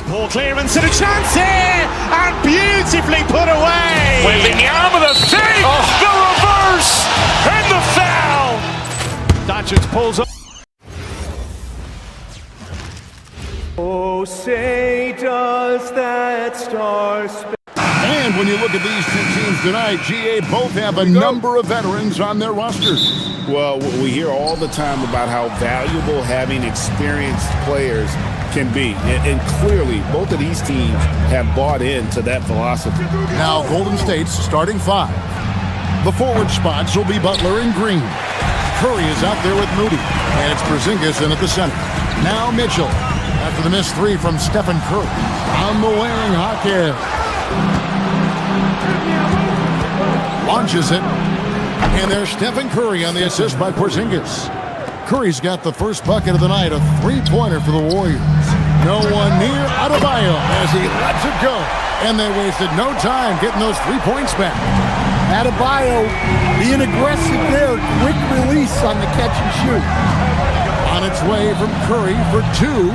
Ball clearance and a chance here, and beautifully put away. Wembanyama the save, the reverse, and the foul. Doncic pulls up. Oh, say does that star And when you look at these two teams tonight, GA both have a number of veterans on their rosters. Well, we hear all the time about how valuable having experienced players can be. And clearly, both of these teams have bought into that philosophy. Now, Golden State's starting five. The forward spots will be Butler and Green. Curry is out there with Moody. And it's Porzingis in at the center. Now Mitchell, after the missed three from Stephen Curry. On the wing, Hawkins. Launches it. And there's Stephen Curry on the assist by Porzingis. Curry's got the first bucket of the night, a three-pointer for the Warriors. No one near Adebayo as he lets it go. And they wasted no time getting those 3 points back. Adebayo being aggressive there. Quick release on the catch and shoot. On its way from Curry for two.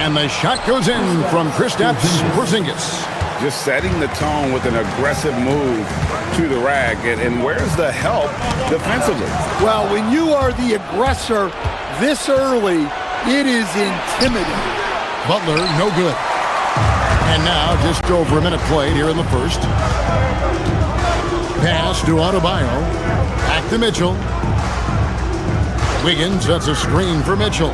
And the shot goes in from Kristaps Porzingis. Just setting the tone with an aggressive move to the rack. And where's the help defensively? Well, when you are the aggressor this early, it is intimidating. Butler, no good. And now just over a minute played here in the first. Pass to Adebayo. Back to Mitchell. Wiggins sets a screen for Mitchell.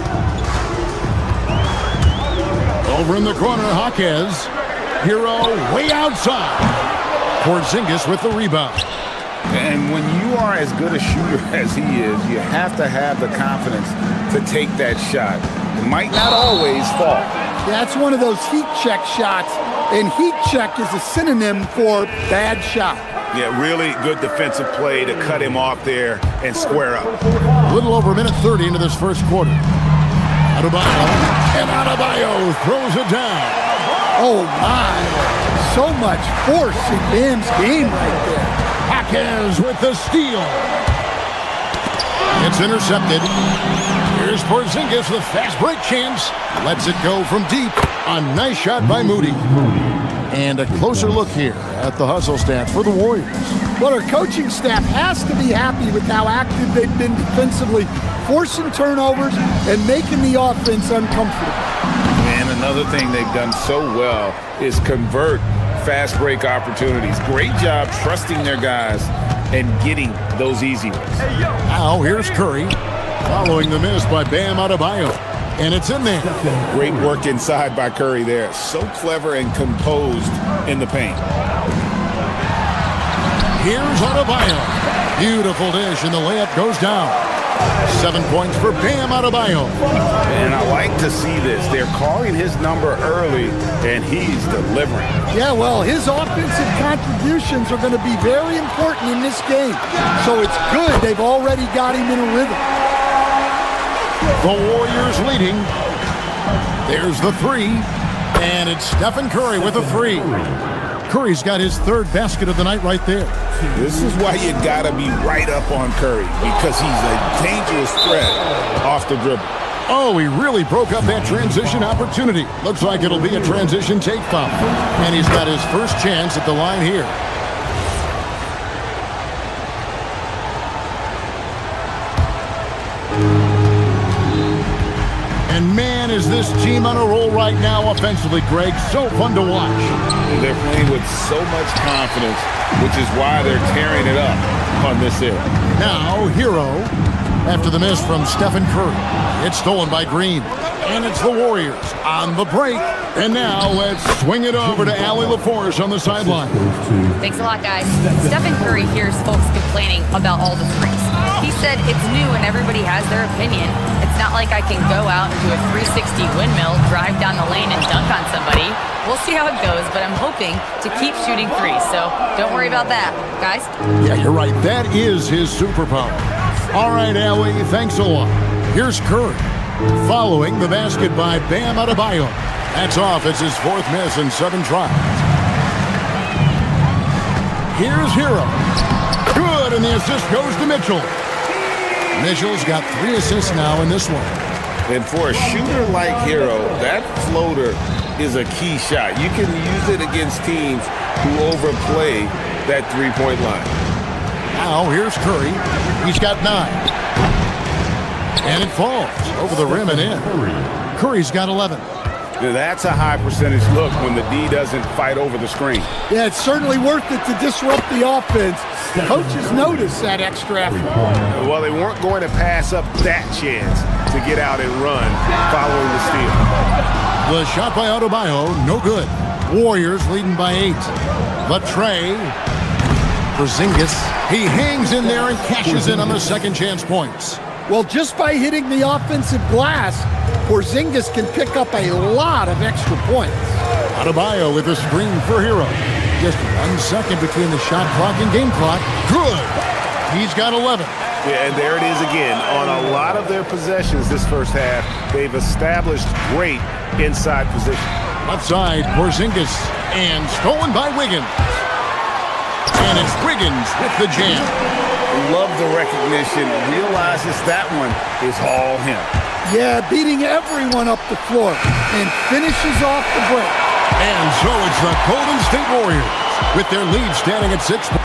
Over in the corner, Hawkins. Hero way outside. Porzingis with the rebound. And when you are as good a shooter as he is, you have to have the confidence to take that shot. It might not always fall. That's one of those heat check shots, and heat check is a synonym for bad shot. Yeah, really good defensive play to cut him off there and square up. A little over a minute 30 into this first quarter. Adebayo, and Adebayo throws it down. Oh my, so much force in Bam's game right there. Hawkins with the steal. It's intercepted. Here's Porzingis with fast break chance. Lets it go from deep. A nice shot by Moody. And a closer look here at the hustle stats for the Warriors. Well, our coaching staff has to be happy with how active they've been defensively, forcing turnovers and making the offense uncomfortable. And another thing they've done so well is convert fast break opportunities. Great job trusting their guys and getting those easy ones. Now here's Curry, following the miss by Bam Adebayo. And it's in there. Great work inside by Curry there. So clever and composed in the paint. Here's Adebayo. Beautiful dish, and the layup goes down. 7 points for Bam Adebayo. And I like to see this. They're calling his number early, and he's delivering. Yeah, well, his offensive contributions are going to be very important in this game. So it's good they've already got him in a rhythm. The Warriors leading. There's the three. And it's Stephen Curry with a three. Curry's got his third basket of the night right there. This is why you gotta be right up on Curry, because he's a dangerous threat off the dribble. Oh, he really broke up that transition opportunity. Looks like it'll be a transition take foul. And he's got his first chance at the line here. And man, is this team on a roll right now offensively, Greg. So fun to watch. They're playing with so much confidence, which is why they're tearing it up on this end. Now, Hero, after the miss from Stephen Curry. It's stolen by Green. And it's the Warriors on the break. And now let's swing it over to Allie LaForge on the sideline. Thanks a lot, guys. Stephen Curry hears folks complaining about all the threes. He said it's new and everybody has their opinion. It's not like I can go out and do a 360 windmill, drive down the lane, and dunk on somebody. We'll see how it goes, but I'm hoping to keep shooting threes, so don't worry about that, guys. Yeah, you're right. That is his superpower. All right, Allie, thanks a lot. Here's Curry. Following the basket by Bam Adebayo. That's off. It's his fourth miss in 7 tries. Here's Hero. Good, and the assist goes to Mitchell. Mitchell's got 3 assists now in this one. And for a shooter like Hero, that floater is a key shot. You can use it against teams who overplay that three-point line. Now here's Curry. He's got 9. And it falls over the rim and in. Curry's got 11. That's a high percentage look when the D doesn't fight over the screen. Yeah, it's certainly worth it to disrupt the offense. Coaches notice that extra effort. Well, they weren't going to pass up that chance to get out and run following the steal. The shot by Adebayo, no good. Warriors leading by 8. Latre. Porzingis. He hangs in there and cashes in on the second chance points. Well, just by hitting the offensive glass, Porzingis can pick up a lot of extra points. Adebayo with a screen for Hero. Just 1 second between the shot clock and game clock. Good. He's got 11. Yeah, and there it is again. On a lot of their possessions this first half, they've established great inside position. Left side, Porzingis, and stolen by Wiggins. And it's Wiggins with the jam. Love the recognition. Realizes that one is all him. Yeah, beating everyone up the floor and finishes off the break. And so it's the Golden State Warriors with their lead standing at 6 points.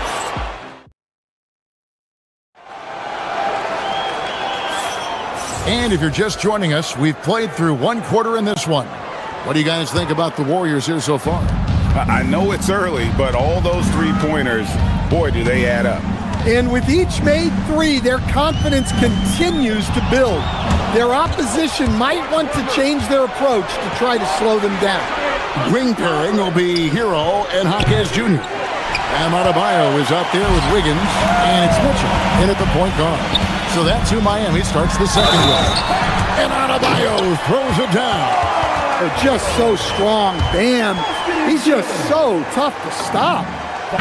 And if you're just joining us, we've played through 1 quarter in this one. What do you guys think about the Warriors here so far? I know it's early, but all those three-pointers, boy, do they add up. And with each made 3, their confidence continues to build. Their opposition might want to change their approach to try to slow them down. Wing pairing will be Hero and Jaquez Jr. Bam Adebayo is out there with Wiggins, and it's Mitchell in at the point guard. So that's who Miami starts the second with. And Adebayo throws it down. They're just so strong. Bam, he's just so tough to stop.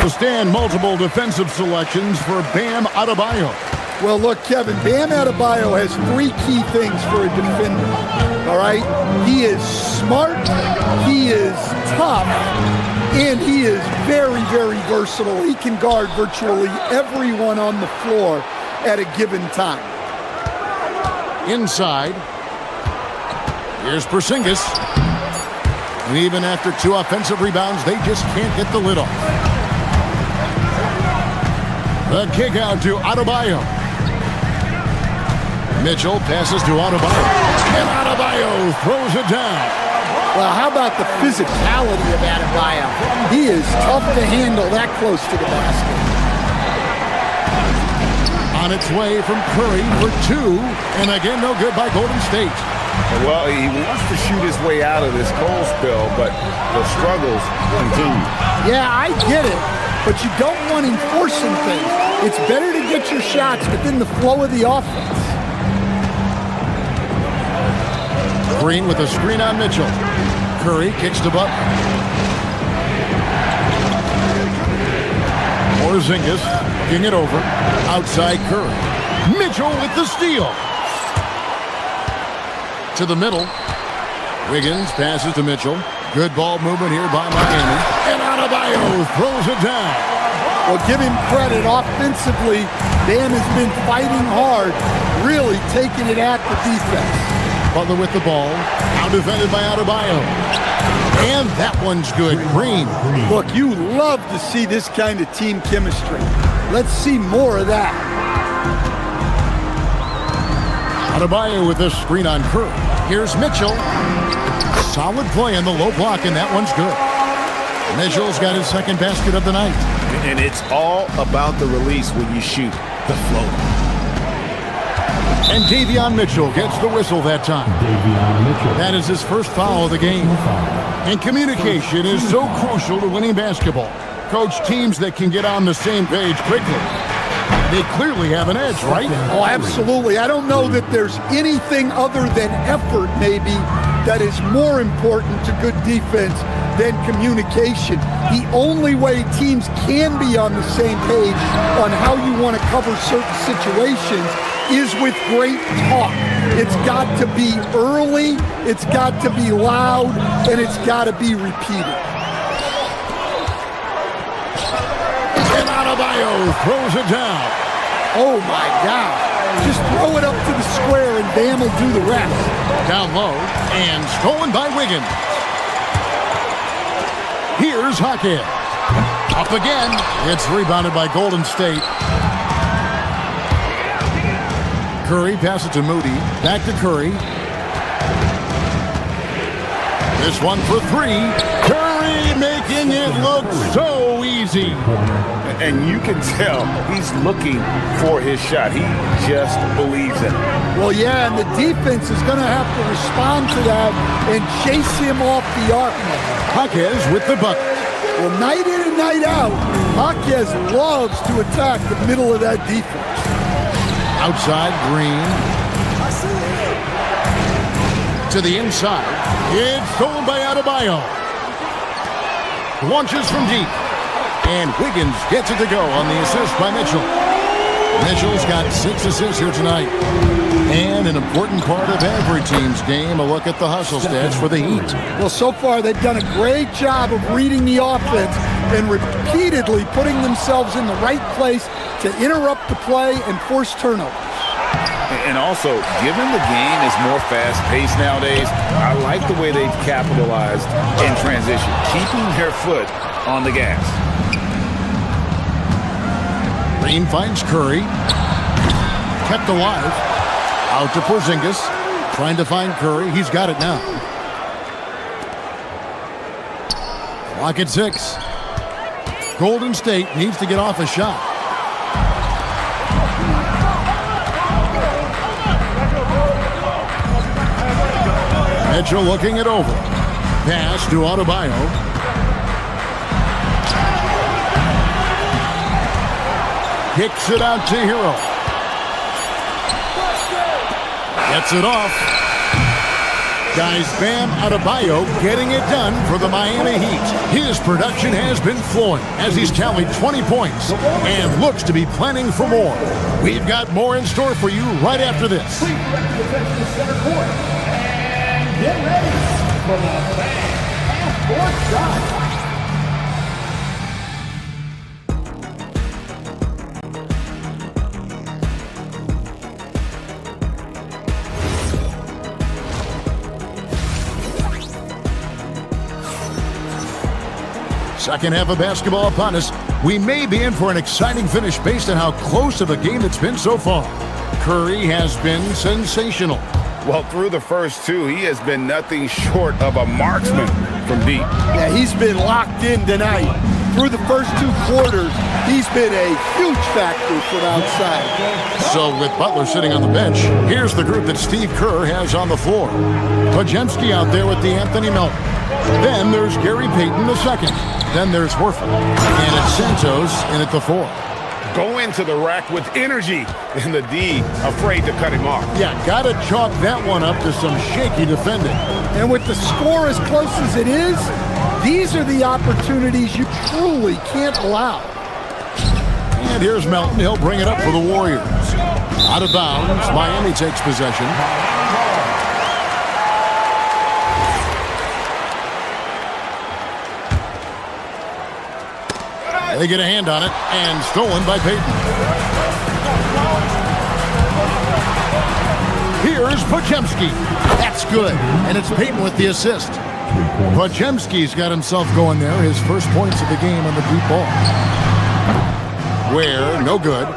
To stand multiple defensive selections for Bam Adebayo. Well, look, Kevin, Bam Adebayo has 3 key things for a defender, all right? He is smart, he is tough, and he is very, very versatile. He can guard virtually everyone on the floor at a given time. Inside, here's Porzingis. And even after 2 offensive rebounds, they just can't get the lid off. The kick out to Adebayo. Mitchell passes to Adebayo. And Adebayo throws it down. Well, how about the physicality of Adebayo? He is tough to handle that close to the basket. On its way from Curry for 2. And again, no good by Golden State. Well, he wants to shoot his way out of this cold spell, but the struggles continue. Yeah, I get it. But you don't want him forcing things. It's better to get your shots within the flow of the offense. Green with a screen on Mitchell. Curry kicks to Butler. Porzingis looking it over. Outside Curry. Mitchell with the steal. To the middle. Wiggins passes to Mitchell. Good ball movement here by Miami. And Adebayo throws it down. Well, give him credit. Offensively, Bam has been fighting hard, really taking it at the defense. Butler with the ball. Now defended by Adebayo. And that one's good. Green. Look, you love to see this kind of team chemistry. Let's see more of that. Adebayo with this screen on Curry. Here's Mitchell. Solid play on the low block, and that one's good. Mitchell's got his second basket of the night. And it's all about the release when you shoot the float. And Davion Mitchell gets the whistle that time. That is his first foul of the game. And communication is so crucial to winning basketball. Coach, teams that can get on the same page quickly, they clearly have an edge, right? Oh, absolutely. I don't know that there's anything other than effort, maybe, that is more important to good defense than communication. The only way teams can be on the same page on how you want to cover certain situations is with great talk. It's got to be early, it's got to be loud, and it's got to be repeated. And Adebayo throws it down. Oh my God. Just throw it up to the square and Bam will do the rest. Down low and stolen by Wiggins. Here's Hackett. Up again. It's rebounded by Golden State. Curry passes to Moody. Back to Curry. This one for three. Curry making it look so easy. And you can tell he's looking for his shot. He just believes in it. Well, yeah, and the defense is going to have to respond to that and chase him off the arc. Jaquez with the bucket. Well, night in and night out, Jaquez loves to attack the middle of that defense. Outside, Green. To the inside. It's stolen by Adebayo. Launches from deep. And Wiggins gets it to go on the assist by Mitchell. Mitchell's got 6 assists here tonight. And an important part of every team's game, a look at the hustle stats for the Heat. Well, so far they've done a great job of reading the offense and repeatedly putting themselves in the right place to interrupt the play and force turnovers. And also, given the game is more fast-paced nowadays, I like the way they've capitalized in transition, keeping their foot on the gas. Green finds Curry. Kept alive. Out to Porzingis. Trying to find Curry. He's got it now. Clock at 6. Golden State needs to get off a shot. Mitchell looking it over. Pass to Adebayo. Kicks it out to Hero. Gets it off. Guys, Bam Adebayo getting it done for the Miami Heat. His production has been flowing as he's tallied 20 points and looks to be planning for more. We've got more in store for you right after this. Please direct your attention to center court. And get ready for the half-court shot. Second half of basketball upon us. We may be in for an exciting finish based on how close of a game it's been so far. Curry has been sensational. Well, through the first two, he has been nothing short of a marksman from deep. Yeah, he's been locked in tonight. Through the first 2 quarters, he's been a huge factor from outside. So with Butler sitting on the bench, here's the group that Steve Kerr has on the floor. Podziemski out there with DeAnthony Melton. Then there's Gary Payton the second. Then there's Horford. And it's Santos in at the 4. Go into the rack with energy, and the D afraid to cut him off. Yeah, gotta chalk that one up to some shaky defending. And with the score as close as it is, these are the opportunities you truly can't allow. And here's Melton. He'll bring it up for the Warriors. Out of bounds. Miami takes possession. They get a hand on it, and stolen by Payton. Here's Podziemski. That's good, and it's Payton with the assist. Podziemski's got himself going there, his first points of the game on the deep ball. Where, no good.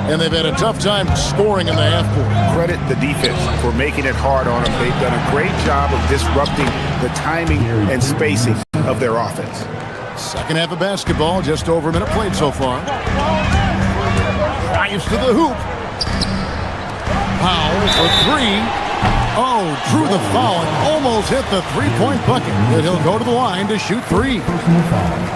And they've had a tough time scoring in the half court. Credit the defense for making it hard on them. They've done a great job of disrupting the timing and spacing of their offense. Second half of basketball, just over a minute played so far. Drives to the hoop. Powell for three. Oh, drew the foul and almost hit the three-point bucket. And he'll go to the line to shoot three.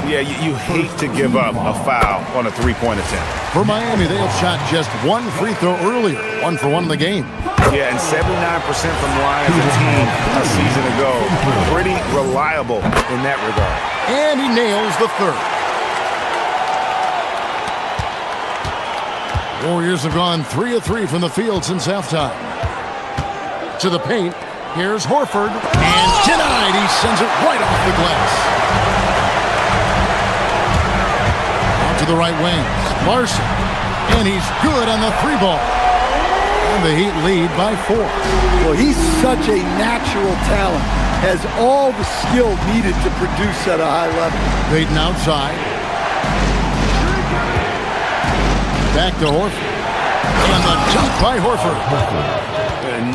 Yeah, you hate to give up a foul on a three-point attempt. For Miami, they have shot just one free throw earlier. 1 for 1 in the game. Yeah, and 79% from the line as a team a season ago. Pretty reliable in that regard. And he nails the third. Warriors have gone 3 of 3 from the field since halftime. To the paint. Here's Horford. And denied. He sends it right off the glass. Out to the right wing. Larson. And he's good on the three ball. And the Heat lead by 4. Well, he's such a natural talent. Has all the skill needed to produce at a high level. Payton outside. Back to Horford. And the jump by Horford.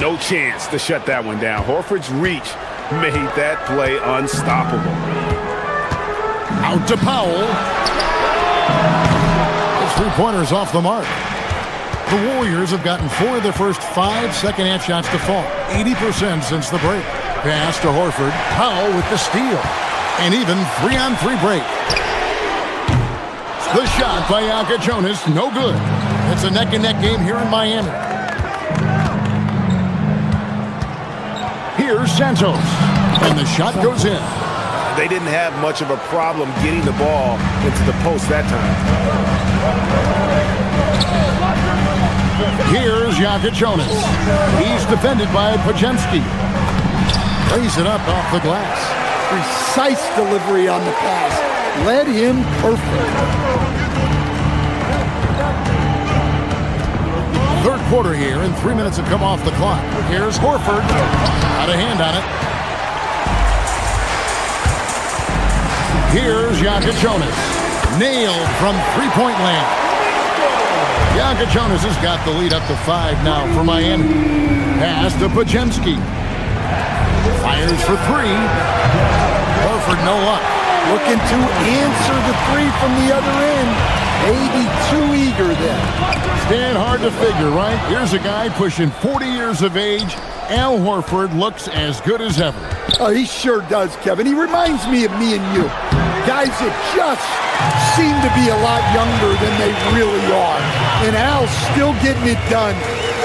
No chance to shut that one down. Horford's reach made that play unstoppable. Out to Powell. His three-pointer's off the mark. The Warriors have gotten 4 of their first 5 second-half shots to fall. 80% since the break. Pass to Horford. Powell with the steal. And even 3-on-3 break. The shot by Jonas, no good. It's a neck-and-neck game here in Miami. Here's Santos. And the shot goes in. They didn't have much of a problem getting the ball into the post that time. Here's Jonas. He's defended by Pajemski. Lays it up off the glass. Precise delivery on the pass. Led him perfect. Third quarter here, and 3 minutes have come off the clock. Here's Horford. Got a hand on it. Here's Jonas. Nailed from three-point land. Jonas has got the lead up to 5 now for Miami. Pass to Pajemski. Fires for 3. Horford no luck. Looking to answer the 3 from the other end. Maybe too eager then. Stand hard to figure, right? Here's a guy pushing 40 years of age. Al Horford looks as good as ever. Oh, he sure does, Kevin. He reminds me of me and you. Guys that just seem to be a lot younger than they really are. And Al's still getting it done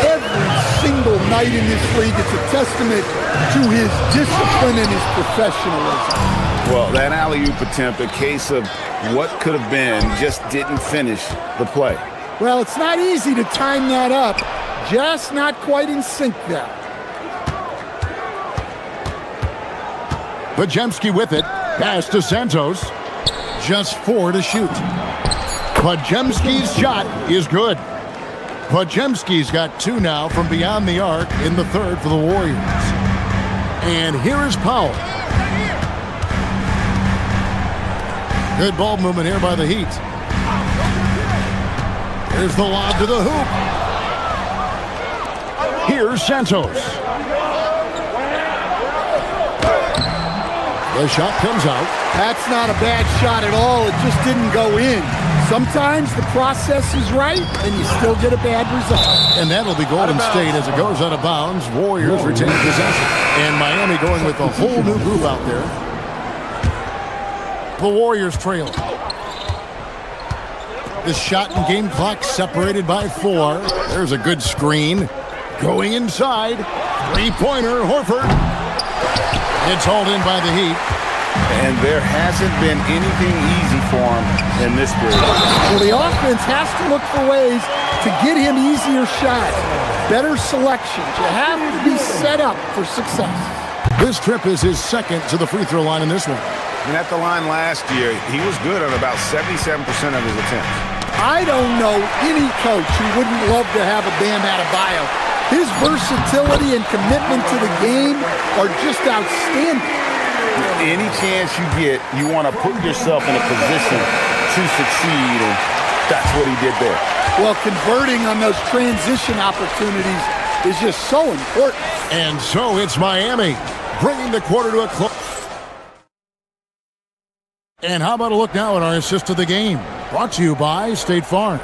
every single night in this league. It's a testament to his discipline and his professionalism. Well, that alley-oop attempt, a case of what could have been, just didn't finish the play. Well, it's not easy to time that up. Just not quite in sync there. Pajemski with it. Pass to Santos. Just 4 to shoot. Pajemski's shot is good. Pajemski's got 2 now from beyond the arc in the third for the Warriors. And here is Powell. Good ball movement here by the Heat. Here's the lob to the hoop. Here's Santos. The shot comes out. That's not a bad shot at all. It just didn't go in. Sometimes the process is right, and you still get a bad result. And that'll be Golden State as it goes out of bounds. Warriors retain possession. And Miami going with a whole new group out there. The Warriors trail. The shot and game clock separated by 4. There's a good screen. Going inside. Three-pointer, Horford. It's hauled in by the Heat. And there hasn't been anything easy for him in this period. Well, the offense has to look for ways to get him easier shots. Better selections. You have to be set up for success. This trip is his second to the free throw line in this one. And at the line last year, he was good on about 77% of his attempts. I don't know any coach who wouldn't love to have a Bam Adebayo. His versatility and commitment to the game are just outstanding. Any chance you get, you want to put yourself in a position to succeed. And That's what he did there. Well, converting on those transition opportunities is just so important. And so it's Miami, bringing the quarter to a close. And how about a look now at our assist of the game? Brought to you by State Farm.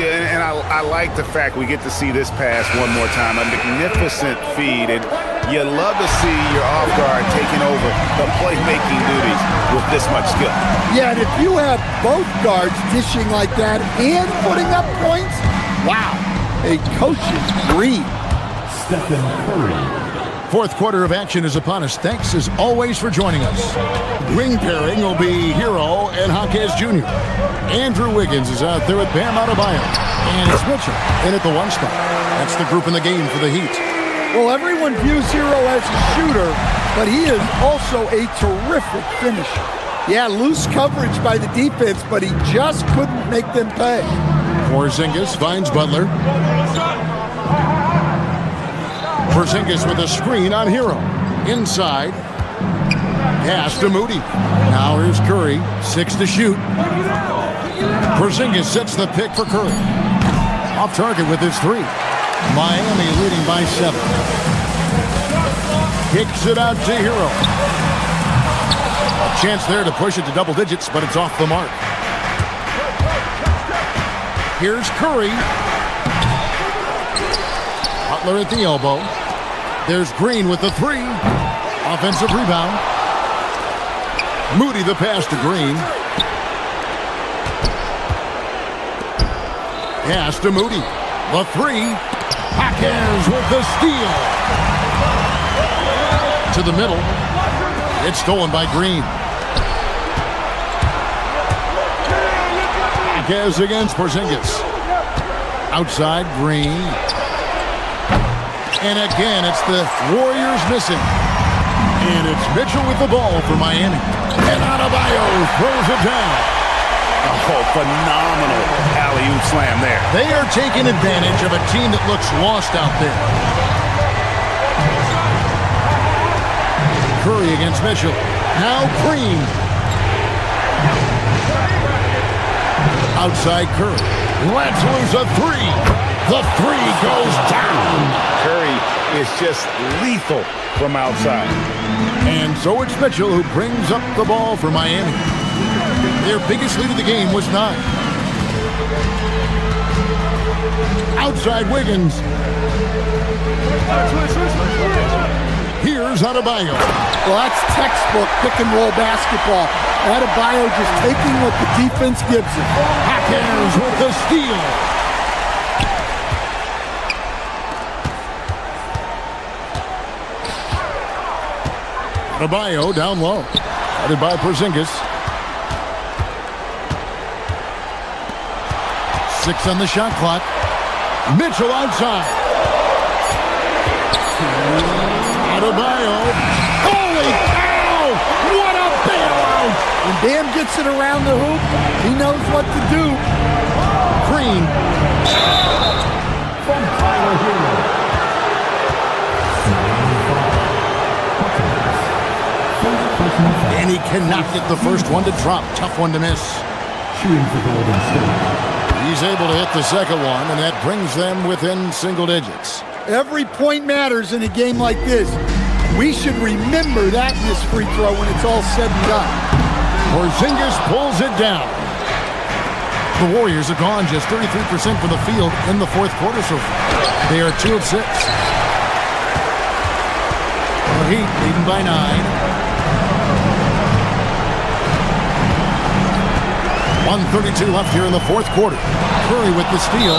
Yeah, and I like the fact we get to see this pass one more time. A magnificent feed, and you love to see your off guard taking over the playmaking duties with this much skill. Yeah, and if you have both guards dishing like that and putting up points, wow, a coach's dream. Stephen Curry. Fourth quarter of action is upon us. Thanks, as always, for joining us. Wing pairing will be Hero and Jaquez Jr. Andrew Wiggins is out there with Bam Adebayo. And it's Mitchell in at the one spot. That's the group in the game for the Heat. Well, everyone views Hero as a shooter, but he is also a terrific finisher. Yeah, loose coverage by the defense, but he just couldn't make them pay. Porzingis finds Butler. Porzingis with a screen on Hero. Inside. Pass to Moody. Now here's Curry. 6 to shoot. Porzingis sets the pick for Curry. Off target with his 3. Miami leading by 7. Kicks it out to Hero. A chance there to push it to double digits, but it's off the mark. Here's Curry. Butler at the elbow. There's Green with the 3. Offensive rebound. Moody the pass to Green. Pass to Moody. The 3. Jaquez with the steal. To the middle. It's stolen by Green. Jaquez against Porzingis. Outside, Green. And again, it's the Warriors missing. And it's Mitchell with the ball for Miami. And Adebayo throws it down. Oh, phenomenal alley-oop slam there. They are taking advantage of a team that looks lost out there. Curry against Mitchell. Now Green. Outside Curry. Let's lose a 3. The 3 goes down. Curry is just lethal from outside. And so it's Mitchell who brings up the ball for Miami. Their biggest lead of the game was 9. Outside Wiggins. Here's Adebayo. Well, that's textbook pick-and-roll basketball. Adebayo just taking what the defense gives him. Jaquez with the steal. Adebayo down low. Headed by Porzingis. 6 on the shot clock. Mitchell outside. Adebayo. Holy cow! What a bailout! When Bam gets it around the hoop, he knows what to do. Green. From Tyler Hero. And he cannot get the first one to drop. Tough one to miss. Shooting for Golden State. He's able to hit the second one, and that brings them within single digits. Every point matters in a game like this. We should remember that in this free throw when it's all said and done. Porzingis pulls it down. The Warriors have gone just 33% from the field in the fourth quarter so far. They are 2 of 6. The Heat leading by 9. 1:32 left here in the fourth quarter. Curry with the steal.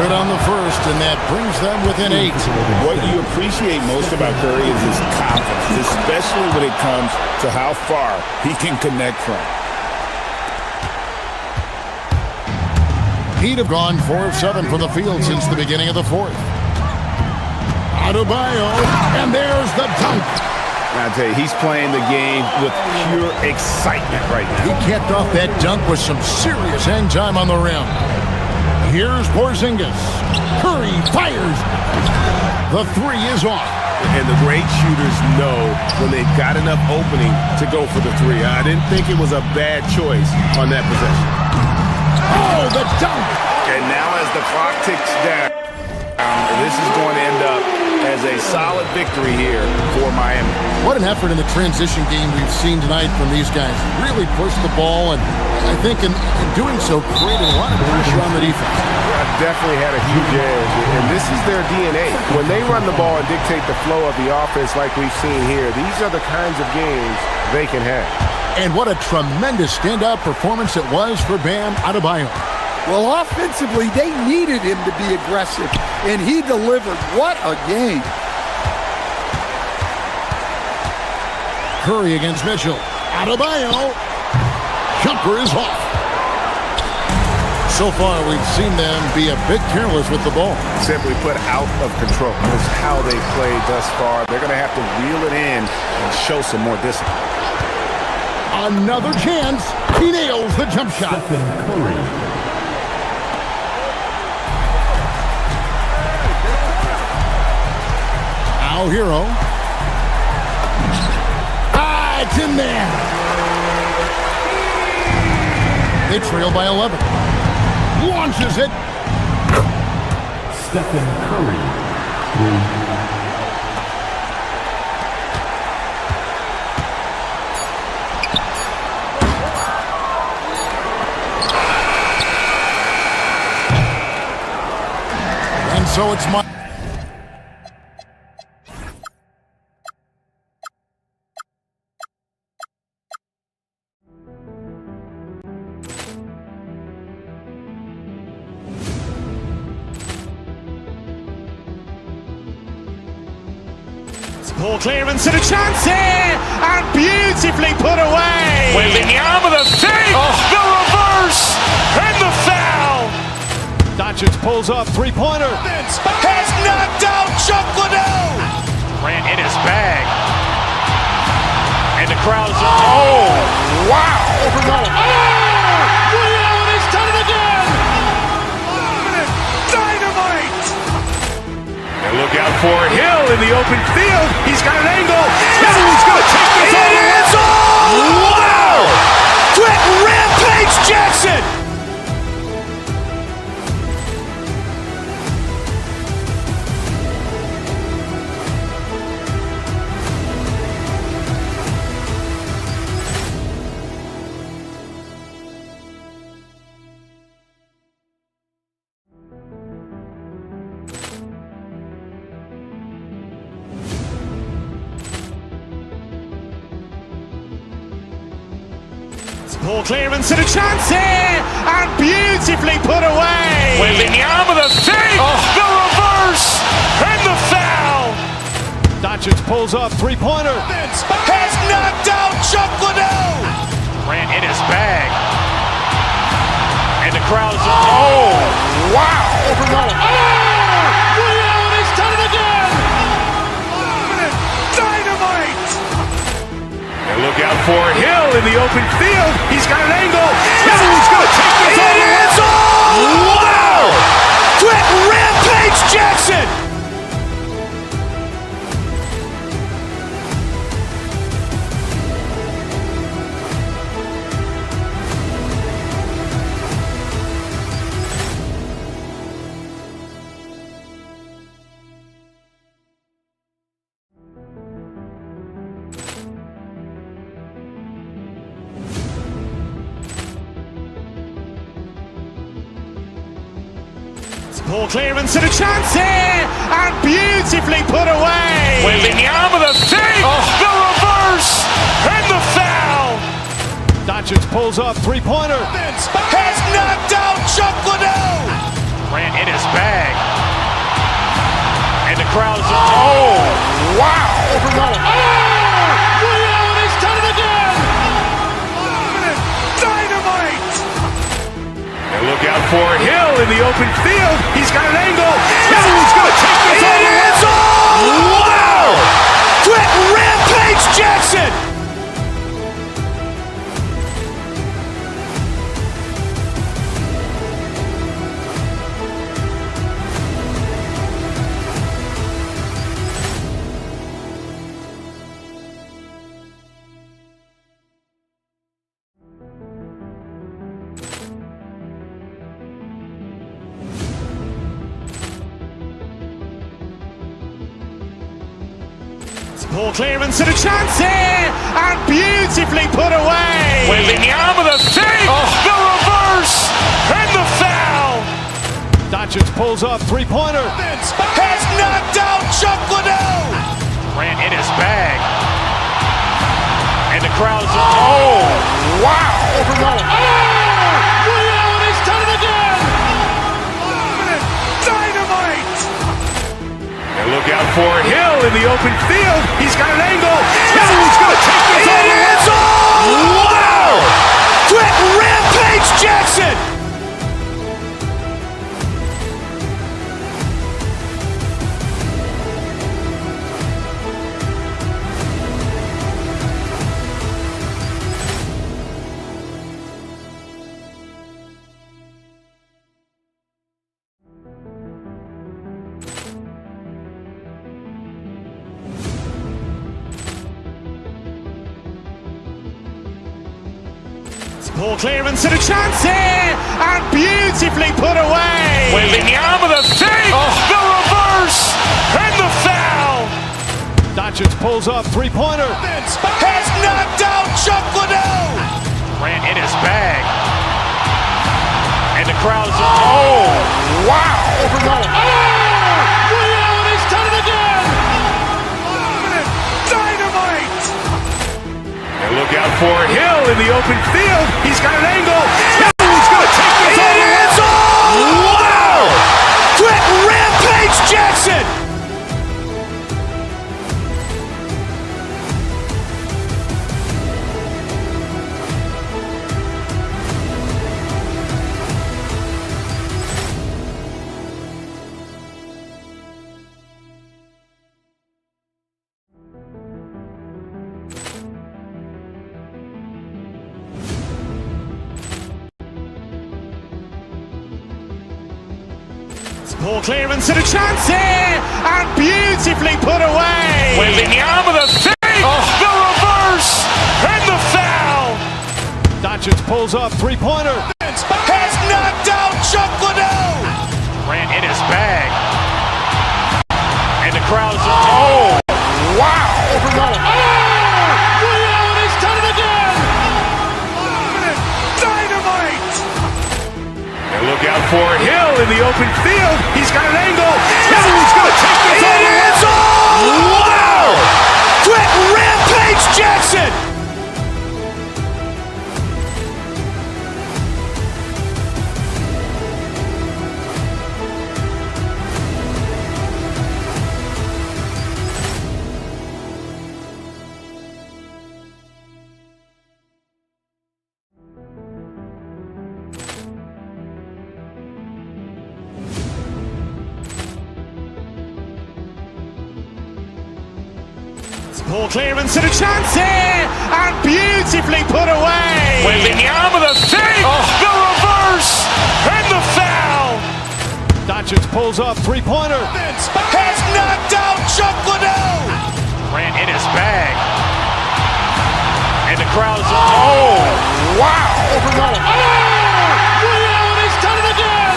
Good on the first, and that brings them within 8. What you appreciate most about Curry is his confidence, especially when it comes to how far he can connect from. Heat have gone 4 of 7 from the field since the beginning of the fourth. Adebayo, and there's the dunk. I tell you, he's playing the game with pure excitement right now. He capped off that dunk with some serious hang time on the rim. Here's Porzingis. Curry fires. The 3 is off. And the great shooters know when they've got enough opening to go for the three. I didn't think it was a bad choice on that possession. Oh, the dunk! And now as the clock ticks down, this is going to end up as a solid victory here for Miami. What an effort in the transition game we've seen tonight from these guys. Really pushed the ball, and I think in doing so, created a lot of pressure on the defense. Definitely had a huge edge, and this is their DNA. When they run the ball and dictate the flow of the offense like we've seen here, these are the kinds of games they can have. And what a tremendous standout performance it was for Bam Adebayo. Well, offensively, they needed him to be aggressive, and he delivered. What a game. Curry against Mitchell. Adebayo. Jumper is off. So far, we've seen them be a bit careless with the ball. Simply put, out of control. That's how they played thus far. They're going to have to reel it in and show some more discipline. Another chance. He nails the jump shot. Al Hero. Ah, it's in there. They trail by 11. Launches it. Stephen Curry. And so it's my... Ball clearance and a chance here, and beautifully put away. Wembanyama the fake, the reverse, and the foul. Doncic pulls up, three-pointer. Has knocked out Chuck Liddell. Ran in his bag. And the crowd is... Oh, wow. Liddell has done it again. Dynamite. And look out for Hill in the open field. He's got an angle. He's going to take this all the way. Wow! Quick Rampage Jackson. Ball clearance and a chance here, and beautifully put away. Wembanyama the fake, the reverse, and the foul. Doncic pulls up, three-pointer. Has knocked out Chuck Liddell. Ran in his bag. And the crowd is... Oh, wow. Liddell has done it again. Dynamite. And look out for Hill in the open field. He's got an angle. He's going to take this all the way. Wow! Quick Rampage Jackson. Ball clearance and a chance here, and beautifully put away. Wembanyama the fake, the reverse, and the foul. Doncic pulls up, three-pointer. Has knocked out Chuck Liddell. Ran in his bag. And the crowd is... Oh, wow. Liddell has done it again. Dynamite. And look out for Hill in the open field. He's got an angle. He's going to take this all the way. Wow! Quick Rampage Jackson. Ball clearance and a chance here, and beautifully put away. Wembanyama with a save, the reverse, and the foul. Doncic pulls up, three-pointer. Has knocked out Chuck Liddell. Grant in his bag. And the crowd's wow. Ray Allen has done it again. Dynamite. And look out for Hill in the open field. He's got an angle. He's going to take this all the way. Wow. Quick Rampage Jackson. Ball clearance and a chance here, and beautifully put away. Wembanyama with a save, the reverse, and the foul. Doncic pulls up, three-pointer. Has knocked out Chuck Liddell. Grant in his bag. And the crowd's Ray Allen has done it again. Dynamite. And look out for Hill in the open field. He's got an angle. He's going to take this all the way. Wow. Quick Rampage Jackson. Ball clearance and a chance here, and beautifully put away. Wembanyama with a save, the reverse, and the foul. Doncic pulls up, three-pointer. Has knocked out Chuck Liddell. Grant in his bag. And the crowd's Ray Allen has done it again. Dynamite. And look out for Hill in the open field. He's got an angle. He's going to take this all the way. Wow. Quick Rampage Jackson. Ball clearance and a chance here, and beautifully put away. Wembanyama with a save, the reverse, and the foul. Doncic pulls up, three-pointer. Has knocked out Chuck Liddell. Grant in his bag. And the crowd's Ray Allen has done it again.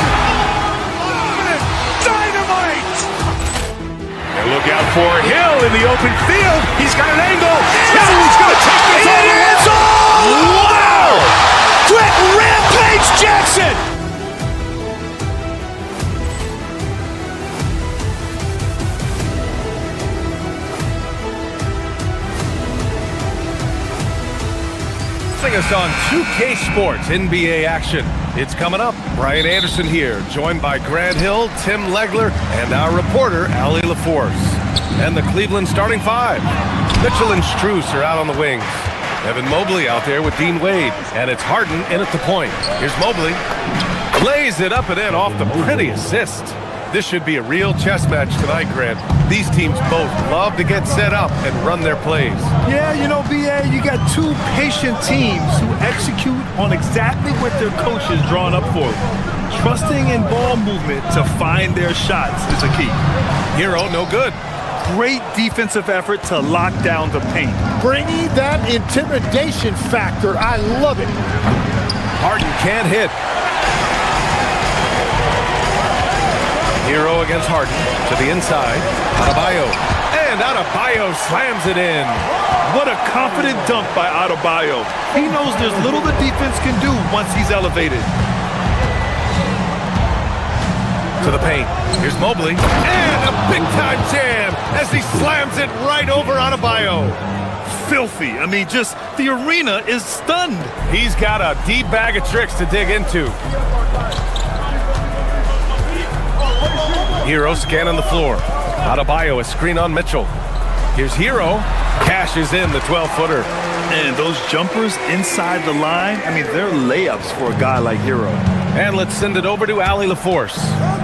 Dynamite. And look out for Hill in the open field. He's got an angle. He's going to take this all the way. Wow. Quick Rampage Jackson. Joining us on 2K Sports NBA action. It's coming up. Brian Anderson here, joined by Grant Hill, Tim Legler, and our reporter, Allie LaForce. And the Cleveland starting five. Mitchell and Strus are out on the wings. Evan Mobley out there with Dean Wade. And it's Harden in at the point. Here's Mobley. Lays it up and in off the pretty assist. This should be a real chess match tonight, Grant. These teams both love to get set up and run their plays. Yeah, you know, BA, you got two patient teams who execute on exactly what their coach has drawn up for them. Trusting in ball movement to find their shots is a key. Hero, no good. Great defensive effort to lock down the paint. Bringing that intimidation factor. I love it. Harden can't hit. Hero against Harden to the inside. Adebayo And Adebayo slams it in. What a confident dunk by Adebayo. He knows there's little the defense can do once he's elevated. To the paint. Here's Mobley. And a big-time jam as he slams it right over Adebayo. Filthy. I mean, just the arena is stunned. He's got a deep bag of tricks to dig into. Hero scanning the floor. Adebayo a screen on Mitchell. Here's Hero. Cashes in the 12-footer. And those jumpers inside the line, I mean, they're layups for a guy like Hero. And let's send it over to Allie LaForce.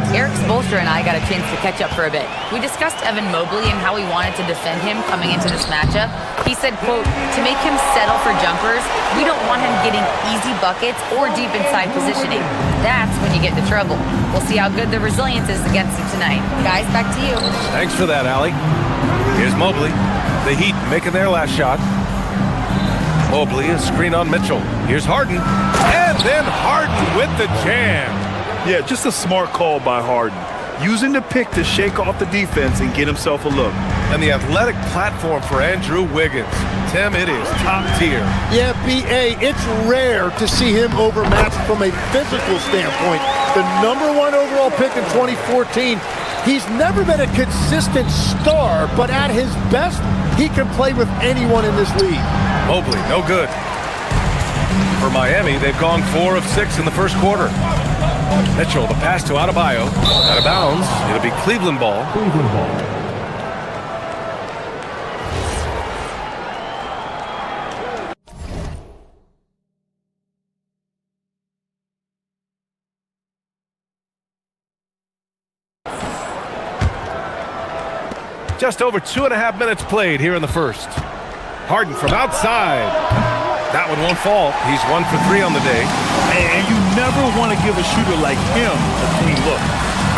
Eric Spoelstra and I got a chance to catch up for a bit. We discussed Evan Mobley and how we wanted to defend him coming into this matchup. He said, quote, to make him settle for jumpers, we don't want him getting easy buckets or deep inside positioning. That's when you get into trouble. We'll see how good the resilience is against him tonight. Guys, back to you. Thanks for that, Allie. Here's Mobley. The Heat making their last shot. Mobley, a screen on Mitchell. Here's Harden. And then Harden with the jam. Yeah, just a smart call by Harden. Using the pick to shake off the defense and get himself a look. And the athletic platform for Andrew Wiggins. Tim, it is top tier. Yeah, B.A., it's rare to see him overmatched from a physical standpoint. The #1 overall pick in 2014. He's never been a consistent star, but at his best, he can play with anyone in this league. Mobley, no good. For Miami, they've gone 4 of 6 in the first quarter. Mitchell, the pass to Adebayo. Out of bounds. It'll be Cleveland ball. Just over 2.5 minutes played here in the first. Harden from outside. That one won't fall. He's 1 for 3 on the day. And you never want to give a shooter like him a clean look.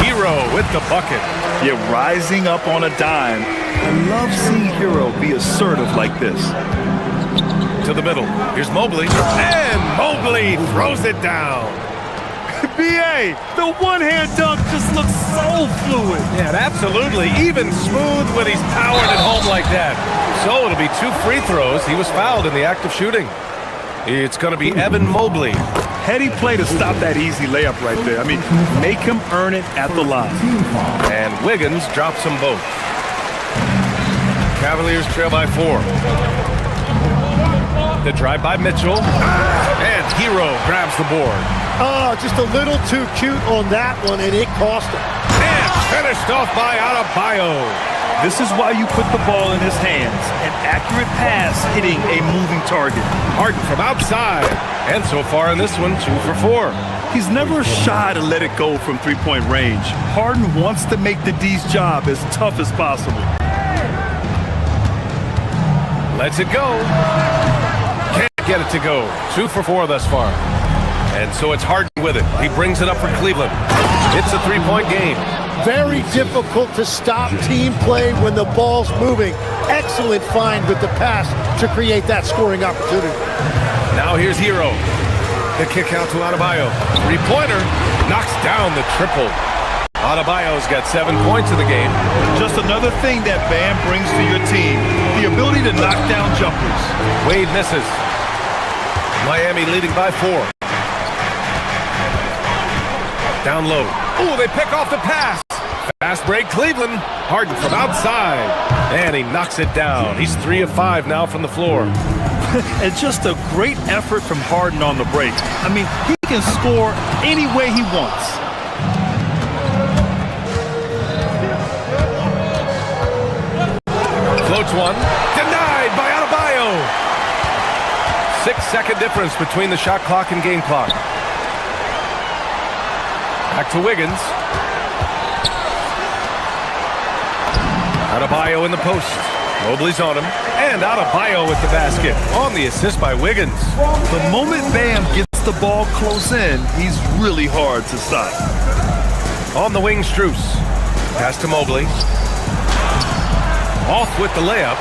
Hero with the bucket. Yeah, rising up on a dime. I love seeing Hero be assertive like this. To the middle. Here's Mobley. And Mobley throws it down. B.A., the one-hand dunk just looks so fluid. Yeah, absolutely. Even smooth when he's powered at home like that. So it'll be 2 free throws. He was fouled in the act of shooting. It's going to be Evan Mobley. Heady play to stop that easy layup right there. I mean, make him earn it at the line. And Wiggins drops them both. Cavaliers trail by 4. The drive by Mitchell. And Hero grabs the board. Oh, just a little too cute on that one, and it cost him. And finished off by Adebayo. This is why you put the ball in his hands. An accurate pass hitting a moving target. Harden from outside. And so far in this one, 2 for 4. He's never shy to let it go from three-point range. Harden wants to make the D's job as tough as possible. Lets it go. Can't get it to go. 2 for 4 thus far. And so it's Harden with it. He brings it up for Cleveland. It's a 3-point game. Very difficult to stop team play when the ball's moving. Excellent find with the pass to create that scoring opportunity. Now here's Hero. The kick out to Adebayo. 3-pointer. Knocks down the triple. Adebayo's got 7 points in the game. Just another thing that Bam brings to your team. The ability to knock down jumpers. Wade misses. Miami leading by 4. Down low. Oh, they pick off the pass. Fast break, Cleveland. Harden from outside. And he knocks it down. He's 3 of 5 now from the floor. And just a great effort from Harden on the break. I mean, he can score any way he wants. Floats one. Denied by Adebayo. 6-second difference between the shot clock and game clock. Back to Wiggins. Adebayo in the post. Mobley's on him. And Adebayo with the basket. On the assist by Wiggins. The moment Bam gets the ball close in, he's really hard to stop. On the wing, Strus. Pass to Mobley. Off with the layup.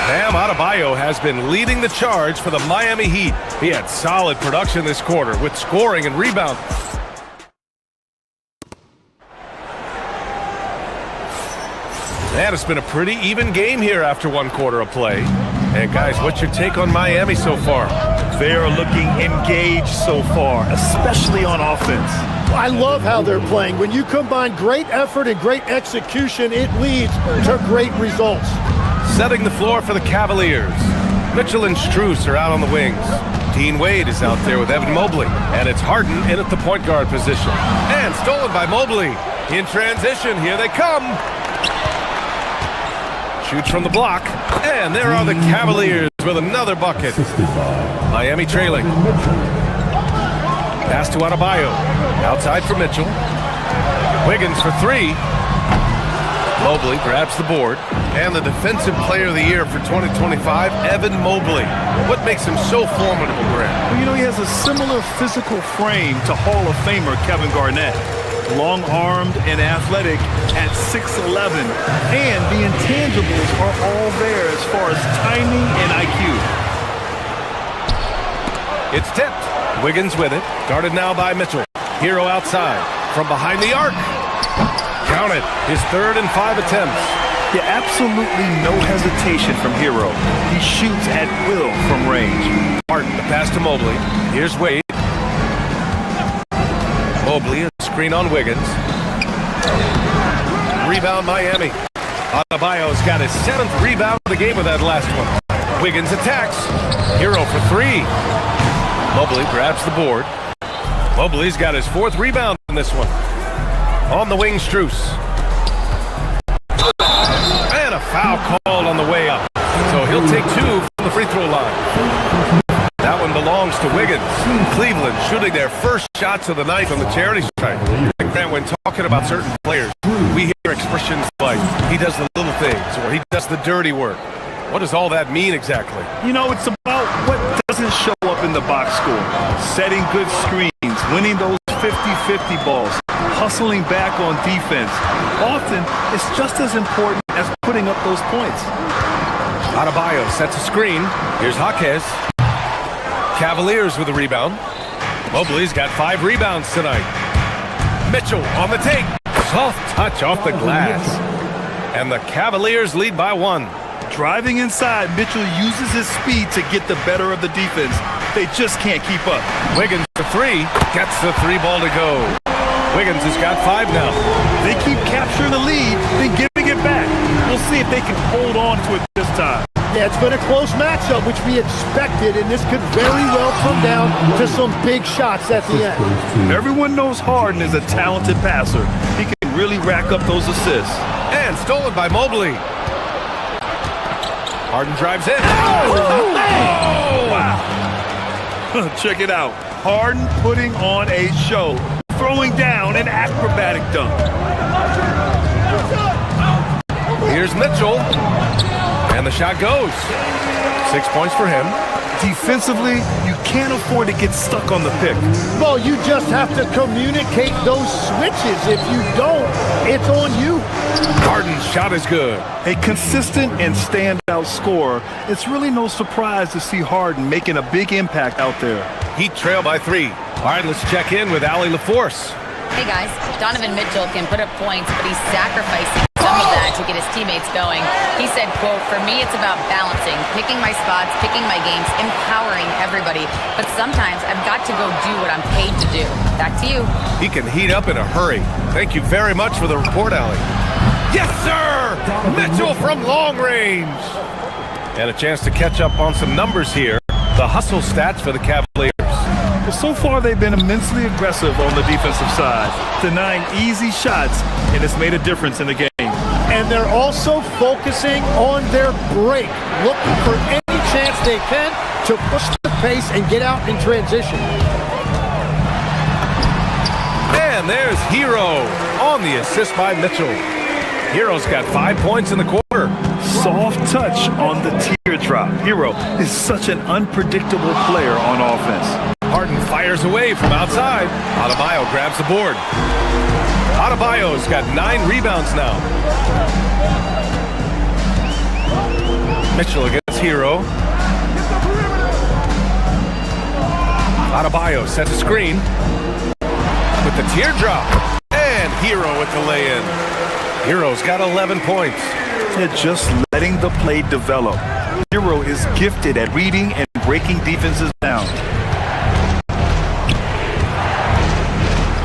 Bam Adebayo has been leading the charge for the Miami Heat. He had solid production this quarter with scoring and rebounding. Man, it's been a pretty even game here after one quarter of play. And guys, what's your take on Miami so far? They are looking engaged so far, especially on offense. I love how they're playing. When you combine great effort and great execution, it leads to great results. Setting the floor for the Cavaliers. Mitchell and Strus are out on the wings. Dean Wade is out there with Evan Mobley. And it's Harden in at the point guard position. And stolen by Mobley. In transition, here they come. Shoots from the block. And there are the Cavaliers with another bucket. Miami trailing. Pass to Adebayo. Outside for Mitchell. Wiggins for three. Mobley grabs the board. And the Defensive Player of the Year for 2025, Evan Mobley. What makes him so formidable, Grant? Well, you know, he has a similar physical frame to Hall of Famer Kevin Garnett. Long-armed and athletic at 6'11", and the intangibles are all there as far as timing and IQ. It's tipped. Wiggins with it. Guarded now by Mitchell. Hero outside. From behind the arc. Count it. His 3rd and 5 attempts. Yeah, absolutely no hesitation from Hero. He shoots at will from range. Harden, the pass to Mobley. Here's Wade. Mobley, a screen on Wiggins. Rebound Miami. Adebayo's got his 7th rebound of the game with that last one. Wiggins attacks. Hero for three. Mobley grabs the board. Mobley's got his 4th rebound in this one. On the wing, Strus. And a foul called on the way up. So he'll take 2 from the free throw line. That one belongs to Wiggins. Cleveland shooting their first shots of the night on the charity stripe. Grant, when talking about certain players, we hear expressions like, he does the little things, or he does the dirty work. What does all that mean exactly? You know, it's about what doesn't show up in the box score. Setting good screens, winning those 50-50 balls, hustling back on defense. Often, it's just as important as putting up those points. Adebayo sets a screen. Here's Jaquez. Cavaliers with a rebound. Mobley's got 5 rebounds tonight. Mitchell on the take. Soft touch off the glass. And the Cavaliers lead by 1. Driving inside, Mitchell uses his speed to get the better of the defense. They just can't keep up. Wiggins for 3. Gets the 3 ball to go. Wiggins has got 5 now. They keep capturing the lead, then giving it back. We'll see if they can hold on to it this time. Yeah, it's been a close matchup, which we expected, and this could very well come down to some big shots at the end. Everyone knows Harden is a talented passer. He can really rack up those assists. And stolen by Mobley. Harden drives in. Oh! Wow. Check it out. Harden putting on a show, throwing down an acrobatic dunk. Here's Mitchell. And the shot goes. 6 points for him. Defensively, you can't afford to get stuck on the pick. Well, you just have to communicate those switches. If you don't, it's on you. Harden's shot is good. A consistent and standout scorer. It's really no surprise to see Harden making a big impact out there. Heat trail by 3. All right, let's check in with Allie LaForce. Hey guys, Donovan Mitchell can put up points, but he's sacrificing some of that to get his teammates going. He said, quote, "For me, it's about balancing, picking my spots, picking my games, empowering everybody. But sometimes I've got to go do what I'm paid to do." Back to you. He can heat up in a hurry. Thank you very much for the report, Allie. Yes, sir! Mitchell from long range. And a chance to catch up on some numbers here. The hustle stats for the Cavaliers. Well, so far they've been immensely aggressive on the defensive side, denying easy shots, and it's made a difference in the game. And they're also focusing on their break, looking for any chance they can to push the pace and get out in transition. And there's Hero on the assist by Mitchell. Hero's got 5 points in the quarter. Soft touch on the teardrop. Hero is such an unpredictable player on offense. Harden fires away from outside. Adebayo grabs the board. Adebayo's got 9 rebounds now. Mitchell against Hero. Adebayo sets a screen with the teardrop. And Hero with the lay-in. Hero's got 11 points. They're just letting the play develop. Hero is gifted at reading and breaking defenses down.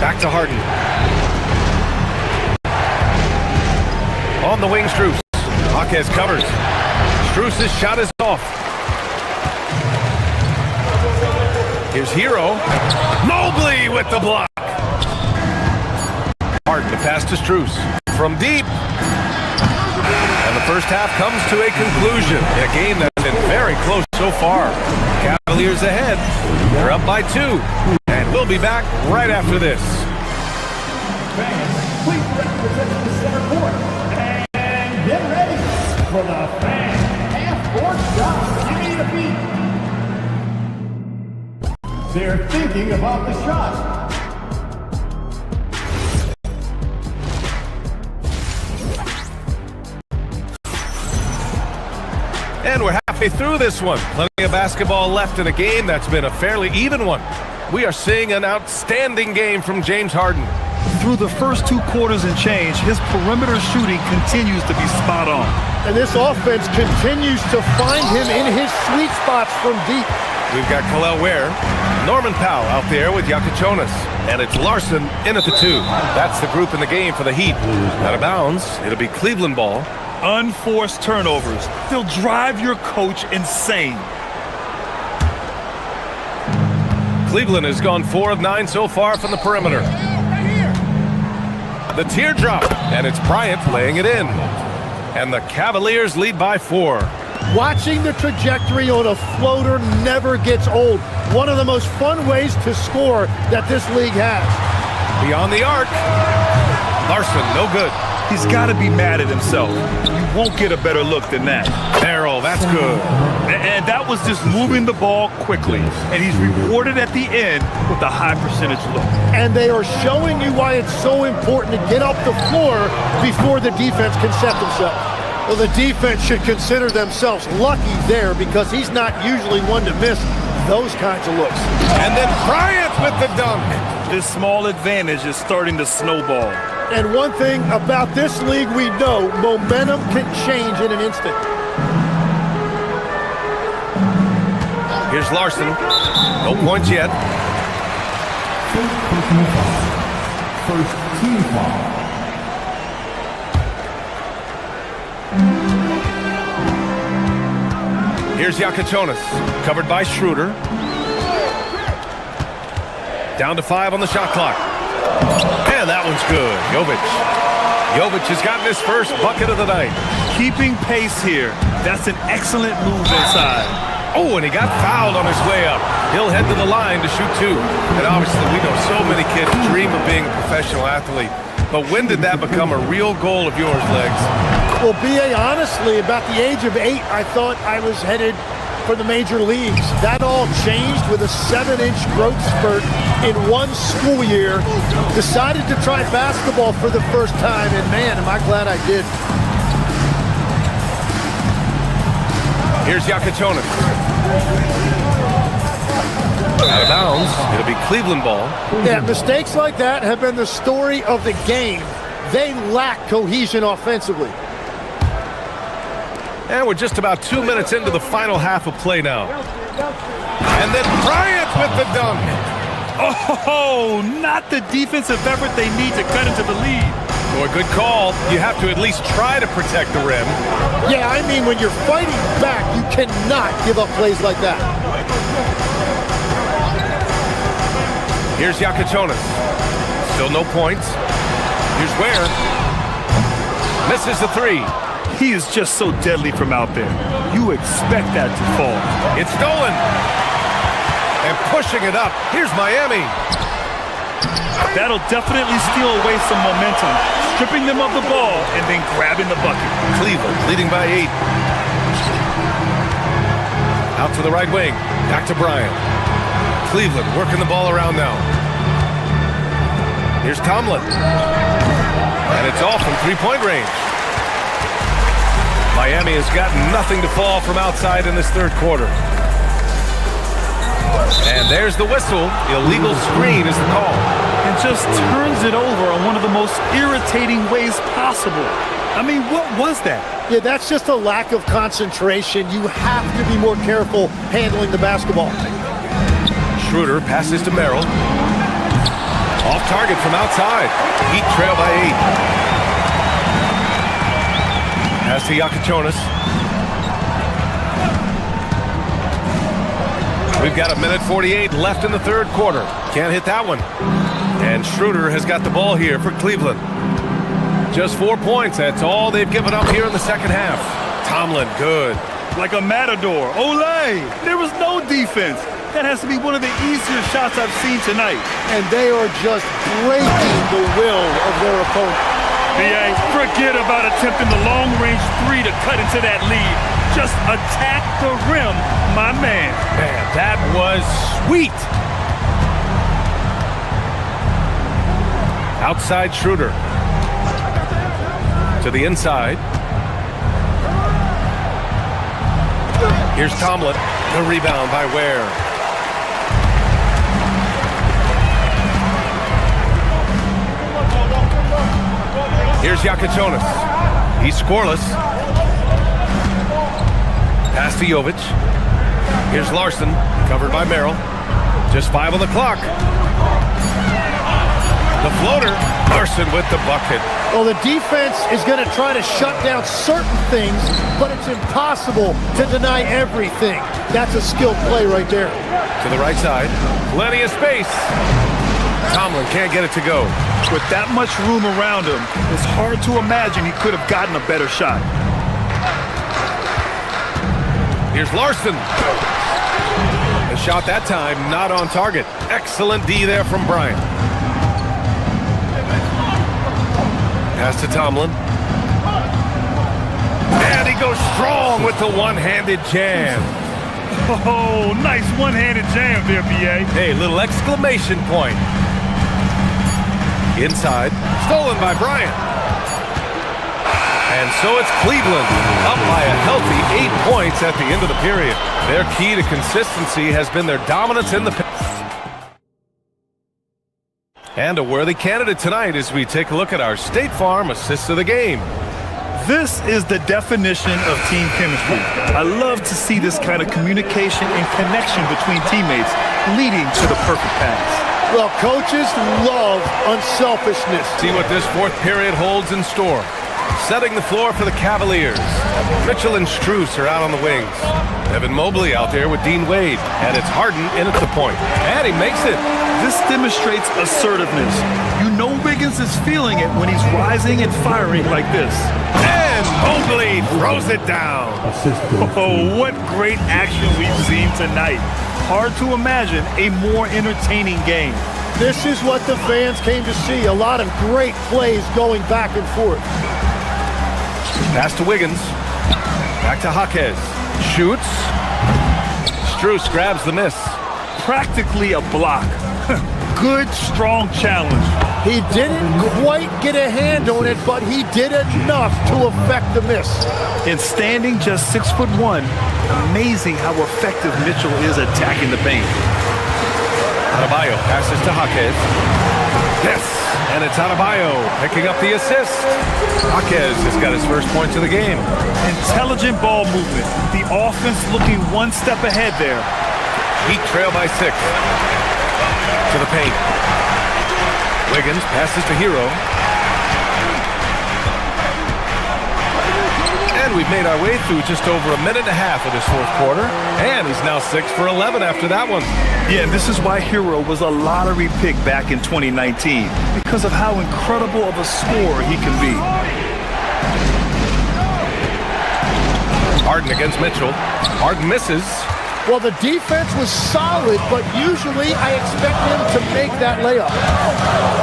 Back to Harden. On the wing, Strus. Jaquez covers. Strus' shot is off. Here's Hero. Mobley with the block. Harden, the pass to Strus. From deep. And the first half comes to a conclusion. A game that's been very close so far. Cavaliers ahead. They're up by 2. And we'll be back right after this. Fans, please represent the center court. And get ready for the fan half-court shot. Give me the beat. They're thinking about the shot. And we're halfway through this one. Plenty of basketball left in a game that's been a fairly even one. We are seeing an outstanding game from James Harden. Through the first 2 quarters and change, his perimeter shooting continues to be spot on. And this offense continues to find him in his sweet spots from deep. We've got Khalil Ware, Norman Powell out there with Yakichonis, and it's Larson in at the 2. That's the group in the game for the Heat. Out of bounds, it'll be Cleveland ball. Unforced turnovers. They'll drive your coach insane. Cleveland has gone 4 of 9 so far from the perimeter. The teardrop, and it's Bryant laying it in. And the Cavaliers lead by 4. Watching the trajectory on a floater never gets old. One of the most fun ways to score that this league has. Beyond the arc. Larson, no good. He's got to be mad at himself. You won't get a better look than that. Barrel, that's good. And that was just moving the ball quickly. And he's rewarded at the end with a high percentage look. And they are showing you why it's so important to get up the floor before the defense can set themselves. Well, the defense should consider themselves lucky there because he's not usually one to miss those kinds of looks. And then Bryant with the dunk. This small advantage is starting to snowball. And one thing about this league we know, momentum can change in an instant. Here's Larson. No points yet. First personal foul. First team foul. Here's Yakichonis. Covered by Schroeder. Down to 5 on the shot clock. And that one's good. Jovic has gotten his first bucket of the night. Keeping pace here. That's an excellent move inside. Oh, and he got fouled on his way up. He'll head to the line to shoot 2. And obviously, we know so many kids dream of being a professional athlete. But when did that become a real goal of yours, Legs? Well, B.A., honestly, about the age of 8, I thought I was headed for the major leagues. That all changed with a 7-inch growth spurt in one school year. Decided to try basketball for the first time, and man, am I glad I did. Here's Yakichonis. Out of bounds. It'll be Cleveland ball. Yeah, mistakes like that have been the story of the game. They lack cohesion offensively. And we're just about 2 minutes into the final half of play now. And then Bryant with the dunk. Oh, not the defensive effort they need to cut into the lead. Oh, a good call. You have to at least try to protect the rim. Yeah, I mean, when you're fighting back, you cannot give up plays like that. Here's Yakichonis. Still no points. Here's Ware. Misses the 3. He is just so deadly from out there. You expect that to fall. It's stolen. And pushing it up. Here's Miami. That'll definitely steal away some momentum, stripping them of the ball and then grabbing the bucket. Cleveland leading by 8. Out to the right wing. Back to Bryant. Cleveland working the ball around now. Here's Tomlin. And it's off from 3-point range. Miami has got nothing to fall from outside in this third quarter. And there's the whistle. Illegal screen is the call. And just turns it over in one of the most irritating ways possible. I mean, what was that? Yeah, that's just a lack of concentration. You have to be more careful handling the basketball. Schroeder passes to Merrill. Off target from outside. Heat trail by 8. Pass to Yakichonis. We've got 1:48 left in the third quarter. Can't hit that one. And Schroeder has got the ball here for Cleveland. Just 4 points. That's all they've given up here in the second half. Tomlin, good. Like a matador. Olay! There was no defense. That has to be one of the easier shots I've seen tonight. And they are just breaking the will of their opponent. B.A., forget about attempting the long-range three to cut into that lead. Just attack the rim, my man. Man, that was sweet. Outside Schroeder. To the inside. Here's Tomlin. The rebound by Ware. Here's Yakichonis. He's scoreless. Pass to Jovic. Here's Larson, covered by Merrill. Just 5 on the clock. The floater. Larson with the bucket. Well, the defense is going to try to shut down certain things, but it's impossible to deny everything. That's a skilled play right there. To the right side. Plenty of space. Tomlin can't get it to go. With that much room around him, it's hard to imagine he could have gotten a better shot. Here's Larson. The shot that time not on target. Excellent D there from Bryant. Pass to Tomlin. And he goes strong with the one-handed jam. Oh, nice one-handed jam there, B.A. Hey, little exclamation point. Inside, stolen by Bryant. And so it's Cleveland, up by a healthy 8 points at the end of the period. Their key to consistency has been their dominance in the paint. And a worthy candidate tonight as we take a look at our State Farm assists of the game. This is the definition of team chemistry. I love to see this kind of communication and connection between teammates leading to the perfect pass. Well, coaches love unselfishness. See what this fourth period holds in store. Setting the floor for the Cavaliers. Mitchell and Strus are out on the wings. Evan Mobley out there with Dean Wade. And it's Harden in at the point. And he makes it. This demonstrates assertiveness. You know Wiggins is feeling it when he's rising and firing like this. And Mobley throws it down. Oh, what great action we've seen tonight. Hard to imagine a more entertaining game. This is what the fans came to see. A lot of great plays going back and forth. Pass to Wiggins. Back to Jaquez. Shoots. Strus grabs the miss. Practically a block. Good, strong challenge. He didn't quite get a hand on it, but he did enough to affect the miss. And standing just 6'1", amazing how effective Mitchell is attacking the paint. Adebayo passes to Jaquez. Yes, and it's Adebayo picking up the assist. Jaquez has got his first points of the game. Intelligent ball movement. The offense looking one step ahead there. Heat trail by 6. To the paint. Wiggins passes to Hero. And we've made our way through just over a minute and a half of this fourth quarter. And he's now 6 for 11 after that one. Yeah, and this is why Hero was a lottery pick back in 2019. Because of how incredible of a scorer he can be. Harden against Mitchell. Harden misses. Well, the defense was solid, but usually I expect them to make that layup.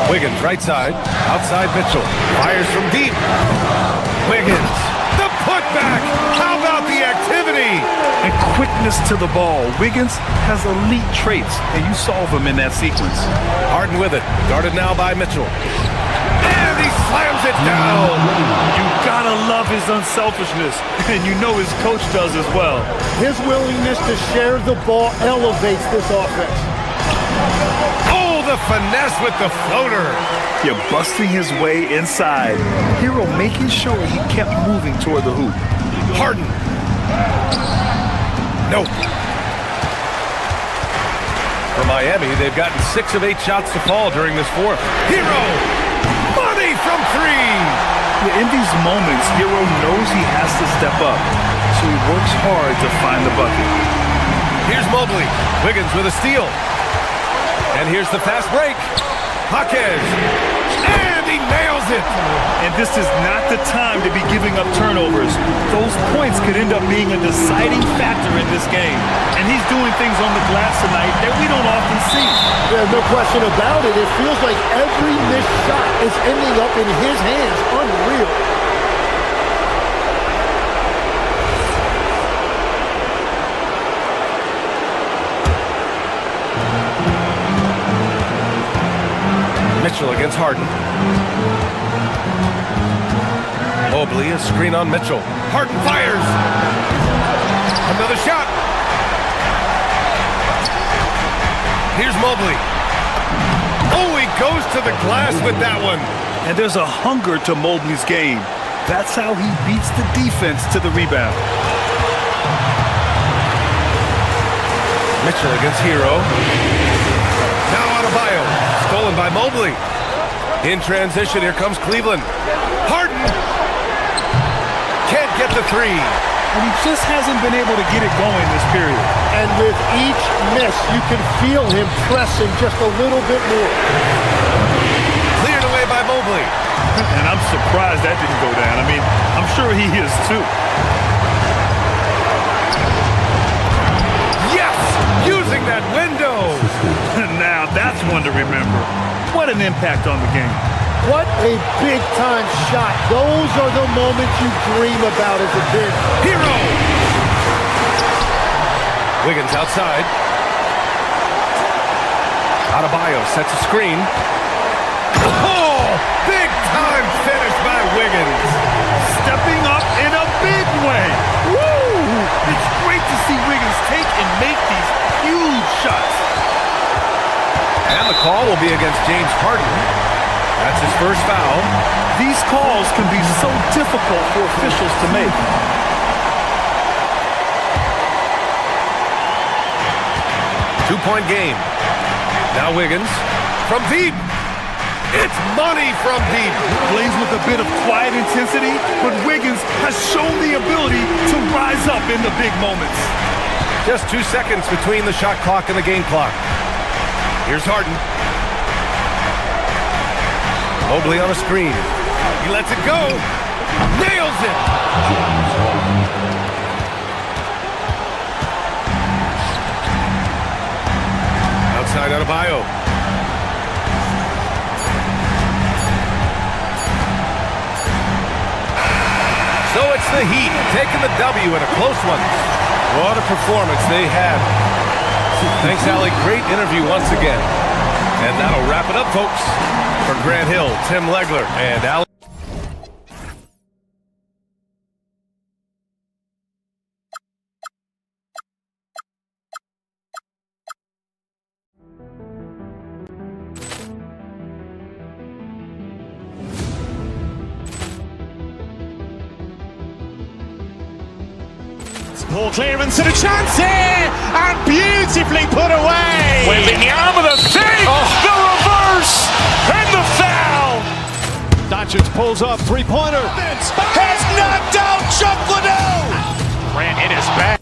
Wiggins, right side. Outside Mitchell. Fires from deep. Wiggins. The putback. How about the activity? And quickness to the ball. Wiggins has elite traits, and you saw them in that sequence. Harden with it. Guarded now by Mitchell. And he slams it down. You gotta love his unselfishness, and you know his coach does as well. His willingness to share the ball elevates this offense. Oh, the finesse with the floater. You're busting his way inside. Hero making sure he kept moving toward the hoop. Harden. Nope. For Miami, they've gotten 6 of 8 shots to fall during this fourth. Hero! Money from 3! In these moments, Hero knows he has to step up, so he works hard to find the bucket. Here's Mobley. Wiggins with a steal. And here's the fast break. Jaquez. And he nails it. And this is not the time to be giving up turnovers. Those points could end up being a deciding factor in this game. And he's doing things on the glass tonight that we don't often see. There's no question about it. It feels like every missed shot is ending up in his hands. Unreal. Mitchell against Harden. Mobley, a screen on Mitchell. Harden fires. Another shot. Here's Mobley. Oh, he goes to the glass with that one. And there's a hunger to Mobley's game. That's how he beats the defense to the rebound. Mitchell against Hero. Now Adebayo. Stolen by Mobley. In transition, here comes Cleveland. Harden. Can't get the 3. And he just hasn't been able to get it going this period. And with each miss, you can feel him pressing just a little bit more. Cleared away by Mobley. And I'm surprised that didn't go down. I mean, I'm sure he is too. Yes! Using that window! Now that's one to remember. What an impact on the game. What a big-time shot. Those are the moments you dream about as a kid. Hero! Wiggins outside. Adebayo sets a screen. Oh! Big-time finish by Wiggins. Stepping up in a big way. Woo! It's great to see Wiggins take and make these huge shots. And the call will be against James Harden. That's his first foul. These calls can be so difficult for officials to make. Two-point game. Now Wiggins from deep. It's money from deep. Plays with a bit of quiet intensity, but Wiggins has shown the ability to rise up in the big moments. Just 2 seconds between the shot clock and the game clock. Here's Harden. Mobley on a screen. He lets it go. Nails it. Outside Adebayo. So it's the Heat taking the W in a close one. What a performance they had. Thanks, Allie. Great interview once again. And that'll wrap it up, folks. For Grant Hill, Tim Legler, and Allie. Ball clearance and a chance here, and beautifully put away. Wembanyama the fake, the reverse, and the foul. Doncic pulls up, three-pointer. Has knocked out Chuck Liddell. Ran in his back.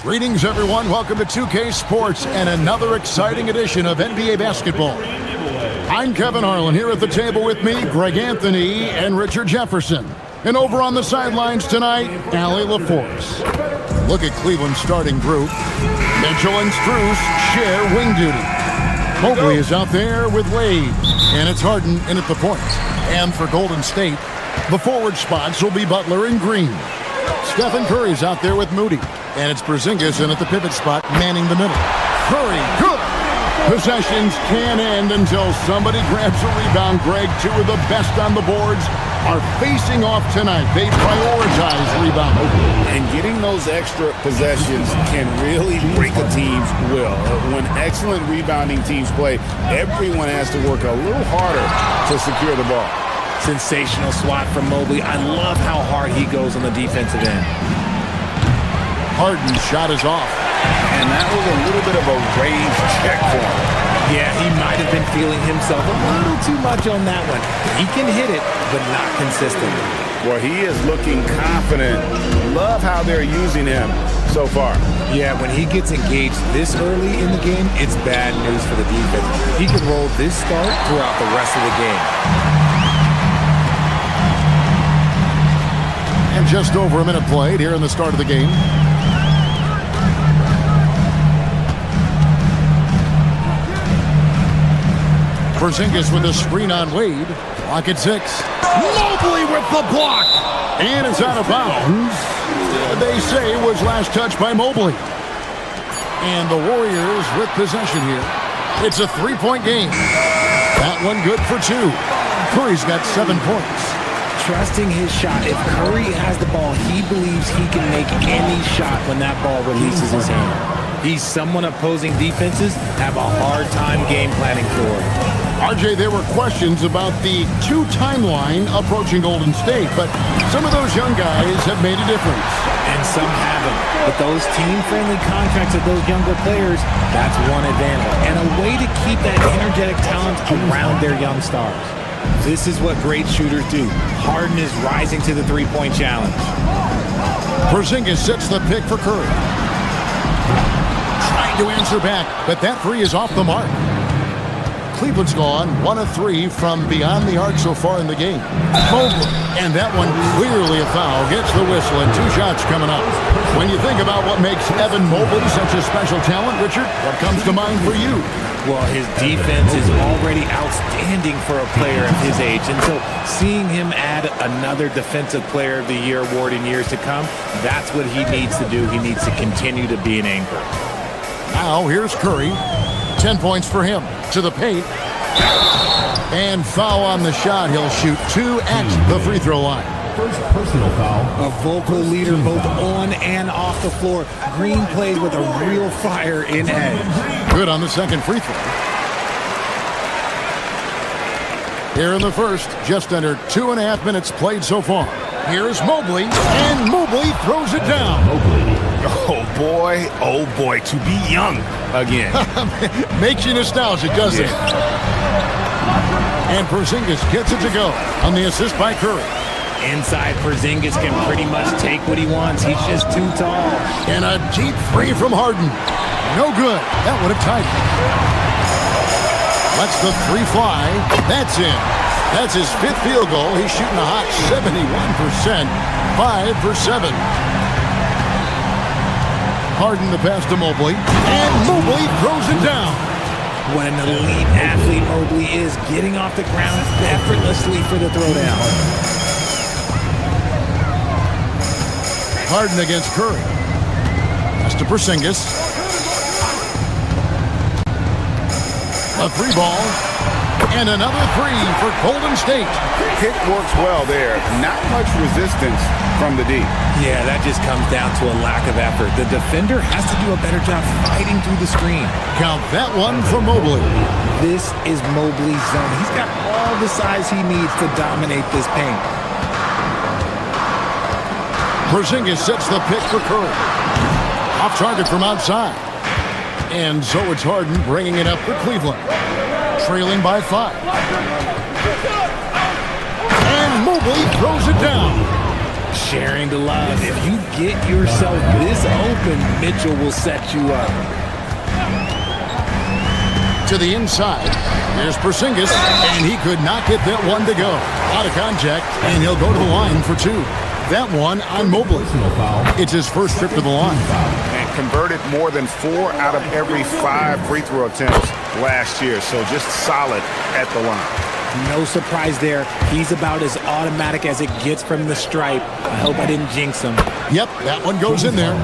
Greetings, everyone. Welcome to 2K Sports and another exciting edition of NBA basketball. I'm Kevin Harlan. Here at the table with me, Greg Anthony and Richard Jefferson. And over on the sidelines tonight, Allie LaForce. Look at Cleveland's starting group. Mitchell and Strus share wing duty. Mobley is out there with Wade, and it's Harden in at the point. And for Golden State, the forward spots will be Butler and Green. Stephen Curry's out there with Moody, and it's Porzingis in at the pivot spot, manning the middle. Curry, good. Possessions can end until somebody grabs a rebound. Greg, two of the best on the boards are facing off tonight. They prioritize rebound. And getting those extra possessions can really break a team's will. When excellent rebounding teams play, everyone has to work a little harder to secure the ball. Sensational swat from Mobley. I love how hard he goes on the defensive end. Harden's shot is off. And that was a little bit of a range check for him. Yeah, he might have been feeling himself a little too much on that one. He can hit it, but not consistently. Well, he is looking confident. Love how they're using him so far. Yeah, when he gets engaged this early in the game, it's bad news for the defense. He can roll this start throughout the rest of the game. And just over a minute played here in the start of the game. Porzingis with a screen on Wade. Block at 6. Mobley with the block. And it's out of bounds. They say was last touched by Mobley. And the Warriors with possession here. It's a 3-point game. That one good for 2. Curry's got 7 points. Trusting his shot. If Curry has the ball, he believes he can make any shot when that ball releases his hand. He's someone opposing defenses have a hard time game planning for. RJ, there were questions about the 2 timeline approaching Golden State, but some of those young guys have made a difference. And some haven't. But those team-friendly contracts of those younger players, that's one advantage. And a way to keep that energetic talent around their young stars. This is what great shooters do. Harden is rising to the 3-point challenge. Porzingis sets the pick for Curry. Trying to answer back, but that 3 is off the mark. Cleveland's gone 1 of 3 from beyond the arc so far in the game. Mobley, and that one clearly a foul. Gets the whistle and 2 shots coming up. When you think about what makes Evan Mobley such a special talent, Richard, what comes to mind for you? Well, his defense is already outstanding for a player of his age. And so seeing him add another Defensive Player of the Year award in years to come, that's what he needs to do. He needs to continue to be an anchor. Now here's Curry. 10 points for him. To the paint. And foul on the shot. He'll shoot 2 at the free throw line. First personal foul. A vocal leader both on and off the floor. Green plays with a real fire in edge. Good on the second free throw. Here in the first, just under 2.5 minutes played so far. Here's Mobley, and Mobley throws it down. Oh boy, to be young again. Makes you nostalgic, doesn't it? And Porzingis gets it to go on the assist by Curry. Inside, Porzingis can pretty much take what he wants. He's just too tall. And a deep 3 from Harden. No good. That would have tied it. Lets the 3 fly. That's in. That's his 5th field goal. He's shooting a hot 71%. 5 for 7. Harden the pass to Mobley. And Mobley throws it down. What an elite athlete Mobley is, getting off the ground effortlessly for the throwdown. Harden against Curry. Pass to Porzingis. A 3 ball. And another 3 for Golden State. Pick works well there. Not much resistance from the D. Yeah, that just comes down to a lack of effort. The defender has to do a better job fighting through the screen. Count that one for Mobley. This is Mobley's zone. He's got all the size he needs to dominate this paint. Porzingis sets the pick for Curry. Off target from outside. And so it's Harden bringing it up for Cleveland. Trailing by 5. And Mobley throws it down. Sharing the love. If you get yourself this open, Mitchell will set you up. To the inside. There's Porzingis, and he could not get that one to go. Out of contact, and he'll go to the line for 2. That one on Mobley. It's his first trip to the line. And converted more than 4 out of every 5 free throw attempts last year. So just solid at the line. No surprise there. He's about as automatic as it gets from the stripe. I hope I didn't jinx him. Yep, that one goes in there.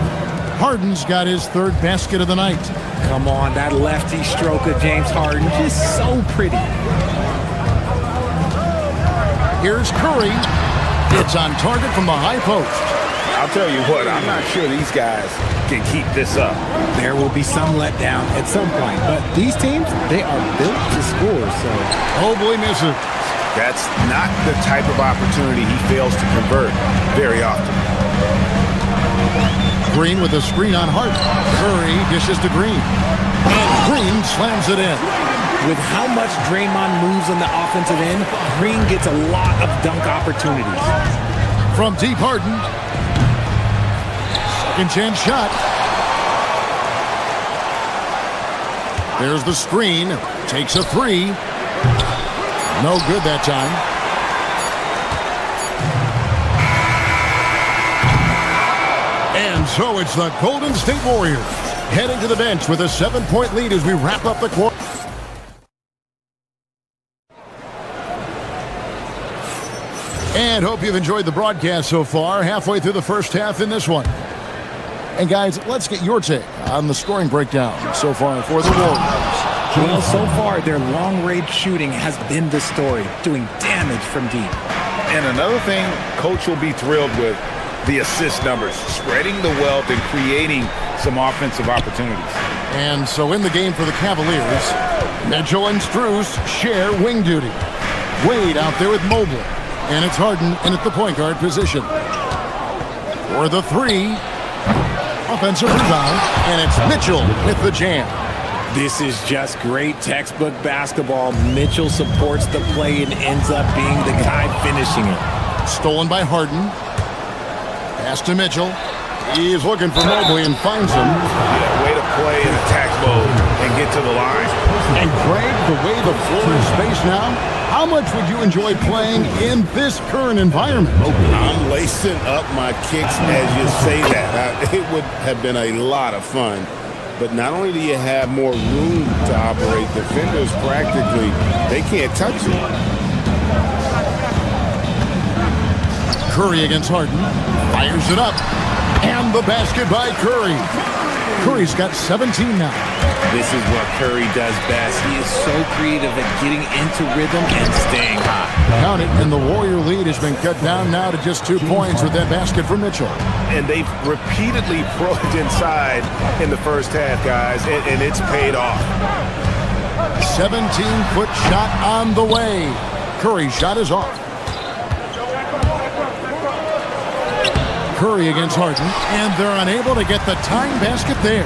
Harden's got his 3rd basket of the night. Come on, that lefty stroke of James Harden. Just so pretty. Here's Curry. It's on target from the high post. I'll tell you what, I'm not sure these guys can keep this up. There will be some letdown at some point, but these teams, they are built to score, so. Mobley misses. That's not the type of opportunity he fails to convert very often. Green with a screen on Harden. Curry dishes to Green. And Green slams it in. With how much Draymond moves on the offensive end, Green gets a lot of dunk opportunities. From deep, Harden. Second chance shot. There's the screen. Takes a 3. No good that time. And so it's the Golden State Warriors heading to the bench with a 7-point lead as we wrap up the quarter. And hope you've enjoyed the broadcast so far. Halfway through the first half in this one. And guys, let's get your take on the scoring breakdown so far for the Warriors. Well, so far, their long-range shooting has been the story, doing damage from deep. And another thing Coach will be thrilled with, the assist numbers, spreading the wealth and creating some offensive opportunities. And so in the game for the Cavaliers, Mitchell and Strus share wing duty. Wade out there with Mobley. And it's Harden in at the point guard position. For the 3, offensive rebound, and it's Mitchell with the jam. This is just great textbook basketball. Mitchell supports the play and ends up being the guy finishing it. Stolen by Harden. Pass to Mitchell. He's looking for Mobley and finds him. Yeah, way to play in attack mode and get to the line. And Craig, the way the floor is spaced now, how much would you enjoy playing in this current environment? I'm lacing up my kicks as you say that. It would have been a lot of fun. But not only do you have more room to operate, defenders practically, they can't touch you. Curry against Harden. Fires it up. And the basket by Curry. Curry's got 17 now. This is what Curry does best. He is so creative at getting into rhythm and staying hot. Count it, and the Warrior lead has been cut down now to just 2 points with that basket for Mitchell. And they've repeatedly probed inside in the first half, guys, and it's paid off. 17-foot shot on the way. Curry's shot is off. Curry against Harden, and they're unable to get the tying basket there.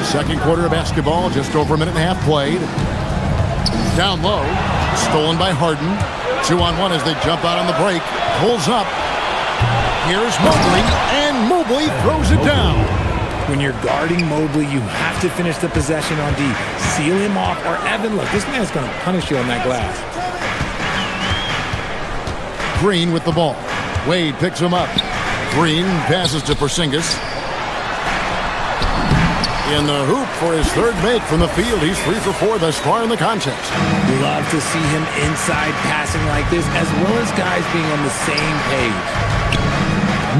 Second quarter of basketball, just over a minute and a half played. Down low, stolen by Harden. 2-on-1 as they jump out on the break. Pulls up. Here's Mobley, and Mobley throws it down. When you're guarding Mobley, you have to finish the possession on D. Seal him off, or Evan, look, this man's going to punish you on that glass. Green with the ball. Wade picks him up. Green passes to Porzingis. In the hoop for his 3rd make from the field. He's 3 for 4 thus far in the contest. Love to see him inside passing like this, as well as guys being on the same page.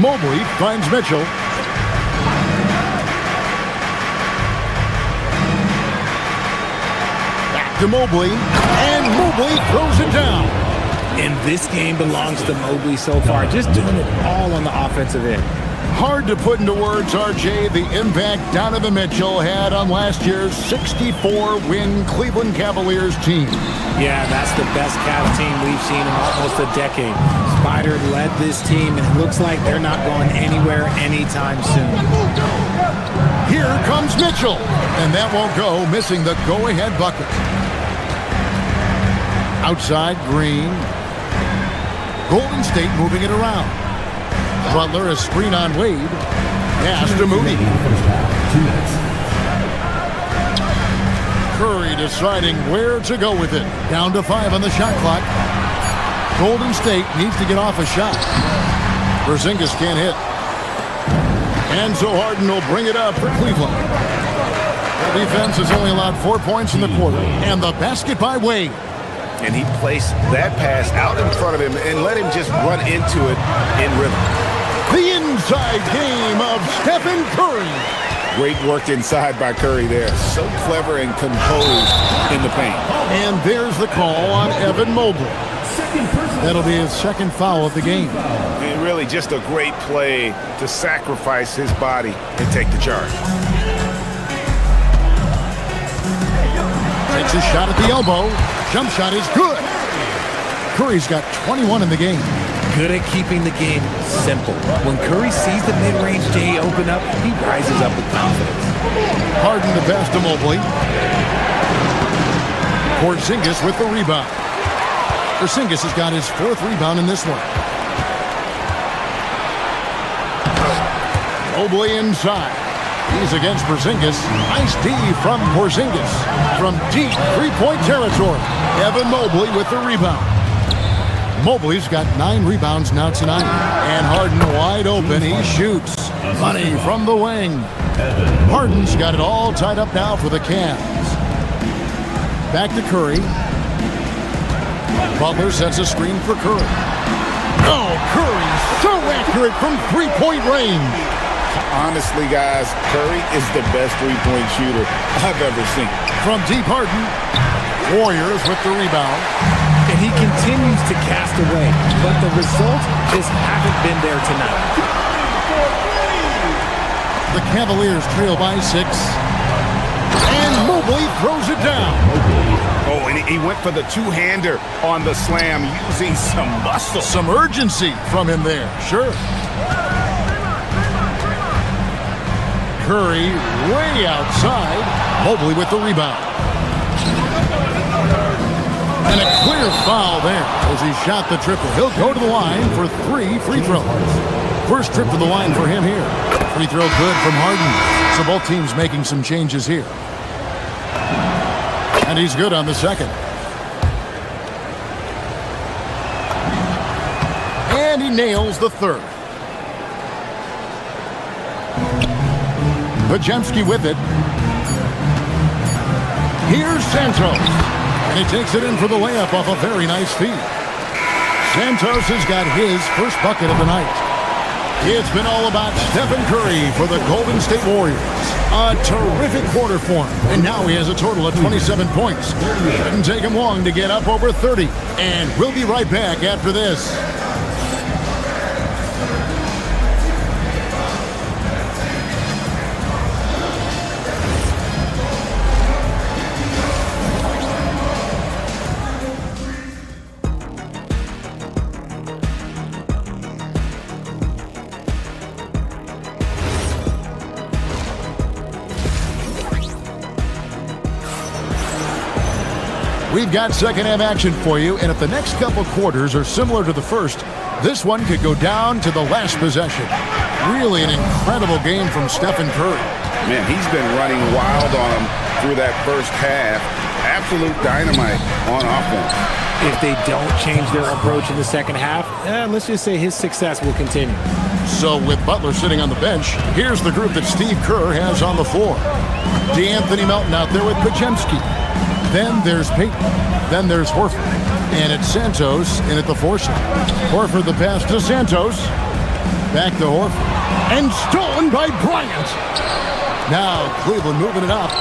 Mobley finds Mitchell. Back to Mobley. And Mobley throws it down. And this game belongs to Mobley so far, just doing it all on the offensive end. Hard to put into words, RJ, the impact Donovan Mitchell had on last year's 64-win Cleveland Cavaliers team. Yeah, that's the best Cavs team we've seen in almost a decade. Spider led this team, and it looks like they're not going anywhere anytime soon. Here comes Mitchell, and that won't go, missing the go-ahead bucket. Outside, Green. Golden State moving it around. Butler, a screen on Wade. Pass to Moody. Curry deciding where to go with it. Down to 5 on the shot clock. Golden State needs to get off a shot. Porzingis can't hit. And so Harden will bring it up for Cleveland. The defense has only allowed 4 points in the quarter. And the basket by Wade. And he placed that pass out in front of him and let him just run into it in rhythm. The inside game of Stephen Curry. Great work inside by Curry there. So clever and composed in the paint. And there's the call on Evan Mobley. That'll be his second foul of the game. And really just a great play to sacrifice his body and take the charge. Takes a shot at the elbow. Jump shot is good. Curry's got 21 in the game. Good at keeping the game simple. When Curry sees the mid-range J open up, he rises up with confidence. Harden the pass to Mobley. Porzingis with the rebound. Porzingis has got his 4th rebound in this one. Mobley inside. He's against Porzingis. Nice D from Porzingis. From deep three-point territory. Evan Mobley with the rebound. Mobley's got 9 rebounds now tonight. And Harden wide open. He shoots. Money from the wing. Harden's got it all tied up now for the Cavs. Back to Curry. Butler sets a screen for Curry. Oh, Curry so accurate from three-point range. Honestly, guys, Curry is the best three-point shooter I've ever seen. From deep, Harden. Warriors with the rebound. And he continues to cast away, but the results just haven't been there tonight. The Cavaliers trail by 6. And Mobley throws it down. Oh, and he went for the two-hander on the slam using some muscle. Some urgency from him there, sure. Curry way outside. Mobley with the rebound. And a clear foul there as he shot the triple. He'll go to the line for 3 free throws. First trip to the line for him here. Free throw good from Harden. So both teams making some changes here. And he's good on the second. And he nails the third. Podziemski with it. Here's Santos. And he takes it in for the layup off a very nice feed. Santos has got his first bucket of the night. It's been all about Stephen Curry for the Golden State Warriors. A terrific quarter for him. And now he has a total of 27 points. Didn't take him long to get up over 30. And we'll be right back after this. We've got second-half action for you, and if the next couple quarters are similar to the first, this one could go down to the last possession. Really an incredible game from Stephen Curry. Man, he's been running wild on him through that first half. Absolute dynamite on offense. If they don't change their approach in the second half, let's just say his success will continue. So with Butler sitting on the bench, here's the group that Steve Kerr has on the floor. DeAnthony Melton out there with Podziemski. Then there's Payton. Then there's Horford. And it's Santos in at the foursome. Horford the pass to Santos. Back to Horford. And stolen by Bryant. Now Cleveland moving it up.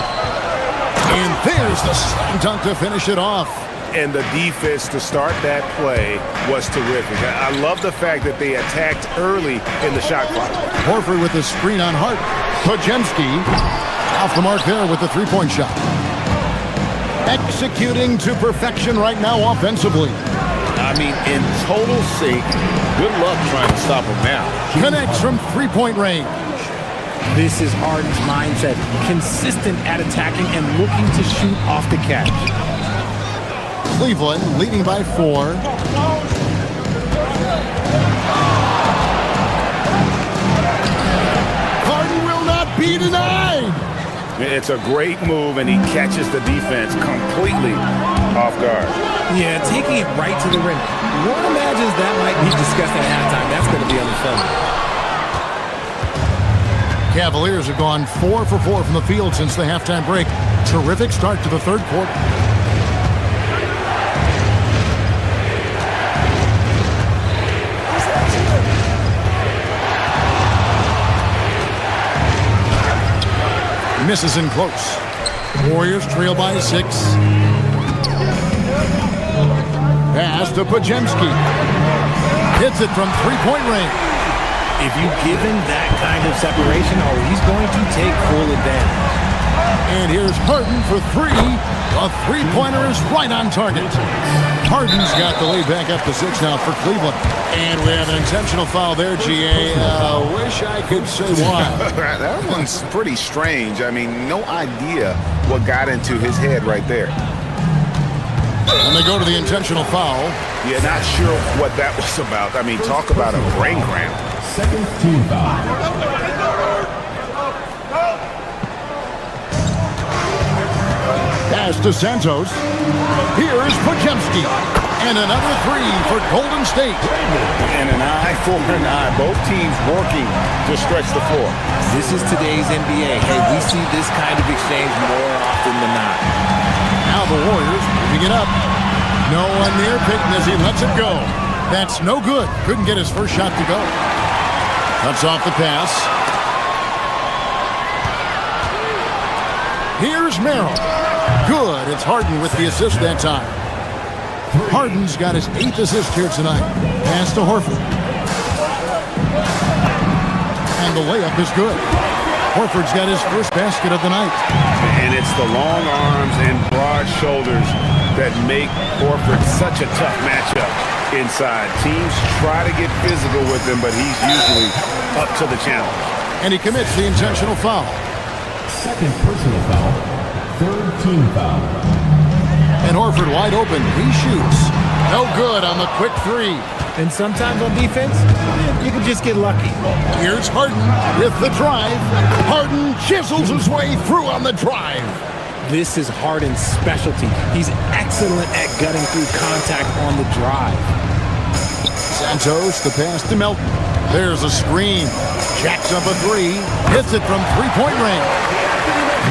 And there's the slam dunk to finish it off. And the defense to start that play was terrific. I love the fact that they attacked early in the shot clock. Horford with the screen on Hart. Podziemski off the mark there with the three-point shot. Executing to perfection right now offensively. I mean, in total sync. Good luck trying to stop him now. Connects from three-point range. This is Harden's mindset. Consistent at attacking and looking to shoot off the catch. Cleveland leading by 4. Harden will not be denied. It's a great move, and he catches the defense completely off guard. Yeah, taking it right to the rim. One imagines that might be discussed at halftime. That's going to be on the film. Cavaliers have gone 4 for 4 from the field since the halftime break. Terrific start to the third quarter. Misses in close. Warriors trail by 6. Pass to Pajemski. Hits it from three-point range. If you give him that kind of separation, he's going to take full advantage. And here's Harden for 3. A three-pointer is right on target. Harden's got the lead back up to 6 now for Cleveland. And we have an intentional foul there, GA. Wish I could say why. That one's pretty strange. I mean, no idea what got into his head right there. And they go to the intentional foul. Yeah, not sure what that was about. I mean, talk about a brain cramp. Second team foul. Pass to Santos. Here's Pajemski. And another 3 for Golden State. And an eye for an eye. Both teams working to stretch the floor. This is today's NBA. Hey, we see this kind of exchange more often than not. Now the Warriors picking it up. No one near Payton as he lets it go. That's no good. Couldn't get his first shot to go. Cuts off the pass. Here's Merrill. Good. It's Harden with the assist that time. Harden's got his 8th assist here tonight. Pass to Horford. And the layup is good. Horford's got his first basket of the night. And it's the long arms and broad shoulders that make Horford such a tough matchup inside. Teams try to get physical with him, but he's usually up to the challenge. And he commits the intentional foul. Second personal foul. Third team foul. And Horford wide open. He shoots. No good on the quick 3. And sometimes on defense, you can just get lucky. Here's Harden with the drive. Harden chisels his way through on the drive. This is Harden's specialty. He's excellent at gutting through contact on the drive. Santos, the pass to Melton. There's a screen. Jacks up a 3. Hits it from three-point range.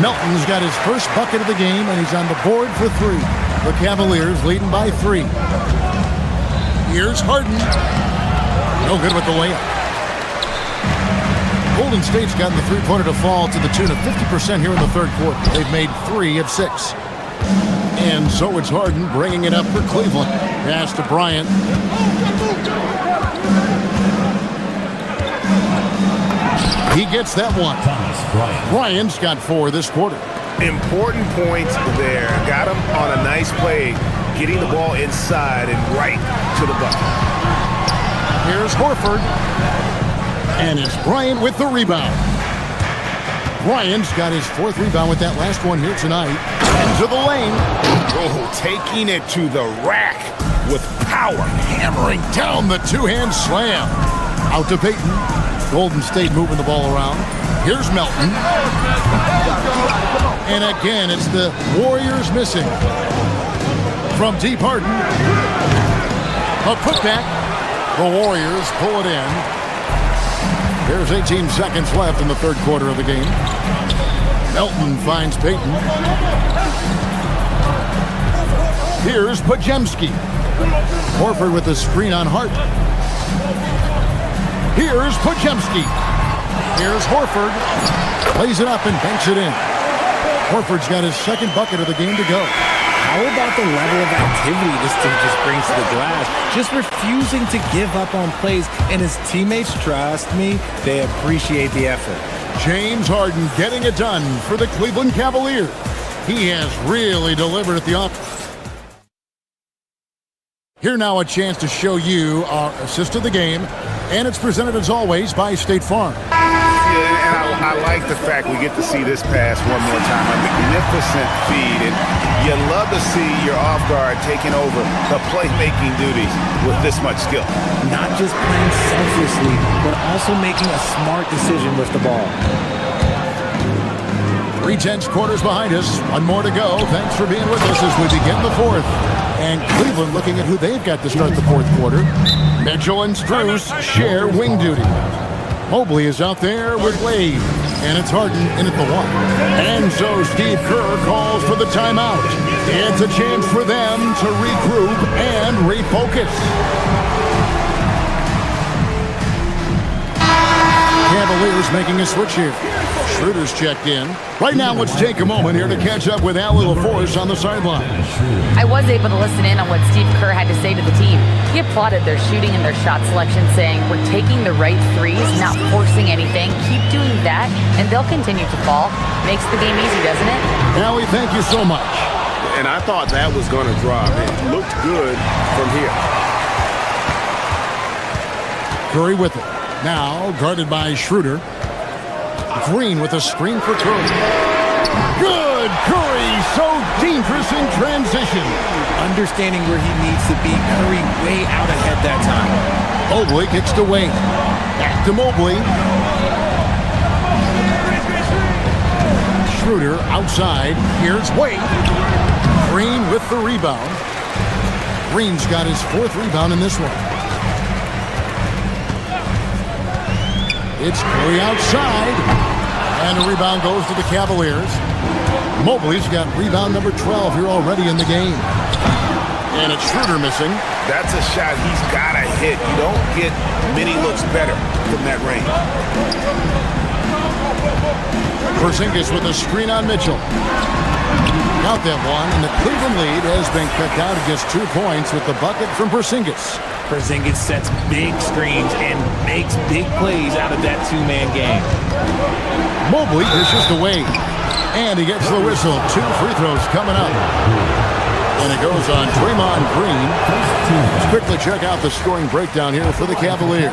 Melton's got his first bucket of the game, and he's on the board for 3. The Cavaliers leading by 3. Here's Harden. No good with the layup. Golden State's gotten the three-pointer to fall to the tune of 50% here in the third quarter. They've made 3 of 6. And so it's Harden bringing it up for Cleveland. Pass to Bryant. He gets that one. Bryant's got 4 this quarter. Important points there. Got him on a nice play, getting the ball inside and right to the bucket. Here's Horford. And it's Bryant with the rebound. Bryant's got his 4th rebound with that last one here tonight. Into the lane. Oh, taking it to the rack with power. Hammering down the 2-hand slam. Out to Payton. Golden State moving the ball around. Here's Melton. And again, it's the Warriors missing. From deep, Harden. A putback. The Warriors pull it in. There's 18 seconds left in the third quarter of the game. Melton finds Payton. Here's Pajemski. Horford with the screen on Hart. Here's Pajemski. Here's Horford. Plays it up and banks it in. Horford's got his second bucket of the game to go. How about the level of activity this team just brings to the glass? Just refusing to give up on plays, and his teammates, trust me, they appreciate the effort. James Harden getting it done for the Cleveland Cavaliers. He has really delivered at the offense. Here now a chance to show you our assist of the game, and it's presented as always by State Farm. Yeah, and I like the fact we get to see this pass one more time. A magnificent feed, and you love to see your off guard taking over the playmaking duties with this much skill. Not just playing selflessly, but also making a smart decision with the ball. 3 quarters behind us. One more to go. Thanks for being with us as we begin the fourth. And Cleveland looking at who they've got to start the fourth quarter. Mitchell and Strus share wing duty. Mobley is out there with Wade. And it's Harden in at the 1. And so Steve Kerr calls for the timeout. It's a chance for them to regroup and refocus. Cavaliers making a switch here. Schroeder's checked in. Right now, let's take a moment here to catch up with Al LaForce on the sideline. I was able to listen in on what Steve Kerr had to say to the team. He applauded their shooting and their shot selection, saying, "We're taking the right threes, not forcing anything. Keep doing that, and they'll continue to fall." Makes the game easy, doesn't it? Allie, thank you so much. And I thought that was going to drop. It looked good from here. Curry with it. Now guarded by Schroeder. Green with a screen for Curry. Good! Curry so dangerous in transition. Understanding where he needs to be. Curry way out ahead that time. Mobley kicks to Wade. Back to Mobley. Schroeder outside. Here's Wade. Green with the rebound. Green's got his 4th rebound in this one. It's Curry outside. And the rebound goes to the Cavaliers. Mobley's got rebound number 12 here already in the game. And it's Schroeder missing. That's a shot he's got to hit. You don't get many looks better from that range. Porzingis with a screen on Mitchell. Count that one, and the Cleveland lead has been cut down to just 2 points with the bucket from Porzingis. Porzingis sets big screens and makes big plays out of that 2-man game. Mobley dishes to Wade. And he gets the whistle. 2 free throws coming up. And it goes on Draymond Green. Let's quickly check out the scoring breakdown here for the Cavaliers.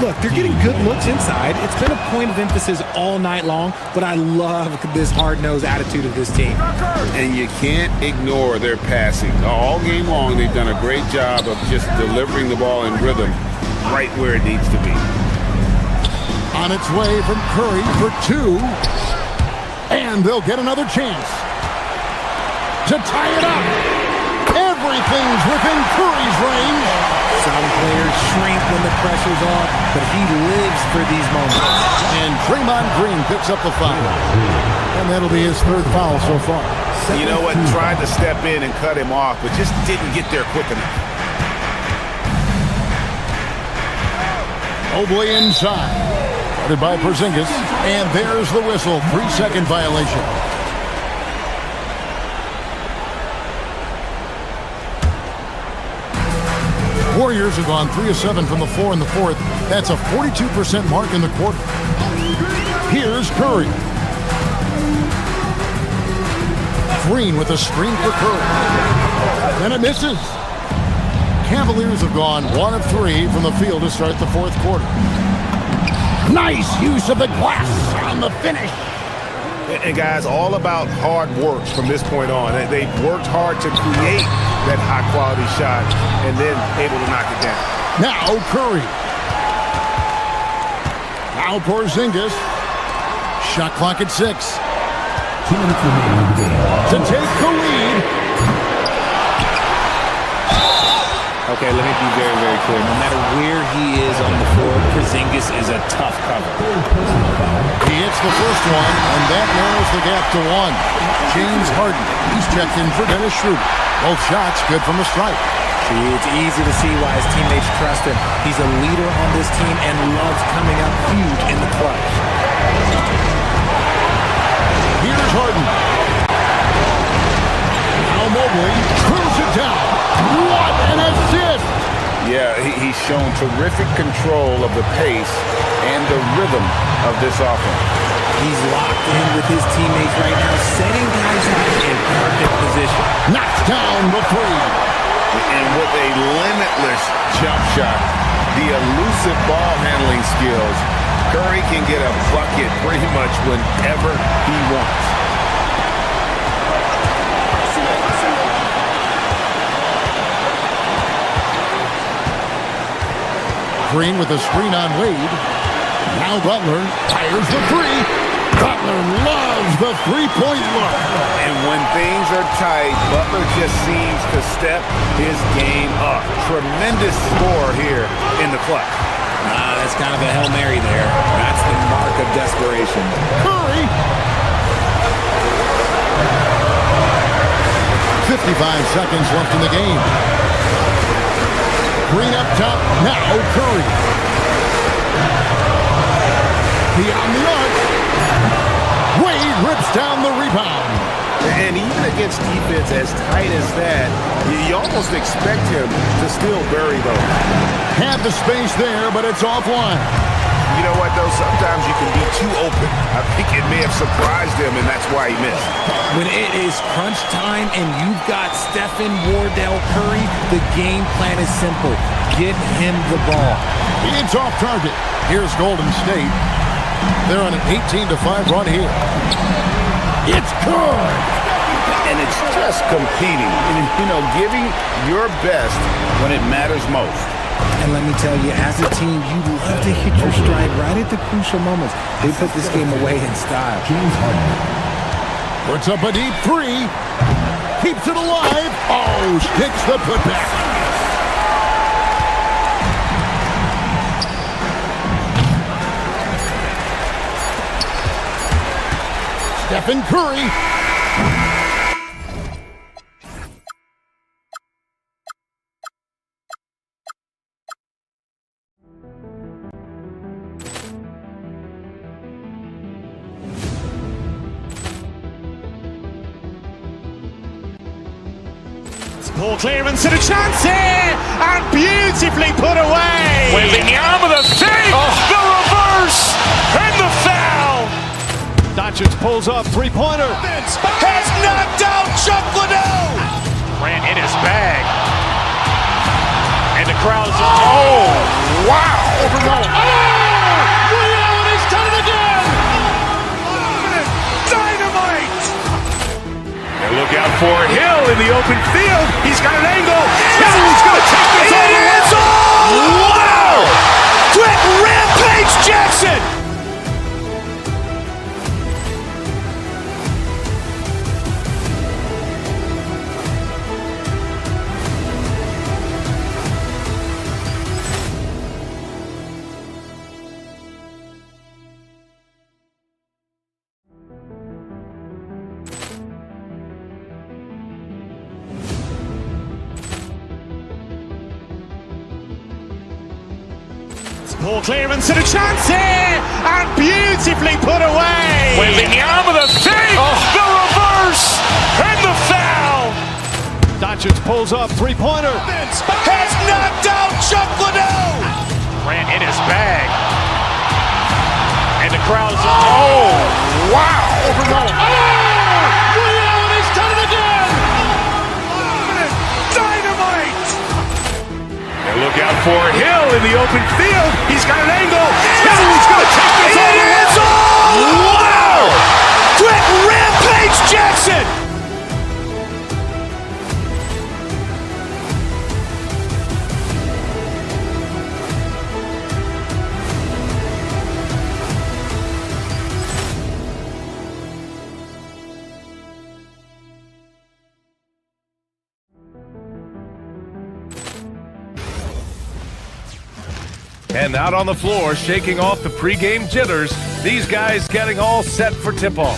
Look, they're getting good looks inside. It's been a point of emphasis all night long, but I love this hard-nosed attitude of this team. And you can't ignore their passing. All game long, they've done a great job of just delivering the ball in rhythm right where it needs to be. On its way from Curry for 2. And they'll get another chance to tie it up. Everything's within Curry's range. Some players shrink when the pressure's on, but he lives for these moments. And Draymond Green picks up the foul. And that'll be his 3rd foul so far. You know what? Tried to step in and cut him off, but just didn't get there quick enough. Mobley inside. Guarded by Porzingis. And there's the whistle. 3-second violation. Warriors have gone 3 of 7 from the floor in the 4th. That's a 42% mark in the quarter. Here's Curry. Green with a screen for Curry. And it misses. Cavaliers have gone 1 of 3 from the field to start the 4th quarter. Nice use of the glass on the finish. And guys, all about hard work from this point on. They've worked hard to create that high-quality shot and then able to knock it down. Now Curry. Now Porzingis. Shot clock at 6. 2 minutes remaining in the game. To take the lead. Okay, let me be very, very clear. No matter where he is on the floor, Porzingis is a tough cover. He hits the first one, and that narrows the gap to 1. James Harden. He's checked in for Dennis Schroeder. Both shots good from the stripe. See, it's easy to see why his teammates trust him. He's a leader on this team and loves coming up huge in the clutch. Here's Harden. Now Mobley throws it down. What an assist! Yeah, he's shown terrific control of the pace and the rhythm of this offense. He's locked in with his teammates right now, setting guys up in perfect position. Knocks down the 3. And with a limitless jump shot, the elusive ball handling skills, Curry can get a bucket pretty much whenever he wants. Green with a screen on Wade. Now Butler fires the 3. Butler loves the three-point look. And when things are tight, Butler just seems to step his game up. Tremendous score here in the clutch. That's kind of a Hail Mary there. That's the mark of desperation. Curry. 55 seconds left in the game. Green up top, now Curry. Beyond the arc. Wade rips down the rebound. And even against defense as tight as that, you almost expect him to still bury those. Had the space there, but it's offline. You know what, though? Sometimes you can be too open. I think it may have surprised him, and that's why he missed. When it is crunch time and you've got Stephen Wardell Curry, the game plan is simple. Get him the ball. It's off target. Here's Golden State. They're on an 18-5 run here. It's good. And it's just competing. And, giving your best when it matters most. And let me tell you, as a team, you love to hit your stride right at the crucial moments. They put this game away in style. Puts up a deep three. Keeps it alive. Oh, hits the putback. Stephen Curry. Ball clearance and a chance here, and beautifully put away. Wembanyama the save, the reverse, and the foul. Doncic pulls up, three-pointer. Has knocked out Chuck Liddell. Ran in his bag, and the crowd is. Oh, wow. And he's done it again. Dynamite. And look out for Hill in the open field. He's got an angle. He's going to take this all the way. Wow! Quick Rampage Jackson. Ball clearance and a chance here, and beautifully put away. Wembanyama the save, the reverse, and the foul. Doncic pulls up, three-pointer. Has knocked out Chuck Liddell. Ran in his bag, and the crowd is. Oh, wow. And he's done it again. Dynamite. And look out for Hill in the open field. He's got an angle. He's going to take this all the way. Wow! Quick Rampage Jackson. And out on the floor, shaking off the pregame jitters, these guys getting all set for tip-off.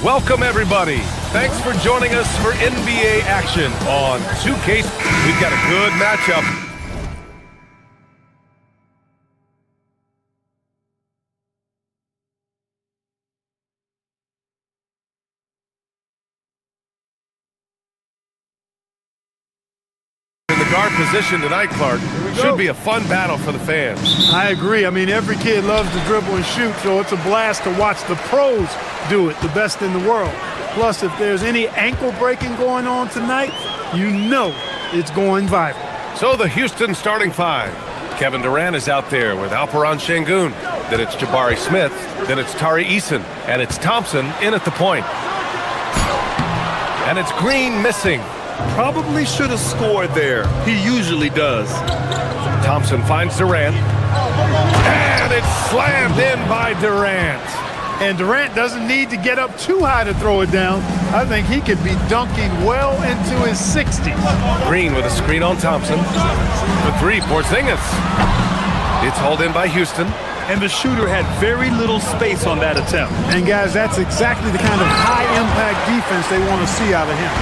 Welcome, everybody. Thanks for joining us for NBA action on 2K. We've got a good matchup. Guard position tonight, Clark. Should be a fun battle for the fans. I agree. I mean, every kid loves to dribble and shoot, so it's a blast to watch the pros do it, the best in the world. Plus, if there's any ankle breaking going on tonight, you know it's going viral. So the Houston starting five. Kevin Durant is out there with Alperen Şengün. Then it's Jabari Smith. Then it's Tari Eason. And it's Thompson in at the point. And it's Green missing. Probably should have scored there. He usually does. Thompson finds Durant. And it's slammed in by Durant. And Durant doesn't need to get up too high to throw it down. I think he could be dunking well into his 60s. Green with a screen on Thompson. For three, Porzingis. It's hauled in by Houston. And the shooter had very little space on that attempt. And guys, that's exactly the kind of high-impact defense they want to see out of him.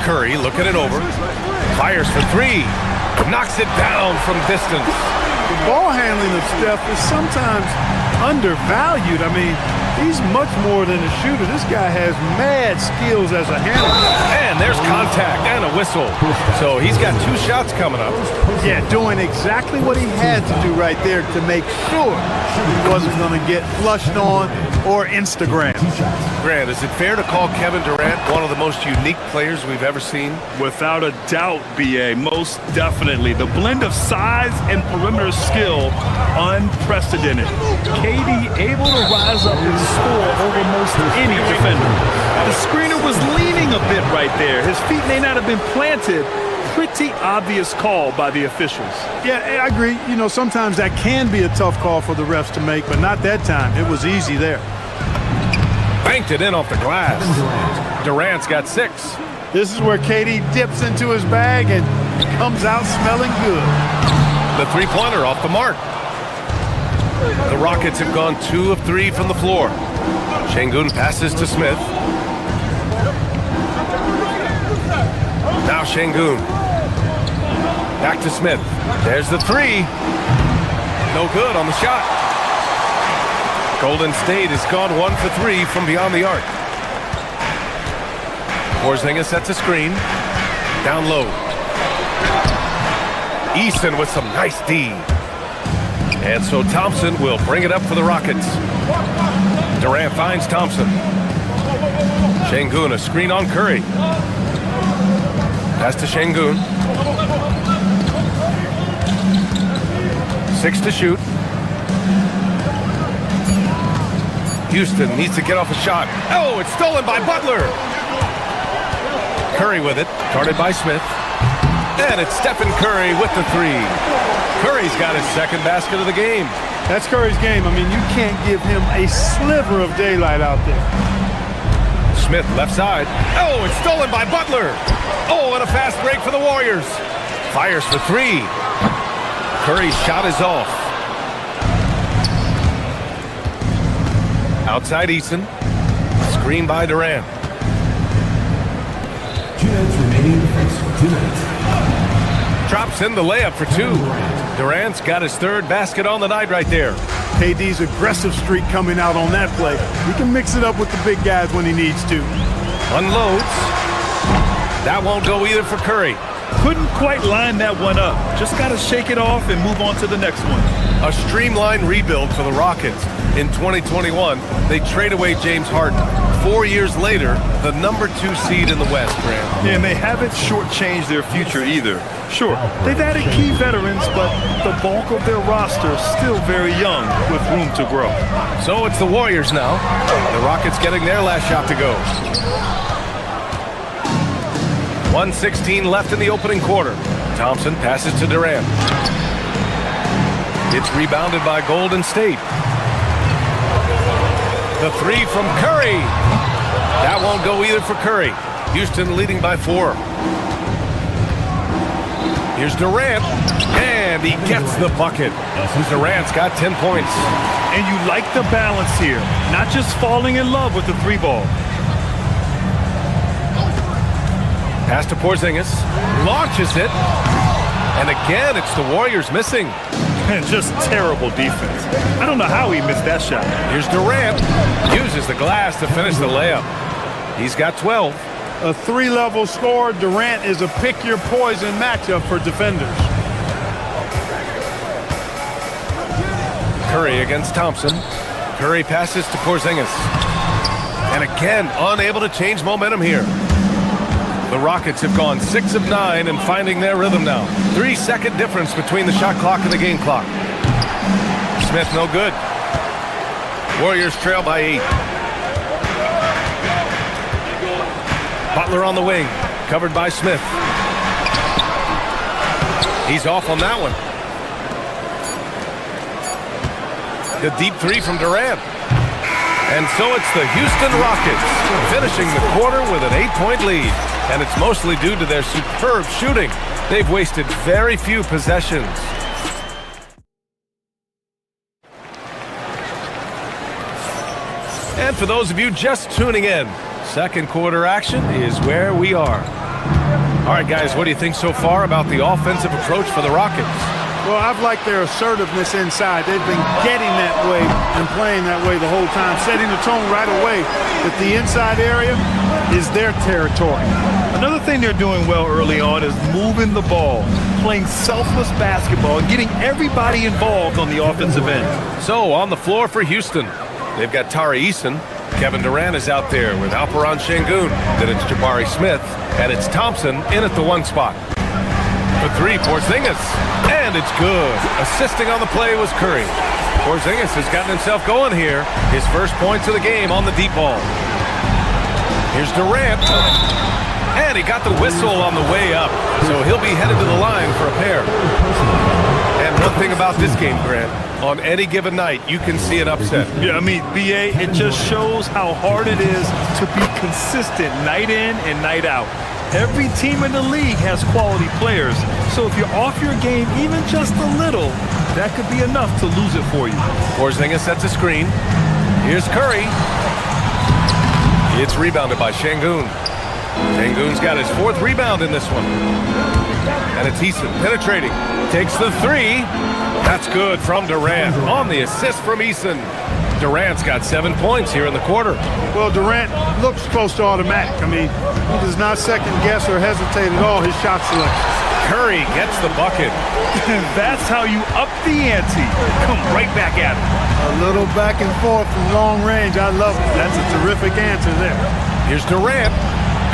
Curry looking it over. Fires for three. Knocks it down from distance. The ball handling of Steph is sometimes undervalued. I mean, he's much more than a shooter. This guy has mad skills as a handler. And there's contact and a whistle. So he's got two shots coming up. Yeah, doing exactly what he had to do right there to make sure he wasn't going to get flushed on or Instagram. Grant, is it fair to call Kevin Durant one of the most unique players we've ever seen? Without a doubt, B.A., most definitely. The blend of size and perimeter skill, unprecedented. KD able to rise up and score over most any defender. The screener was leaning a bit right there. His feet may not have been planted. Pretty obvious call by the officials. Yeah, I agree. You know, sometimes that can be a tough call for the refs to make, but not that time. It was easy there. Banked it in off the glass. Durant's got 6. This is where KD dips into his bag and comes out smelling good. The three-pointer off the mark. The Rockets have gone 2 of 3 from the floor. Şengün passes to Smith. Now Şengün. Back to Smith. There's the three. No good on the shot. Golden State has gone 1 for 3 from beyond the arc. Porzingis sets a screen. Down low. Easton with some nice D. And so Thompson will bring it up for the Rockets. Durant finds Thompson. Şengün, a screen on Curry. Pass to Şengün. 6 to shoot. Houston needs to get off a shot. Oh, it's stolen by Butler. Curry with it, guarded by Smith. And it's Stephen Curry with the three. Curry's got his second basket of the game. That's Curry's game. I mean, you can't give him a sliver of daylight out there. Smith left side. Oh, it's stolen by Butler. Oh, and a fast break for the Warriors. Fires for three. Curry's shot is off. Outside Easton. Screen by Durant. 2 minutes remaining in the first. 2 minutes. Drops in the layup for 2. Durant's got his third basket on the night right there. KD's aggressive streak coming out on that play. He can mix it up with the big guys when he needs to. Unloads. That won't go either for Curry. Couldn't quite line that one up. Just got to shake it off and move on to the next one. A streamlined rebuild for the Rockets. In 2021, they trade away James Harden. 4 years later, the number 2 seed in the West, Grant. Yeah, and they haven't shortchanged their future either. Sure, they've added key veterans, but the bulk of their roster still very young with room to grow. So it's the Warriors now. The Rockets getting their last shot to go. 1:16 left in the opening quarter. Thompson passes to Durant. It's rebounded by Golden State. The three from Curry. That won't go either for Curry. Houston leading by 4. Here's Durant, and he gets the bucket. Durant's got 10 points. And you like the balance here, not just falling in love with the 3 ball. Pass to Porzingis, launches it, and again it's the Warriors missing. And just terrible defense. I don't know how he missed that shot. Here's Durant, uses the glass to finish the layup. He's got 12. A 3-level score. Durant is a pick-your-poison matchup for defenders. Curry against Thompson. Curry passes to Porzingis. And again, unable to change momentum here. The Rockets have gone 6 of 9 and finding their rhythm now. 3-second difference between the shot clock and the game clock. Smith no good. Warriors trail by 8. Butler on the wing, covered by Smith. He's off on that one. The deep three from Durant. And so it's the Houston Rockets finishing the quarter with an 8-point lead. And it's mostly due to their superb shooting. They've wasted very few possessions. And for those of you just tuning in, second quarter action is where we are. All right, guys, what do you think so far about the offensive approach for the Rockets? Well, I've liked their assertiveness inside. They've been getting that way and playing that way the whole time, setting the tone right away that the inside area is their territory. Another thing they're doing well early on is moving the ball, playing selfless basketball, and getting everybody involved on the offensive end. So, on the floor for Houston, they've got Tari Eason. Kevin Durant is out there with Alperen Şengün. Then it's Jabari Smith, and it's Thompson in at the one spot. For three, Porzingis, and it's good. Assisting on the play was Curry. Porzingis has gotten himself going here. His first points of the game on the deep ball. Here's Durant, and he got the whistle on the way up, so he'll be headed to the line for a pair. And one thing about this game, Grant, on any given night, you can see an upset. Yeah, I mean, BA, it just shows how hard it is to be consistent night in and night out. Every team in the league has quality players, so if you're off your game even just a little, that could be enough to lose it for you. Porzingis sets a screen. Here's Curry. It's rebounded by Şengün. Şengün's got his fourth rebound in this one. And it's Eason penetrating. Takes the three. That's good from Durant on the assist from Eason. Durant's got 7 points here in the quarter. Well, Durant looks close to automatic. I mean, he does not second guess or hesitate at all his shot selection. Curry gets the bucket. That's how you up the ante. Come right back at him. A little back and forth from long range. I love it. That's a terrific answer there. Here's Durant.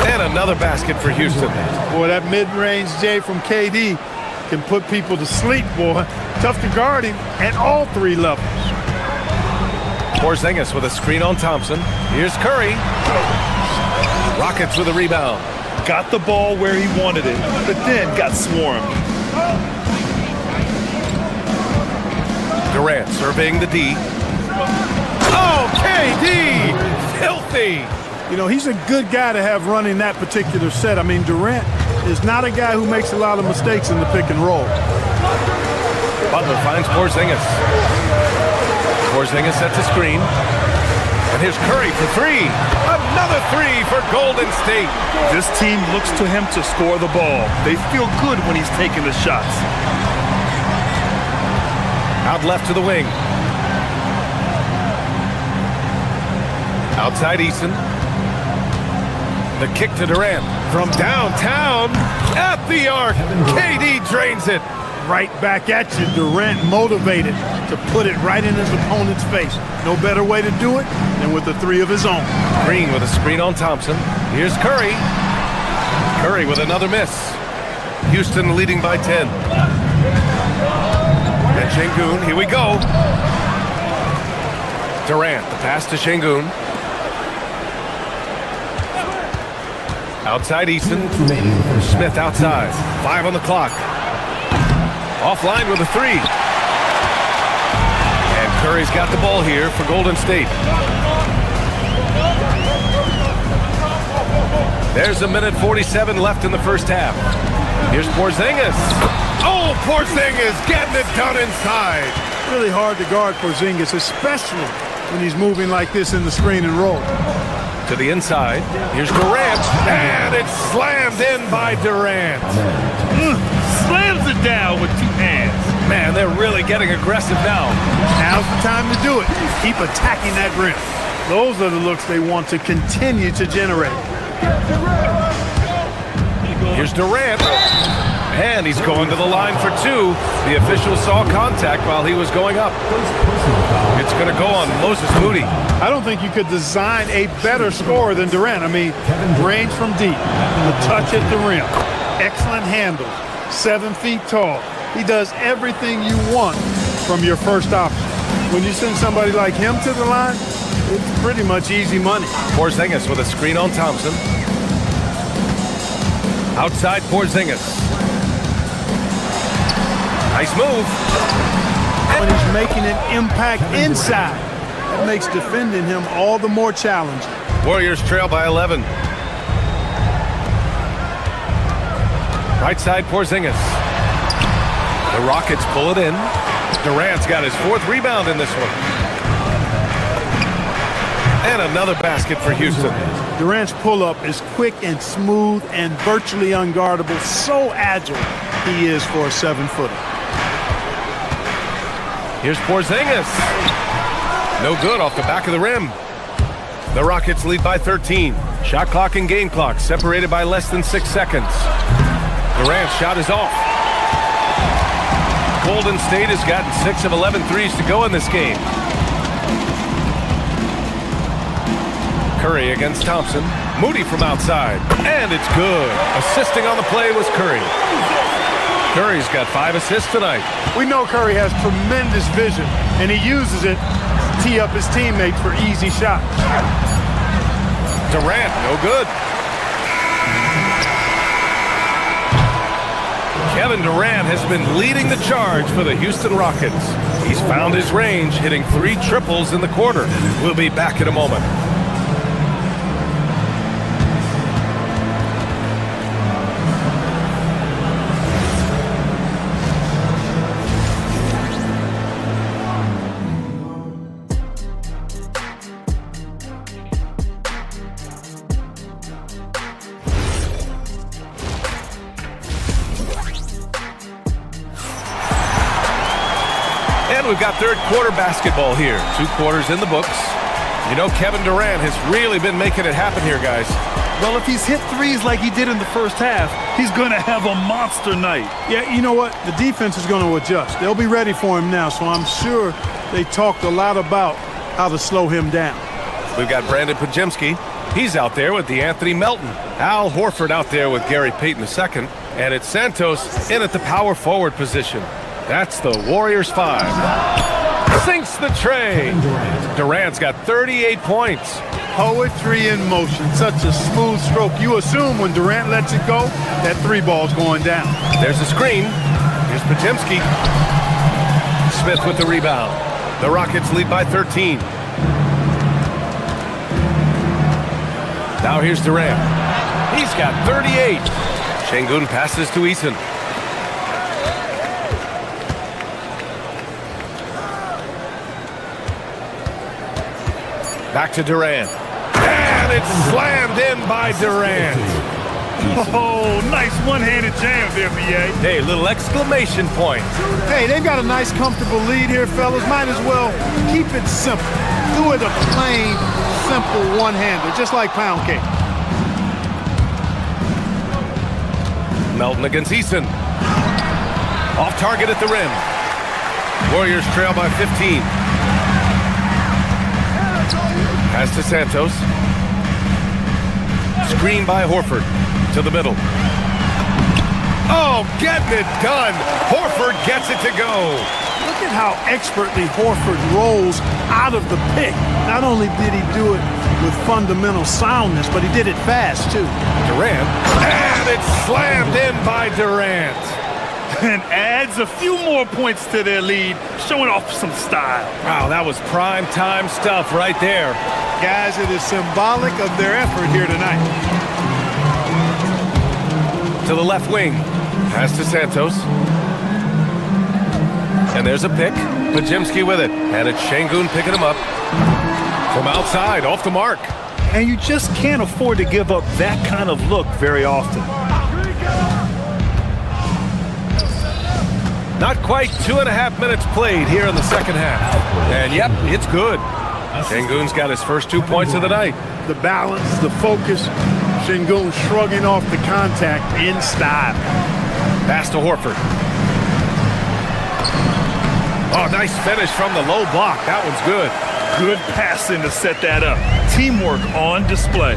And another basket for Houston. Boy, that mid-range J from KD can put people to sleep, boy. Tough to guard him at all three levels. Porzingis with a screen on Thompson. Here's Curry. Rockets with a rebound. Got the ball where he wanted it, but then got swarmed. Durant surveying the D. Oh, KD! Filthy! You know, he's a good guy to have running that particular set. I mean, Durant is not a guy who makes a lot of mistakes in the pick and roll. Butler finds Porzingis. Porzingis sets a screen. And here's Curry for three. Another three for Golden State. This team looks to him to score the ball. They feel good when he's taking the shots. Out left to the wing. Outside Eason. The kick to Durant. From downtown at the arc. KD drains it. Right back at you. Durant motivated to put it right in his opponent's face. No better way to do it than with the three of his own. Green with a screen on Thompson. Here's Curry. Curry with another miss. Houston leading by 10. And Şengün, here we go. Durant, the pass to Şengün. Outside Eason. Smith outside. 5 on the clock. Offline with a three. And Curry's got the ball here for Golden State. There's 1:47 left in the first half. Here's Porzingis. Oh, Porzingis getting it done inside. Really hard to guard Porzingis, especially when he's moving like this in the screen and roll. To the inside. Here's Durant. And it's slammed in by Durant. Slams it down with two hands. Man, they're really getting aggressive now. Now's the time to do it. Keep attacking that rim. Those are the looks they want to continue to generate. Here's Durant. And he's going to the line for two. The official saw contact while he was going up. It's going to go on Moses Moody. I don't think you could design a better scorer than Durant. I mean, range from deep, the touch at the rim, excellent handles, 7 feet tall. He does everything you want from your first option. When you send somebody like him to the line, it's pretty much easy money. Porzingis with a screen on Thompson. Outside Porzingis. Nice move. When he's making an impact inside, that makes defending him all the more challenging. Warriors trail by 11. Right side, Porzingis. The Rockets pull it in. Durant's got his 4th rebound in this one. And another basket for Houston. Durant's pull-up is quick and smooth and virtually unguardable. So agile he is for a 7-footer. Here's Porzingis. No good off the back of the rim. The Rockets lead by 13. Shot clock and game clock separated by less than 6 seconds. Durant's shot is off. Golden State has gotten 6 of 11 threes to go in this game. Curry against Thompson. Moody from outside. And it's good. Assisting on the play was Curry. Curry's got 5 assists tonight. We know Curry has tremendous vision, and he uses it to tee up his teammates for easy shots. Durant, no good. Kevin Durant has been leading the charge for the Houston Rockets. He's found his range, hitting 3 triples in the quarter. We'll be back in a moment. We've got third quarter basketball here. 2 quarters in the books. You know, Kevin Durant has really been making it happen here, guys. Well, if he's hit threes like he did in the first half, he's going to have a monster night. Yeah, you know what? The defense is going to adjust. They'll be ready for him now, so I'm sure they talked a lot about how to slow him down. We've got Brandon Podziemski. He's out there with DeAnthony Melton. Al Horford out there with Gary Payton II. And it's Santos in at the power forward position. That's the Warriors 5. Sinks the tray. Durant's got 38 points. Poetry in motion. Such a smooth stroke. You assume when Durant lets it go, that 3 ball's going down. There's a screen. Here's Podziemski. Smith with the rebound. The Rockets lead by 13. Now here's Durant. He's got 38. Şengün passes to Eason. Back to Durant. And it's slammed in by Durant. Oh, nice one-handed jam there, B.A. Hey, little exclamation point. Hey, they've got a nice, comfortable lead here, fellas. Might as well keep it simple. Do it a plain, simple one-hander, just like pound cake. Melton against Eason. Off target at the rim. Warriors trail by 15. Pass to Santos. Screen by Horford. To the middle. Oh, getting it done. Horford gets it to go. Look at how expertly Horford rolls out of the pick. Not only did he do it with fundamental soundness, but he did it fast, too. Durant. And it's slammed in by Durant. And adds a few more points to their lead, showing off some style. Wow, that was prime time stuff right there. Guys, it is symbolic of their effort here tonight. To the left wing. Pass to Santos. And there's a pick. Podziemski with it. And it's Şengün picking him up. From outside, off the mark. And you just can't afford to give up that kind of look very often. Not quite 2.5 minutes played here in the second half. And yep, it's good. Şengün's got his first 2 points of the night. The balance, the focus, Şengün shrugging off the contact in style. Pass to Horford. Oh, nice finish from the low block. That one's good. Good passing to set that up. Teamwork on display.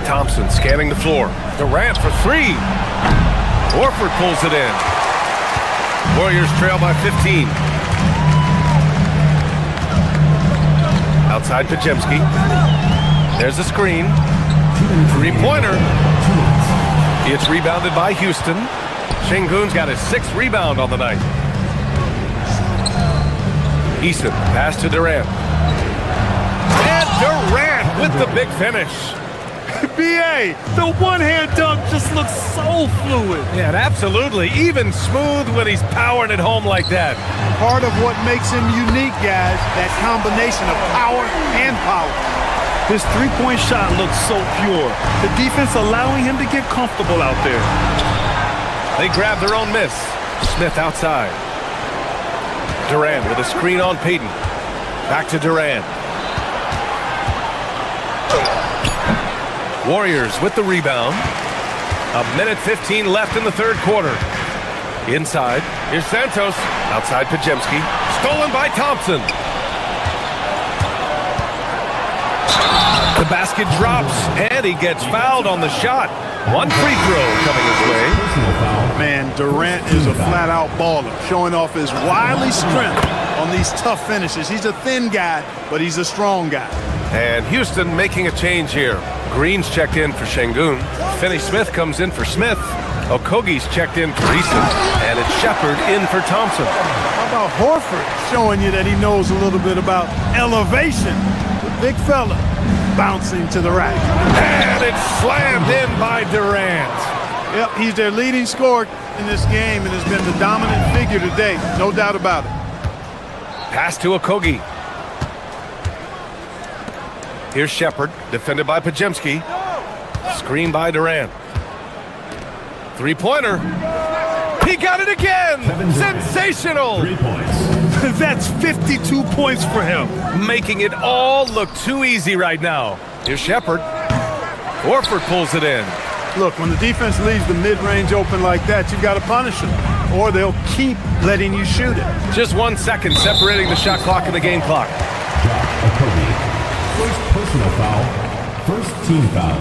Thompson scanning the floor. Durant for 3. Horford pulls it in. Warriors trail by 15. Outside Podziemski. There's a screen. 3-pointer. It's rebounded by Houston. Şengün's got his 6th rebound on the night. Eason, pass to Durant. And Durant with the big finish. B.A., the one-hand dunk just looks so fluid. Yeah, and absolutely. Even smooth when he's powering it home like that. Part of what makes him unique, guys, that combination of power and power. His three-point shot looks so pure. The defense allowing him to get comfortable out there. They grab their own miss. Smith outside. Durant with a screen on Payton. Back to Durant. Warriors with the rebound. 1:15 left in the 3rd quarter. Inside, here's Santos. Outside Pajemski. Stolen by Thompson. The basket drops, and he gets fouled on the shot. One free throw coming his way. Man, Durant is a flat-out baller, showing off his wily strength on these tough finishes. He's a thin guy, but he's a strong guy. And Houston making a change here. Green's checked in for Şengün. Finney-Smith comes in for Smith. Okogie's checked in for Eason. And it's Shepard in for Thompson. How about Horford showing you that he knows a little bit about elevation? The big fella bouncing to the right. And it's slammed in by Durant. Yep, he's their leading scorer in this game and has been the dominant figure today. No doubt about it. Pass to Okogie. Here's Shepard, defended by Pajemski. Screen by Durant. Three-pointer. He got it again! Sensational! 3 points. That's 52 points for him. Making it all look too easy right now. Here's Shepard. Horford pulls it in. Look, when the defense leaves the mid-range open like that, you've got to punish them, or they'll keep letting you shoot it. Just 1 second separating the shot clock and the game clock. Josh Okogie. First personal foul. First team foul.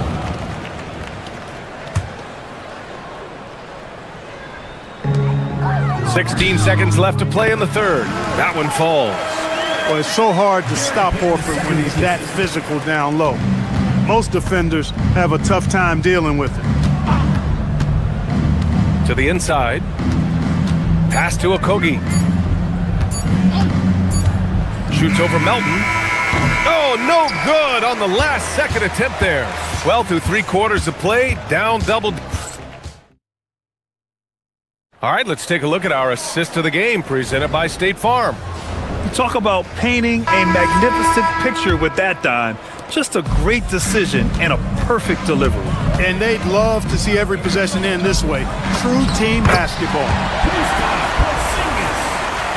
"16 seconds left to play in the 3rd. That one falls. Well, it's so hard to stop Horford when he's that physical down low. Most defenders have a tough time dealing with it. To the inside. Pass to Okogie. Shoots over Melton. Oh, no good on the last second attempt there. Well, through 3 quarters of play, down double. All right, let's take a look at our assist of the game presented by State Farm. You talk about painting a magnificent picture with that dime. Just a great decision and a perfect delivery. And they'd love to see every possession end this way. True team basketball.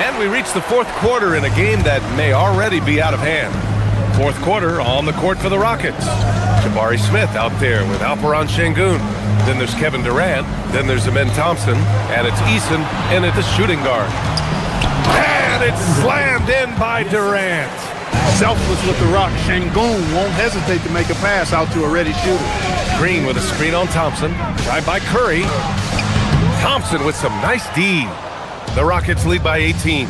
And we reach the 4th quarter in a game that may already be out of hand. 4th quarter on the court for the Rockets. Jabari Smith out there with Alperen Şengün. Then there's Kevin Durant. Then there's Amen Thompson. And it's Eason in at the shooting guard. And it's slammed in by Durant. Selfless with the rock. Şengün won't hesitate to make a pass out to a ready shooter. Green with a screen on Thompson. Drive by Curry. Thompson with some nice D. The Rockets lead by 18.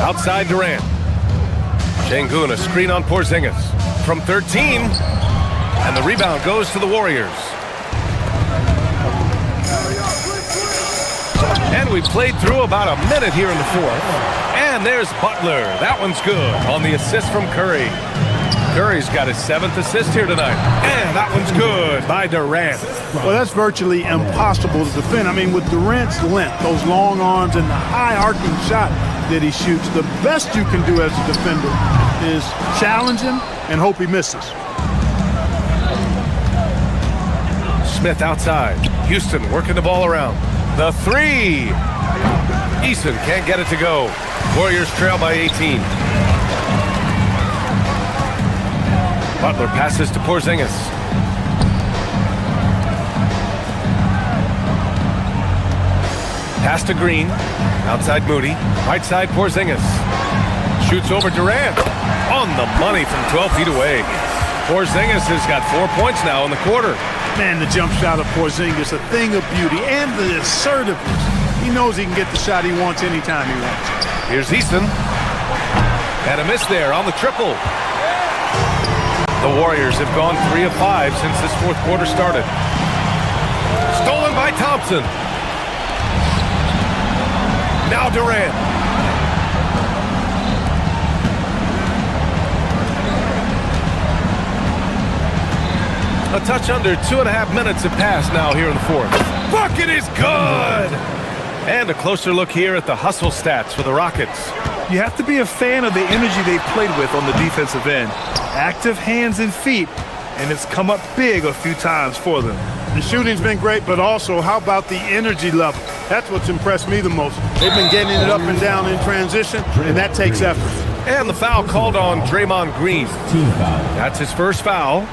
Outside Durant. Şengün, a screen on Porzingis. From 13. And the rebound goes to the Warriors. And we played through about a minute here in the 4th. And there's Butler. That one's good on the assist from Curry. Curry's got his 7th assist here tonight. And that one's good by Durant. Well, that's virtually impossible to defend. I mean, with Durant's length, those long arms, and the high arcing shot that he shoots, the best you can do as a defender is challenge him and hope he misses. Smith outside. Houston working the ball around. The 3. Eason can't get it to go. Warriors trail by 18. Butler passes to Porzingis. Pass to Green. Outside Moody. Right side Porzingis. Shoots over Durant. On the money from 12 feet away. Porzingis has got 4 points now in the quarter. Man, the jump shot of Porzingis, a thing of beauty, and the assertiveness. He knows he can get the shot he wants anytime he wants. Here's Eason. And a miss there on the triple. The Warriors have gone 3 of 5 since this fourth quarter started. Stolen by Thompson. Now Durant. A touch under 2.5 minutes have passed now here in the fourth. Bucket is good! And a closer look here at the hustle stats for the Rockets. You have to be a fan of the energy they've played with on the defensive end. Active hands and feet, and it's come up big a few times for them. The shooting's been great, but also how about the energy level? That's what's impressed me the most. They've been getting it up and down in transition, and that takes effort. And the foul called on Draymond Green. Team foul. That's his first foul.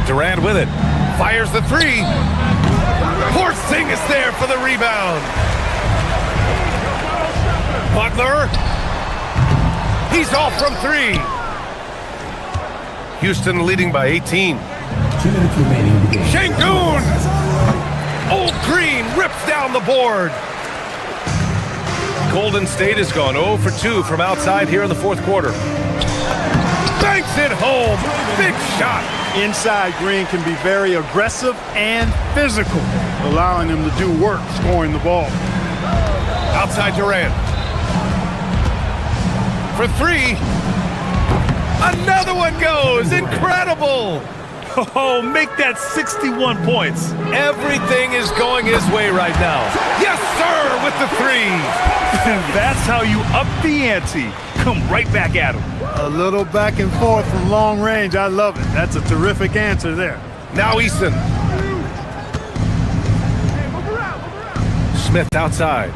Durant with it. Fires the three. Porzingis there for the rebound. Butler. He's off from three. Houston leading by 18. 2 minutes remaining in the game. Şengün! Old Green rips down the board. Golden State has gone 0 for 2 from outside here in the fourth quarter. Banks it home. Big shot. Inside, Green can be very aggressive and physical, allowing him to do work scoring the ball. Outside Durant. For three. Another one goes. Incredible. Oh, make that 61 points. Everything is going his way right now. Yes, sir, with the three. And that's how you up the ante. Come right back at him. A little back and forth from long range. I love it. That's a terrific answer there. Now Eason. Smith outside.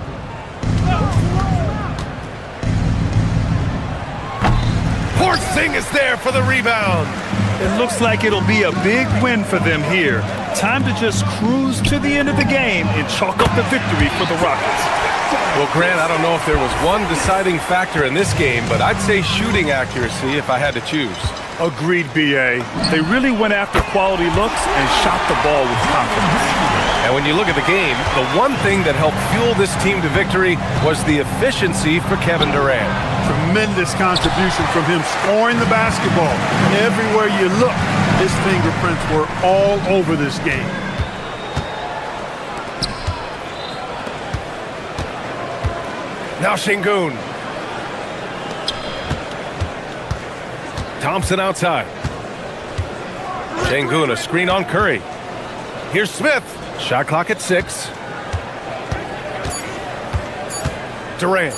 Porzingis there for the rebound. It looks like it'll be a big win for them here. Time to just cruise to the end of the game and chalk up the victory for the Rockets. Well, Grant, I don't know if there was one deciding factor in this game, but I'd say shooting accuracy if I had to choose. Agreed, B.A. They really went after quality looks and shot the ball with confidence. And when you look at the game, the one thing that helped fuel this team to victory was the efficiency for Kevin Durant. Tremendous contribution from him scoring the basketball. Everywhere you look, his fingerprints were all over this game. Now Şengün. Thompson outside. Şengün, a screen on Curry. Here's Smith. Shot clock at 6. Durant.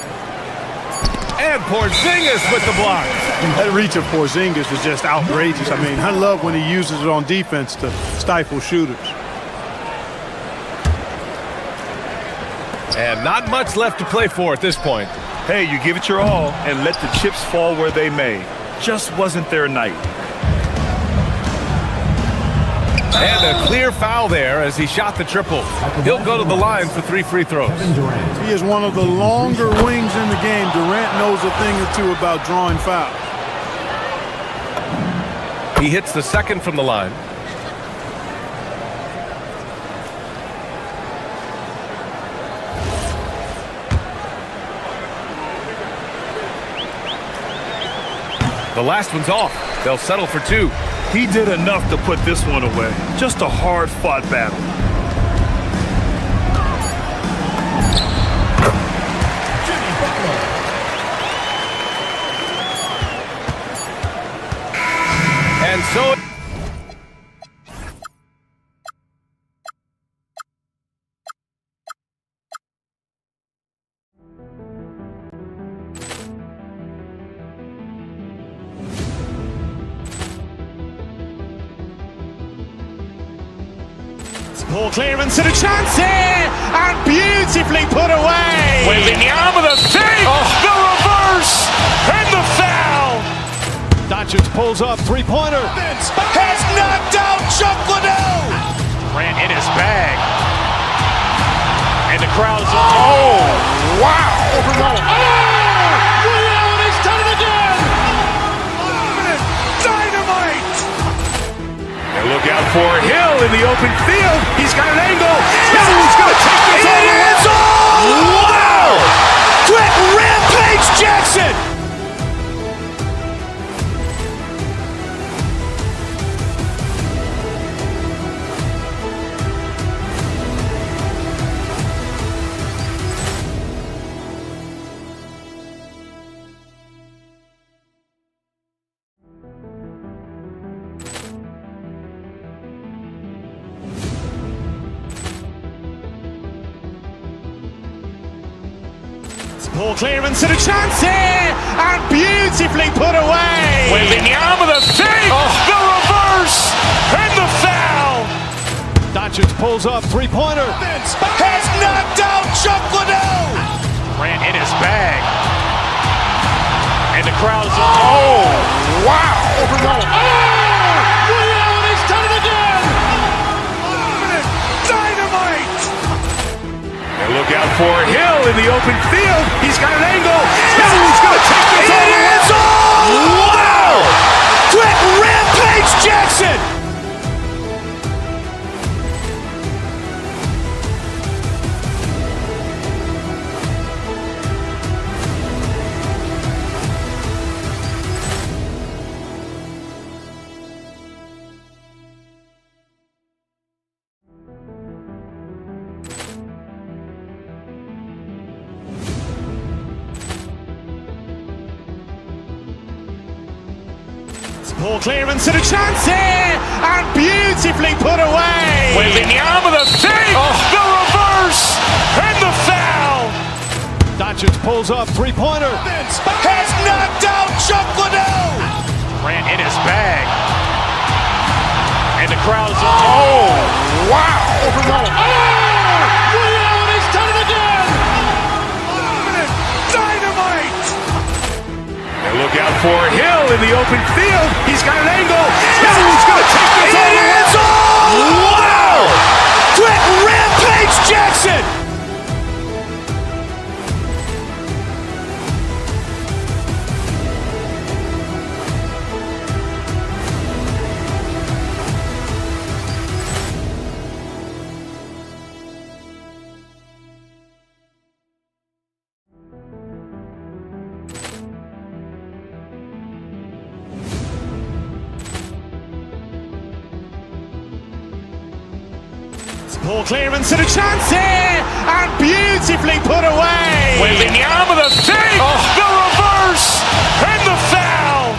And Porzingis with the block. That reach of Porzingis is just outrageous. I mean, I love when he uses it on defense to stifle shooters. And not much left to play for at this point. Hey, you give it your all and let the chips fall where they may. Just wasn't their night. And a clear foul there as he shot the triple. He'll go to the line for 3 free throws. He is one of the longer wings in the game. Durant knows a thing or two about drawing fouls. He hits the second from the line. The last one's off. They'll settle for 2. He did enough to put this one away. Just a hard-fought battle. And so... Ball clearance and a chance here, and beautifully put away. Wembanyama the fake, the reverse, and the foul. Doncic pulls up, three-pointer. Has knocked out Chuck Liddell. Ran in his bag. And the crowd is... Oh, wow. He's done it again. Dynamite. And look out for Hill in the open field. He's got an angle. He's going to take this all the way. Wow. Quick rim Poor clearance and a chance here, and beautifully put away. Wembanyama the save, the reverse, and the foul. Doncic pulls up, three-pointer. Has knocked out Chuck Liddell. Grant in his bag. And the crowd is, oh, wow. He's done it again. Dynamite. And look out for Hill in the open field. He's got an angle. He's going to take this all the way. Wow. Quick Rampage Jackson. Poor clearance and a chance here, and beautifully put away. Wembanyama the save, the reverse, and the foul. Doncic pulls up, three-pointer. Has knocked out Chuck Liddell. Grant in his bag. And the crowd is, oh, wow. He's done it again. Dynamite. And look out for Hill in the open field. He's got an angle. He's going to take this all the way. Wow. Quick Rampage Jackson. Poor clearance and a chance here, and beautifully put away. Wembanyama the save, the reverse, and the foul.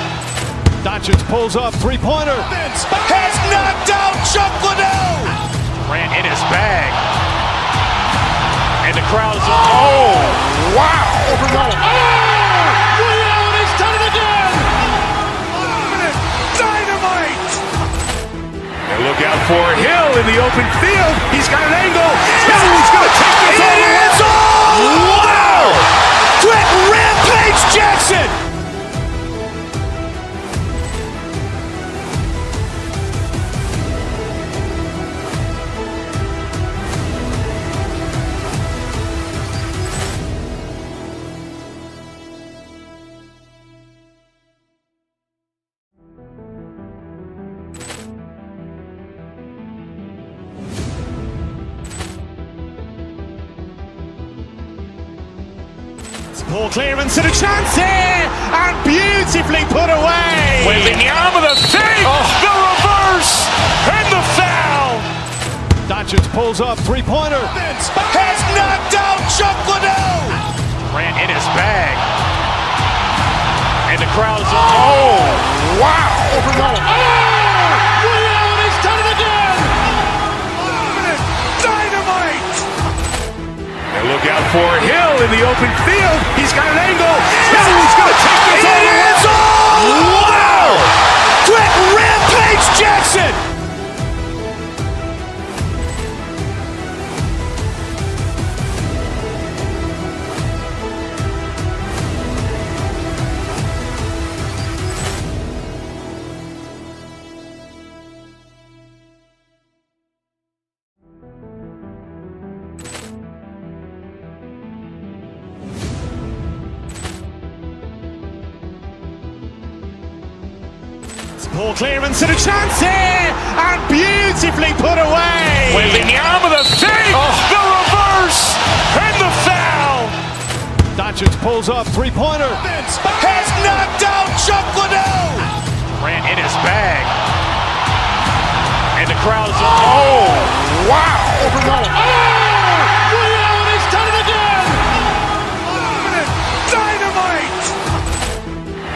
Doncic pulls up, three-pointer. Has knocked out Chuck Liddell. Grant in his bag. And the crowd is, oh, wow. He's done it again. Dynamite. And look out for Hill in the open field. He's got an angle. He's going to take this all the way. Wow. Quick Rampage Jackson. Poor clearance and a chance here, and beautifully put away. Wembanyama the save, the reverse, and the foul. Doncic pulls up, three-pointer. Has knocked out Chuck Liddell. Grant in his bag. And the crowd is, oh, wow. He's done it again. Dynamite. And look out for Hill in the open field. He's got an angle. He's going to take this all the way. Wow. Quick Rampage Jackson. Poor clearance and a chance here, and beautifully put away. Wembanyama the save, the reverse, and the foul. Doncic pulls up, three-pointer. Has knocked out Chuck Liddell. Grant in his bag. And the crowd is, oh, wow. He's done it again. Dynamite.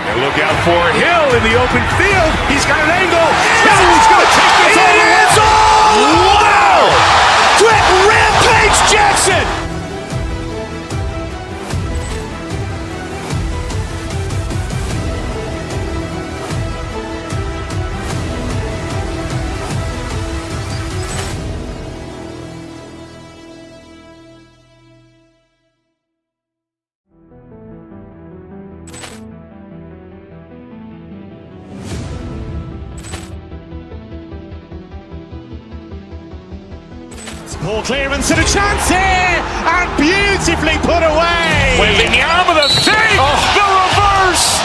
And look out for Hill in the open field. He's got an angle. He's going to take this all the way. Wow. Quick Rampage Jackson. Ball clearance and a chance here, and beautifully put away. Wembanyama the save, the reverse.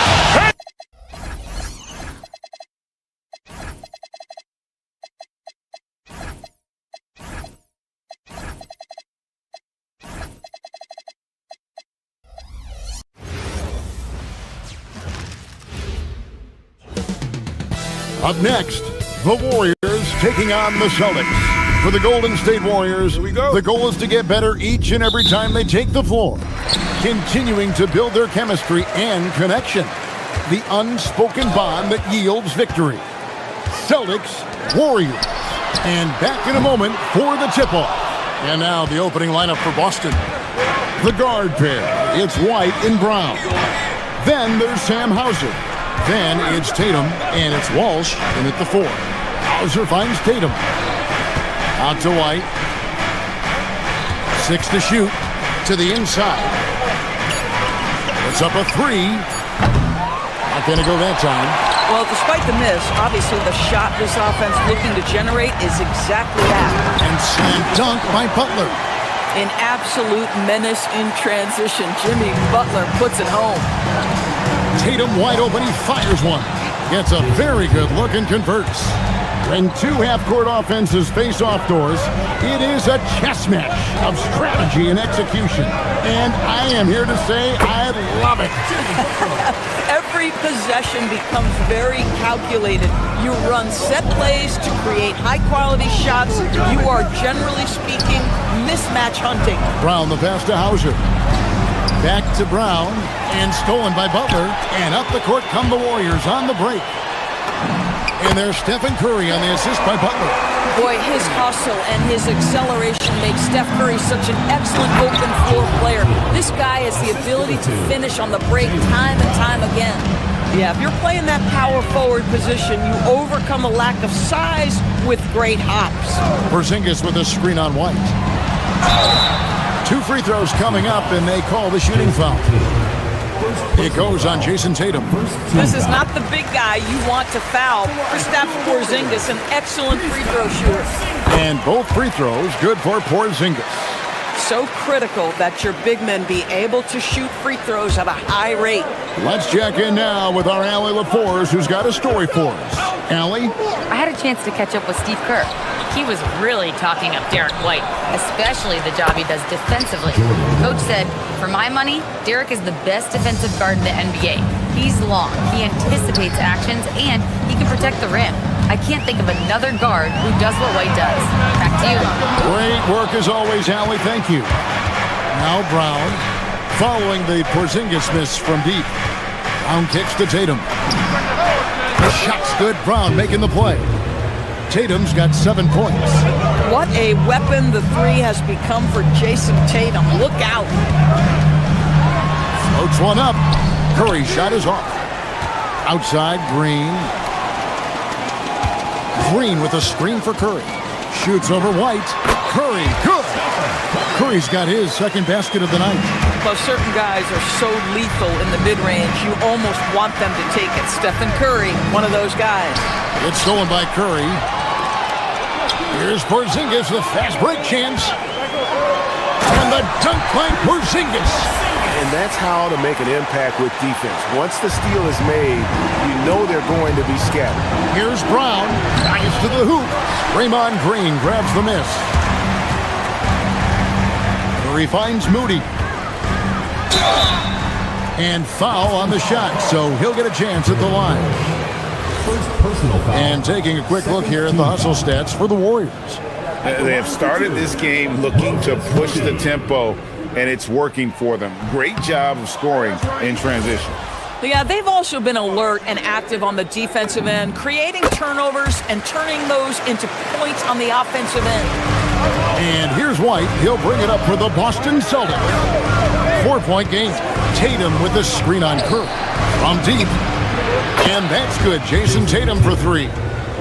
Up next, the Warriors taking on the Celtics. For the Golden State Warriors, the goal is to get better each and every time they take the floor, continuing to build their chemistry and connection, the unspoken bond that yields victory. Celtics, Warriors. And back in a moment for the tip-off. And now the opening lineup for Boston. The guard pair, it's White and Brown. Then there's Sam Hauser. Then it's Tatum, and it's Walsh in at the 4. Hauser finds Tatum. Out to White. 6 to shoot. To the inside. It's up a 3. Not going to go that time. Well, despite the miss, obviously the shot this offense looking to generate is exactly that. And slam dunk by Butler. An absolute menace in transition. Jimmy Butler puts it home. Tatum wide open, he fires one. Gets a very good look and converts. When two half-court offenses face off doors, it is a chess match of strategy and execution. And I am here to say I love it. Every possession becomes very calculated. You run set plays to create high-quality shots. You are, generally speaking, mismatch hunting. Brown the pass to Hauser. Back to Brown, and stolen by Butler. And up the court come the Warriors on the break. And there's Stephen Curry on the assist by Butler. Boy, his hustle and his acceleration makes Steph Curry such an excellent open floor player. This guy has the ability to finish on the break time and time again. Yeah, if you're playing that power forward position, you overcome a lack of size with great hops. Porzingis with a screen on White. 2 free throws coming up, and they call the shooting foul. It goes on Jason Tatum. This is not the big guy you want to foul. Kristaps Porzingis, an excellent free throw shooter. And both free throws good for Porzingis. So critical that your big men be able to shoot free throws at a high rate. Let's check in now with our Allie LaForce, who's got a story for us. Allie? I had a chance to catch up with Steve Kerr. He was really talking up Derek White, especially the job he does defensively. Coach said, for my money, Derek is the best defensive guard in the NBA. He's long, he anticipates actions, and he can protect the rim. I can't think of another guard who does what White does. Back to you. Great work as always, Allie. Thank you. Now Brown, following the Porzingis miss from deep. Brown kicks to Tatum. The shot's good. Brown making the play. Tatum's got 7 points. What a weapon the 3 has become for Jason Tatum. Look out. Floats one up. Curry shot is off. Outside, Green. Green with a screen for Curry. Shoots over White. Curry, good. Curry's got his second basket of the night. Well, certain guys are so lethal in the mid-range, you almost want them to take it. Stephen Curry, one of those guys. It's stolen by Curry. Here's Porzingis, the fast break chance. And the dunk by Porzingis. And that's how to make an impact with defense. Once the steal is made, you know they're going to be scattered. Here's Brown, dives to the hoop. Draymond Green grabs the miss. Curry finds Moody. And foul on the shot, so he'll get a chance at the line. And taking a quick look here at the hustle stats for the Warriors. They have started this game looking to push the tempo, and it's working for them. Great job of scoring in transition. Yeah, they've also been alert and active on the defensive end, creating turnovers and turning those into points on the offensive end. And here's White. He'll bring it up for the Boston Celtics. 4-point game. Tatum with the screen on Curry. From deep. And that's good. Jason Tatum for 3.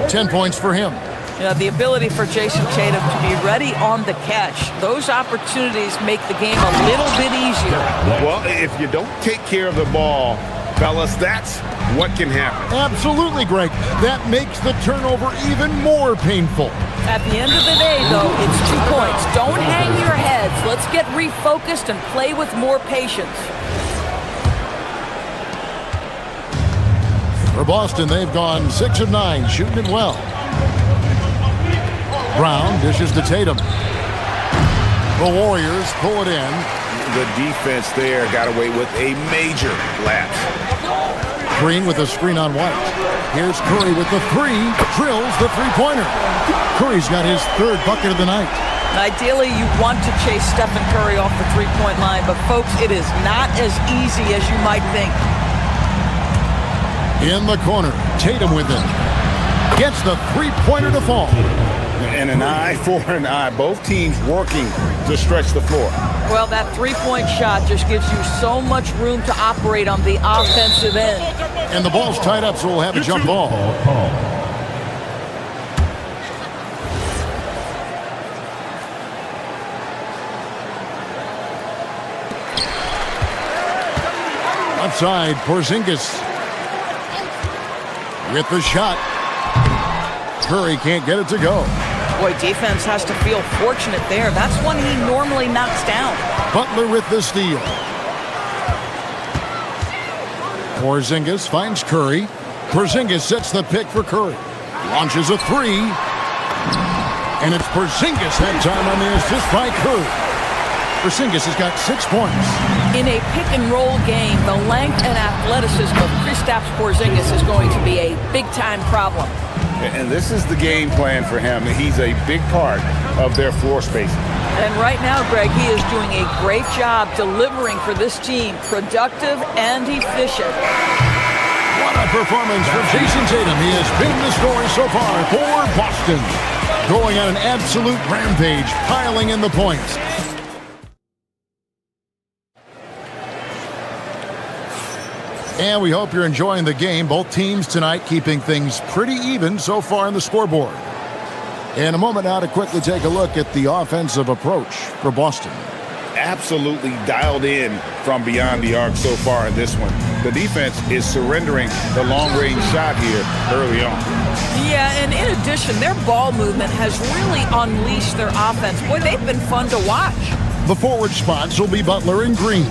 10 points for him. Yeah, the ability for Jason Tatum to be ready on the catch. Those opportunities make the game a little bit easier. Well, if you don't take care of the ball, fellas, that's what can happen. Absolutely, Greg. That makes the turnover even more painful. At the end of the day, though, it's 2 points. Don't hang your heads. Let's get refocused and play with more patience. For Boston, they've gone 6 of 9, shooting it well. Brown dishes to Tatum. The Warriors pull it in. The defense there got away with a major lapse. Green with a screen on White. Here's Curry with the three. Drills the three-pointer. Curry's got his 3rd bucket of the night. Ideally, you want to chase Stephen Curry off the three-point line, but folks, it is not as easy as you might think. In the corner, Tatum with it. Gets the three-pointer to fall. And an eye for an eye. Both teams working to stretch the floor. Well, that three-point shot just gives you so much room to operate on the offensive end. And the ball's tied up, so we'll have a jump ball. Outside, Porzingis with the shot. Curry can't get it to go. Boy, defense has to feel fortunate there. That's one he normally knocks down. Butler with the steal. Porzingis finds Curry. Porzingis sets the pick for Curry. Launches a three. And it's Porzingis that time on the assist by Curry. Porzingis has got 6 points. In a pick-and-roll game, the length and athleticism of Kristaps Porzingis is going to be a big-time problem. And this is the game plan for him. He's a big part of their floor spacing. And right now, Greg, he is doing a great job delivering for this team, productive and efficient. What a performance for Jason Tatum. He has been the story so far for Boston. Going on an absolute rampage, piling in the points. And we hope you're enjoying the game. Both teams tonight keeping things pretty even so far on the scoreboard. In a moment now to quickly take a look at the offensive approach for Boston. Absolutely dialed in from beyond the arc so far in this one. The defense is surrendering the long-range shot here early on. Yeah, and in addition, their ball movement has really unleashed their offense. Boy, they've been fun to watch. The forward spots will be Butler and Green.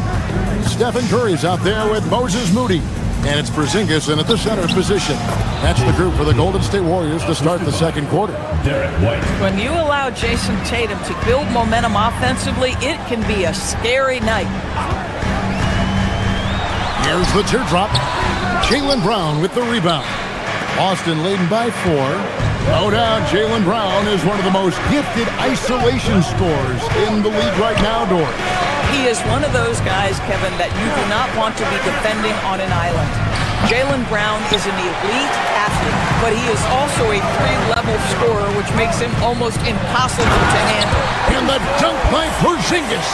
Stephen Curry's out there with Moses Moody. And it's Porzingis in at the center position. That's the group for the Golden State Warriors to start the second quarter. When you allow Jason Tatum to build momentum offensively, it can be a scary night. Here's the teardrop. Jaylen Brown with the rebound. Boston leading by 4. No doubt Jaylen Brown is one of the most gifted isolation scorers in the league right now, Dort. He is one of those guys, Kevin, that you do not want to be defending on an island. Jaylen Brown is an elite athlete, but he is also a 3-level scorer, which makes him almost impossible to handle. And the dunk by Porzingis.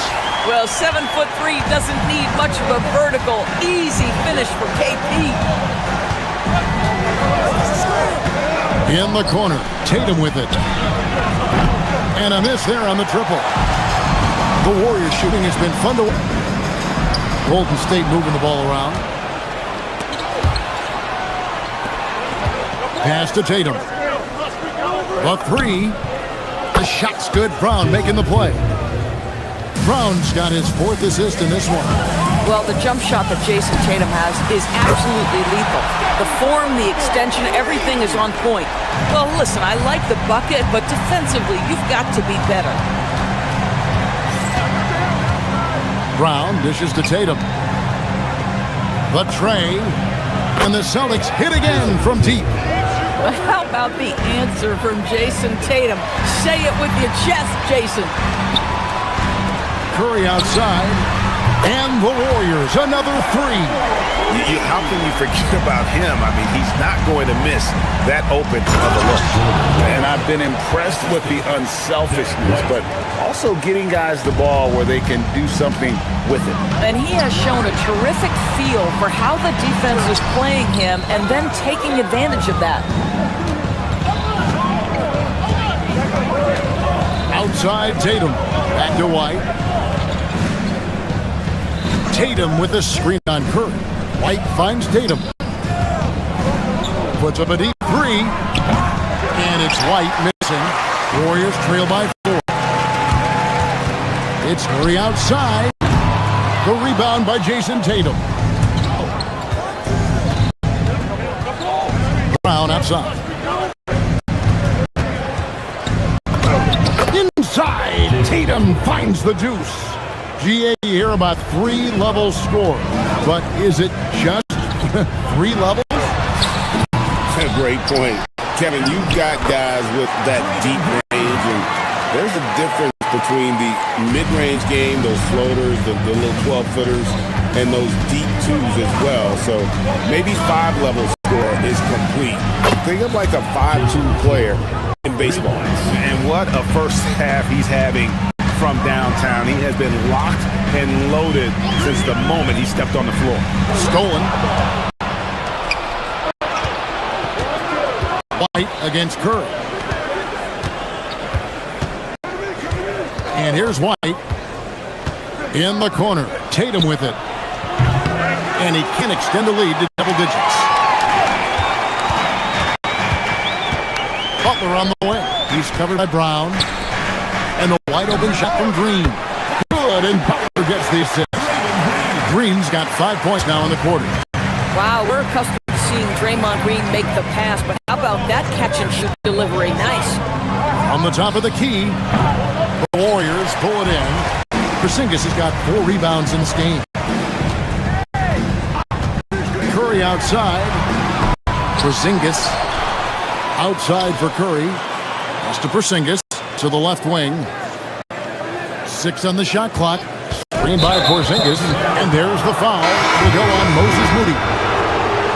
Well, 7'3" doesn't need much of a vertical, easy finish for KP. In the corner, Tatum with it. And a miss there on the triple. The Warriors shooting has been fun to watch. Golden State moving the ball around. Pass to Tatum. The three. The shot's good. Brown making the play. Brown's got his 4th assist in this one. Well, the jump shot that Jason Tatum has is absolutely lethal. The form, the extension, everything is on point. Well, listen, I like the bucket, but defensively, you've got to be better. Brown dishes to Tatum. The tray. And the Celtics hit again from deep. How about the answer from Jason Tatum? Say it with your chest, Jason. Curry outside. And the Warriors, another 3. How can you forget about him? I mean, he's not going to miss that open of a look. And I've been impressed with the unselfishness, but also getting guys the ball where they can do something with it. And he has shown a terrific feel for how the defense is playing him and then taking advantage of that. Outside Tatum. Back to White. Tatum with a screen on Curry. White finds Tatum. Puts up a deep 3. And it's White missing. Warriors trail by 4. It's Curry outside. The rebound by Jason Tatum. Brown outside. Inside, Tatum finds the deuce. GA here about 3-level score. But is it just 3 levels? A great point. Kevin, you've got guys with that deep range, and there's a difference between the mid-range game, those floaters, the little 12-footers, and those deep twos as well. So maybe 5-level score is complete. Think of like a 5-2 player in baseball. And what a first half he's having from downtown. He has been locked and loaded since the moment he stepped on the floor. Stolen. White against Curry. And here's White in the corner. Tatum with it. And he can extend the lead to double digits. Butler on the wing. He's covered by Brown. And the wide open shot from Green. Good, and Butler gets the assist. Green's got 5 points now in the quarter. Wow, we're accustomed to seeing Draymond Green make the pass, but how about that catch and shoot delivery? Nice. On the top of the key, the Warriors pull it in. Porzingis has got 4 rebounds in this game. Curry outside. Porzingis outside for Curry. Pass to Porzingis to the left wing. 6 on the shot clock. Screen by Porzingis, and there's the foul. Will go on Moses Moody.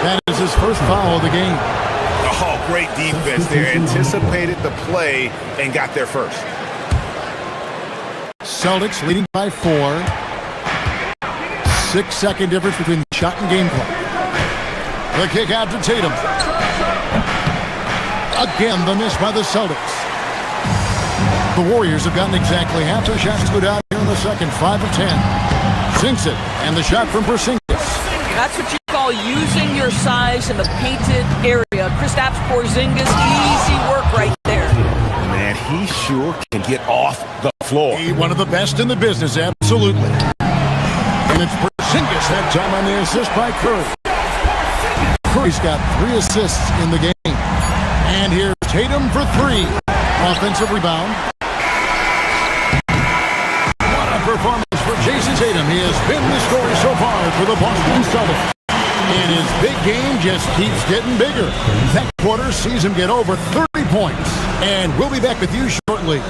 That is his first foul of the game. Oh, great defense there. Anticipated the play and got there first. Celtics leading by 4. 6-second difference between the shot and game clock. The kick out to Tatum. Again, the miss by the Celtics. The Warriors have gotten exactly half their shots to go down here in the second. 5 of 10. Sinks it, and the shot from Porzingis. That's what you call using your size in the painted area. Kristaps Porzingis, easy work right there. Man, he sure can get off the floor. One of the best in the business, absolutely. And it's Porzingis that time on the assist by Curry. Curry's got 3 assists in the game. And here's Tatum for 3. Offensive rebound. What a performance for Jason Tatum. He has been the story so far for the Boston Celtics. And his big game just keeps getting bigger. That quarter sees him get over 30 points. And we'll be back with you shortly.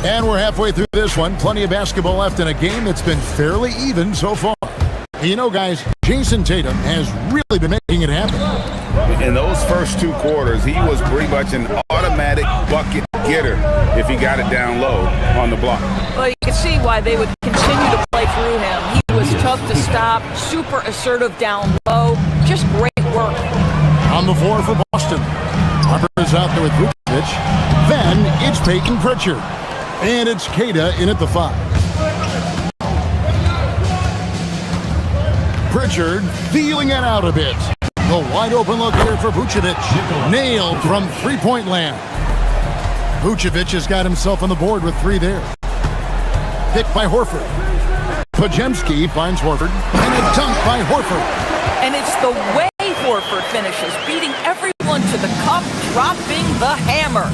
And we're halfway through this one. Plenty of basketball left in a game that's been fairly even so far. You know, guys, Jason Tatum has really been making it happen. In those first 2 quarters, he was pretty much an automatic bucket getter if he got it down low on the block. Well, you can see why they would continue to play through him. He was tough to stop, super assertive down low. Just great work. On the floor for Boston. Harper is out there with Vucevic. Then it's Peyton Pritchard. And it's Queta in at the 5. Pritchard feeling it out a bit. The wide open look here for Vucevic. Nailed from 3-point land. Vucevic has got himself on the board with 3 there. Picked by Horford. Podziemski finds Horford. And a dunk by Horford. And it's the way Horford finishes, beating everyone to the cup, dropping the hammer.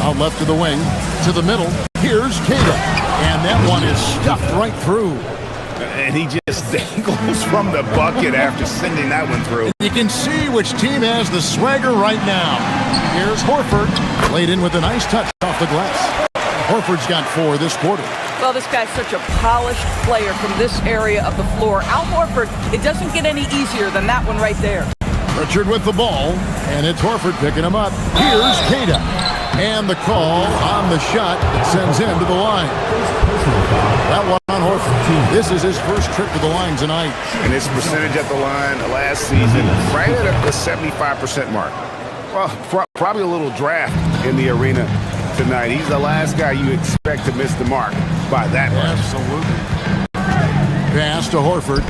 Out left to the wing, to the middle. Here's Queta. And that one is stuffed right through. And he just dangles from the bucket after sending that one through. You can see which team has the swagger right now. Here's Horford. Laid in with a nice touch off the glass. Horford's got 4 this quarter. Well, this guy's such a polished player from this area of the floor. Al Horford, it doesn't get any easier than that one right there. Pritchard with the ball, and it's Horford picking him up. Here's Kata. And the call on the shot that sends him to the line. That one on Horford. This is his first trip to the line tonight. And his percentage at the line last season, right at the 75% mark. Well, probably a little draft in the arena tonight. He's the last guy you expect to miss the mark by that much. Absolutely. Pass to Horford.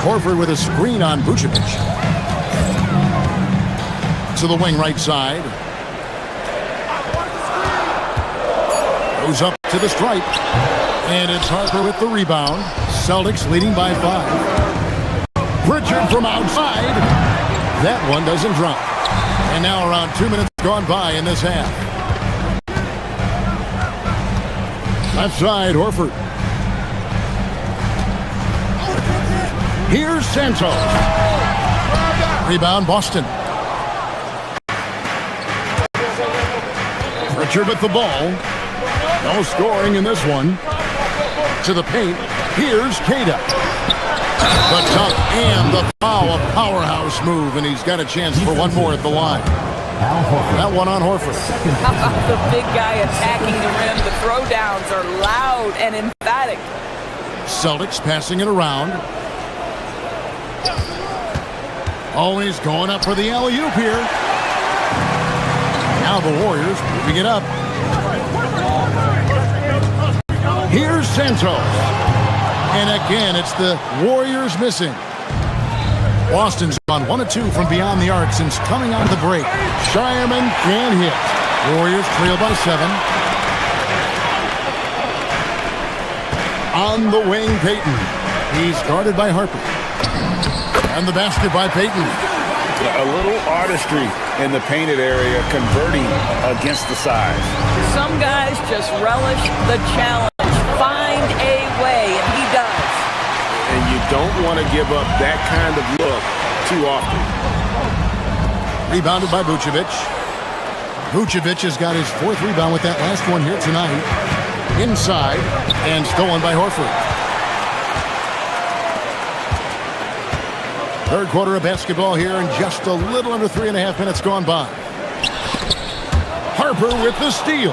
Horford with a screen on Vucevic. To the wing right side. Goes up to the stripe. And it's Harper with the rebound. Celtics leading by 5. Pritchard from outside. That one doesn't drop. And now around 2 minutes gone by in this half. Left side, Horford. Here's Santos. Rebound, Boston. Pritchard with the ball. No scoring in this one. To the paint. Here's Kata. The dunk and the foul. A powerhouse move, and he's got a chance for one more at the line. That one on Horford. The big guy attacking the rim. The throwdowns are loud and emphatic. Celtics passing it around. Always going up for the alley-oop here. Now the Warriors moving it up. Here's Santos. And again, it's the Warriors missing. Boston's on 1 of 2 from beyond the arc since coming out of the break. Shireman can't hit. Warriors trail by 7. On the wing, Payton. He's guarded by Harper. And the basket by Payton. A little artistry in the painted area, converting against the size. Some guys just relish the challenge. Find a way, and he does. And you don't want to give up that kind of look too often. Rebounded by Vucevic. Vucevic has got his 4th rebound with that last one here tonight. Inside, and stolen by Horford. Third quarter of basketball here, and just a little under 3.5 minutes gone by. Harper with the steal.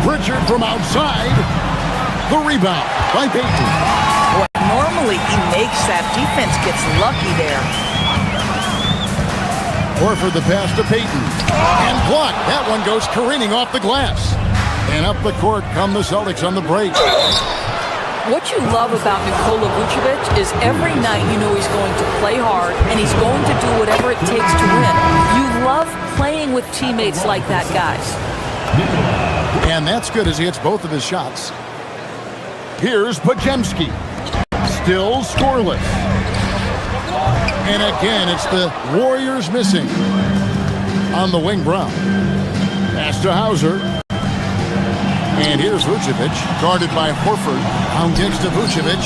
Pritchard from outside. The rebound by Payton. Normally he makes that. Defense gets lucky there. Horford the pass to Payton. And blocked. That one goes careening off the glass. And up the court come the Celtics on the break. What you love about Nikola Vucevic is every night you know he's going to play hard and he's going to do whatever it takes to win. You love playing with teammates like that, guys. And that's good as he hits both of his shots. Here's Podziemski. Still scoreless. And again, it's the Warriors missing. On the wing, Brown. Pass to Hauser. And here's Vucevic, guarded by Horford. On kicks to Vucevic.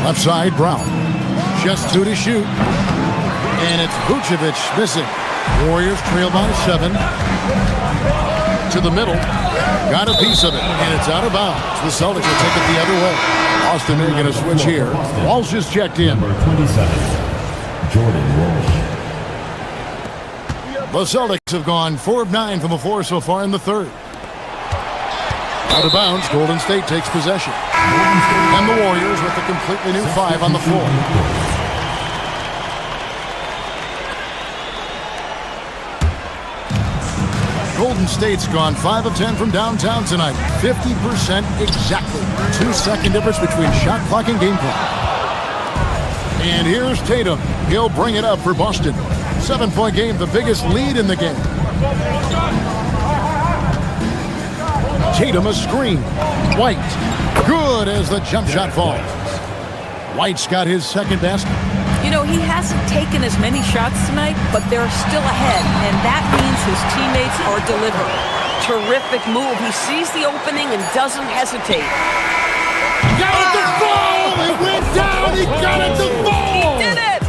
Left side, Brown. Just 2 to shoot. And it's Vucevic missing. Warriors trail by 7. To the middle. Got a piece of it, and it's out of bounds. The Celtics will take it the other way. Austin making a switch here. Walsh is checked in. Number 27. Jordan Walsh. The Celtics have gone 4 of 9 from the floor so far in the third. Out of bounds, Golden State takes possession. And the Warriors with a completely new 5 on the floor. Golden State's gone 5 of 10 from downtown tonight. 50% exactly. 2-second difference between shot clock and game clock. And here's Tatum. He'll bring it up for Boston. 7-point game, the biggest lead in the game. Tatum a screen. White. Good as the jump shot falls. White's got his second basket. You know, he hasn't taken as many shots tonight, but they're still ahead, and that means his teammates are delivering. Terrific move. He sees the opening and doesn't hesitate. Got it to fall! It went down! He got it to fall! He did it!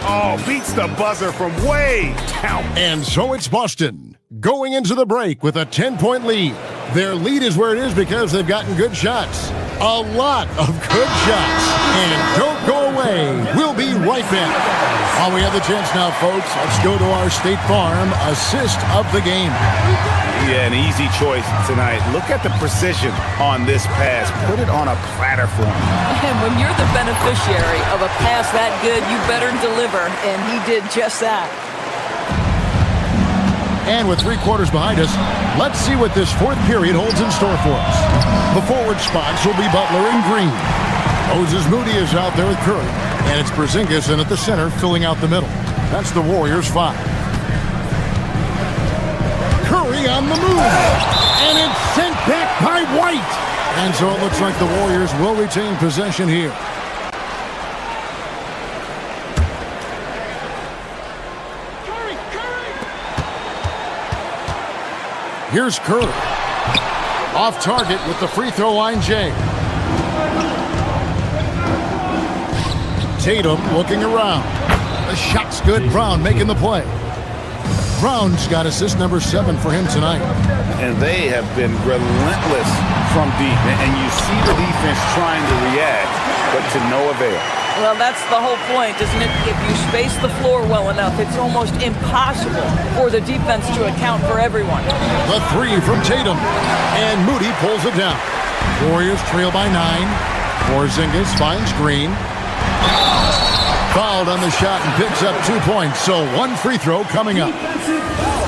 Oh, beats hits the buzzer from way down. And so it's Boston going into the break with a 10-point lead. Their lead is where it is because they've gotten good shots. A lot of good shots. And don't go away. We'll be right back. While we have the chance now, folks, let's go to our State Farm assist of the game. Yeah, an easy choice tonight. Look at the precision on this pass. Put it on a platter for him. And when you're the beneficiary of a pass that good, you better deliver, and he did just that. And with 3 quarters behind us, let's see what this fourth period holds in store for us. The forward spots will be Butler and Green. Moses Moody is out there with Curry. And it's Porzingis in at the center, filling out the middle. That's the Warriors' 5. Curry on the move. And it's sent back by White. And so it looks like the Warriors will retain possession here. Here's Curry. Off target with the free throw line, Jay. Tatum looking around. The shot's good. Brown making the play. Brown's got assist number 7 for him tonight. And they have been relentless from deep. And you see the defense trying to react, but to no avail. Well, that's the whole point, isn't it? If you space the floor well enough, it's almost impossible for the defense to account for everyone. The 3 from Tatum. And Moody pulls it down. Warriors trail by 9. Porzingis finds Green. Fouled on the shot and picks up 2 points. So 1 free throw coming up.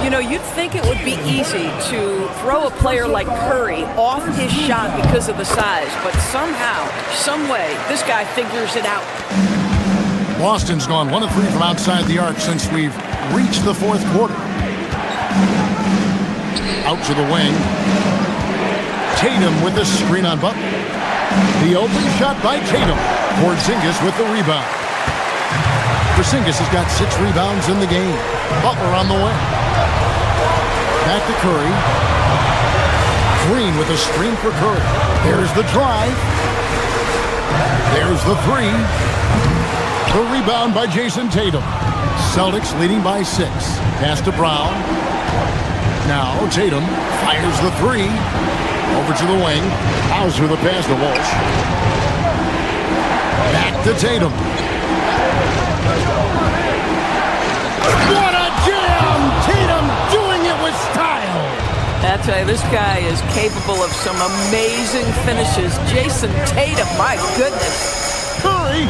You know, you'd think it would be easy to throw a player like Curry off his shot because of the size, but somehow, some way, this guy figures it out. Boston's gone 1 of 3 from outside the arc since we've reached the fourth quarter. Out to the wing. Tatum with the screen on Butler. The open shot by Tatum. Porzingis with the rebound. Porzingis has got 6 rebounds in the game. Butler on the way. Back to Curry. Green with a screen for Curry. There's the drive. There's the 3. The rebound by Jason Tatum. Celtics leading by 6. Pass to Brown. Now Tatum fires the 3. Over to the wing. Hauser the pass to Walsh. Back to Tatum. What a jam! Tatum doing it with style. I tell you, this guy is capable of some amazing finishes. Jason Tatum, my goodness. Curry.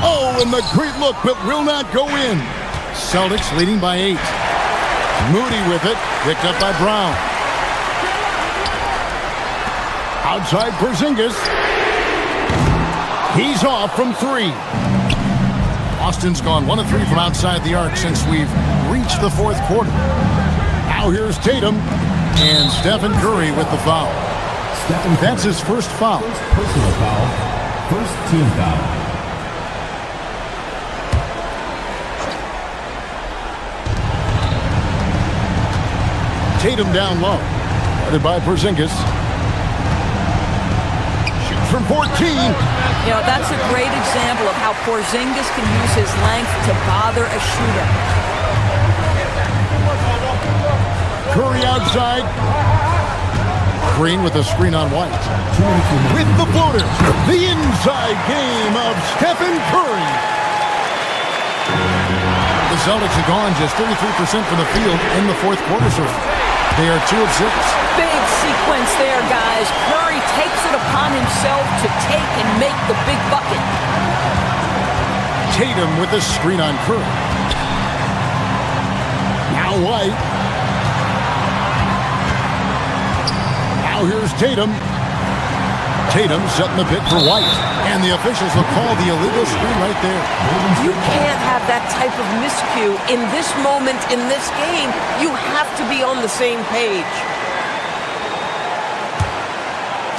Oh, and the great look, but will not go in. Celtics leading by 8. Moody with it, picked up by Brown. Outside Porzingis. He's off from 3. Austin's gone 1 of 3 from outside the arc since we've reached the fourth quarter. Now here's Tatum and Stephen Curry with the foul. That's his first foul. First personal foul. First team foul. Tatum down low. Guarded by Porzingis. Shoots from 14. You know, that's a great example of how Porzingis can use his length to bother a shooter. Curry outside. Green with a screen on White. With the floater. The inside game of Stephen Curry. The Celtics have gone just 33% from the field in the fourth quarter, so they are 2 of 6. Big sequence there, guys. Curry takes it upon himself to take and make the big bucket. Tatum with the screen on Curry. Now White. Now here's Tatum. Tatum setting the pick for White. And the officials will call the illegal screen right there. You can't have that type of miscue in this moment in this game. You have to be on the same page.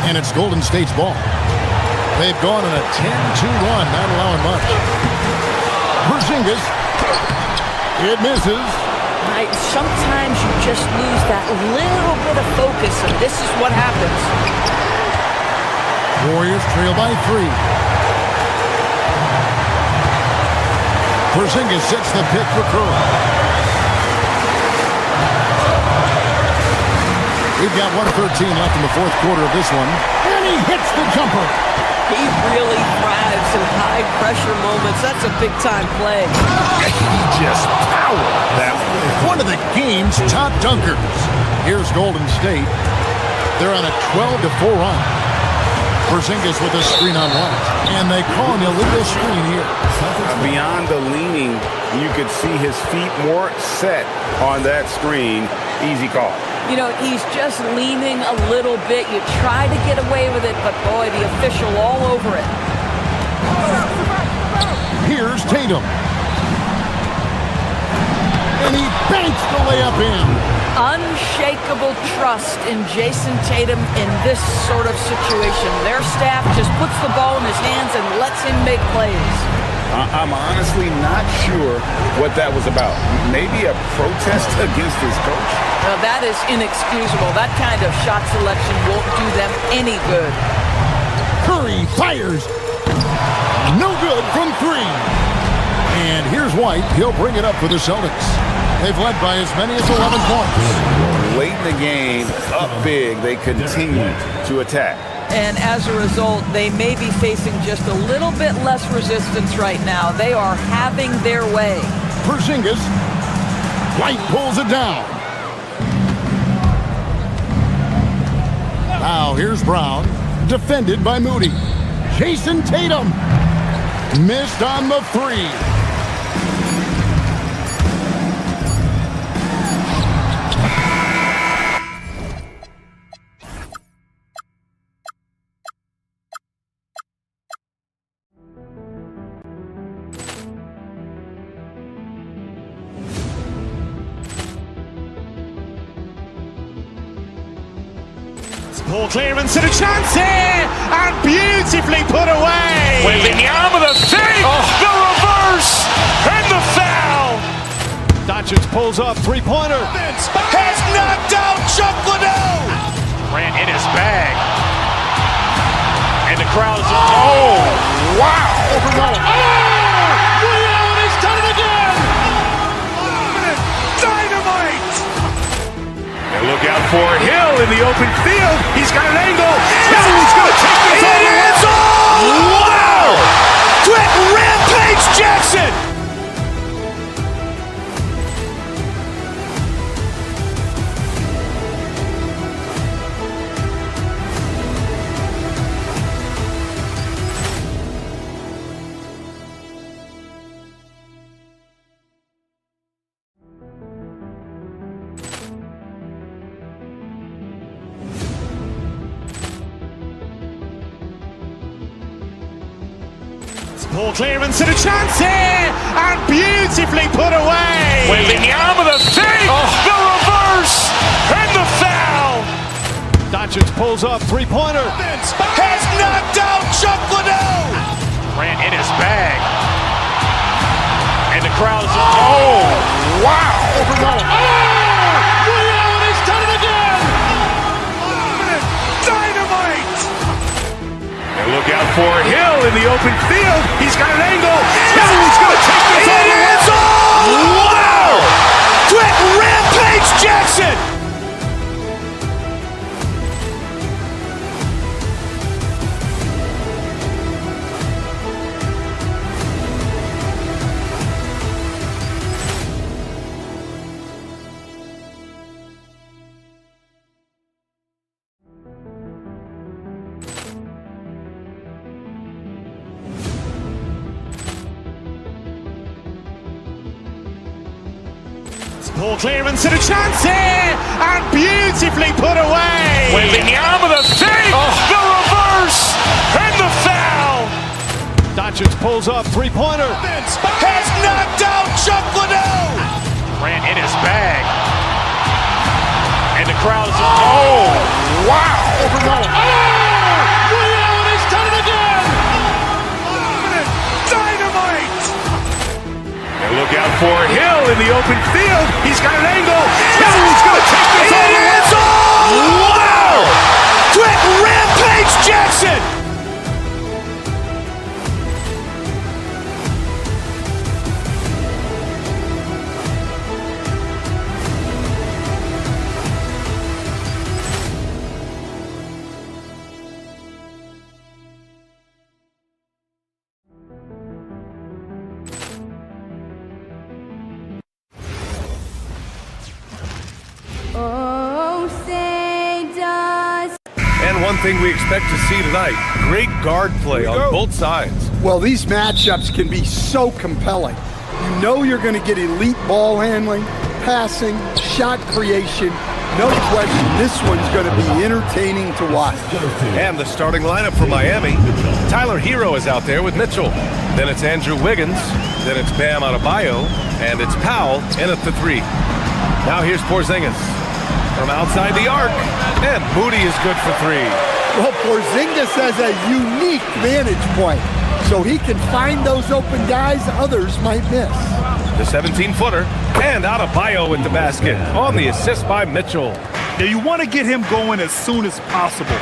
And it's Golden State's ball. They've gone on a 10-2 run, not allowing much. Porzingis. It misses. Right, sometimes you just lose that little bit of focus, and this is what happens. Warriors trail by 3. Porzingis sets the pick for Curry. We've got 1:13 left in the fourth quarter of this one. And he hits the jumper. He really thrives in high-pressure moments. That's a big-time play. He just powered that one. One of the game's top dunkers. Here's Golden State. They're on a 12-4 run. Porzingis with a screen on one. And they call an illegal screen here. Beyond the leaning, you could see his feet more set on that screen. Easy call. You know, he's just leaning a little bit. You try to get away with it, but boy, the official all over it. Here's Tatum. And he banks the layup in. Unshakable trust in Jason Tatum in this sort of situation. Their staff just puts the ball in his hands and lets him make plays. I'm honestly not sure what that was about. Maybe a protest against his coach? Now, that is inexcusable. That kind of shot selection won't do them any good. Curry fires. No good from three. And here's White. He'll bring it up for the Celtics. They've led by as many as 11 points. Late in the game, up big, they continue to attack. And as a result, they may be facing just a little bit less resistance right now. They are having their way. Porzingis. White pulls it down. Now here's Brown. Defended by Moody. Jason Tatum. Missed on the three. Poor clearance and a chance here, and beautifully put away. Wembanyama the save, the reverse, and the foul. Doncic pulls up, three-pointer. Has knocked out Chuck Liddell. Grant in his bag. And the crowd is, oh, wow. Ray Allen has done it again. Dynamite. And look out for Hill in the open field. He's got an angle. He's going to take this all the way. Wow. Quick Rampage Jackson. Poor clearance and a chance here, and beautifully put away. Wembanyama the save, the reverse, and the foul. Doncic pulls up, three-pointer. Has knocked out Chuck Liddell. Grant in his bag. And the crowd is, oh, wow. Ray Allen has done it again. Dynamite. And look out for Hill in the open field. He's got an angle. He's going to take this all the way. Wow. Quick Rampage Jackson. Poor clearance and a chance here, and beautifully put away. Wembanyama the save, the reverse, and the foul. Doncic pulls up, three-pointer. Has knocked out Chuck Liddell. Grant in his bag. And the crowd is, oh, wow. Ray Allen has done it again. Dynamite. And look out for Hill in the open field. He's got an angle. He's going to take this all the way. Wow. Quick Rampage Jackson. one thing we expect to see tonight. Great guard play on both sides. Well, these matchups can be so compelling. You know you're going to get elite ball handling, passing, shot creation. No question, this one's going to be entertaining to watch. And the starting lineup for Miami. Tyler Hero is out there with Mitchell. Then it's Andrew Wiggins. Then it's Bam Adebayo. And it's Powell in at the 3. Now here's Porzingis from outside the arc. And Moody is good for 3. Well, Porzingis has a unique vantage point, so he can find those open guys others might miss. The 17-footer, and Adebayo with the basket on the assist by Mitchell. Now you want to get him going as soon as possible.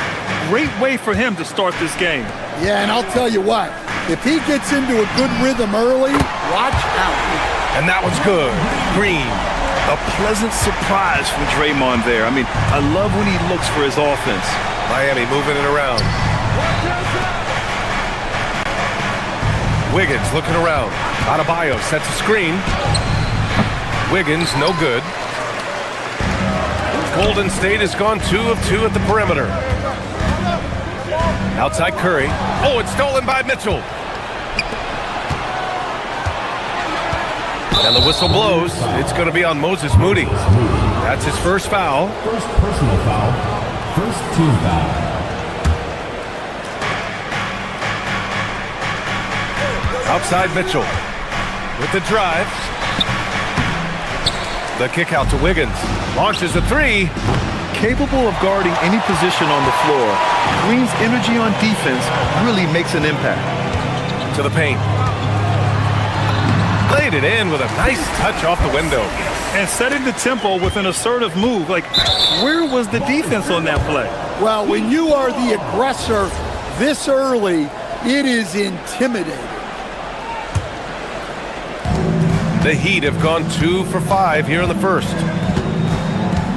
Great way for him to start this game. Yeah, and I'll tell you what, if he gets into a good rhythm early, watch out. And that one's good. Green. A pleasant surprise from Draymond there. I mean, I love when he looks for his offense. Miami moving it around. Wiggins looking around. Adebayo sets a screen. Wiggins, no good. Golden State has gone 2 of 2 at the perimeter. Outside Curry. Oh, it's stolen by Mitchell. And the whistle blows. It's going to be on Moses Moody. That's his first foul. First personal foul. First team foul. Outside Mitchell with the drive. The kick out to Wiggins. Launches a 3. Capable of guarding any position on the floor, Green's energy on defense really makes an impact. To the paint. Laid it in with a nice touch off the window. And setting the tempo with an assertive move. Like, where was the defense on that play? Well, when you are the aggressor this early, it is intimidating. The Heat have gone 2 for 5 here in the first.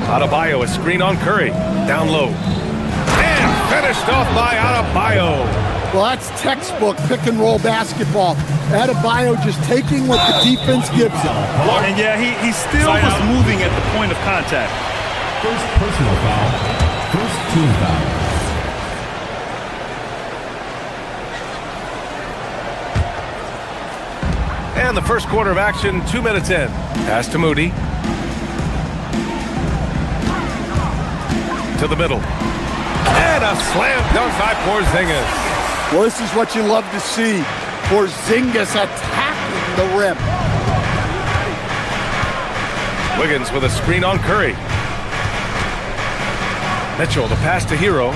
Adebayo, a screen on Curry. Down low. And finished off by Adebayo. Well, that's textbook pick-and-roll basketball. Adebayo just taking what the defense gives him. And yeah, he still was moving at the point of contact. First personal foul. First team foul. And the first quarter of action, 2 minutes in. Pass to Moody. To the middle. And a slam dunk by Porzingis. Well, this is what you love to see. Porzingis attacking the rim. Wiggins with a screen on Curry. Mitchell, the pass to Hero.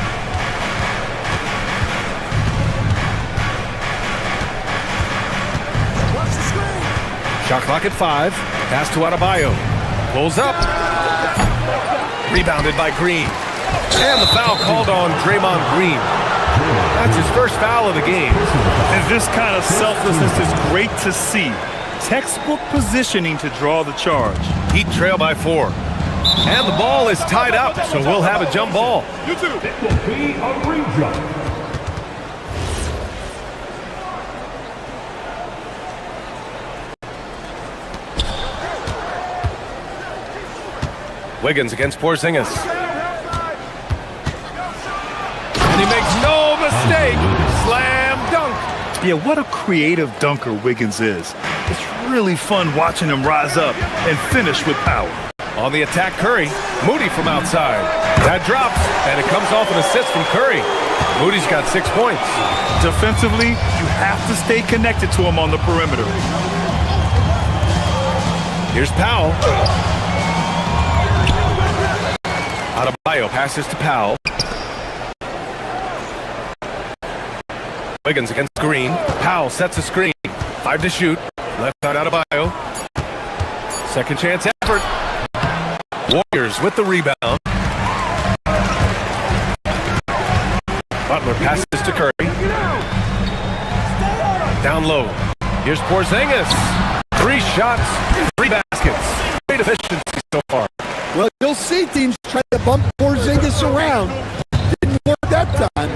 Shot clock at 5. Pass to Adebayo. Pulls up. Rebounded by Green. And the foul called on Draymond Green. That's his first foul of the game. And this kind of selflessness is great to see. Textbook positioning to draw the charge. Heat trail by 4. And the ball is tied up, so we'll have a jump ball. It will be a ring jump. Wiggins against Porzingis. And he makes no mistake. Slam dunk. Yeah, what a creative dunker Wiggins is. It's really fun watching him rise up and finish with power. On the attack, Curry. Moody from outside. That drops, and it comes off an assist from Curry. Moody's got 6 points. Defensively, you have to stay connected to him on the perimeter. Here's Powell. Adebayo passes to Powell. Wiggins against Green. Powell sets a screen. 5 to shoot. Left side Adebayo. Second chance effort. Warriors with the rebound. Butler passes to Curry. Down low. Here's Porzingis. 3 shots, 3 baskets. Great efficiency so far. Well, you'll see teams try to bump Porzingis around. Didn't work that time.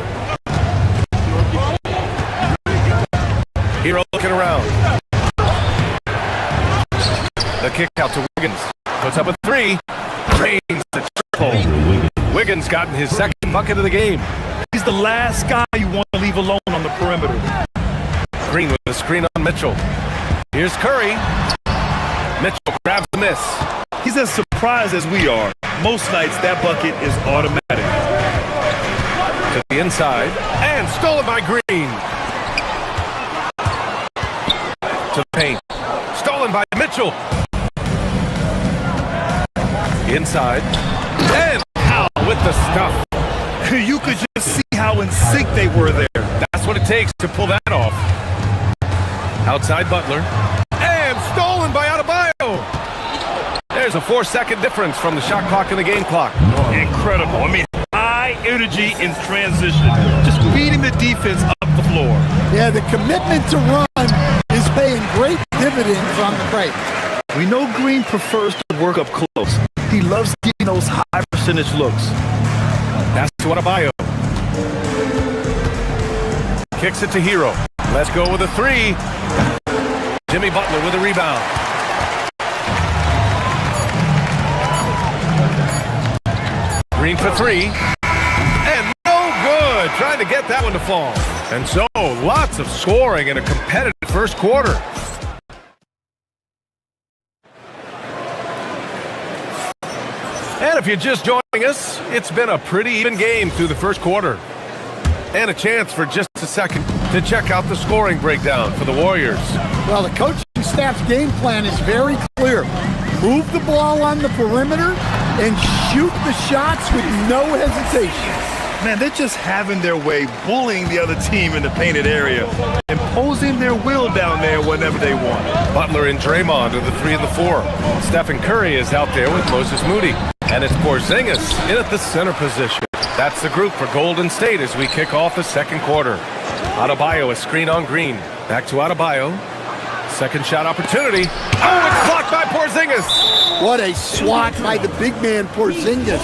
Hero looking around. The kick out to Wiggins. Puts up a 3. Drains the triple. Wiggins Wiggins gotten his second bucket of the game. He's the last guy you want to leave alone on the perimeter. Green with a screen on Mitchell. Here's Curry. Mitchell grabs the miss. He's as surprised as we are. Most nights, that bucket is automatic. To the inside, and stolen by Green. To the paint. Stolen by Mitchell. Inside. And Powell with the stuff. You could just see how in sync they were there. That's what it takes to pull that off. Outside Butler. And stolen by Adebayo. There's a 4-second difference from the shot clock and the game clock. Incredible. I mean, high energy in transition. Just beating the defense up the floor. Yeah, the commitment to run is paying great dividends on the break. We know Green prefers to work up close. He loves getting those high percentage looks. Pass to Adebayo. Kicks it to Hero. Let's go with a three. Jimmy Butler with a rebound. Green for three. And no good. Trying to get that one to fall. And so, lots of scoring in a competitive first quarter. And if you're just joining us, it's been a pretty even game through the first quarter. And a chance for just a second to check out the scoring breakdown for the Warriors. Well, the coaching staff's game plan is very clear. Move the ball on the perimeter and shoot the shots with no hesitation. Man, they're just having their way, bullying the other team in the painted area, imposing their will down there whenever they want. Butler and Draymond are the 3 and the 4. Stephen Curry is out there with Moses Moody. And it's Porzingis in at the center position. That's the group for Golden State as we kick off the second quarter. Adebayo, a screen on Green. Back to Adebayo. Second shot opportunity. Oh, it's blocked by Porzingis. What a swat by the big man Porzingis.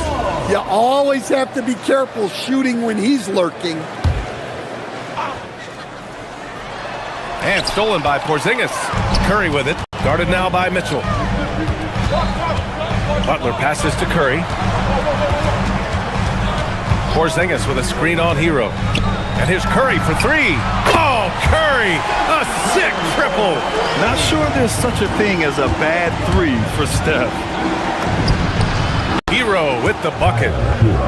You always have to be careful shooting when he's lurking. And stolen by Porzingis. Curry with it. Guarded now by Mitchell. Butler passes to Curry. Porzingis with a screen on Hero. And here's Curry for three. Oh, Curry! A sick triple! Not sure there's such a thing as a bad three for Steph. Hero with the bucket.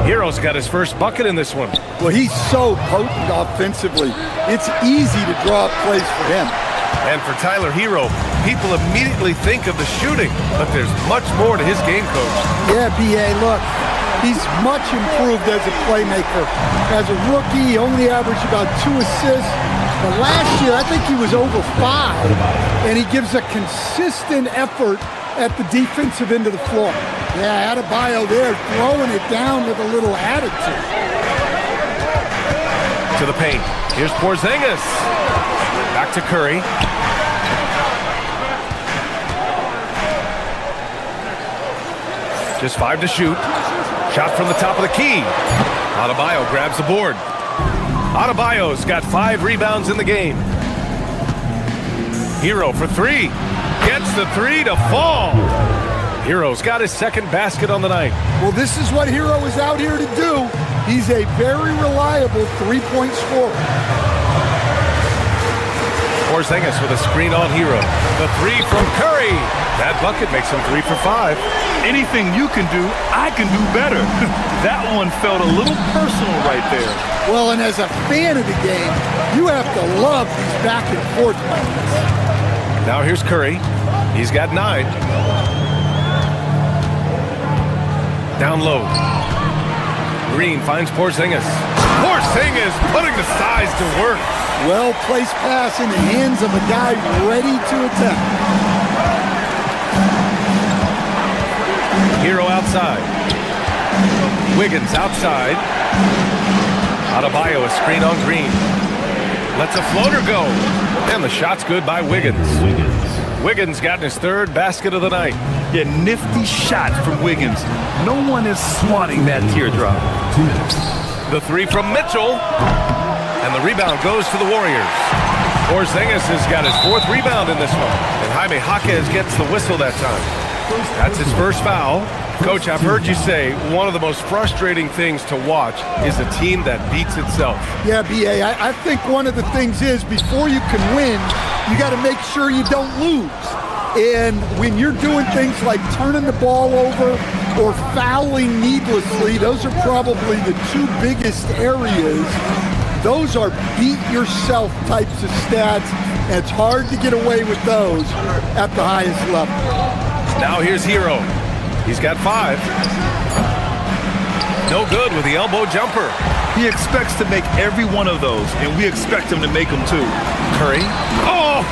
Hero's got his first bucket in this one. Well, he's so potent offensively. It's easy to draw up plays for him. And for Tyler Hero, people immediately think of the shooting, but there's much more to his game, Coach. Yeah, B.A., look. He's much improved as a playmaker. As a rookie, he only averaged about 2 assists. But last year, I think he was over 5. And he gives a consistent effort at the defensive end of the floor. Yeah, Adebayo there throwing it down with a little attitude. To the paint. Here's Porzingis. Back to Curry. Just 5 to shoot. Shot from the top of the key. Adebayo grabs the board. Adebayo's got 5 rebounds in the game. Hero for 3. Gets the 3 to fall. Hero's got his second basket on the night. Well, this is what Hero is out here to do. He's a very reliable three-point scorer. Porzingis with a screen on Hero. The 3 from Curry. That bucket makes him 3 for 5. Anything you can do, I can do better. That one felt a little personal right there. Well, and as a fan of the game, you have to love these back and forth moments. Now here's Curry. He's got 9. Down low. Green finds Porzingis. Porzingis putting the size to work. Well-placed pass in the hands of a guy ready to attack. Hero outside. Wiggins outside. Adebayo a screen on Green. Lets a floater go. And the shot's good by Wiggins. Wiggins got his 3rd basket of the night. Yeah, nifty shot from Wiggins. No one is swatting that teardrop. The 3 from Mitchell. And the rebound goes to the Warriors. Porzingis has got his 4th rebound in this one. And Jaime Jaquez gets the whistle that time. That's his first foul. Coach, I've heard you say one of the most frustrating things to watch is a team that beats itself. Yeah, B.A., I think one of the things is before you can win, you got to make sure you don't lose. And when you're doing things like turning the ball over or fouling needlessly, those are probably the two biggest areas. Those are beat-yourself types of stats, and it's hard to get away with those at the highest level. Now here's Hero. He's got 5. No good with the elbow jumper. He expects to make every one of those, and we expect him to make them too. Curry.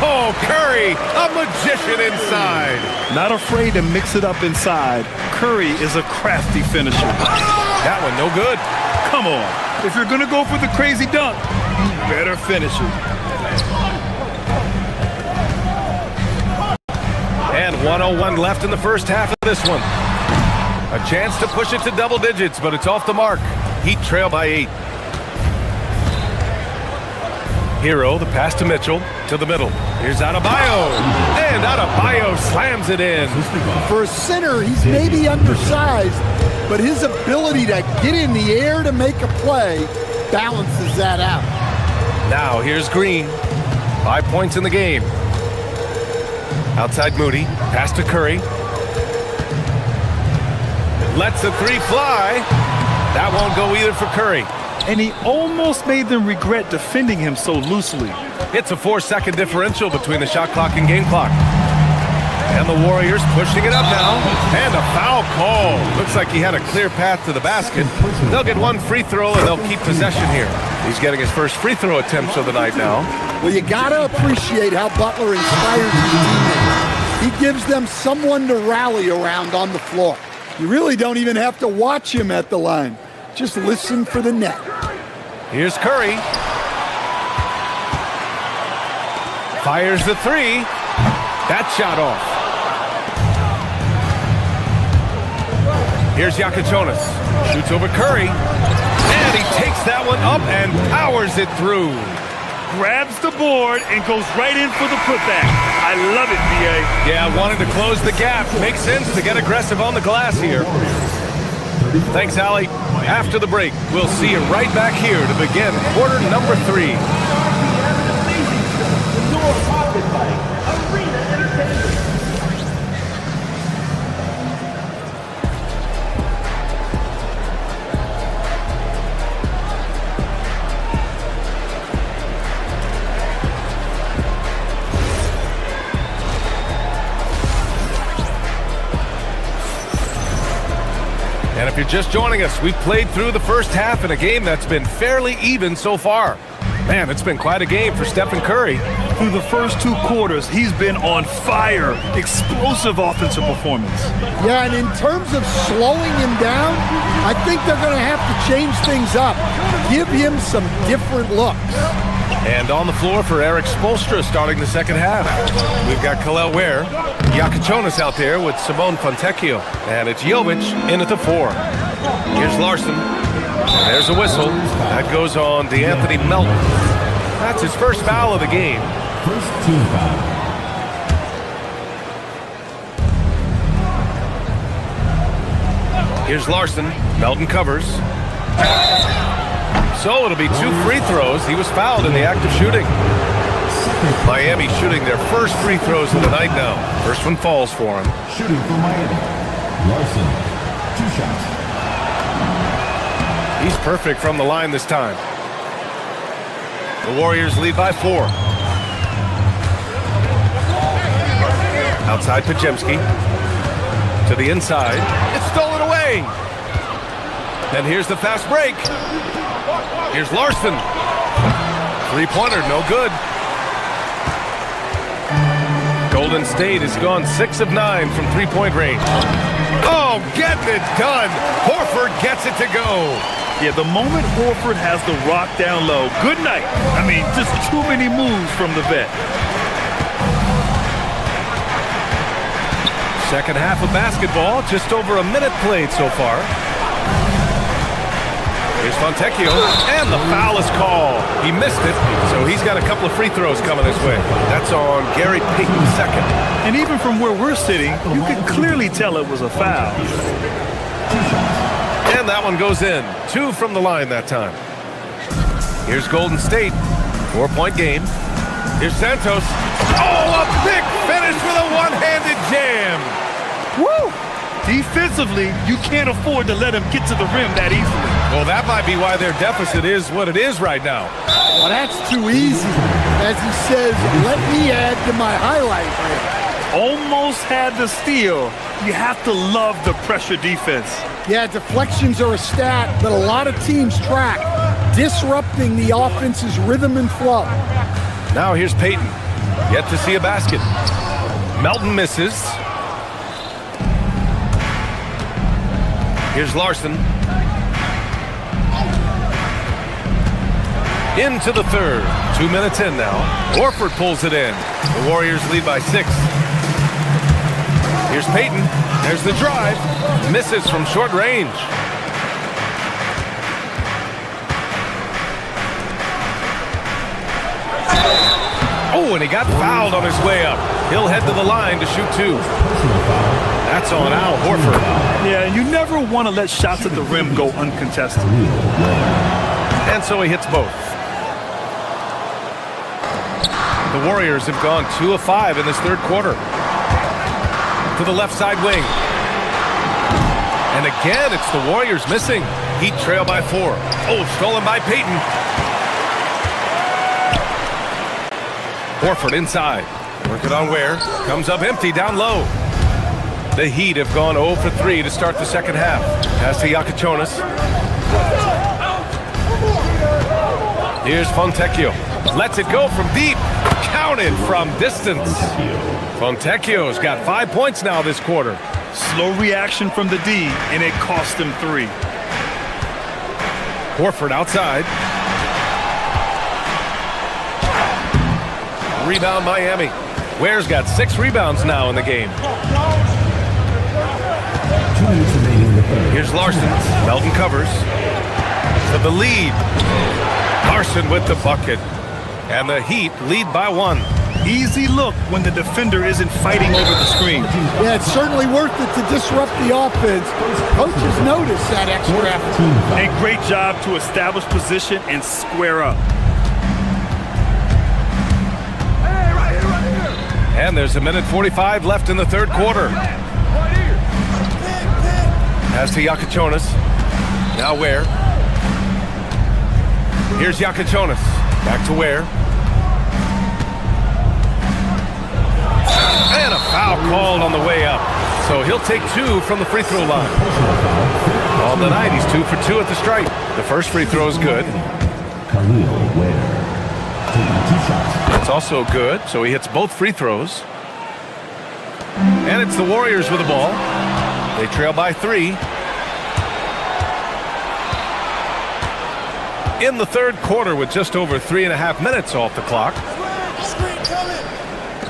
Oh, Curry, a magician inside. Not afraid to mix it up inside. Curry is a crafty finisher. That one, no good. Come on. If you're going to go for the crazy dunk, you better finish it. And 1:01 left in the first half of this one. A chance to push it to double digits, but it's off the mark. Heat trail by 8. Hero, the pass to Mitchell, to the middle. Here's Adebayo, and Adebayo slams it in. For a center, he's maybe undersized, but his ability to get in the air to make a play balances that out. Now here's Green. 5 points in the game. Outside Moody, pass to Curry. Lets the 3 fly. That won't go either for Curry. And he almost made them regret defending him so loosely. It's a 4-second differential between the shot clock and game clock. And the Warriors pushing it up now. And a foul call. Looks like he had a clear path to the basket. They'll get 1 free throw and they'll keep possession here. He's getting his first free throw attempt of the night now. Well, you got to appreciate how Butler inspires his teammates. He gives them someone to rally around on the floor. You really don't even have to watch him at the line. Just listen for the net. Here's Curry. Fires the 3. That shot off. Here's Yakichonis. Shoots over Curry. And he takes that one up and powers it through. Grabs the board and goes right in for the putback. I love it, B.A. Yeah, wanted to close the gap. Makes sense to get aggressive on the glass here. Thanks, Allie. After the break, we'll see you right back here to begin quarter number 3. And if you're just joining us, we've played through the first half in a game that's been fairly even so far. Man, it's been quite a game for Stephen Curry. Through the first 2 quarters, he's been on fire. Explosive offensive performance. Yeah, and in terms of slowing him down, I think they're going to have to change things up. Give him some different looks. And on the floor for Eric Spoelstra starting the second half. We've got Khalil Ware, Yakichonis out there with Simone Fontecchio. And it's Jovic in at the 4. Here's Larson. There's a whistle. That goes on DeAnthony Melton. That's his first foul of the game. First team foul. Here's Larson. Melton covers. So it'll be 2 free throws. He was fouled in the act of shooting. Miami shooting their first free throws of the night now. First one falls for him. Shooting for Miami. Larson, 2 shots. He's perfect from the line this time. The Warriors lead by 4. Outside Pajemski. To the inside. It's stolen away. And here's the fast break. Here's Larson. 3-pointer, no good. Golden State has gone 6 of 9 from 3-point range. Oh, getting it done. Horford gets it to go. Yeah, the moment Horford has the rock down low, good night. I mean, just too many moves from the vet. Second half of basketball, just over a minute played so far. Here's Fontecchio, and the foul is called. He missed it, so he's got a couple of free throws coming his way. That's on Gary Payton's second. And even from where we're sitting, you could clearly tell it was a foul. And that one goes in. 2 from the line that time. Here's Golden State. 4-point game. Here's Santos. Oh, a big finish with a one-handed jam. Woo! Defensively, you can't afford to let him get to the rim that easily. Well, that might be why their deficit is what it is right now. Well, that's too easy. As he says, let me add to my highlight reel. Almost had the steal. You have to love the pressure defense. Yeah, deflections are a stat that a lot of teams track, disrupting the offense's rhythm and flow. Now here's Payton. Yet to see a basket. Melton misses. Here's Larson. Into the third. 2 minutes in now. Horford pulls it in. The Warriors lead by 6. Here's Payton. There's the drive. Misses from short range. Oh, and he got fouled on his way up. He'll head to the line to shoot 2. That's on Al Horford. Yeah, and you never want to let shots at the rim go uncontested. And so he hits both. The Warriors have gone 2 of 5 in this third quarter. To the left side wing. And again, it's the Warriors missing. Heat trail by 4. Oh, stolen by Payton. Horford inside. Working on Ware. Comes up empty down low. The Heat have gone 0 for 3 to start the second half. Pass to Iacochonis. Here's Fontecchio. Lets it go from deep. Counted from distance. Fontecchio's got 5 points now this quarter. Slow reaction from the D, and it cost him 3. Horford outside. Rebound Miami. Ware's got 6 rebounds now in the game. Here's Larson. Melton covers. For the lead. Larson with the bucket. And the Heat lead by 1. Easy look when the defender isn't fighting over the screen. Yeah, it's certainly worth it to disrupt the offense. Coaches notice that extra effort. A great job to establish position and square up. And there's 1:45 left in the third quarter. Pass to Iacochonis. Now Ware. Here's Iacochonis. Back to Ware. And a foul called on the way up. So he'll take 2 from the free throw line. On the night, he's 2 for 2 at the stripe. The first free throw is good. It's also good, so he hits both free throws. And it's the Warriors with the ball. They trail by 3. In the third quarter with just over 3.5 minutes off the clock.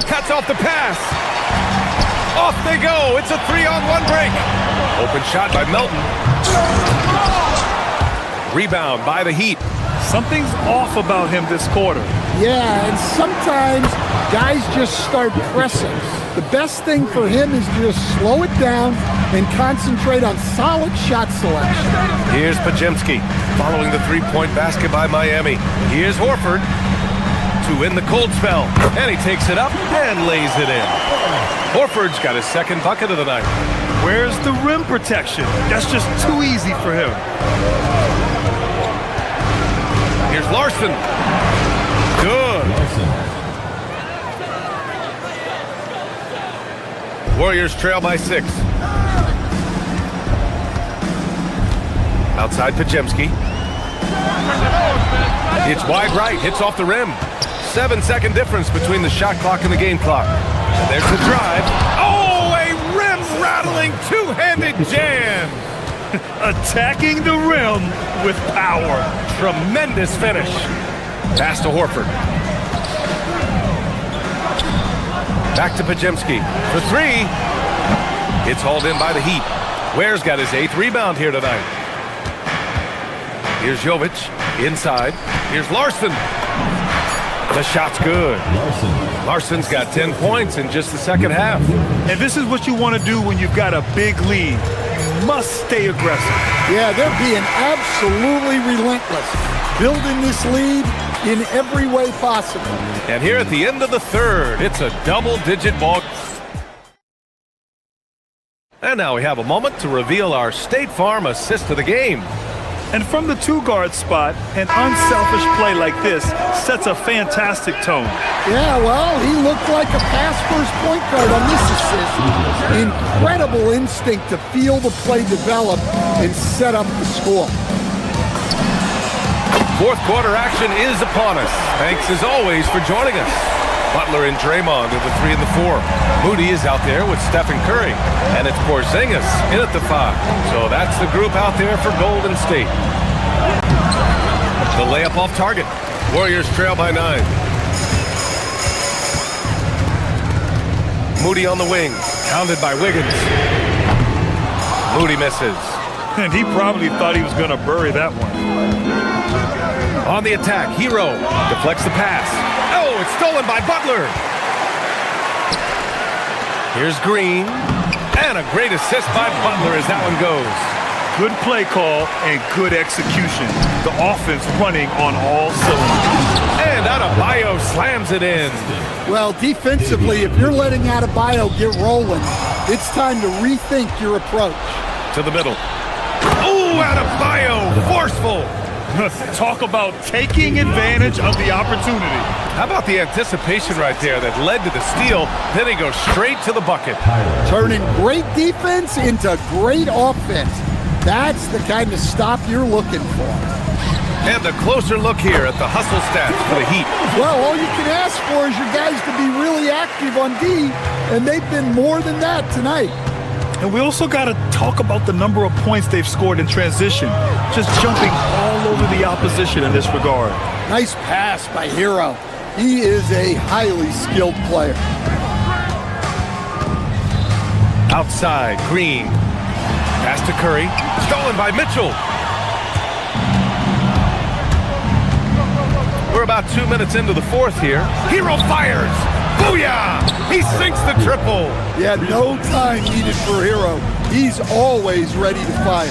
Cuts off the pass. Off they go. It's a 3-on-1 break. Open shot by Melton. Rebound by the Heat. Something's off about him this quarter. Yeah, and sometimes guys just start pressing. The best thing for him is to just slow it down and concentrate on solid shot selection. Here's Podziemski following the 3-point basket by Miami. Here's Horford to win the cold spell. And he takes it up and lays it in. Horford's got his second bucket of the night. Where's the rim protection? That's just too easy for him. Here's Larson. Good. Warriors trail by 6. Outside Podziemski. It's wide right. Hits off the rim. 7-second difference between the shot clock and the game clock. And there's the drive. Oh, a rim-rattling two-handed jam. Attacking the rim with power. Tremendous finish. Pass to Horford. Back to Podziemski for 3. It's hauled in by the Heat. Ware's got his 8th rebound here tonight. Here's Jovic, inside. Here's Larson. The shot's good. Larson's got 10 points in just the second half. And this is what you want to do when you've got a big lead. You must stay aggressive. Yeah, they're being absolutely relentless, building this lead in every way possible. And here at the end of the third, it's a double-digit ball. And now we have a moment to reveal our State Farm assist of the game. And from the two-guard spot, an unselfish play like this sets a fantastic tone. Yeah, well, he looked like a pass-first point guard on this assist. Incredible instinct to feel the play develop and set up the score. Fourth quarter action is upon us. Thanks as always for joining us. Butler and Draymond are the 3 and the 4. Moody is out there with Stephen Curry. And it's Porzingis in at the 5. So that's the group out there for Golden State. The layup off target. Warriors trail by 9. Moody on the wing. Pounded by Wiggins. Moody misses. And he probably thought he was going to bury that one. On the attack, Hero deflects the pass. Oh, it's stolen by Butler. Here's Green. And a great assist by Butler as that one goes. Good play call and good execution. The offense running on all cylinders. And Adebayo slams it in. Well, defensively, if you're letting Adebayo get rolling, it's time to rethink your approach. To the middle. Oh, Adebayo, forceful. Talk about taking advantage of the opportunity. How about the anticipation right there that led to the steal? Then he goes straight to the bucket. Turning great defense into great offense. That's the kind of stop you're looking for. And a closer look here at the hustle stats for the Heat. Well, all you can ask for is your guys to be really active on D, and they've been more than that tonight. And we also got to talk about the number of points they've scored in transition, just jumping all over the opposition in this regard. Nice pass by Hero. He is a highly skilled player. Outside, Green. Pass to Curry. Stolen by Mitchell. We're about 2 minutes into the fourth here. Hero fires. Booyah! He sinks the triple. Yeah, no time needed for Hero. He's always ready to fire.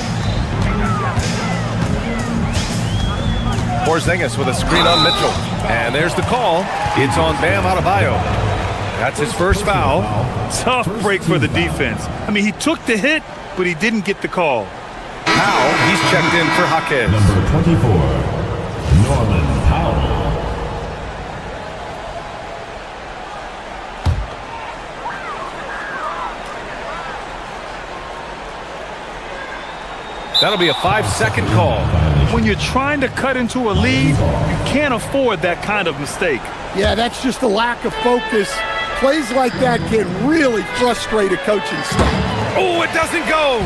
Porzingis with a screen on Mitchell. And there's the call. It's on Bam Adebayo. That's his first foul. Tough break for the defense. I mean, he took the hit, but he didn't get the call. Powell, he's checked in for Jaquez. Number 24, Norman Powell. That'll be a 5-second call. When you're trying to cut into a lead, you can't afford that kind of mistake. Yeah, that's just a lack of focus. Plays like that can really frustrate a coaching staff. Oh, it doesn't go.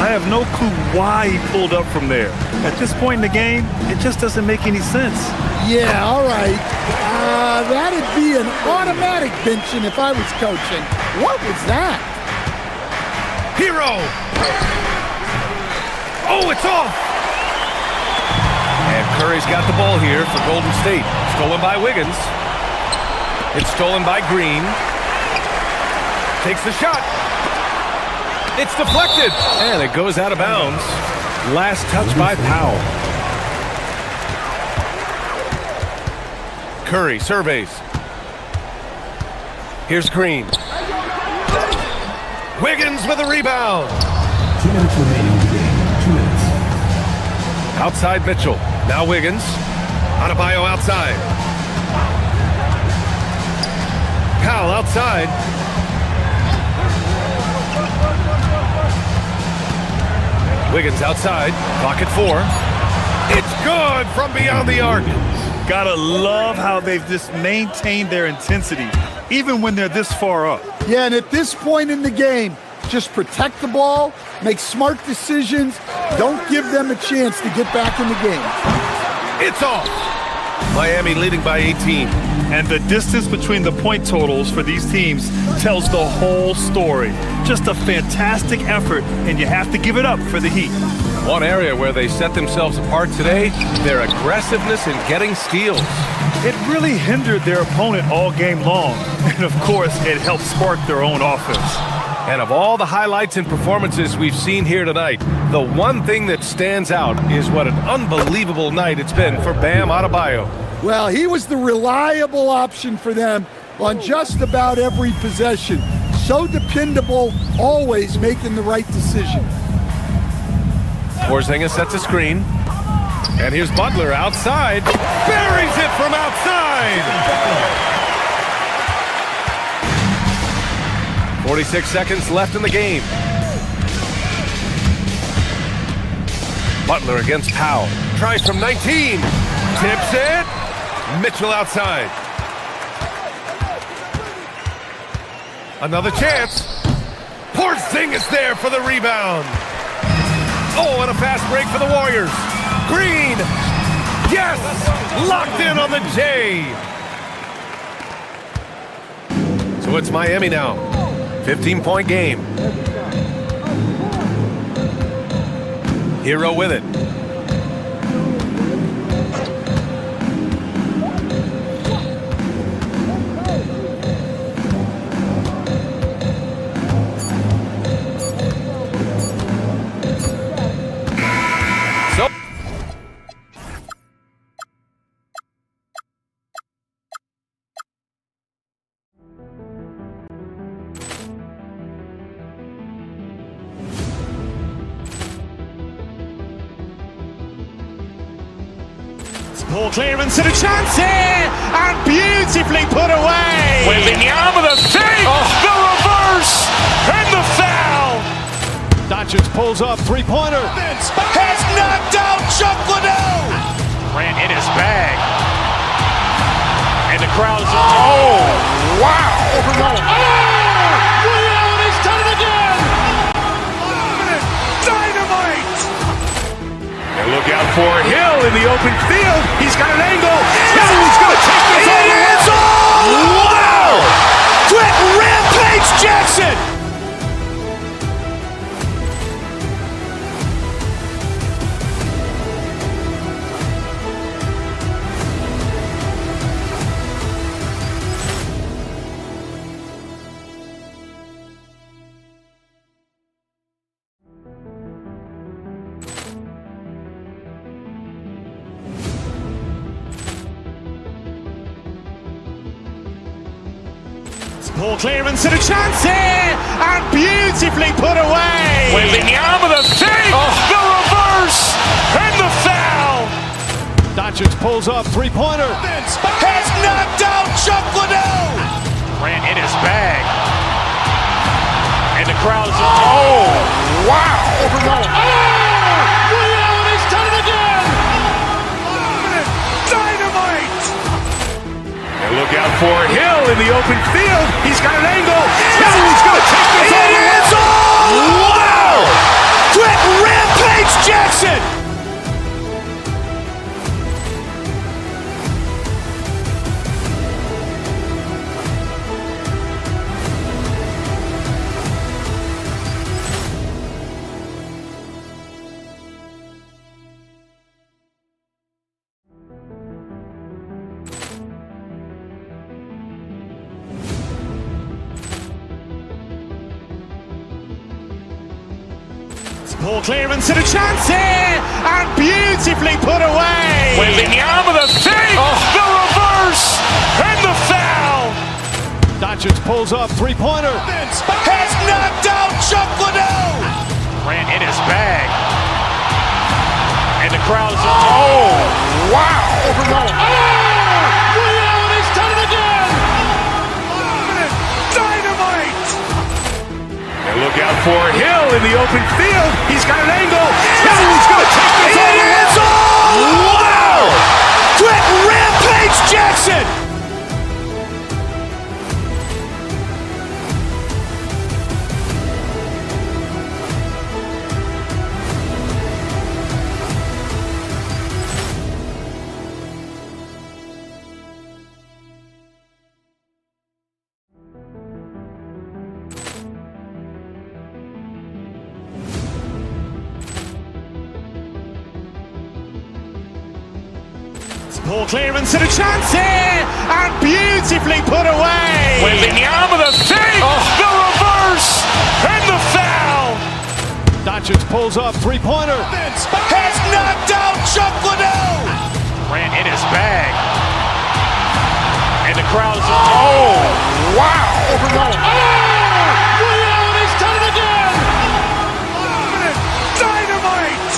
I have no clue why he pulled up from there. At this point in the game, it just doesn't make any sense. Yeah, all right. That'd be an automatic benching if I was coaching. What was that? Hero! Oh, it's off! And Curry's got the ball here for Golden State. Stolen by Wiggins. It's stolen by Green. Takes the shot. It's deflected. And it goes out of bounds. Last touch by Powell. Curry surveys. Here's Green. Wiggins with a rebound. 2 minutes remaining in the game. 2 minutes. Outside Mitchell. Now Wiggins. Adebayo outside. Powell outside. Wiggins outside. Clock at 4. It's good from beyond the arc. Gotta love how they've just maintained their intensity, even when they're this far up. Yeah, and at this point in the game, just protect the ball, make smart decisions, don't give them a chance to get back in the game. It's off. Miami leading by 18. And the distance between the point totals for these teams tells the whole story. Just a fantastic effort, and you have to give it up for the Heat. One area where they set themselves apart today, their aggressiveness in getting steals. It really hindered their opponent all game long. And of course, it helped spark their own offense. And of all the highlights and performances we've seen here tonight, the one thing that stands out is what an unbelievable night it's been for Bam Adebayo. Well, he was the reliable option for them on just about every possession. So dependable, always making the right decision. Porzingis sets a screen. And here's Butler outside. Buries it from outside! 46 seconds left in the game. Butler against Powell. Tries from 19. Tips it. Mitchell outside. Another chance. Porzingis there for the rebound. Oh, and a fast break for the Warriors. Green. Yes! Locked in on the J. So it's Miami now. 15-point game. Hero with it. Poor clearance and a chance here, and beautifully put away. Wembanyama the save, the reverse, and the foul. Doncic pulls up, three-pointer. Has knocked out Chuck Liddell. Ran in his bag. And the crowd is... Oh, wow. He's done it again. Dynamite. And look out for Hill in the open field. He's got an angle. He's going to take this all the way. Wow! Quick Rampage Jackson. Poor clearance and a chance here, and beautifully put away. Wembanyama the save, the reverse, and the foul. Doncic pulls up, three-pointer. Has knocked out Chuck Liddell. Ran in his bag. And the crowd is... Oh, wow. He's done it again. Dynamite. And look out for Hill in the open field. He's got an angle. He's going to take this all the way. Wow! Quick Rampage Jackson. Poor clearance and a chance here, and beautifully put away. Wembanyama the save, the reverse, and the foul. Doncic pulls up, three-pointer. Has knocked out Chuck Liddell. Ran in his bag. And the crowd is... Oh, wow. He's done it again. Dynamite. And look out for Hill in the open field. He's got an angle. He's going to take this all the way. Wow! Quick Rampage Jackson. Ball clearance and a chance here, and beautifully put away. Wembanyama the fake, the reverse, and the foul. Doncic pulls up, three-pointer. Has knocked out Chuck Liddell. Ran in his bag. And the crowd is, oh, wow. He's done it again. Dynamite.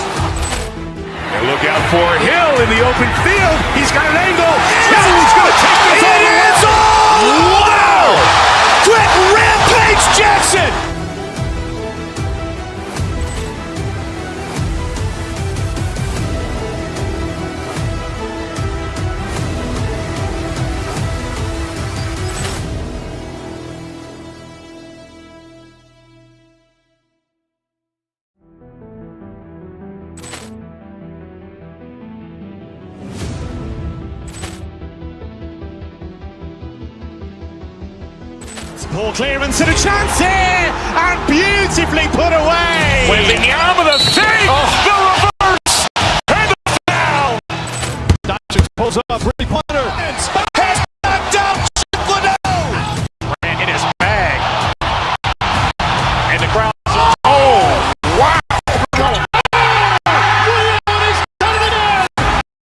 And look out for Hill in the open field. He's got an angle. He's going to take this all the way. Wow. Quick rampage Jackson. Ball clearance and a chance here, and beautifully put away. Wembanyama the fake, the reverse, and the foul. Doncic pulls up.